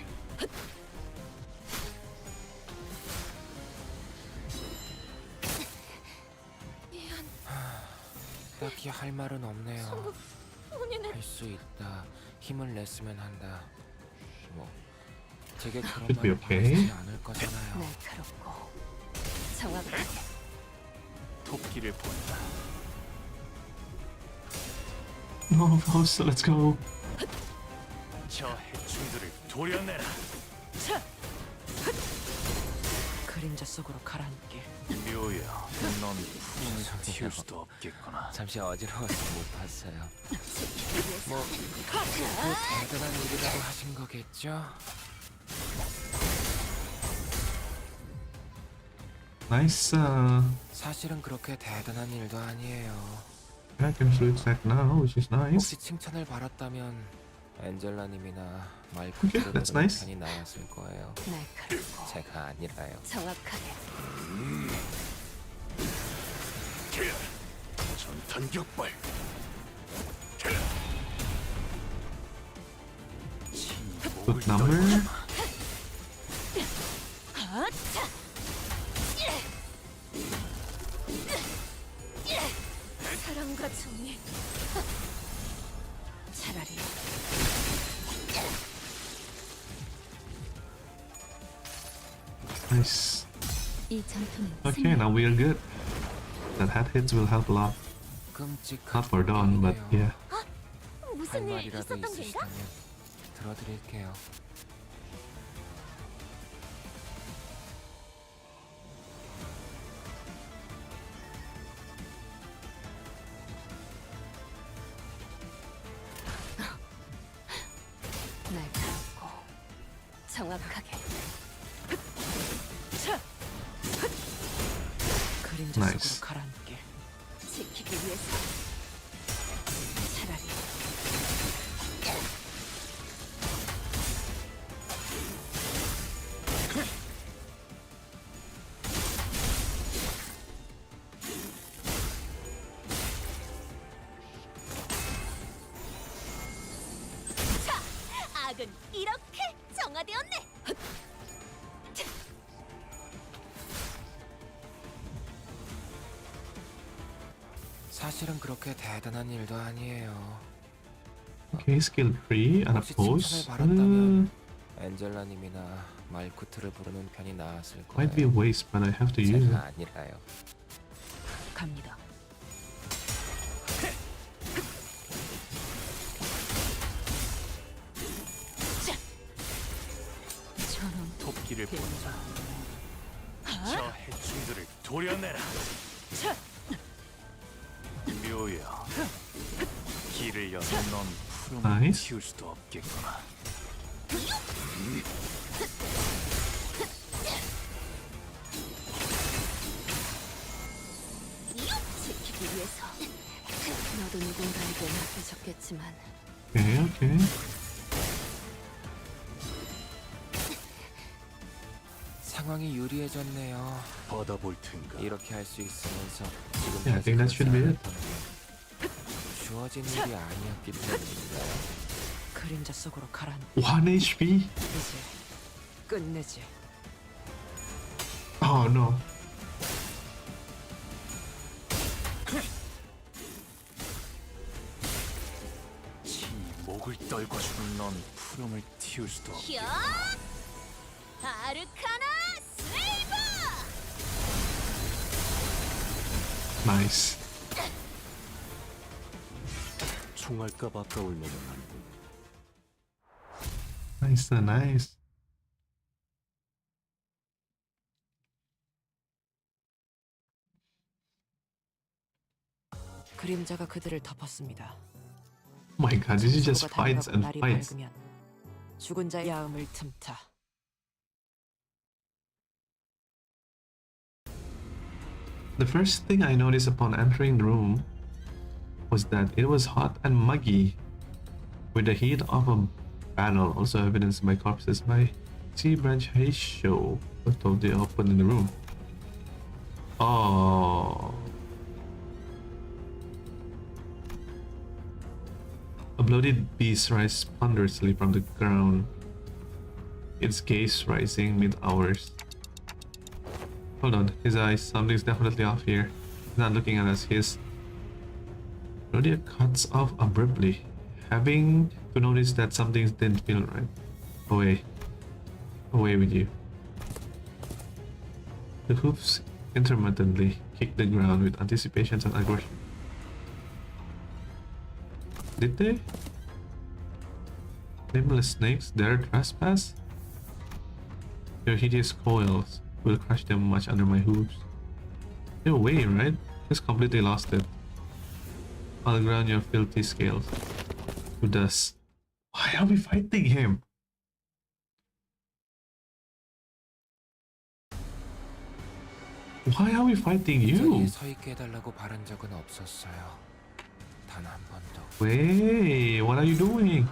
딱히 할 말은 없네요. 본인은 할 수 있다. 힘을 냈으면 한다. 뭐 제게 그런 Should be 말을 okay. 바라지 않을 거잖아요. 날카롭고 정확하게. 토끼를 본다. No, Faust, let's go. 저 해충들을 도려내라. 그림자 속으로 가라앉게. 묘여, 넌 풍을 틔울 수도 없겠구나. 잠시 어지러워서 못 봤어요. 뭐 대단한 일이라도 하신 거겠죠? Nice. 사실은 그렇게 대단한 일도 아니에요. Dragon fruit sack now, which is nice. 혹시 칭찬을 받았다면 엔젤라님이나 말쿠트를 Okay, that's 부르는 nice. 편이 나았을 거예요. 날카롭고 제가 아니라요. 정확하게. 전탄 격발. Good number. 사랑과 정의. 차라리 Nice. 이 전투는 Okay, now we are good. That head hits will help a lot. 끔찍한 Not for Dawn, but yeah. 할 무슨 일 말이라도 있었던 건가? 있으시다면 들어드릴게요. 날카롭고 정확하게. 그림자 Nice. 속으로 가라앉게. 지키기 위해서 차라리 자, 악은 이렇게 정화되었네. 사실은 그렇게 대단한 일도 아니에요. Okay, skill 3, 혹시 unopposed. 칭찬을 받았다면 엔젤라님이나 말쿠트를 부르는 편이 나았을 Might be a 거예요. waste, but I have to use 제가 it. 아니라요. 갑니다. 길을 본다. 저 해충들을 도려내라. 묘야, 길을 여는 넌 푸름을 Nice. 틔울 수도 없겠구나. 지키기 위해서 너도 누군가에게 맡겨졌겠지만 Okay, okay. 상황이 유리해졌네요. 받아볼 텐가. 이렇게 할 수 있으면서 지금 Yeah, I think that should be it. 주어진 일이 아니었기 때문인가요? 그림자 속으로 가라앉. 1 HP? 이제 끝내지. Oh no. 지 목을 떨궈주는 넌 푸름을 틔울 수도 없. 야! 아르카나 슬레이버! Nice. 총알값 아까울 놈은 Nice, nice. 그림자가 그들을 덮었습니다. Oh my god, this is just 서로가 fights 다가가고 and 날이 fights. 밝으면 죽은 자의 야음을 틈타. The first thing I noticed upon entering the room was that it was hot and muggy, with the heat of a battle also evidenced by corpses by Sea Branch Haze Show, told the open in the room. Oh. A bloated beast rises ponderously from the ground, its gaze rising mid-hours. Hold on, his eyes, something's definitely off here. He's not looking at us, his Rodia cuts off abruptly, having to notice that something didn't feel right. Away. Away with you. The hoofs intermittently kick the ground with anticipations and aggression. Did they? Nameless snakes dare trespass? Their hideous coils will crush them much under my hooves. No way, right? Just completely lost it. I'll ground your filthy scales. Who does? Why are we fighting him? Why are we fighting 이 you? 자리에 서 있게 해달라고 바란 적은 없었어요. 단 한 번도. Wait, what are you doing?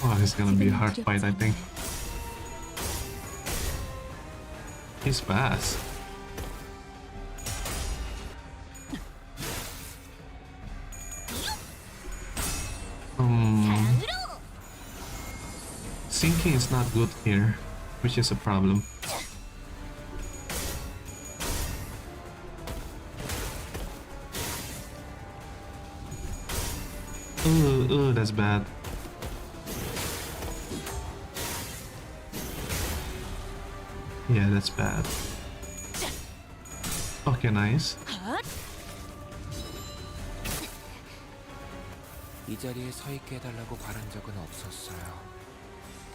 Oh, this is gonna be a hard fight, I think. He's fast. Sinking is not good here, which is a problem. That's bad. Yeah, that's bad. Okay, nice. 이 자리에 서 있게 해달라고 바란 적은 없었어요.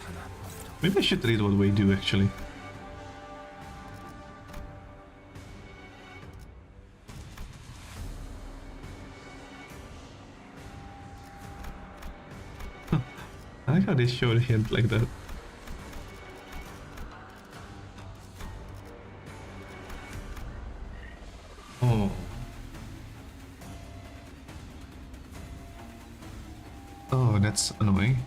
단 한 번도. Maybe I should read what we do actually. I like how they showed a hint like that. Oh. Oh, that's annoying.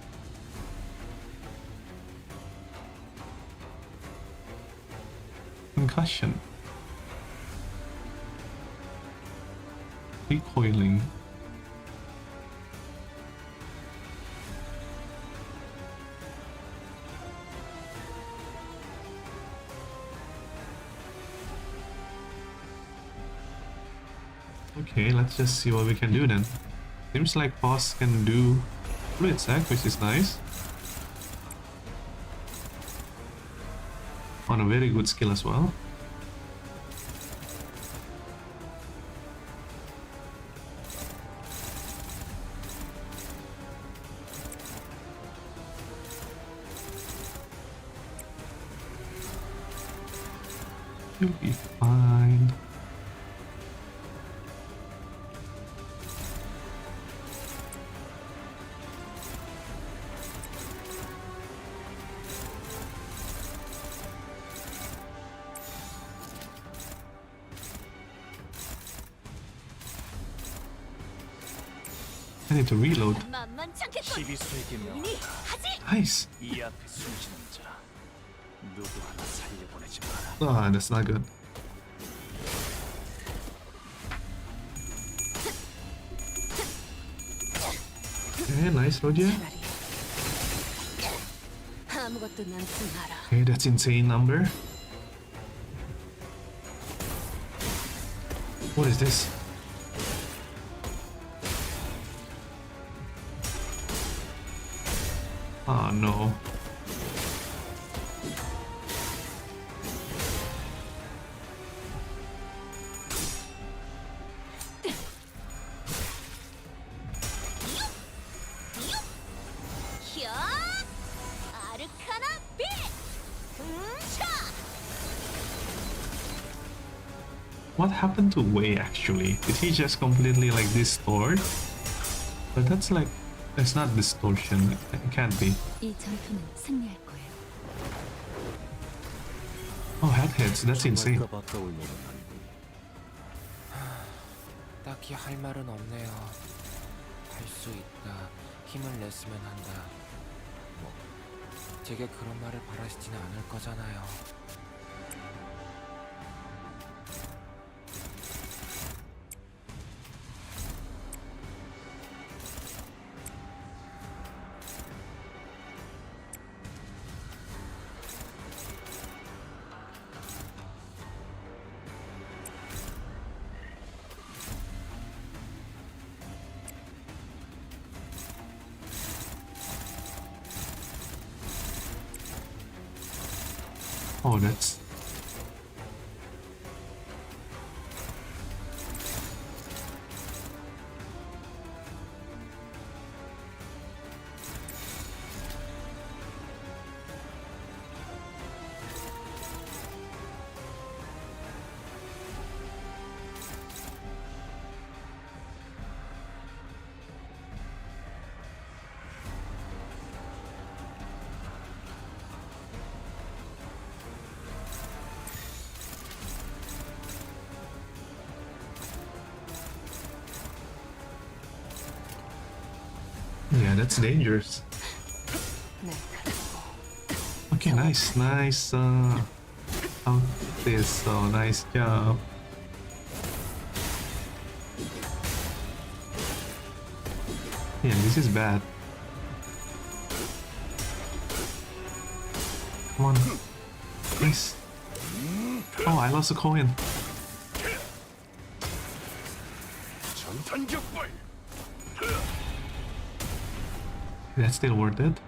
Concussion. Recoiling. Okay, let's just see what we can do then. Seems like boss can do fluid sack, which is nice. On a very good skill as well. You'll be fine. I need to reload. 만만치 않겠군. 시비수에게 명하다. Nice. 이 앞에 숨지는 자 누구 하나 살려보내지 마라. Ah, that's not good. Okay, nice, Roger. 아무것도 남지 마라. Okay, that's insane number. What is this? Oh no. 야! 아르카나 빛! 차! What happened to Wei actually? Did he just completely like distort? But that's like, it's not distortion. It can't be. 이 전투는 승리할 거예요. Oh, head hits. That's insane. 바꿔올 노릇 아니군. 딱히 할 말은 없네요. 할 수 있다. 힘을 냈으면 한다. 뭐 제게 그런 말을 바라시지는 않을 거잖아요. Oh, that's... Yeah, that's dangerous. Okay, nice, nice. Out this, so nice job. Yeah, this is bad. Come on, nice. Oh, I lost a coin. 전탄격발. That's still worth it.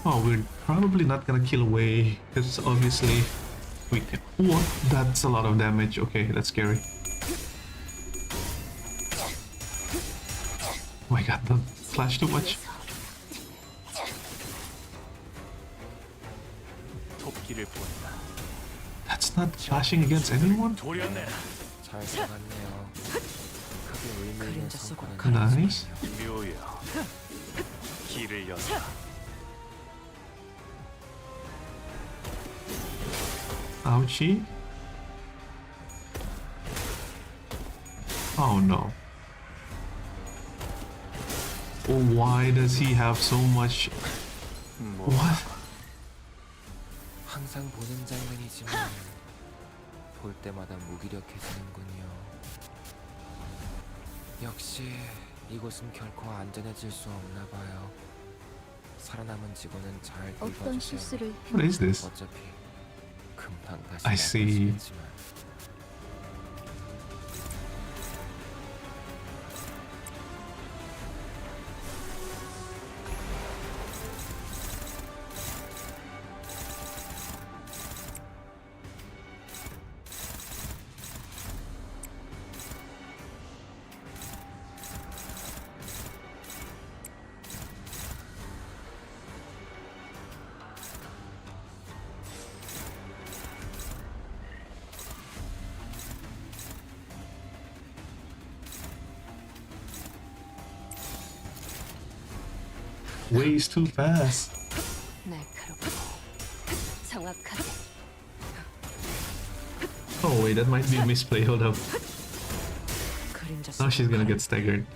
Oh, we're probably not gonna kill Wei because obviously we can. What? That's a lot of damage. Okay, that's scary. Oh my god, that flashed too much. 토끼를 본다. That's not flashing against anyone? 도려내. 잘 살았네요. 크게 의미 있는 그림자 속으로 성과는 Nice. 묘야. 길을 연다. Ouchie. Oh no. Oh, why does he have so much? 뭐 What? 항상 보는 장면이지만 볼 때마다 무기력해지는군요. 역시 이곳은 결코 안전해질 수 없나 봐요. 살아남은 직원은 잘 어떤 돌봐주세요. 실수를 What is this? 어차피 그 금방 다시 I see. 나빠지겠지만 Ways too fast. 날카롭고 정확하게. Oh wait, that might be a misplay. Hold up. 그림자 Now she's gonna 속의 get staggered.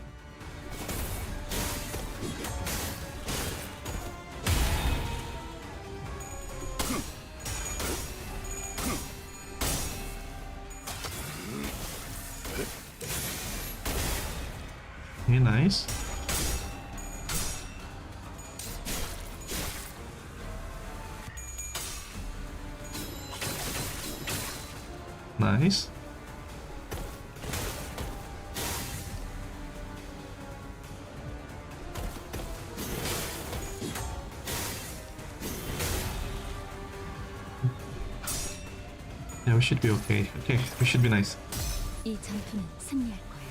Okay, nice. Nice. Yeah, we should be okay. Okay, we should be nice. 이 전투는 승리할 거야.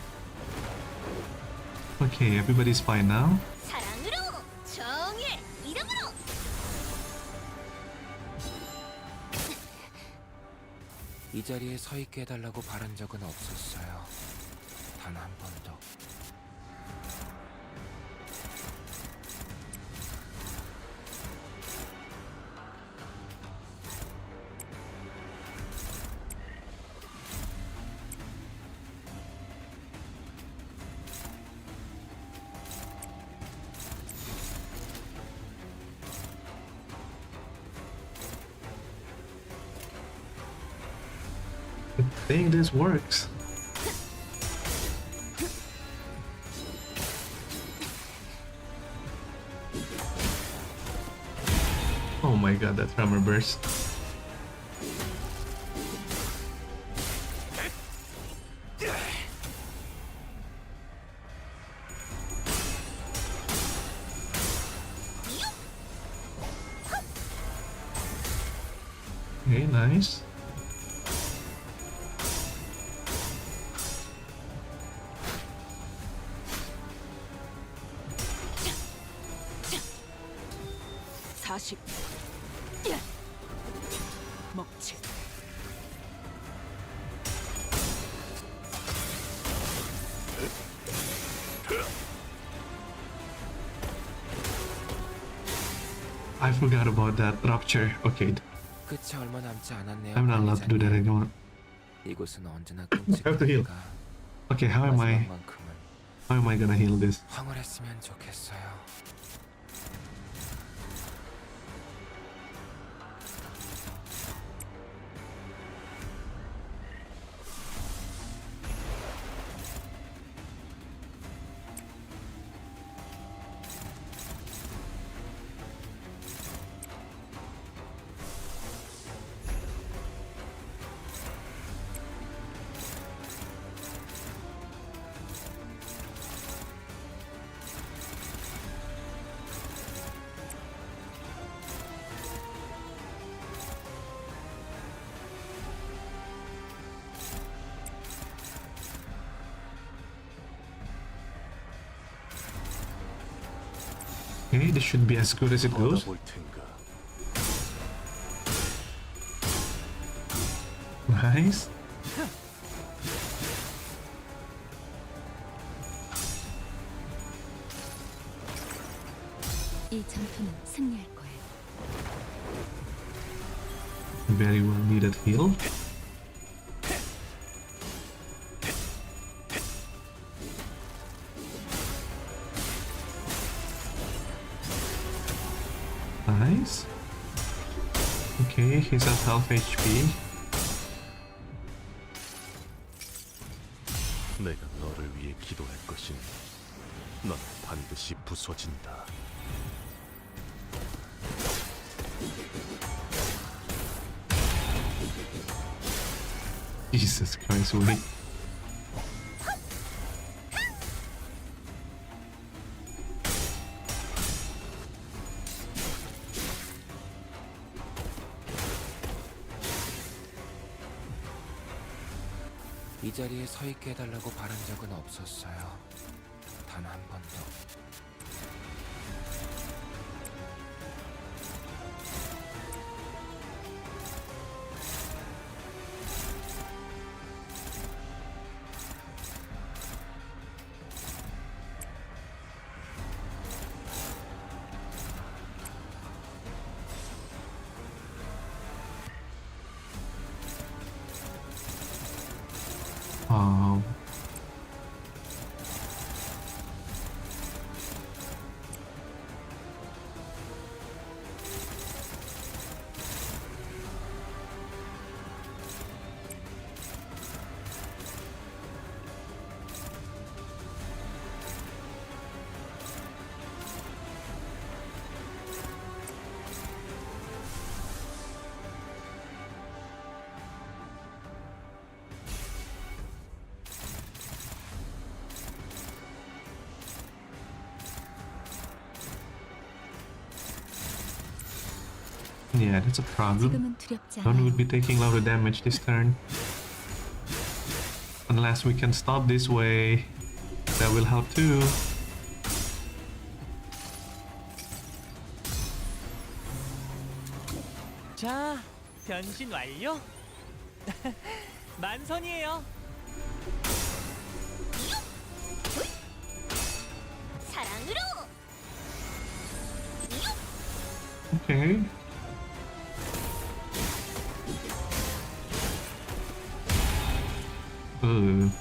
Okay, everybody's fine now. 사랑으로 정의 이름으로. 이 자리에 서 있게 해달라고 바란 적은 없었어요. 단 한 번도. Good thing this works. Oh my god, that tremor burst. Okay, nice. 사십. 먹지. I forgot about that rupture. Okay, 끝이 얼마 남지 않았네요. I'm not allowed to do that 관리자님. anymore. 이곳은 언제나 have to heal. 끔찍하니까 Okay, how am I 마지막만큼은 gonna heal this? 황홀했으면 좋겠어요. Okay, this should be as good as it goes. 볼 텐가. Nice. 이 전투는 승리할 거야. Very well needed heal. Nice. Okay, he's at half HP. 내가 너를 위해 기도할 것이니 넌 반드시 부서진다. Jesus Christ, Uli. 이 자리에 서 있게 해달라고 바란 적은 없었어요. 단 한 번도. Um, yeah, that's a problem. 지금은 두렵지 None 않아요. would be taking a lot of damage this turn. Unless we can stop this way. That will help too. 자, 변신 완료. 만선이에요. 사랑으로. Okay. Ugh.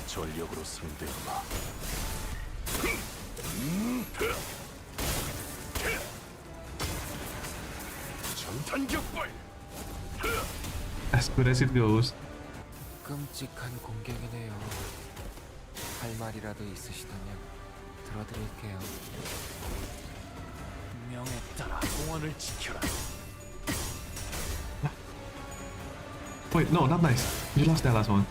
전력으로 상대하마. 전탄격발. As good as it goes. 끔찍한 공격이네요. 할 말이라도 있으시다면 들어드릴게요. 명에 따라 공원을 지켜라. Wait, no, not nice. You lost that last one.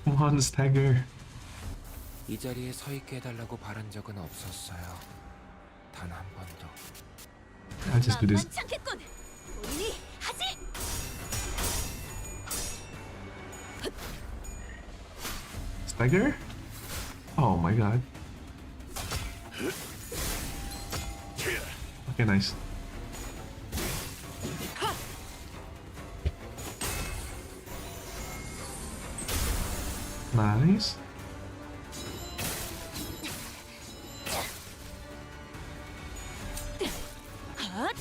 Come on, stagger. 이 자리에 서 있게 해달라고 바란 적은 없었어요. 단 한 번도. I'll just do this. 만만치 않겠군. 우리 하지. Stagger? Oh my god. Okay, nice. Nice. 헛.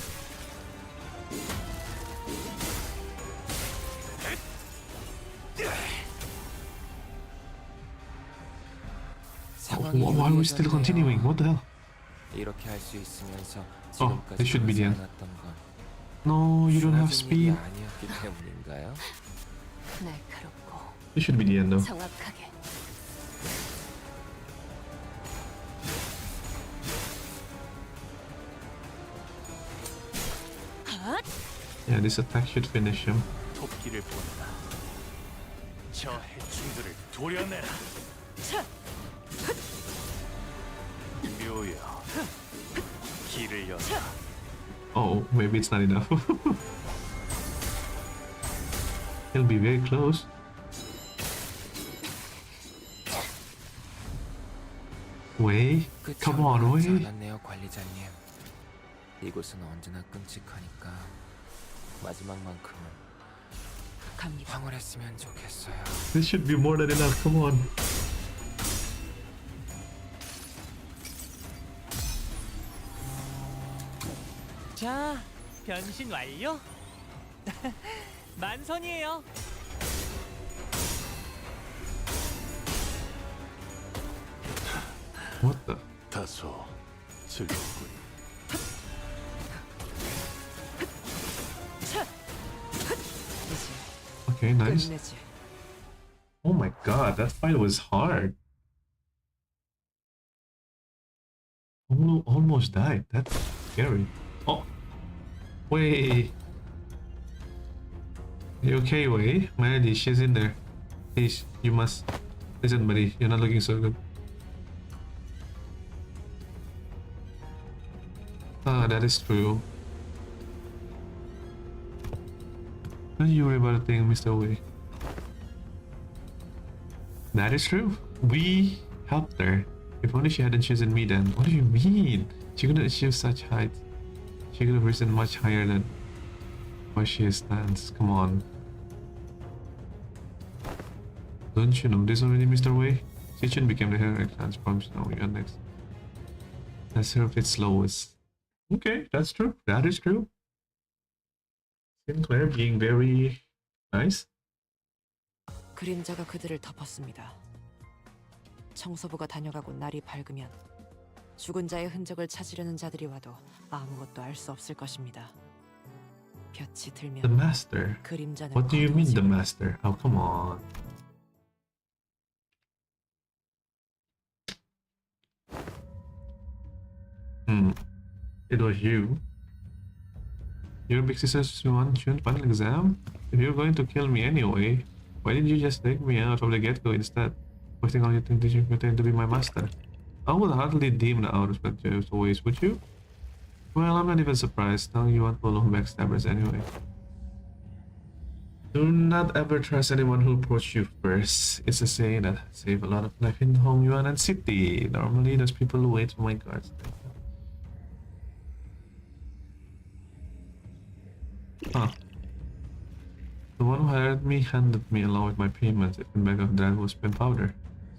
상황이 Why are we still 유리해졌네요. continuing? What the hell? 이렇게 할 수 있으면서 that 지금까지 should be the end. 않았던 건 No, you don't have 쓰러진 일이 speed. 아니었기 때문인가요? 날카롭고 This should be the end though. 정확하게. 헛. Yeah, this attack should finish him. 토끼를 보내라. 저 해충들을 도려내라. 묘여. 길을 열어. Oh, maybe it's not enough. He'll be very close. Way? 끝이 Come on, 얼마 남지 way. 않았네요, 관리자님. 이곳은 언제나 끔찍하니까 마지막만큼은 갑니다. 황홀했으면 좋겠어요. This should be more than enough. Come on. 자, 변신 완료. 만선이에요. What the? 다소 즐겁군. 이제 Okay, nice. 끝내지. god, that fight was hard. Almost died. That's scary. Oh, Wei. You okay, Wei? Melody, she's in there. Please, you must listen, buddy. You're not looking so good. Ah, that is true. Don't you worry about a thing, Mr. Wei. That is true. We helped her. If only she hadn't chosen me then. What do you mean? She couldn't achieve such heights. She could have risen much higher than where she stands. Come on. Don't you know this already, Mr. Wei? Xi Chun became the hero transforms. Now you're next. Let's serve its lowest. Okay, that's true. That is true. Sinclair being very nice. 그림자가 그들을 덮었습니다. 청소부가 다녀가고 날이 밝으면 죽은 자의 흔적을 찾으려는 자들이 와도 아무것도 알 수 없을 것입니다. 볕이 들면 The master. 그림자는 What do you mean, the 거두어지고 master? Oh, come on. It was you. Your big sister's one June final exam? If you're going to kill me anyway, why didn't you just take me out of the get-go instead? Wasting all your time teaching pretend to be my master. I would hardly deem the out respect to ways, would you? Well, I'm not even surprised. Now you want full-on backstabbers anyway. Do not ever trust anyone who approaches you first. It's a saying that saves a lot of life in Hongyuan and City. Normally, those people who wait for my guards. Huh. The one who hired me handed me along with my payments a bag of that was pen powder.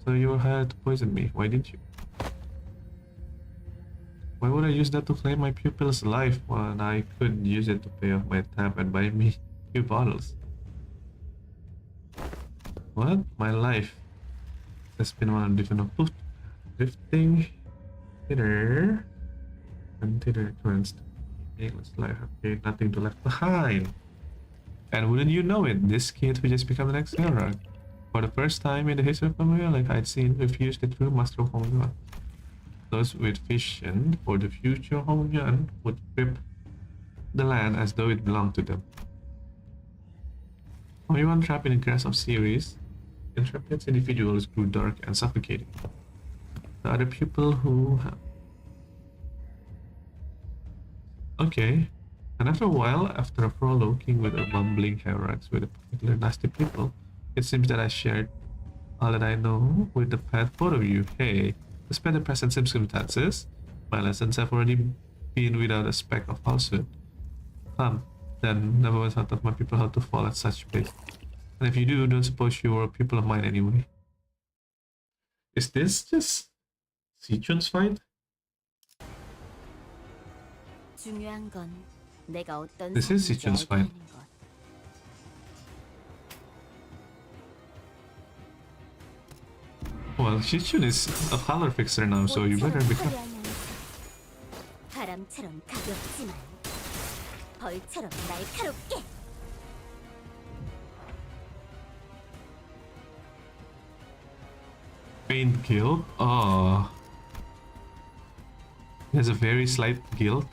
So you were hired to poison me. Why didn't you? Why would I use that to claim my pupil's life when I could use it to pay off my tab and buy me 2 bottles? What? My life has been one of different drifting hitter and hitter cleansed. English life have paid nothing to left behind. And wouldn't you know it, this kid who just become the next hero. For the first time in the history of America, I'd seen refuse the true master of Hongyuan. Those with vision for the future Hongyuan would grip the land as though it belonged to them. Hongyuan trapped in the grass of series, intrepid individuals grew dark and suffocating. The other people who Okay. And after a while, after a frolicking with a bumbling hierarchs with a particular nasty people, it seems that I shared all that I know with the path both of you. Hey, despite the present circumstances, my lessons have already been without a speck of falsehood. Then never was thought of my people how to fall at such place. And if you do, don't suppose you are people of mine anyway. Is this just Xi Chun's fight? 중요한 건 내가 어떤 This is Xi 사람인지 Chun's 알게 fight. 하는 것. Well, Xi Chun is a color fixer now, so you better become. 바람처럼 가볍지만 벌처럼 날카롭게. Faint guilt? Oh. There's a very slight guilt.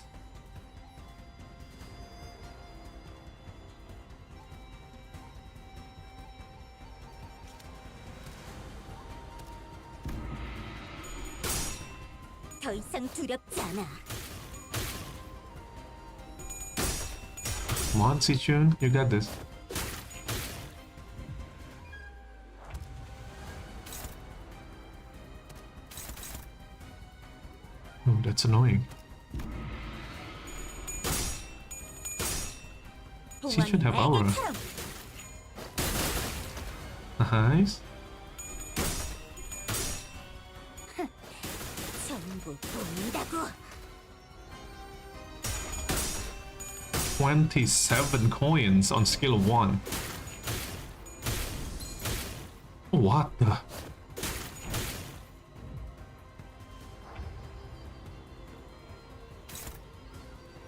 더 이상 두렵지 않아. Come on, Xi Chun, you got this. Oh, that's annoying. Xi Chun have aura. 날개처럼. Nice. 전부 보인다고. 27 coins on skill 1. What the?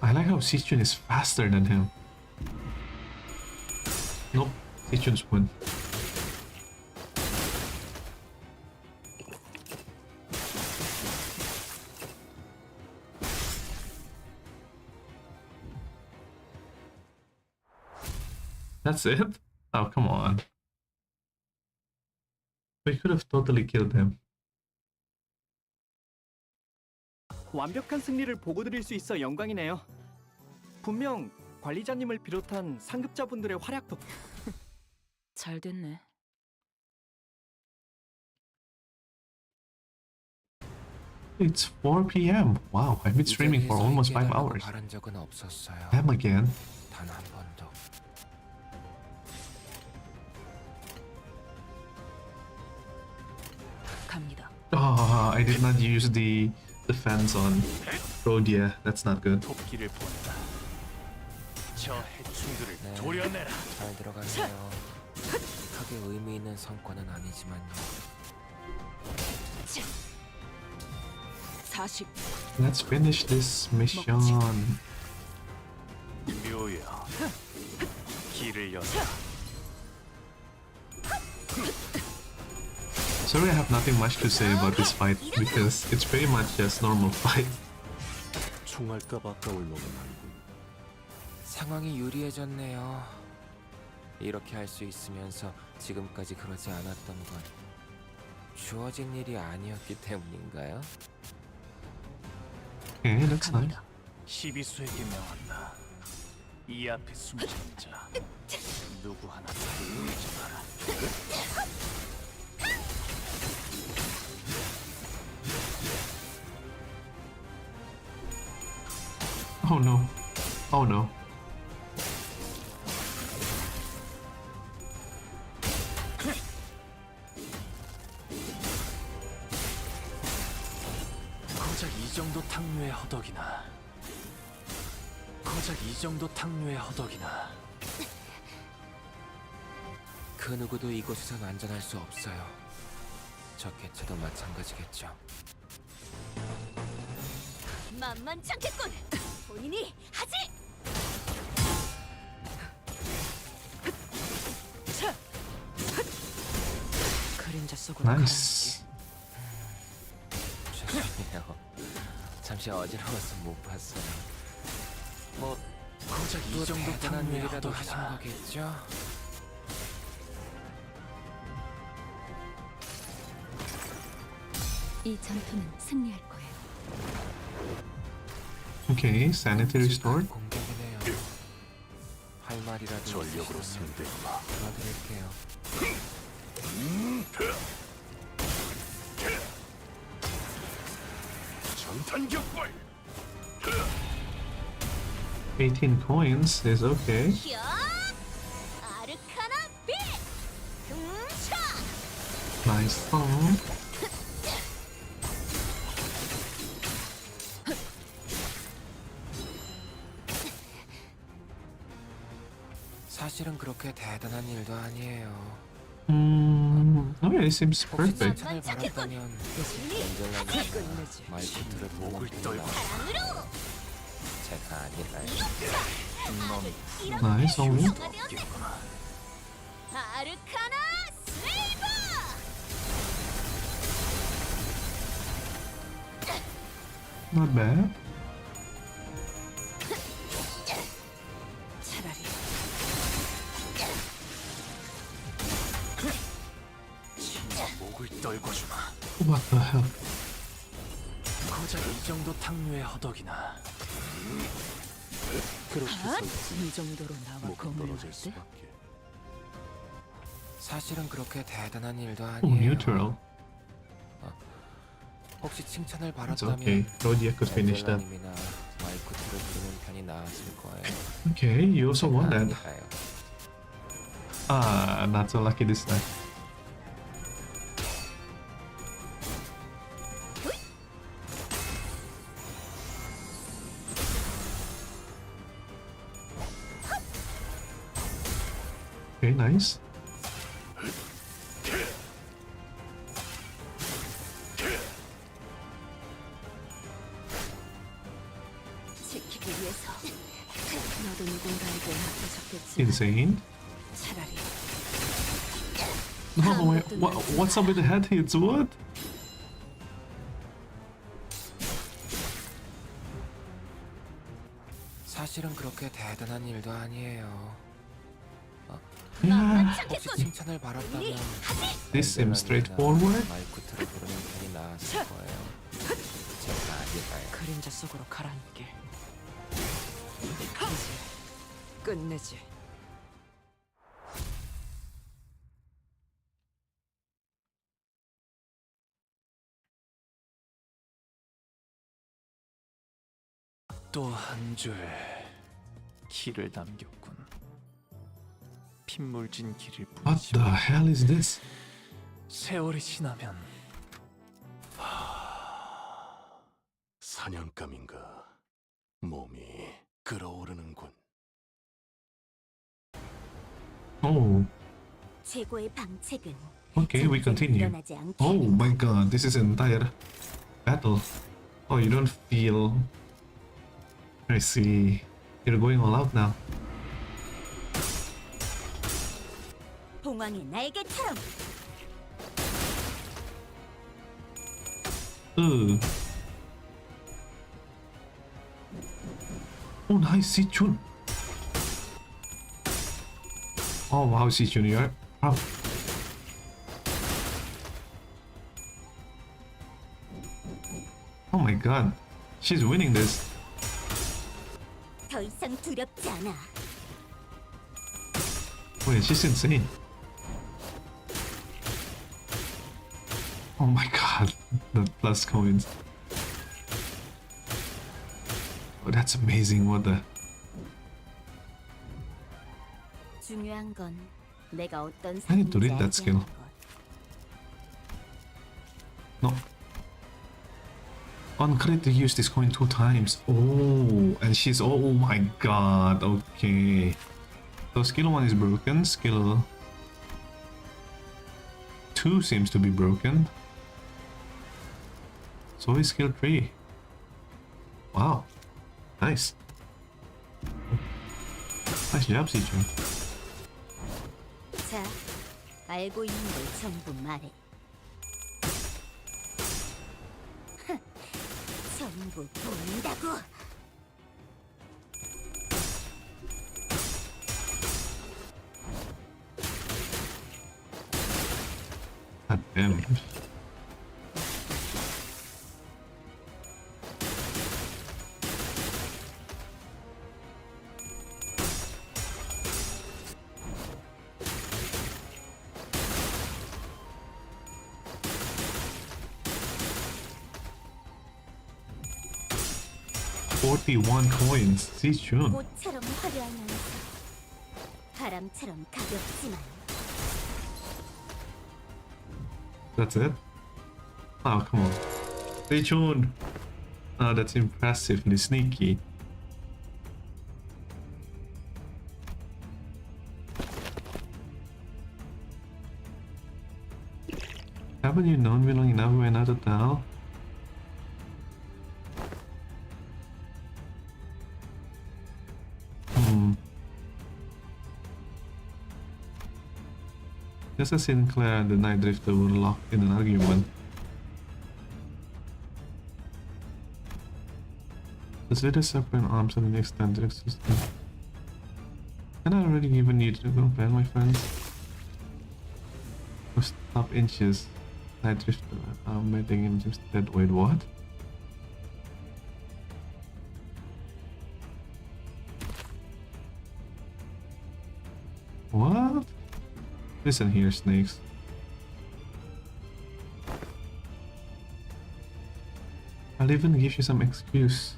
I like how Xi Chun is faster than him. Nope, Xi Chun's win. That's it? Oh, come on. We could have totally killed him. 완벽한 승리를 보고드릴 수 있어 영광이네요. 분명 관리자님을 비롯한 상급자분들의 활약도 잘 됐네. It's 4 p.m. Wow, I've been 이 streaming for 자리에서 almost 5 함께해달라고 hours. 바란 적은 없었어요. Damn again. 단 한 번도. 갑니다. Oh, I did not use the defense on Rhodia. That's not good. 토끼를 보내라. 저 해충들을 네. 도려내라. 잘 들어가네요. 크게 의미 있는 성과는 아니지만요. 40. Let's finish this mission. 묘여. 길을 열어. Sorry, I have nothing much to say about this fight because it's pretty much just normal fight. 총알값 아까울 놈은 아니군. 상황이 유리해졌네요. 이렇게 할 수 있으면서 지금까지 그러지 않았던 건 주어진 일이 아니었기 때문인가요? Okay, that's nice. 갑니다. 시비수에게 명한다. 이 앞에 숨진 자 누구 하나 살리지 마라. Oh no. Oh no. 고작 이 정도 탕류의 허덕이나. 고작 이 정도 탕류의 허덕이나. 그 누구도 이곳에선 안전할 수 없어요. 저 개체도 마찬가지겠죠. 만만찮겠군. 본인이 하지. 그림자 속으로 가라앉게. Nice. 죄송해요. 잠시 어지러워서 못 봤어요. 뭐 고작 이 또 정도 대단한 탕류의 일이라도 하신 허덕이나. 거겠죠? 이 전투는 승리할 거예요. Okay, sanity restored. 공격이네요. 할 말이라도 전력으로 있으시면 상대해봐. 도와드릴게요. 전탄격발. 18 coins is okay. 야! 아르카나 빛! 흠차! Nice song. 사실은 그렇게 대단한 일도 아니에요. Oh yeah, it seems 혹시 perfect. 칭찬을 받았다면 엔젤라님이나 마이크트를 목을 떨고 사랑으로! 제가 아니라요. Nice, only. 아르카나 슬레이버! Not bad. 차라리 진짜 목을 떨고 주마. What the hell? 고작 이 정도 탕류의 허덕이나. 그렇게 서 이 정도로 나와 목이 검을 떨어질 맞대? 수밖에. 사실은 그렇게 대단한 일도 Oh, 아니에요. neutral. 혹시 칭찬을 It's 받았다면 okay. Rhodia could finish that. 엔젤라님이나 마이크트를 부르는 편이 나았을 거예요. Okay, you also won that. 아니라요. Ah, not so lucky this time. Okay, nice. 지키기 위해서 너도 누군가에게 맡겨졌겠지. Insane. 차라리 No, wait, what's up with the head hits? What? 사실은 그렇게 대단한 일도 아니에요. 혹시 칭찬을 바랐다면 This seems straightforward. 말쿠트를 부르는 편이 나았을 거예요. 제가 아닐까요? 그림자 속으로 가라앉게. 이제 끝내지. 또 한 줄 길을 남겼군. 핏물진 길일 What 뿐이지만 the hell is this? 세월이 지나면 사냥감인가? 몸이 끓어오르는군. Oh, 최고의 방책은 okay, we continue. 일어나지 않게 Oh 하는 my god, this is an entire battle. Oh, you don't feel... I see. You're going all out now. 봉황의 날개처럼 Ugh. Oh, nice, Xi Chun. Oh wow, Xi Chun, you're up. Oh my god, she's winning this. 더 이상 두렵지 않아. Wait, she's insane. Oh my god, the plus coins. Oh, that's amazing. What the? 중요한 건 내가 어떤 I need to read that 사람인지 skill. 알게 하는 것. No. On credit, use this coin 2 times. Oh, and she's... Oh my god, okay. So skill 1 is broken, skill 2 seems to be broken. So is skill 3. Wow. Nice. Nice job, Xi Chun. 자, 알고 있는 걸 전부 말해. 흥, 전부 보인다고. God damn. $41 coins. Xi Chun. 꽃처럼 화려하면서 바람처럼 가볍지만 That's it? Oh, come on. Xi Chun. Oh, that's impressively sneaky. Haven't you known me long enough when out of town? Just as Sinclair and the Night Drifter were locked in an argument. The slither serpent arms and the extended existence. Can I already even need to compare my friends? First top inches. Night Drifter meeting in just dead. Wait, what? What? Listen here, snakes. I'll even give you some excuse.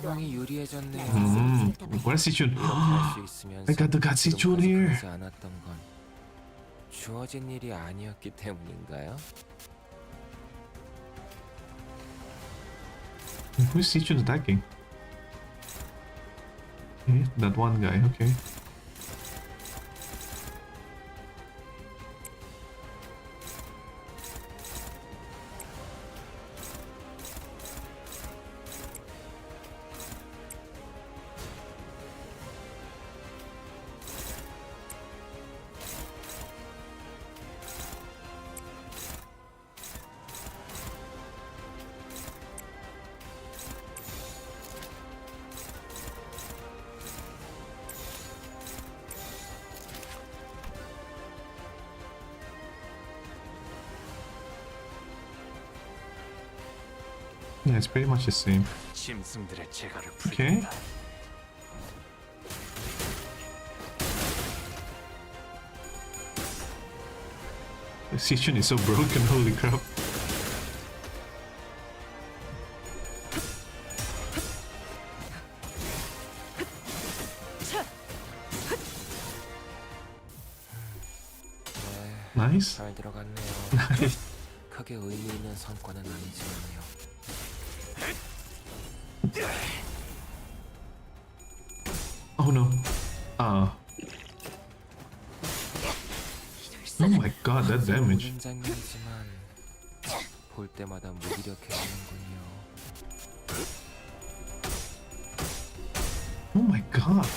상황이 유리해졌네요. Where's Xi Chun? 할수 있으면서 I got the god Xi Chun here. 그러지 않았던 건 주어진 일이 아니었기 때문인가요? Who's Xi Chun attacking? Okay, that one guy, okay. Yeah, it's pretty much the same. 짐승들의 재갈을 Okay. 풀겠다. Xi Chun is so broken, holy crap. Nice. 잘 들어갔네요. Nice. 크게 의미 있는 성과는 아니지만요. Oh no. Oh my god, that damage. 보는 장면이지만 볼 때마다 무기력해지는군요. Oh my god.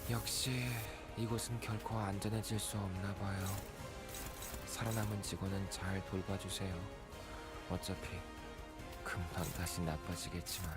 역시 이곳은 결코 안전해질 수 없나 봐요. 살아남은 직원은 잘 돌봐주세요. 어차피 금방 다시 나빠지겠지만.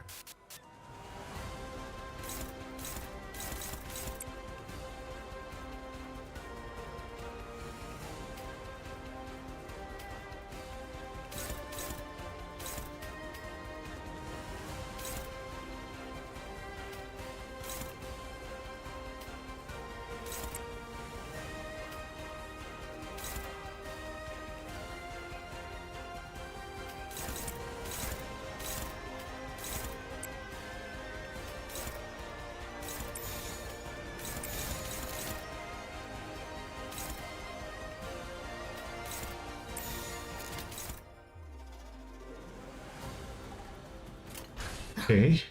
Okay.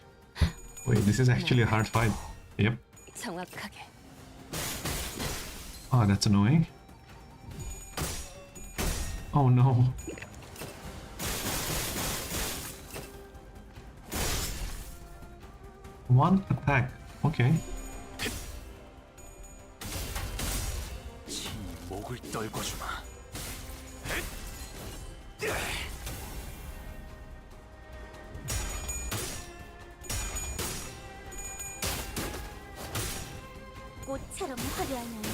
Wait, this is actually a hard fight. Yep. 정확하게. Oh, that's annoying. Oh no. One attack. Okay. 지 목을 떨궈주마. 꽃처럼 화려하면서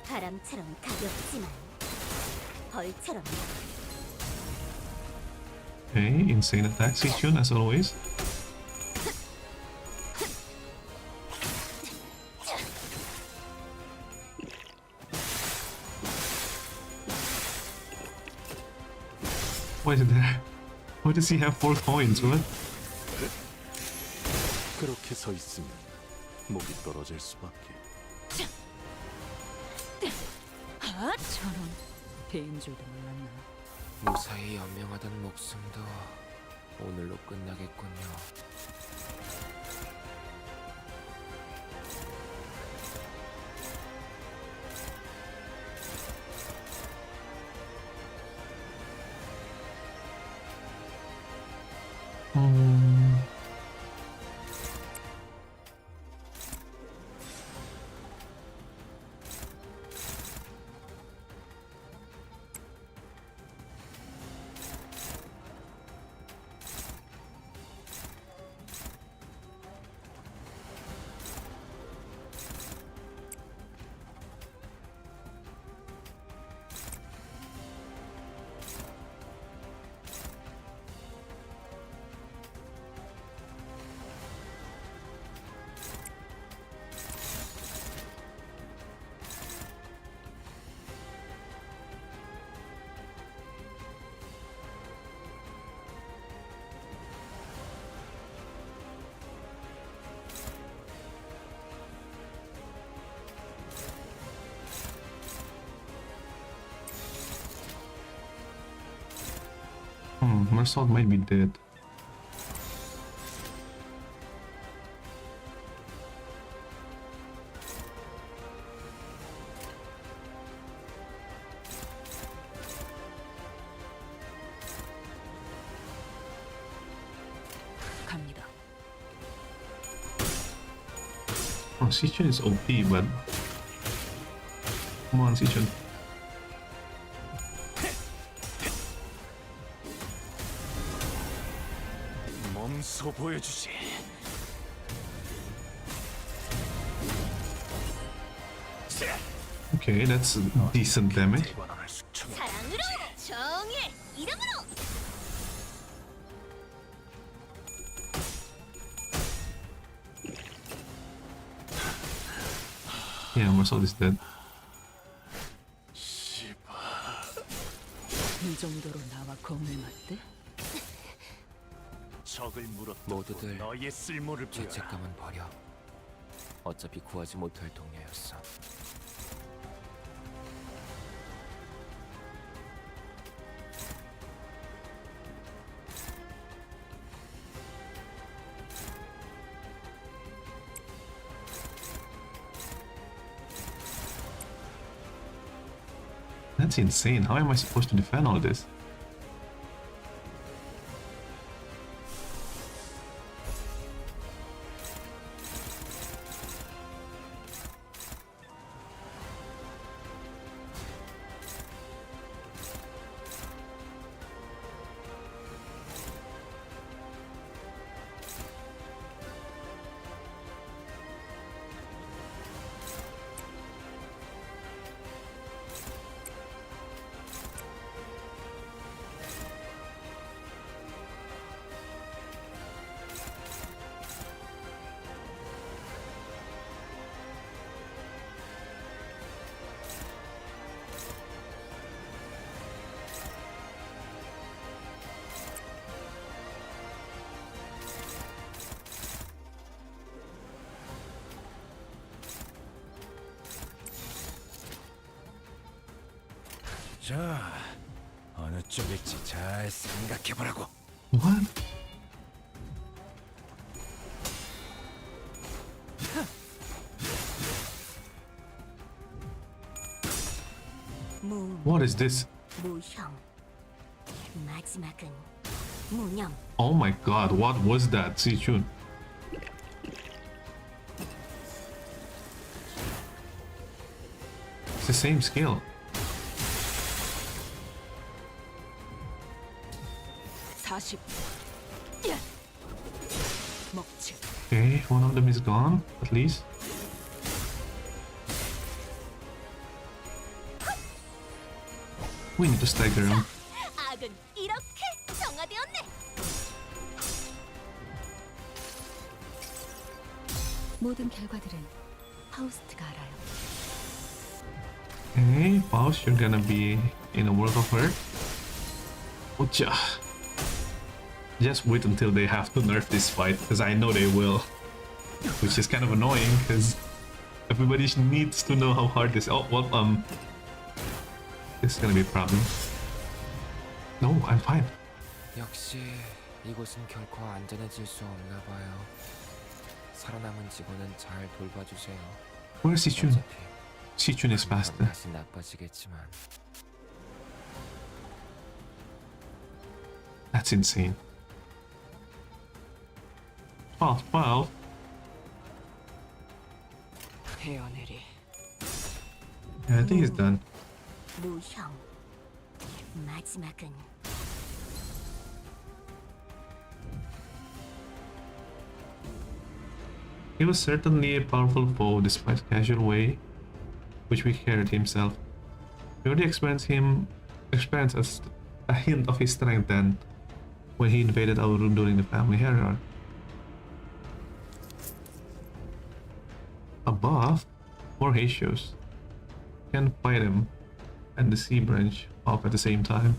바람처럼 가볍지만 벌처럼 Okay, insane attack, Xi Chun, as always. Why is it there? Why does he have 4 coins? What? 그렇게 서 있으면 목이 떨어질 수밖에. 아, 저런. 배인 줄도 몰랐나. 무사히 연명하던 목숨도 오늘로 끝나겠군요. Mersault might be dead. 갑니다. Oh, Xi Chun is OP, but come on, Xi Chun. 몸소 보여주지. Okay, that's decent damage. 대관원을 숙청. 사랑으로 정의 이름으로. Yeah, Mersault is dead. 이 정도로 나와 검을 맞대? 적을 물어 모두들 너의 쓸모를 보여라. 죄책감은 버려. 어차피 구하지 못할 동료였어. That's insane. How am I supposed to defend all this? 자, 어느 쪽일지 잘 생각해보라고. What? What is this? 무형. 마지막은 무념. Oh my god, what was that, Xi Chun? It's the same skill. 40. 먹칠. Okay, one of them is gone, at least. We need to stagger him. 악은 이렇게 정화되었네. 모든 결과들은 파우스트가 알아요. Okay, Faust, you're gonna be in a world of hurt. Ocha. Just wait until they have to nerf this fight, because I know they will. Which is kind of annoying, because everybody needs to know how hard this. Oh, well, this is gonna be a problem. No, I'm fine. 역시 이곳은 결코 안전해질 수 없나 봐요. 살아남은 직원은 잘 돌봐주세요. Where's Xi Chun? 어차피 Xi Chun is 금방 faster. 다시 나빠지겠지만 That's insane. 12. 헤어내리. Yeah, I think he's done. 무형. 마지막은 He was certainly a powerful foe despite casual way which he carried himself. We already experienced a hint of his strength then when he invaded our room during the family hierarchy. Above, more Hatios. Can fight him and the sea branch off at the same time.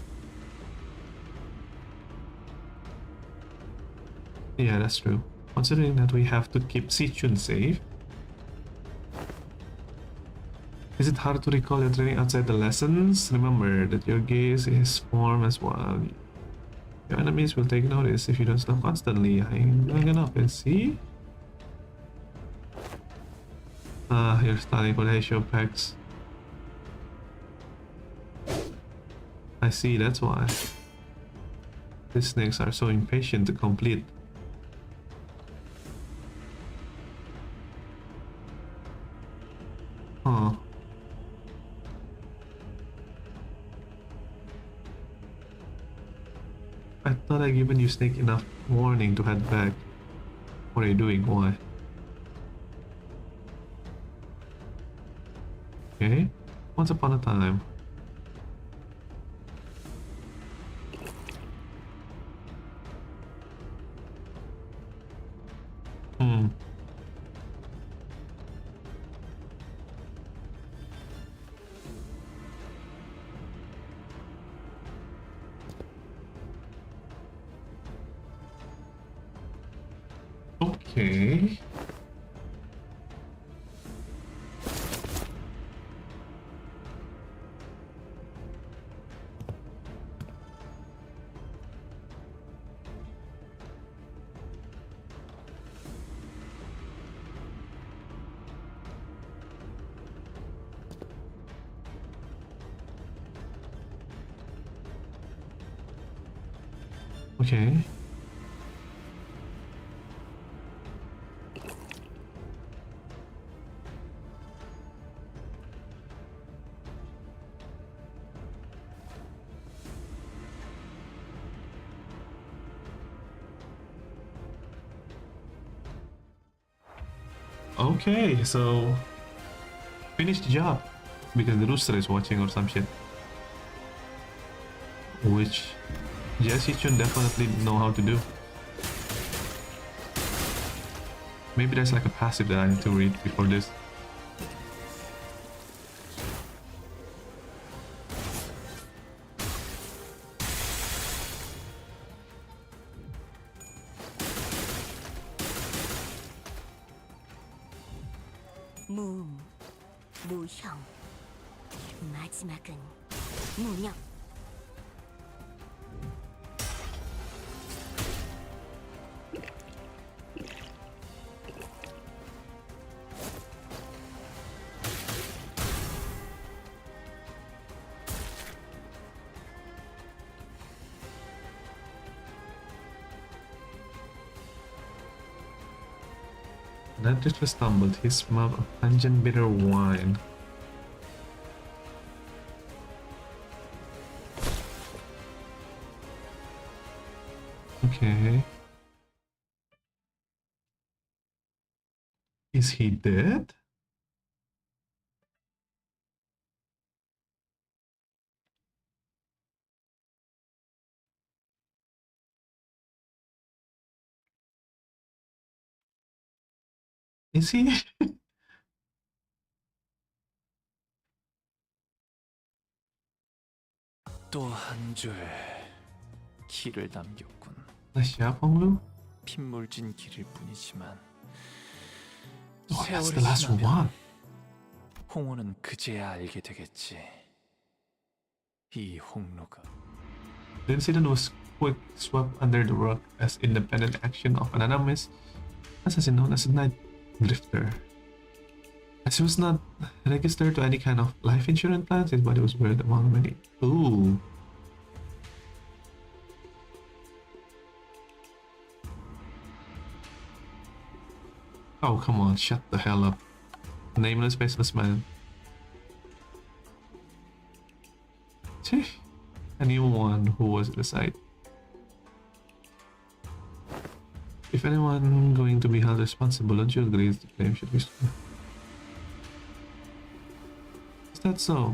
Yeah, that's true. Considering that we have to keep Xi Chun safe. Is it hard to recall your training outside the lessons? Remember that your gaze is form as well. Your enemies will take notice if you don't stop constantly. I'm going up and see. You're starting for the ratio packs. I see, that's why. These snakes are so impatient to complete. Huh. I thought I'd given you snake enough warning to head back. What are you doing? Why? Okay. Once upon a time. Hmm. Okay. Okay. Okay, so finish the job because the rooster is watching or some shit. Which Xi Chun definitely know how to do. Maybe there's like a passive that I need to read before this. 무형. 마지막은 무명. That just stumbled. He smelled a pungent bitter wine. Okay. Is he dead? Is he? 또 한 줄 길을 남겼군. Nasya, Ponglu? 핏물진 길일 뿐이지만 Oh, that's 세월이 the last 지나면 one. 홍호는 그제야 알게 되겠지. 이 홍로가 The incident was quick swept under the rug as independent action of an anonymous assassin known as a night drifter. As he was not registered to any kind of life insurance plans, his body was buried among many. Ooh. Oh, come on, shut the hell up. Nameless, faceless man. Cheh. Anyone who was at the site. If anyone going to be held responsible, don't you agree the claim should be... Is that so?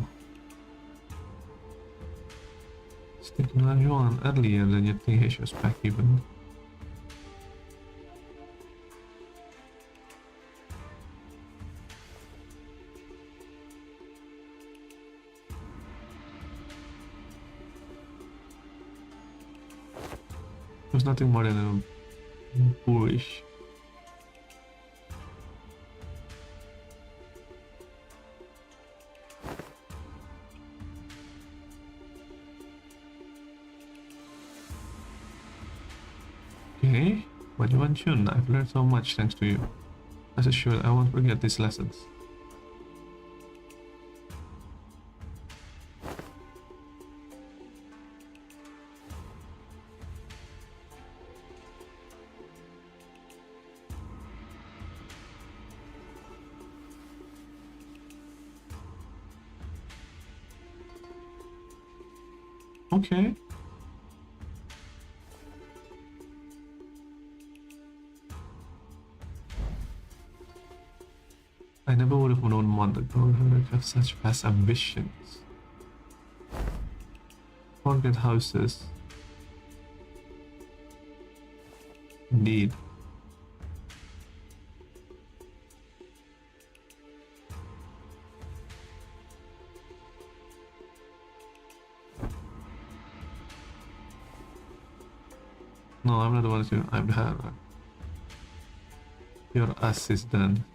Sticking on you on earlier than you think he shows back even. It was nothing more than a boorish. Okay, but Yuan Chun, I've learned so much thanks to you. As assured, I won't forget these lessons. Okay. I never would have known one that would have such vast ambitions. Forget houses. Indeed. No, I'm not the one to. I'm the hammer. Your ass is done.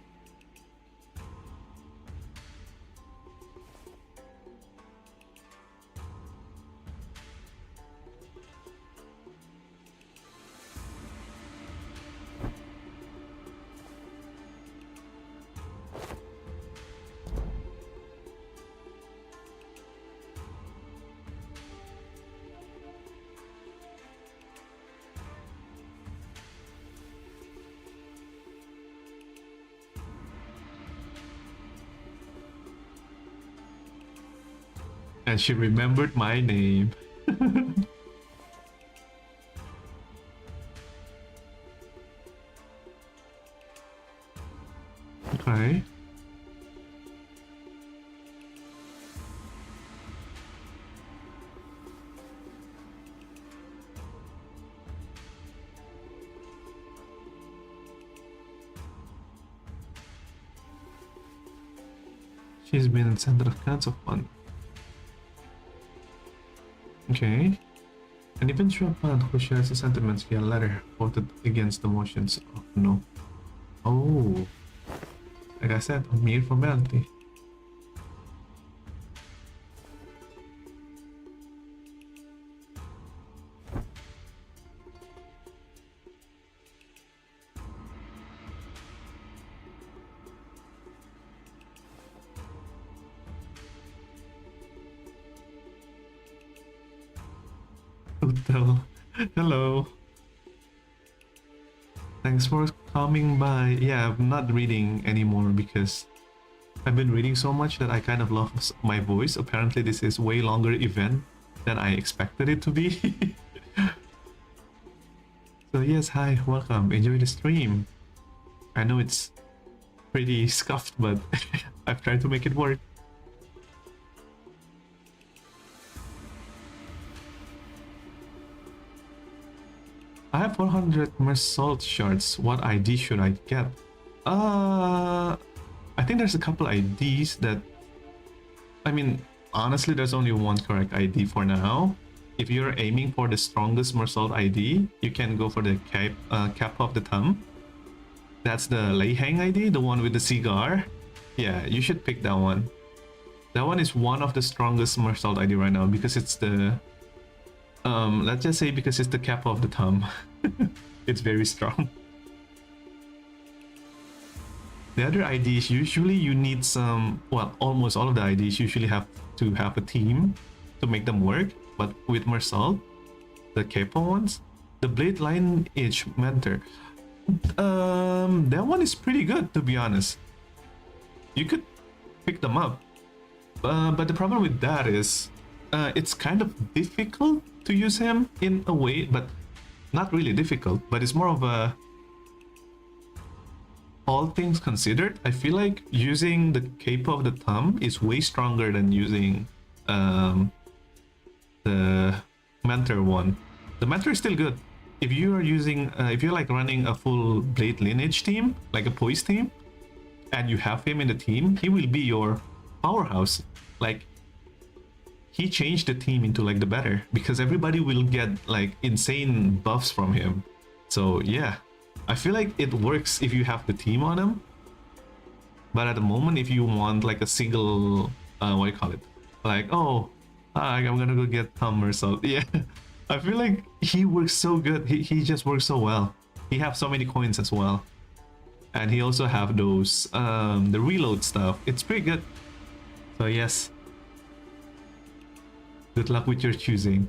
And she remembered my name. Okay. She's been in center of kinds of fun. Okay. An eventual opponent who shares the sentiments via letter voted against the motions of no. Oh. Like I said, a mere formality. Hotel. Hello. Thanks for coming by. Yeah, I'm not reading anymore because I've been reading so much that I kind of lost my voice. Apparently this is way longer event than I expected it to be. So yes, hi, welcome. Enjoy the stream. I know it's pretty scuffed, but I've tried to make it work. I have 400 Mersault shards. What ID should I get? I think there's a couple IDs that... I mean, honestly, there's only one correct ID for now. If you're aiming for the strongest Mersault ID, you can go for the cap of the thumb. That's the Lei Hang ID, the one with the cigar. Yeah, you should pick that one. That one is one of the strongest Mersault ID right now because it's the... let's just say because it's the cap of the thumb. It's very strong. The other IDs, usually you need some... Well, almost all of the IDs usually have to have a team to make them work. But with Mersault, the capo ones, the Blade Lineage Mentor, that one is pretty good, to be honest. You could pick them up. But the problem with that is it's kind of difficult to use him in a way, but not really difficult, but it's more of a... All things considered, I feel like using the cape of the thumb is way stronger than using the mentor one. The mentor is still good. If you are using, if you're like running a full Blade Lineage team, like a Poise team, and you have him in the team, he will be your powerhouse. Like, he changed the team into like the better because everybody will get like insane buffs from him. So yeah, I feel like it works if you have the team on him. But at the moment, if you want like a single, what do you call it? Like, oh, I'm gonna go get Thumb or something. Yeah, I feel like he works so good. He just works so well. He have so many coins as well. And he also have those the reload stuff. It's pretty good. So yes. Good luck with your choosing.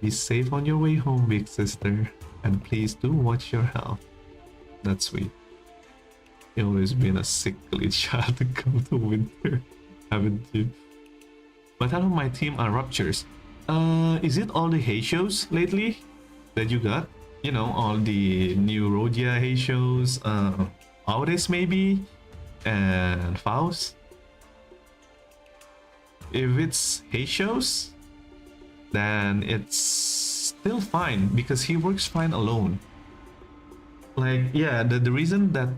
Be safe on your way home, big sister. And please do watch your health. That's sweet. You've always been a sickly child to come to winter, haven't you? But out of my team are ruptures. Is it all the hay shows lately that you got? You know, all the new Rhodia hay shows, Auris maybe, and Faust. If it's hay shows, then it's still fine because he works fine alone. Like, yeah, the reason that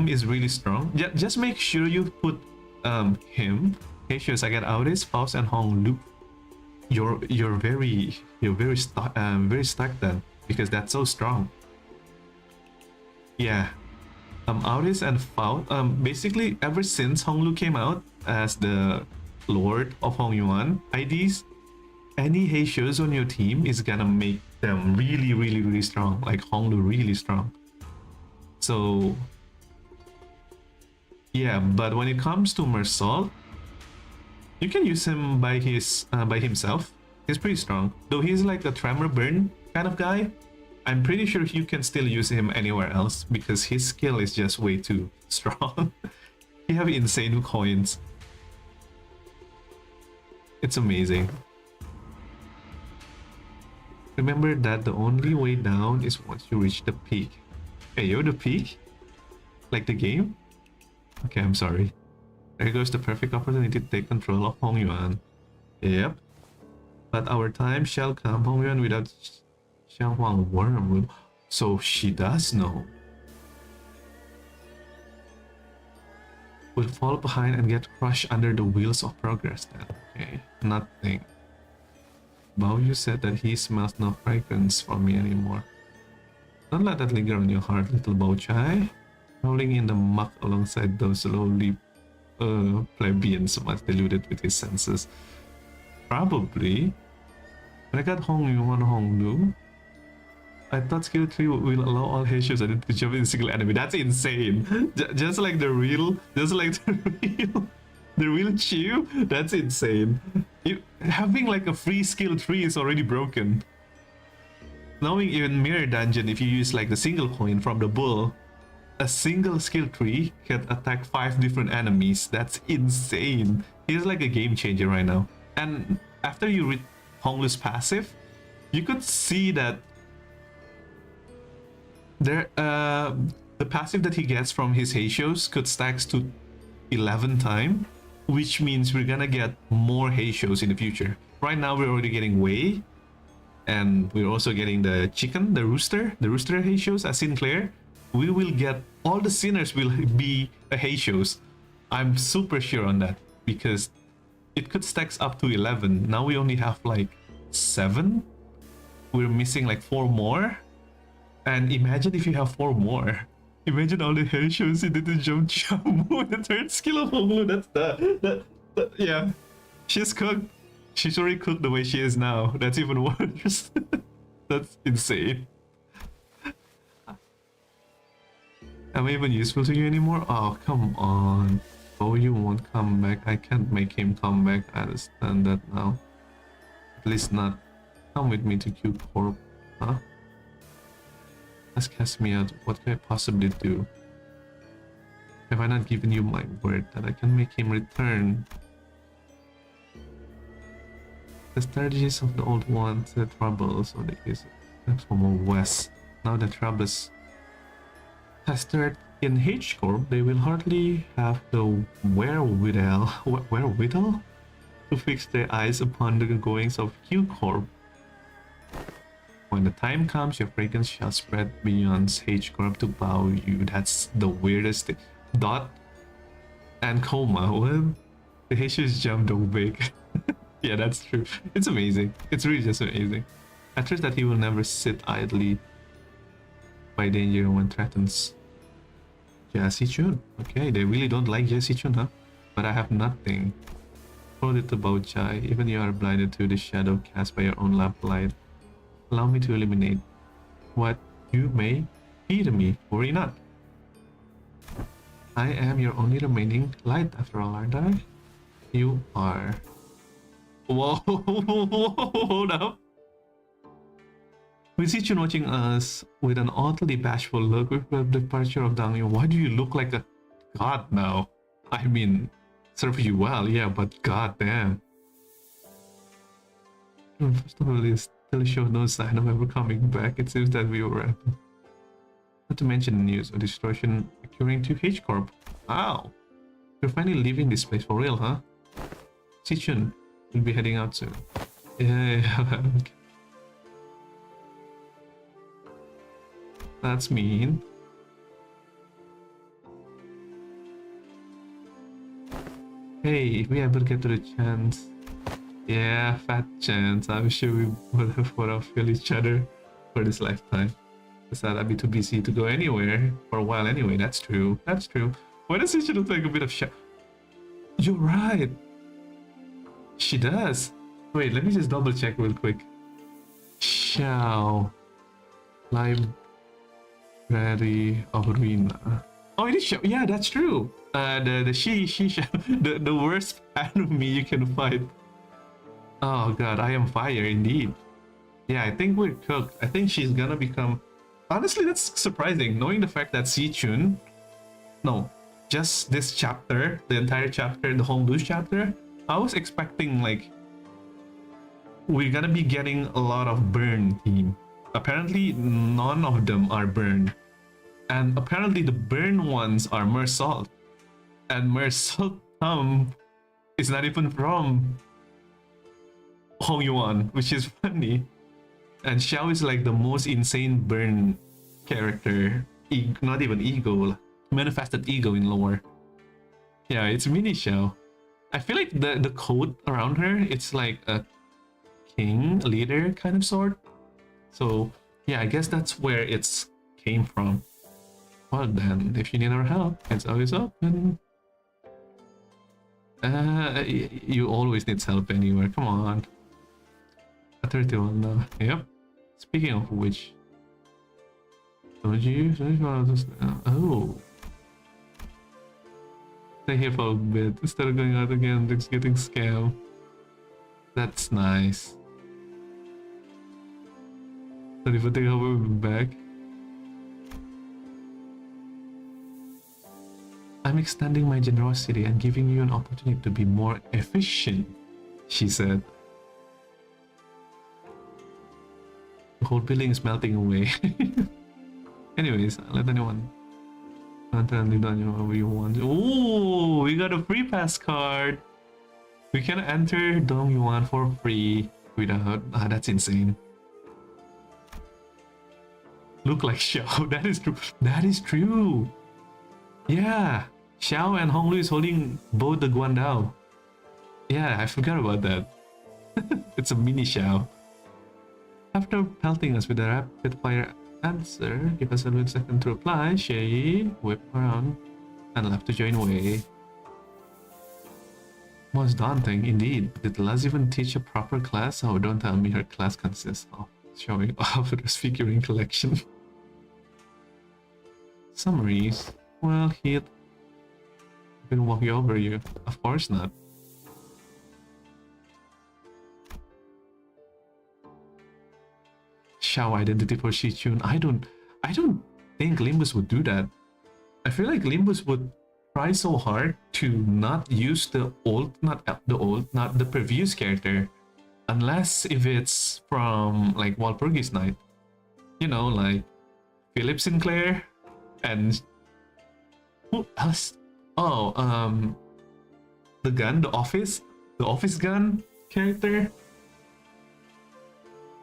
is really strong. Just make sure you put him. Hey, shows I get Auris, Faust, and Hong Lu. You're very stuck then because that's so strong. Yeah, Auris and Faust. Basically ever since Hong Lu came out as the Lord of Hong Yuan IDs, any He shows on your team is gonna make them really strong. Like Hong Lu really strong. So yeah, but when it comes to Mersal, you can use him by himself. He's pretty strong. Though he's like a tremor burn kind of guy, I'm pretty sure you can still use him anywhere else because his skill is just way too strong. He have insane coins. It's amazing. Remember that the only way down is once you reach the peak. Hey, you're the peak? Like the game? Okay, I'm sorry. There goes the perfect opportunity to take control of Hong Yuan. Yep. But our time shall come, Hong Yuan, without Xiang Huang Worm. So she does know. Will fall behind and get crushed under the wheels of progress then. Okay, nothing. Bao Yu said that he smells no fragrance for me anymore. Don't let that linger on your heart, little Bao Chai. Rolling in the muck alongside those lowly plebeians much deluded with his senses. Probably. When I got Hong Yuan Hong Lu, I thought skill 3 will allow all Heishios to jump in single enemy. That's insane. Just like the real Chiu. That's insane. Having like a free skill 3 is already broken. Knowing even Mirror Dungeon, if you use like the single coin from the bull, a single skill tree can attack 5 different enemies. That's insane. He's like a game changer right now. And after you read Hong Lu's passive, you could see that there the passive that he gets from his Heishios could stacks to 11 times, which means we're gonna get more Heishios in the future. Right now we're already getting Wei, and we're also getting the chicken, the rooster Heishios as Sinclair. We will get all the sinners will be a Heishios. I'm super sure on that because it could stacks up to 11. Now we only have like 7. We're missing like 4 more. And imagine if you have 4 more. Imagine all the Heishios in the jump with the third skill of Hong Lu. That's the yeah. She's cooked. She's already cooked the way she is now. That's even worse. That's insane. Am I even useful to you anymore? Oh, come on. Oh, you won't come back. I can't make him come back. I understand that now. At least not. Come with me to Q Corp. Huh? Just cast me out. What can I possibly do? Have I not given you my word that I can make him return? The strategies of the old ones, the troubles of the case from west. Now the troubles has started in H Corp. They will hardly have the wherewithal to fix their eyes upon the goings of Q Corp. When the time comes, your fragrance shall spread beyond H Corp to Bao Yu. That's the weirdest thing. Dot and Coma. What? The Heishios jumped so big. Yeah, that's true. It's amazing. It's really just amazing. I trust that he will never sit idly by danger when threatens. Xi Chun. Okay, they really don't like Xi Chun, huh? But I have nothing. Hold it to Bao Chai. Even you are blinded to the shadow cast by your own lamplight. Allow me to eliminate what you may be to me. Worry not. I am your only remaining light after all, aren't I? You are. Whoa, hold up. With Xi Chun watching us with an oddly bashful look with the departure of Dang Yu, why do you look like a god now? I mean, serve you well, yeah, but goddamn. First of all, it still showed no sign of ever coming back. It seems that we were not to mention the news of destruction occurring to H Corp. Wow, you're finally leaving this place for real, huh? Xi Chun will be heading out soon. Yeah. That's mean. Hey, if we ever get to the chance. Yeah, fat chance. I'm sure we would have put off feel each other for this lifetime. Besides, I'd be too busy to go anywhere for a while anyway. That's true. That's true. Why does she look like a bit of shit? You're right. She does. Wait, let me just double check real quick. Xiao. Library of Ruina. Oh, it is Xiao. Yeah, that's true. The the worst enemy you can fight. Oh god, I am fire indeed. Yeah, I think we're cooked. I think she's gonna become. Honestly, that's surprising, knowing the fact that Xi Chun. No, just this chapter, the entire chapter, the Home Blues chapter. I was expecting like we're gonna be getting a lot of burn team. Apparently, none of them are burned, and apparently the burn ones are Mersalt, and Mersalt is not even from Hong Yuan, which is funny. And Xiao is like the most insane burn character, not even ego, manifested ego in lore. Yeah, it's mini Xiao. I feel like the coat around her, it's like a king leader kind of sort. So yeah, I guess that's where it's came from. Well then, if you need our help, it's always open. You always need help anywhere. Come on. 31 now. Yep. Speaking of which, don't you? Oh. Stay here for a bit instead of going out again and just getting scammed. That's nice. So if I think I'll be back. I'm extending my generosity and giving you an opportunity to be more efficient, she said. The whole building is melting away. Anyways, let anyone whatever you want. Oh, we got a free pass card. We can enter Dong Yuan for free without. That's insane. Look like Xiao. That is true. That is true. Yeah, Xiao and Honglu is holding both the Guandao. Yeah, I forgot about that. It's a mini Xiao. After pelting us with a rapid fire answer, give us a second to reply. She whipped around and left to join Wei. Was daunting indeed. Did Laz even teach a proper class? Oh, don't tell me her class consists of showing off her figurine collection. Summaries. Well, he been walking over you. Of course not. Xiao identity for Xi Chun. I don't think Limbus would do that. I feel like Limbus would try so hard to not use the previous character, unless if it's from like Walpurgis Night. You know, like Philip Sinclair and who else? Oh, the gun, the office gun character.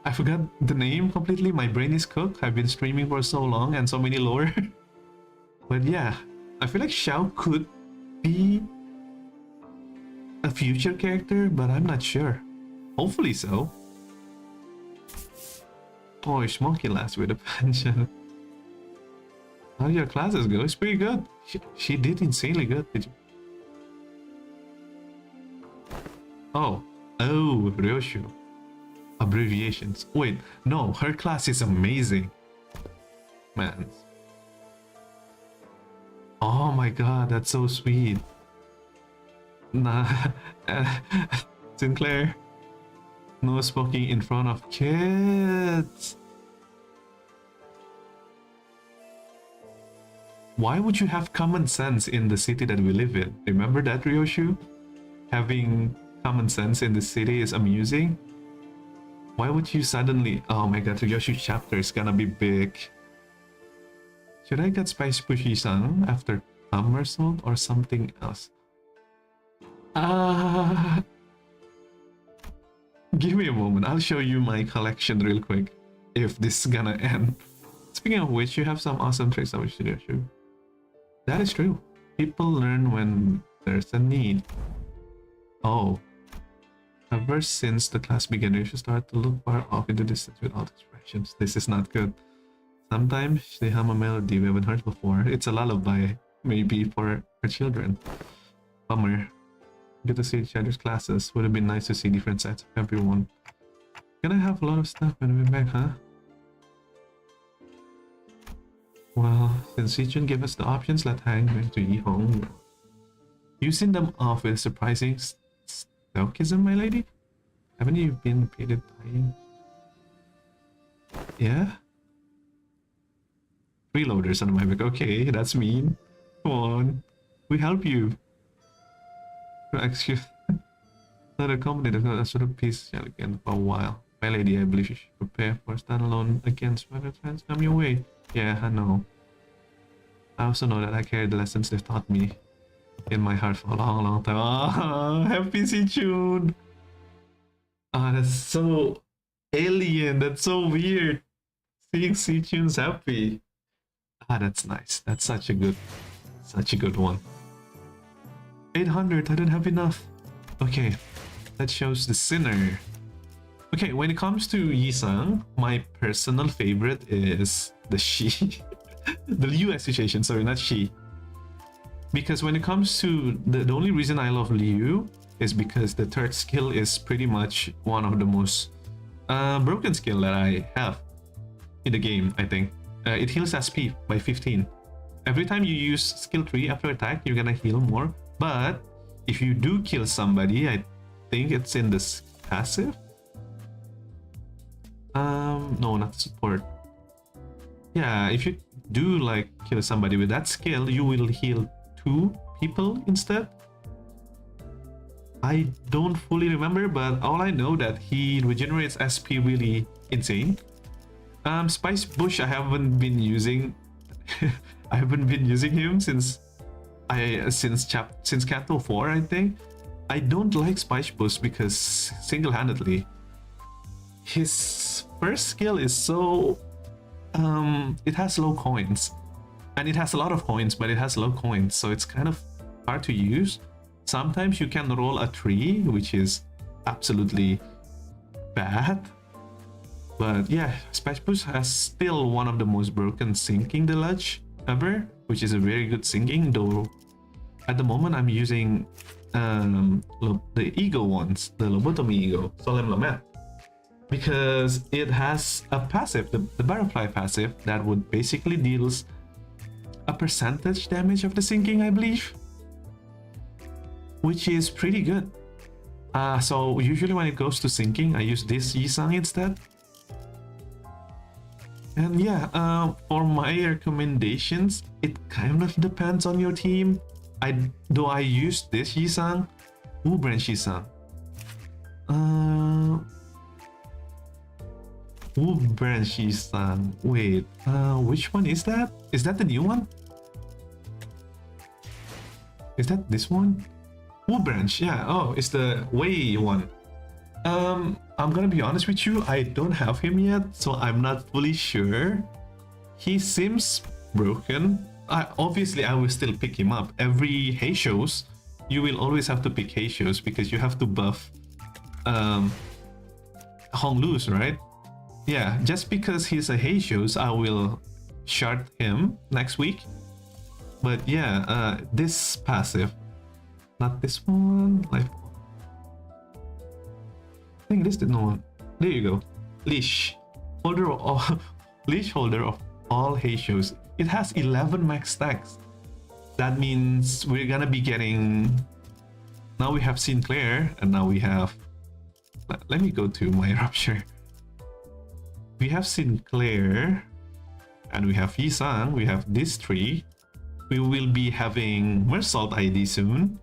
I forgot the name completely. My brain is cooked. I've been streaming for so long and so many lore. But yeah, I feel like Xiao could be a future character, but I'm not sure. Hopefully so. Oh, Smoky last with a pension. How did your classes go? It's pretty good. She did insanely good. Did you? Oh, Ryoshu. Abbreviations. Wait, no, her class is amazing. Man. Oh my god, that's so sweet. Nah, Sinclair. No smoking in front of kids. Why would you have common sense in the city that we live in? Remember that, Ryoshu? Having common sense in the city is amusing. Why would you suddenly... Oh my god, Ryoshu chapter is gonna be big. Should I get Spice Pushy-san after Somersault or something else? Give me a moment. I'll show you my collection real quick. If this is gonna end. Speaking of which, you have some awesome tricks I wish to do. That is true. People learn when there's a need. Oh. Ever since the class began, you should start to look far off into distance without expressions. This is not good. Sometimes they hum a melody we haven't heard before. It's a lullaby, maybe for our children. Bummer. Good to see each other's classes. Would have been nice to see different sides of everyone. Gonna have a lot of stuff when we're back, huh? Well, since Xi Chun gave us the options, let's hang back to Yihong. Using them off with surprising stoicism, my lady? Haven't you been repeated buying? Yeah? Freeloaders on my back. Okay, that's mean. Come on. We help you. Excuse. Not a company that's got a sort of peace again for a while. My lady, I believe you should prepare for standalone against whether trends come your way. Yeah, I know. I also know that I carry the lessons they've taught me in my heart for a long, long time. Ah, happy Xi Chun! Ah, that's so alien. That's so weird. Seeing Xi Chun's happy. Ah, that's nice. That's such a good one. 800. I don't have enough. Okay, that shows the sinner. Okay, when it comes to Yi-sang, my personal favorite is the Xi. The Liu association, sorry, not Xi. Because when it comes to... The only reason I love Liu is because the third skill is pretty much one of the most broken skill that I have in the game, I think. It heals SP by 15. Every time you use skill 3 after attack, you're gonna heal more. But if you do kill somebody, I think it's in this passive. No, not support. Yeah, if you do like kill somebody with that skill, you will heal 2 people instead. I don't fully remember, but all I know that he regenerates SP really insane. Spice Bush, I haven't been using. I haven't been using him since Canto 4, I think. I don't like Spice Bush because single-handedly, his first skill is so it has low coins, and it has a lot of coins, but it has low coins, so it's kind of hard to use. Sometimes you can roll a 3, which is absolutely bad. But yeah, Spice Boost has still one of the most broken sinking deluge ever, which is a very good sinking, though at the moment I'm using the ego ones, the lobotomy ego, ol'me, because it has a passive, the butterfly passive, that would basically deals a percentage damage of the sinking, I believe, which is pretty good. So usually when it goes to sinking, I use this Yi-sang instead. And yeah, for my recommendations, it kind of depends on your team. Though I use this Yi-sang, branch Yi-sang. Branch Yi-sang. Wait, which one is that? Is that the new one? Is that this one? Branch, yeah. Oh, it's the Wei one. I'm gonna be honest with you, I don't have him yet, so I'm not fully sure. He seems broken. Obviously, I will still pick him up. Every Heisho's, you will always have to pick Heisho's because you have to buff Honglu's, right? Yeah, just because he's a Heisho's, I will shard him next week. But yeah, this passive, not this one. Like, I think this did no one. There you go. Leash. Holder of all, leash holder of all Heisho's. It has 11 max stacks. That means we're gonna be getting... Now we have Sinclair, and now we have... Let me go to my Rupture. We have Sinclair, and we have Yisang, we have this three. We will be having Mersault ID soon,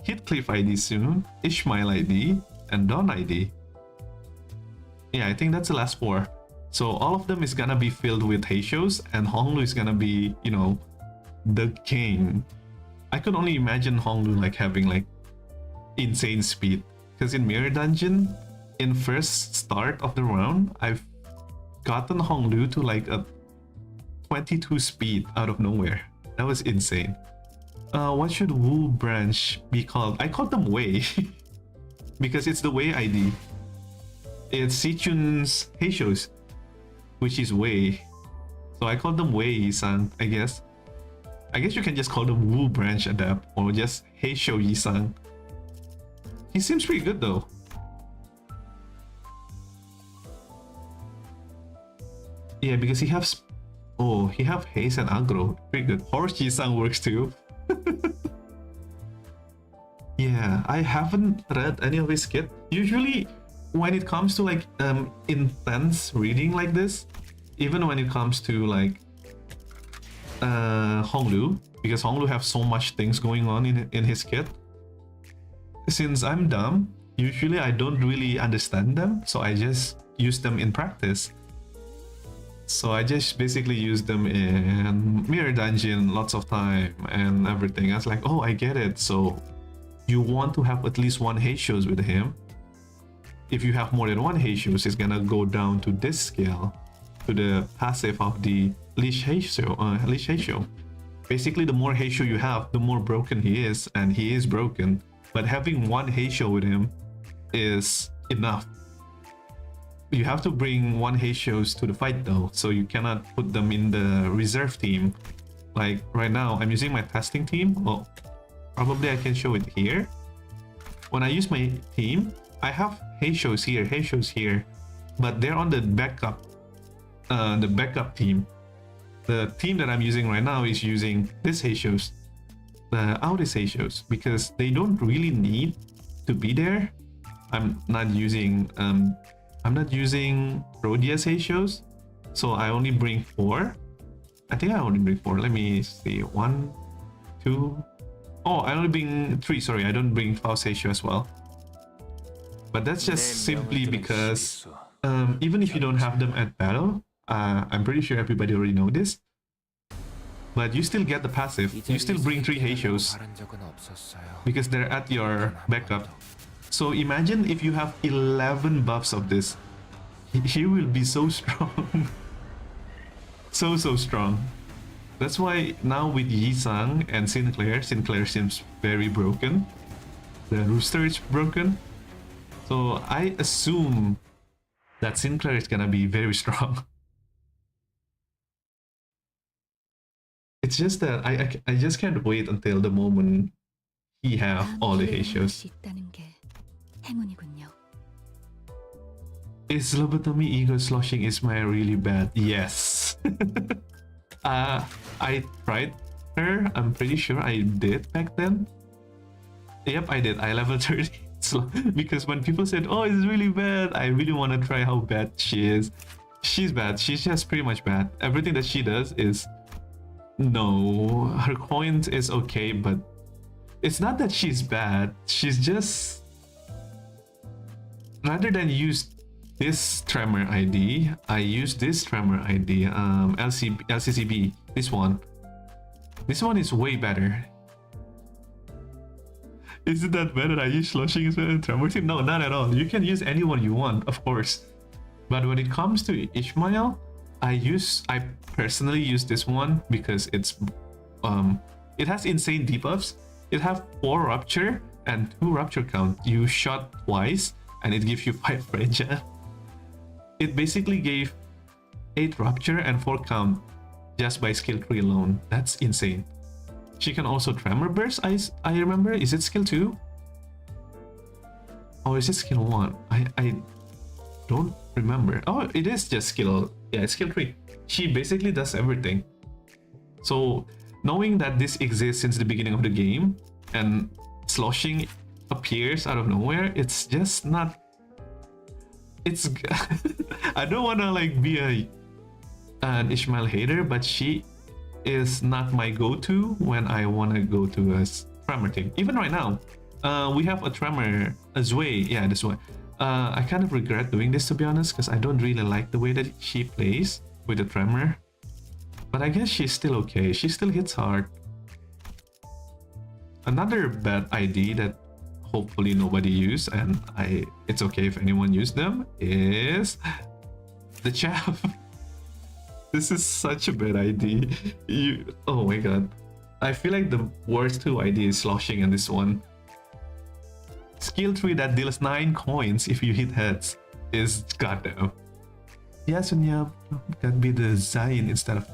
Heathcliff ID soon, Ishmael ID, and Dawn ID. Yeah, I think that's the last four. So all of them is gonna be filled with Heishos, and Honglu is gonna be, you know, the king. I could only imagine Honglu like having like insane speed, because in Mirror Dungeon, in first start of the round, I've gotten Honglu to like a 22 speed out of nowhere. That was insane. What should Wu branch be called? I called them Wei because it's the Wei ID. It's Xi Chun's Heishos, which is Wei. So I called them Wei Yisang, I guess. I guess you can just call them Wu branch adapt or just Heisho Yisang. He seems pretty good though. Yeah, because he has... Oh, he have haste and aggro. Pretty good. Horse Yisang works too. Yeah, I haven't read any of his kit. Usually, when it comes to like intense reading like this, even when it comes to like Honglu, because Honglu have so much things going on in his kit. Since I'm dumb, usually I don't really understand them, so I just use them in practice. So I just basically use them in Mirror Dungeon lots of time and everything. I was like, oh, I get it. So you want to have at least one Heishos with him. If you have more than one Heishos, it's gonna go down to this scale, to the passive of the Leash Heisho. Basically, the more Heisho you have, the more broken he is, and he is broken. But having one Heisho with him is enough. You have to bring one Heishos to the fight though, so you cannot put them in the reserve team. Like right now, I'm using my testing team. Well, probably I can show it here. When I use my team, I have Heishos here, but they're on the backup team. The team that I'm using right now is using this Heishos, the Audis Heishos, because they don't really need to be there. I'm not using Rhodia's Heishos, so I only bring 4. I think I only bring 4. Let me see. 1, 2. Oh, I only bring 3. Sorry, I don't bring Faust Heisho as well. But that's just simply because even if you don't have them at battle, I'm pretty sure everybody already know this, but you still get the passive. You still bring 3 Heishos because they're at your backup. So imagine if you have 11 buffs of this. He will be so strong. so strong. That's why now with Yisang and Sinclair seems very broken. The Rooster is broken. So I assume that Sinclair is gonna be very strong. It's just that I just can't wait until the moment he have all the Heishos. Is lobotomy ego sloshing Ismail really bad? Yes. I tried her. I'm pretty sure I did back then. Yep, I did. I level 30. Because when people said, oh, it's really bad, I really want to try how bad she is. She's bad. She's just pretty much bad. Everything that she does is... No, her coins is okay, but it's not that she's bad. She's just... Rather than use this Tremor ID, I use this Tremor ID, LCCB, this one. This one is way better. Is it that bad that I use Sloshing as well as Tremor Team? No, not at all. You can use anyone you want, of course. But when it comes to Ishmael, I personally use this one because it's it has insane debuffs. It has 4 Rupture and 2 Rupture count. You shot twice and it gives you 5 fragile. It basically gave 8 Rupture and 4 count just by skill 3 alone. That's insane. She can also Tremor Burst, I remember. Is it skill 2? Or is it skill 1? I don't remember. Oh, it is just skill. Yeah, it's skill 3. She basically does everything. So knowing that this exists since the beginning of the game and sloshing appears out of nowhere, it's just not. It's. I don't want to like be an Ishmael hater, but she is not my go-to when I want to go to a Tremor team. Even right now, we have a Tremor, a Zway. Yeah, this one. I kind of regret doing this, to be honest, because I don't really like the way that she plays with the Tremor. But I guess she's still okay. She still hits hard. Another bad ID that hopefully nobody used, and it's okay if anyone used them, is the chaff. This is such a bad ID. Oh my god. I feel like the worst 2 ID is sloshing and this one. Skill 3 that deals 9 coins if you hit heads is goddamn. Yes, and yeah, can be the Zion instead of.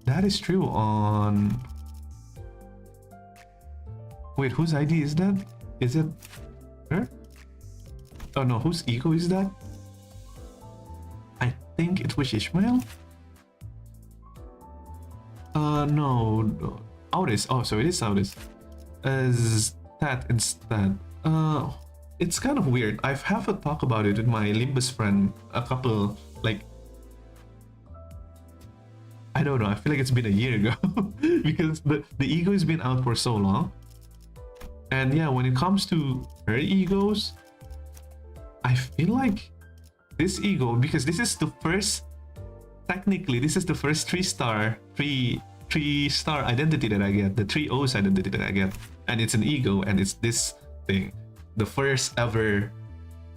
That is true on. Wait, whose ID is that? Is it her? Oh no, whose ego is that? I think it was Ishmael. No. Auris. Oh, so it is Auris. Stat instead. It's kind of weird. I've had a talk about it with my Limbus friend a couple, like, I don't know, I feel like it's been a year ago because the ego has been out for so long. And yeah, when it comes to her egos, I feel like this ego, because this is the first, technically this is the first 3-star identity that I get, the 3 O's identity that I get, and it's an ego, and it's this thing, the first ever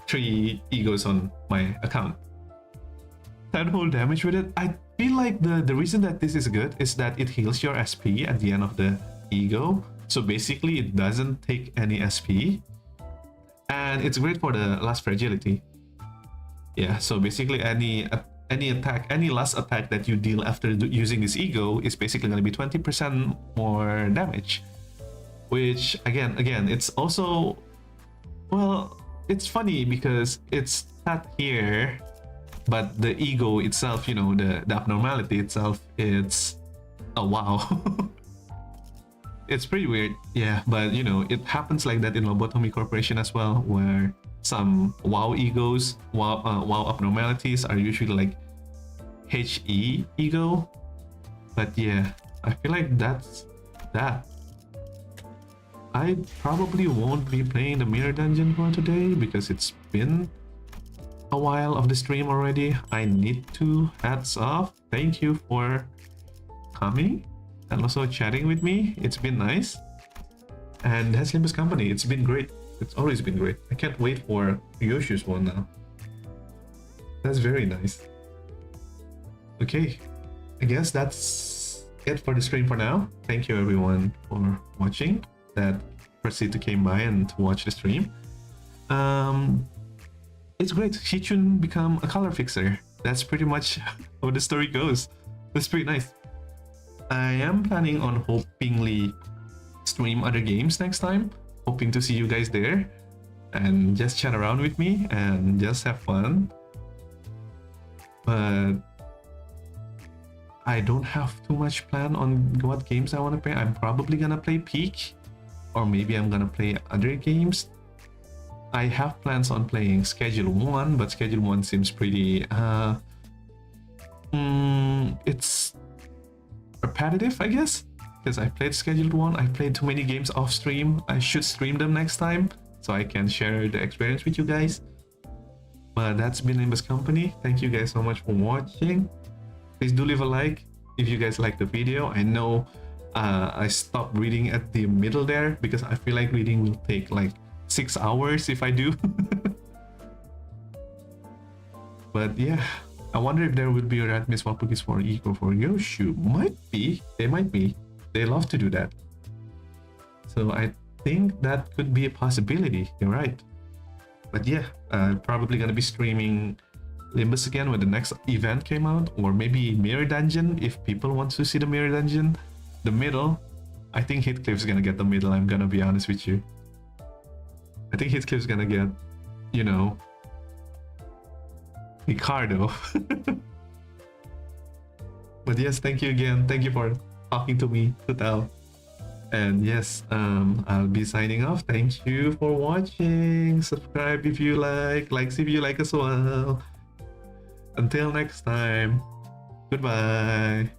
3 egos on my account. 10 whole damage with it. I feel like the reason that this is good is that it heals your SP at the end of the ego, so basically it doesn't take any SP, and it's great for the last fragility. Yeah, so basically any last attack that you deal after using this ego is basically going to be 20% more damage, which again it's also, well, it's funny because it's not here, but the ego itself, you know, the abnormality itself, it's oh wow. It's pretty weird. Yeah, but you know, it happens like that in Lobotomy Corporation as well, where some WoW egos, WoW abnormalities are usually like HE ego. But yeah, I feel like that's that. I probably won't be playing the Mirror Dungeon for today because it's been a while of the stream already. I need to. Hats off. Thank you for coming and also chatting with me. It's been nice. And that's Limbus Company. It's been great. It's always been great. I can't wait for Yoshu's one now. That's very nice. Okay, I guess that's it for the stream for now. Thank you everyone for watching that proceed to came by and to watch the stream. It's great. Xi Chun become a color fixer. That's pretty much how the story goes. That's pretty nice. I am planning on hopingly stream other games next time. Hoping to see you guys there and just chat around with me and just have fun. But I don't have too much plan on what games I want to play. I'm probably gonna play Peak, or maybe I'm gonna play other games. I have plans on playing Schedule 1, but Schedule 1 seems pretty it's repetitive, I guess, because I played Scheduled 1. I played too many games off stream. I should stream them next time so I can share the experience with you guys. But that's been Limbus Company. Thank you guys so much for watching. Please do leave a like if you guys like the video. I know I stopped reading at the middle there because I feel like reading will take like 6 hours if I do. But yeah, I wonder if there will be a Red Mist Wapugis for Eco for Yoshu. Might be. They might be. They love to do that. So I think that could be a possibility. You're right. But yeah, probably gonna be streaming Limbus again when the next event came out, or maybe Mirror Dungeon if people want to see the Mirror Dungeon. The middle, I think Heathcliff's gonna get the middle, I'm gonna be honest with you. I think Heathcliff's gonna get, you know, Ricardo. But yes, thank you again. Thank you for talking to me, to tell. And yes, I'll be signing off. Thank you for watching. Subscribe if you like, likes if you like as well. Until next time, goodbye.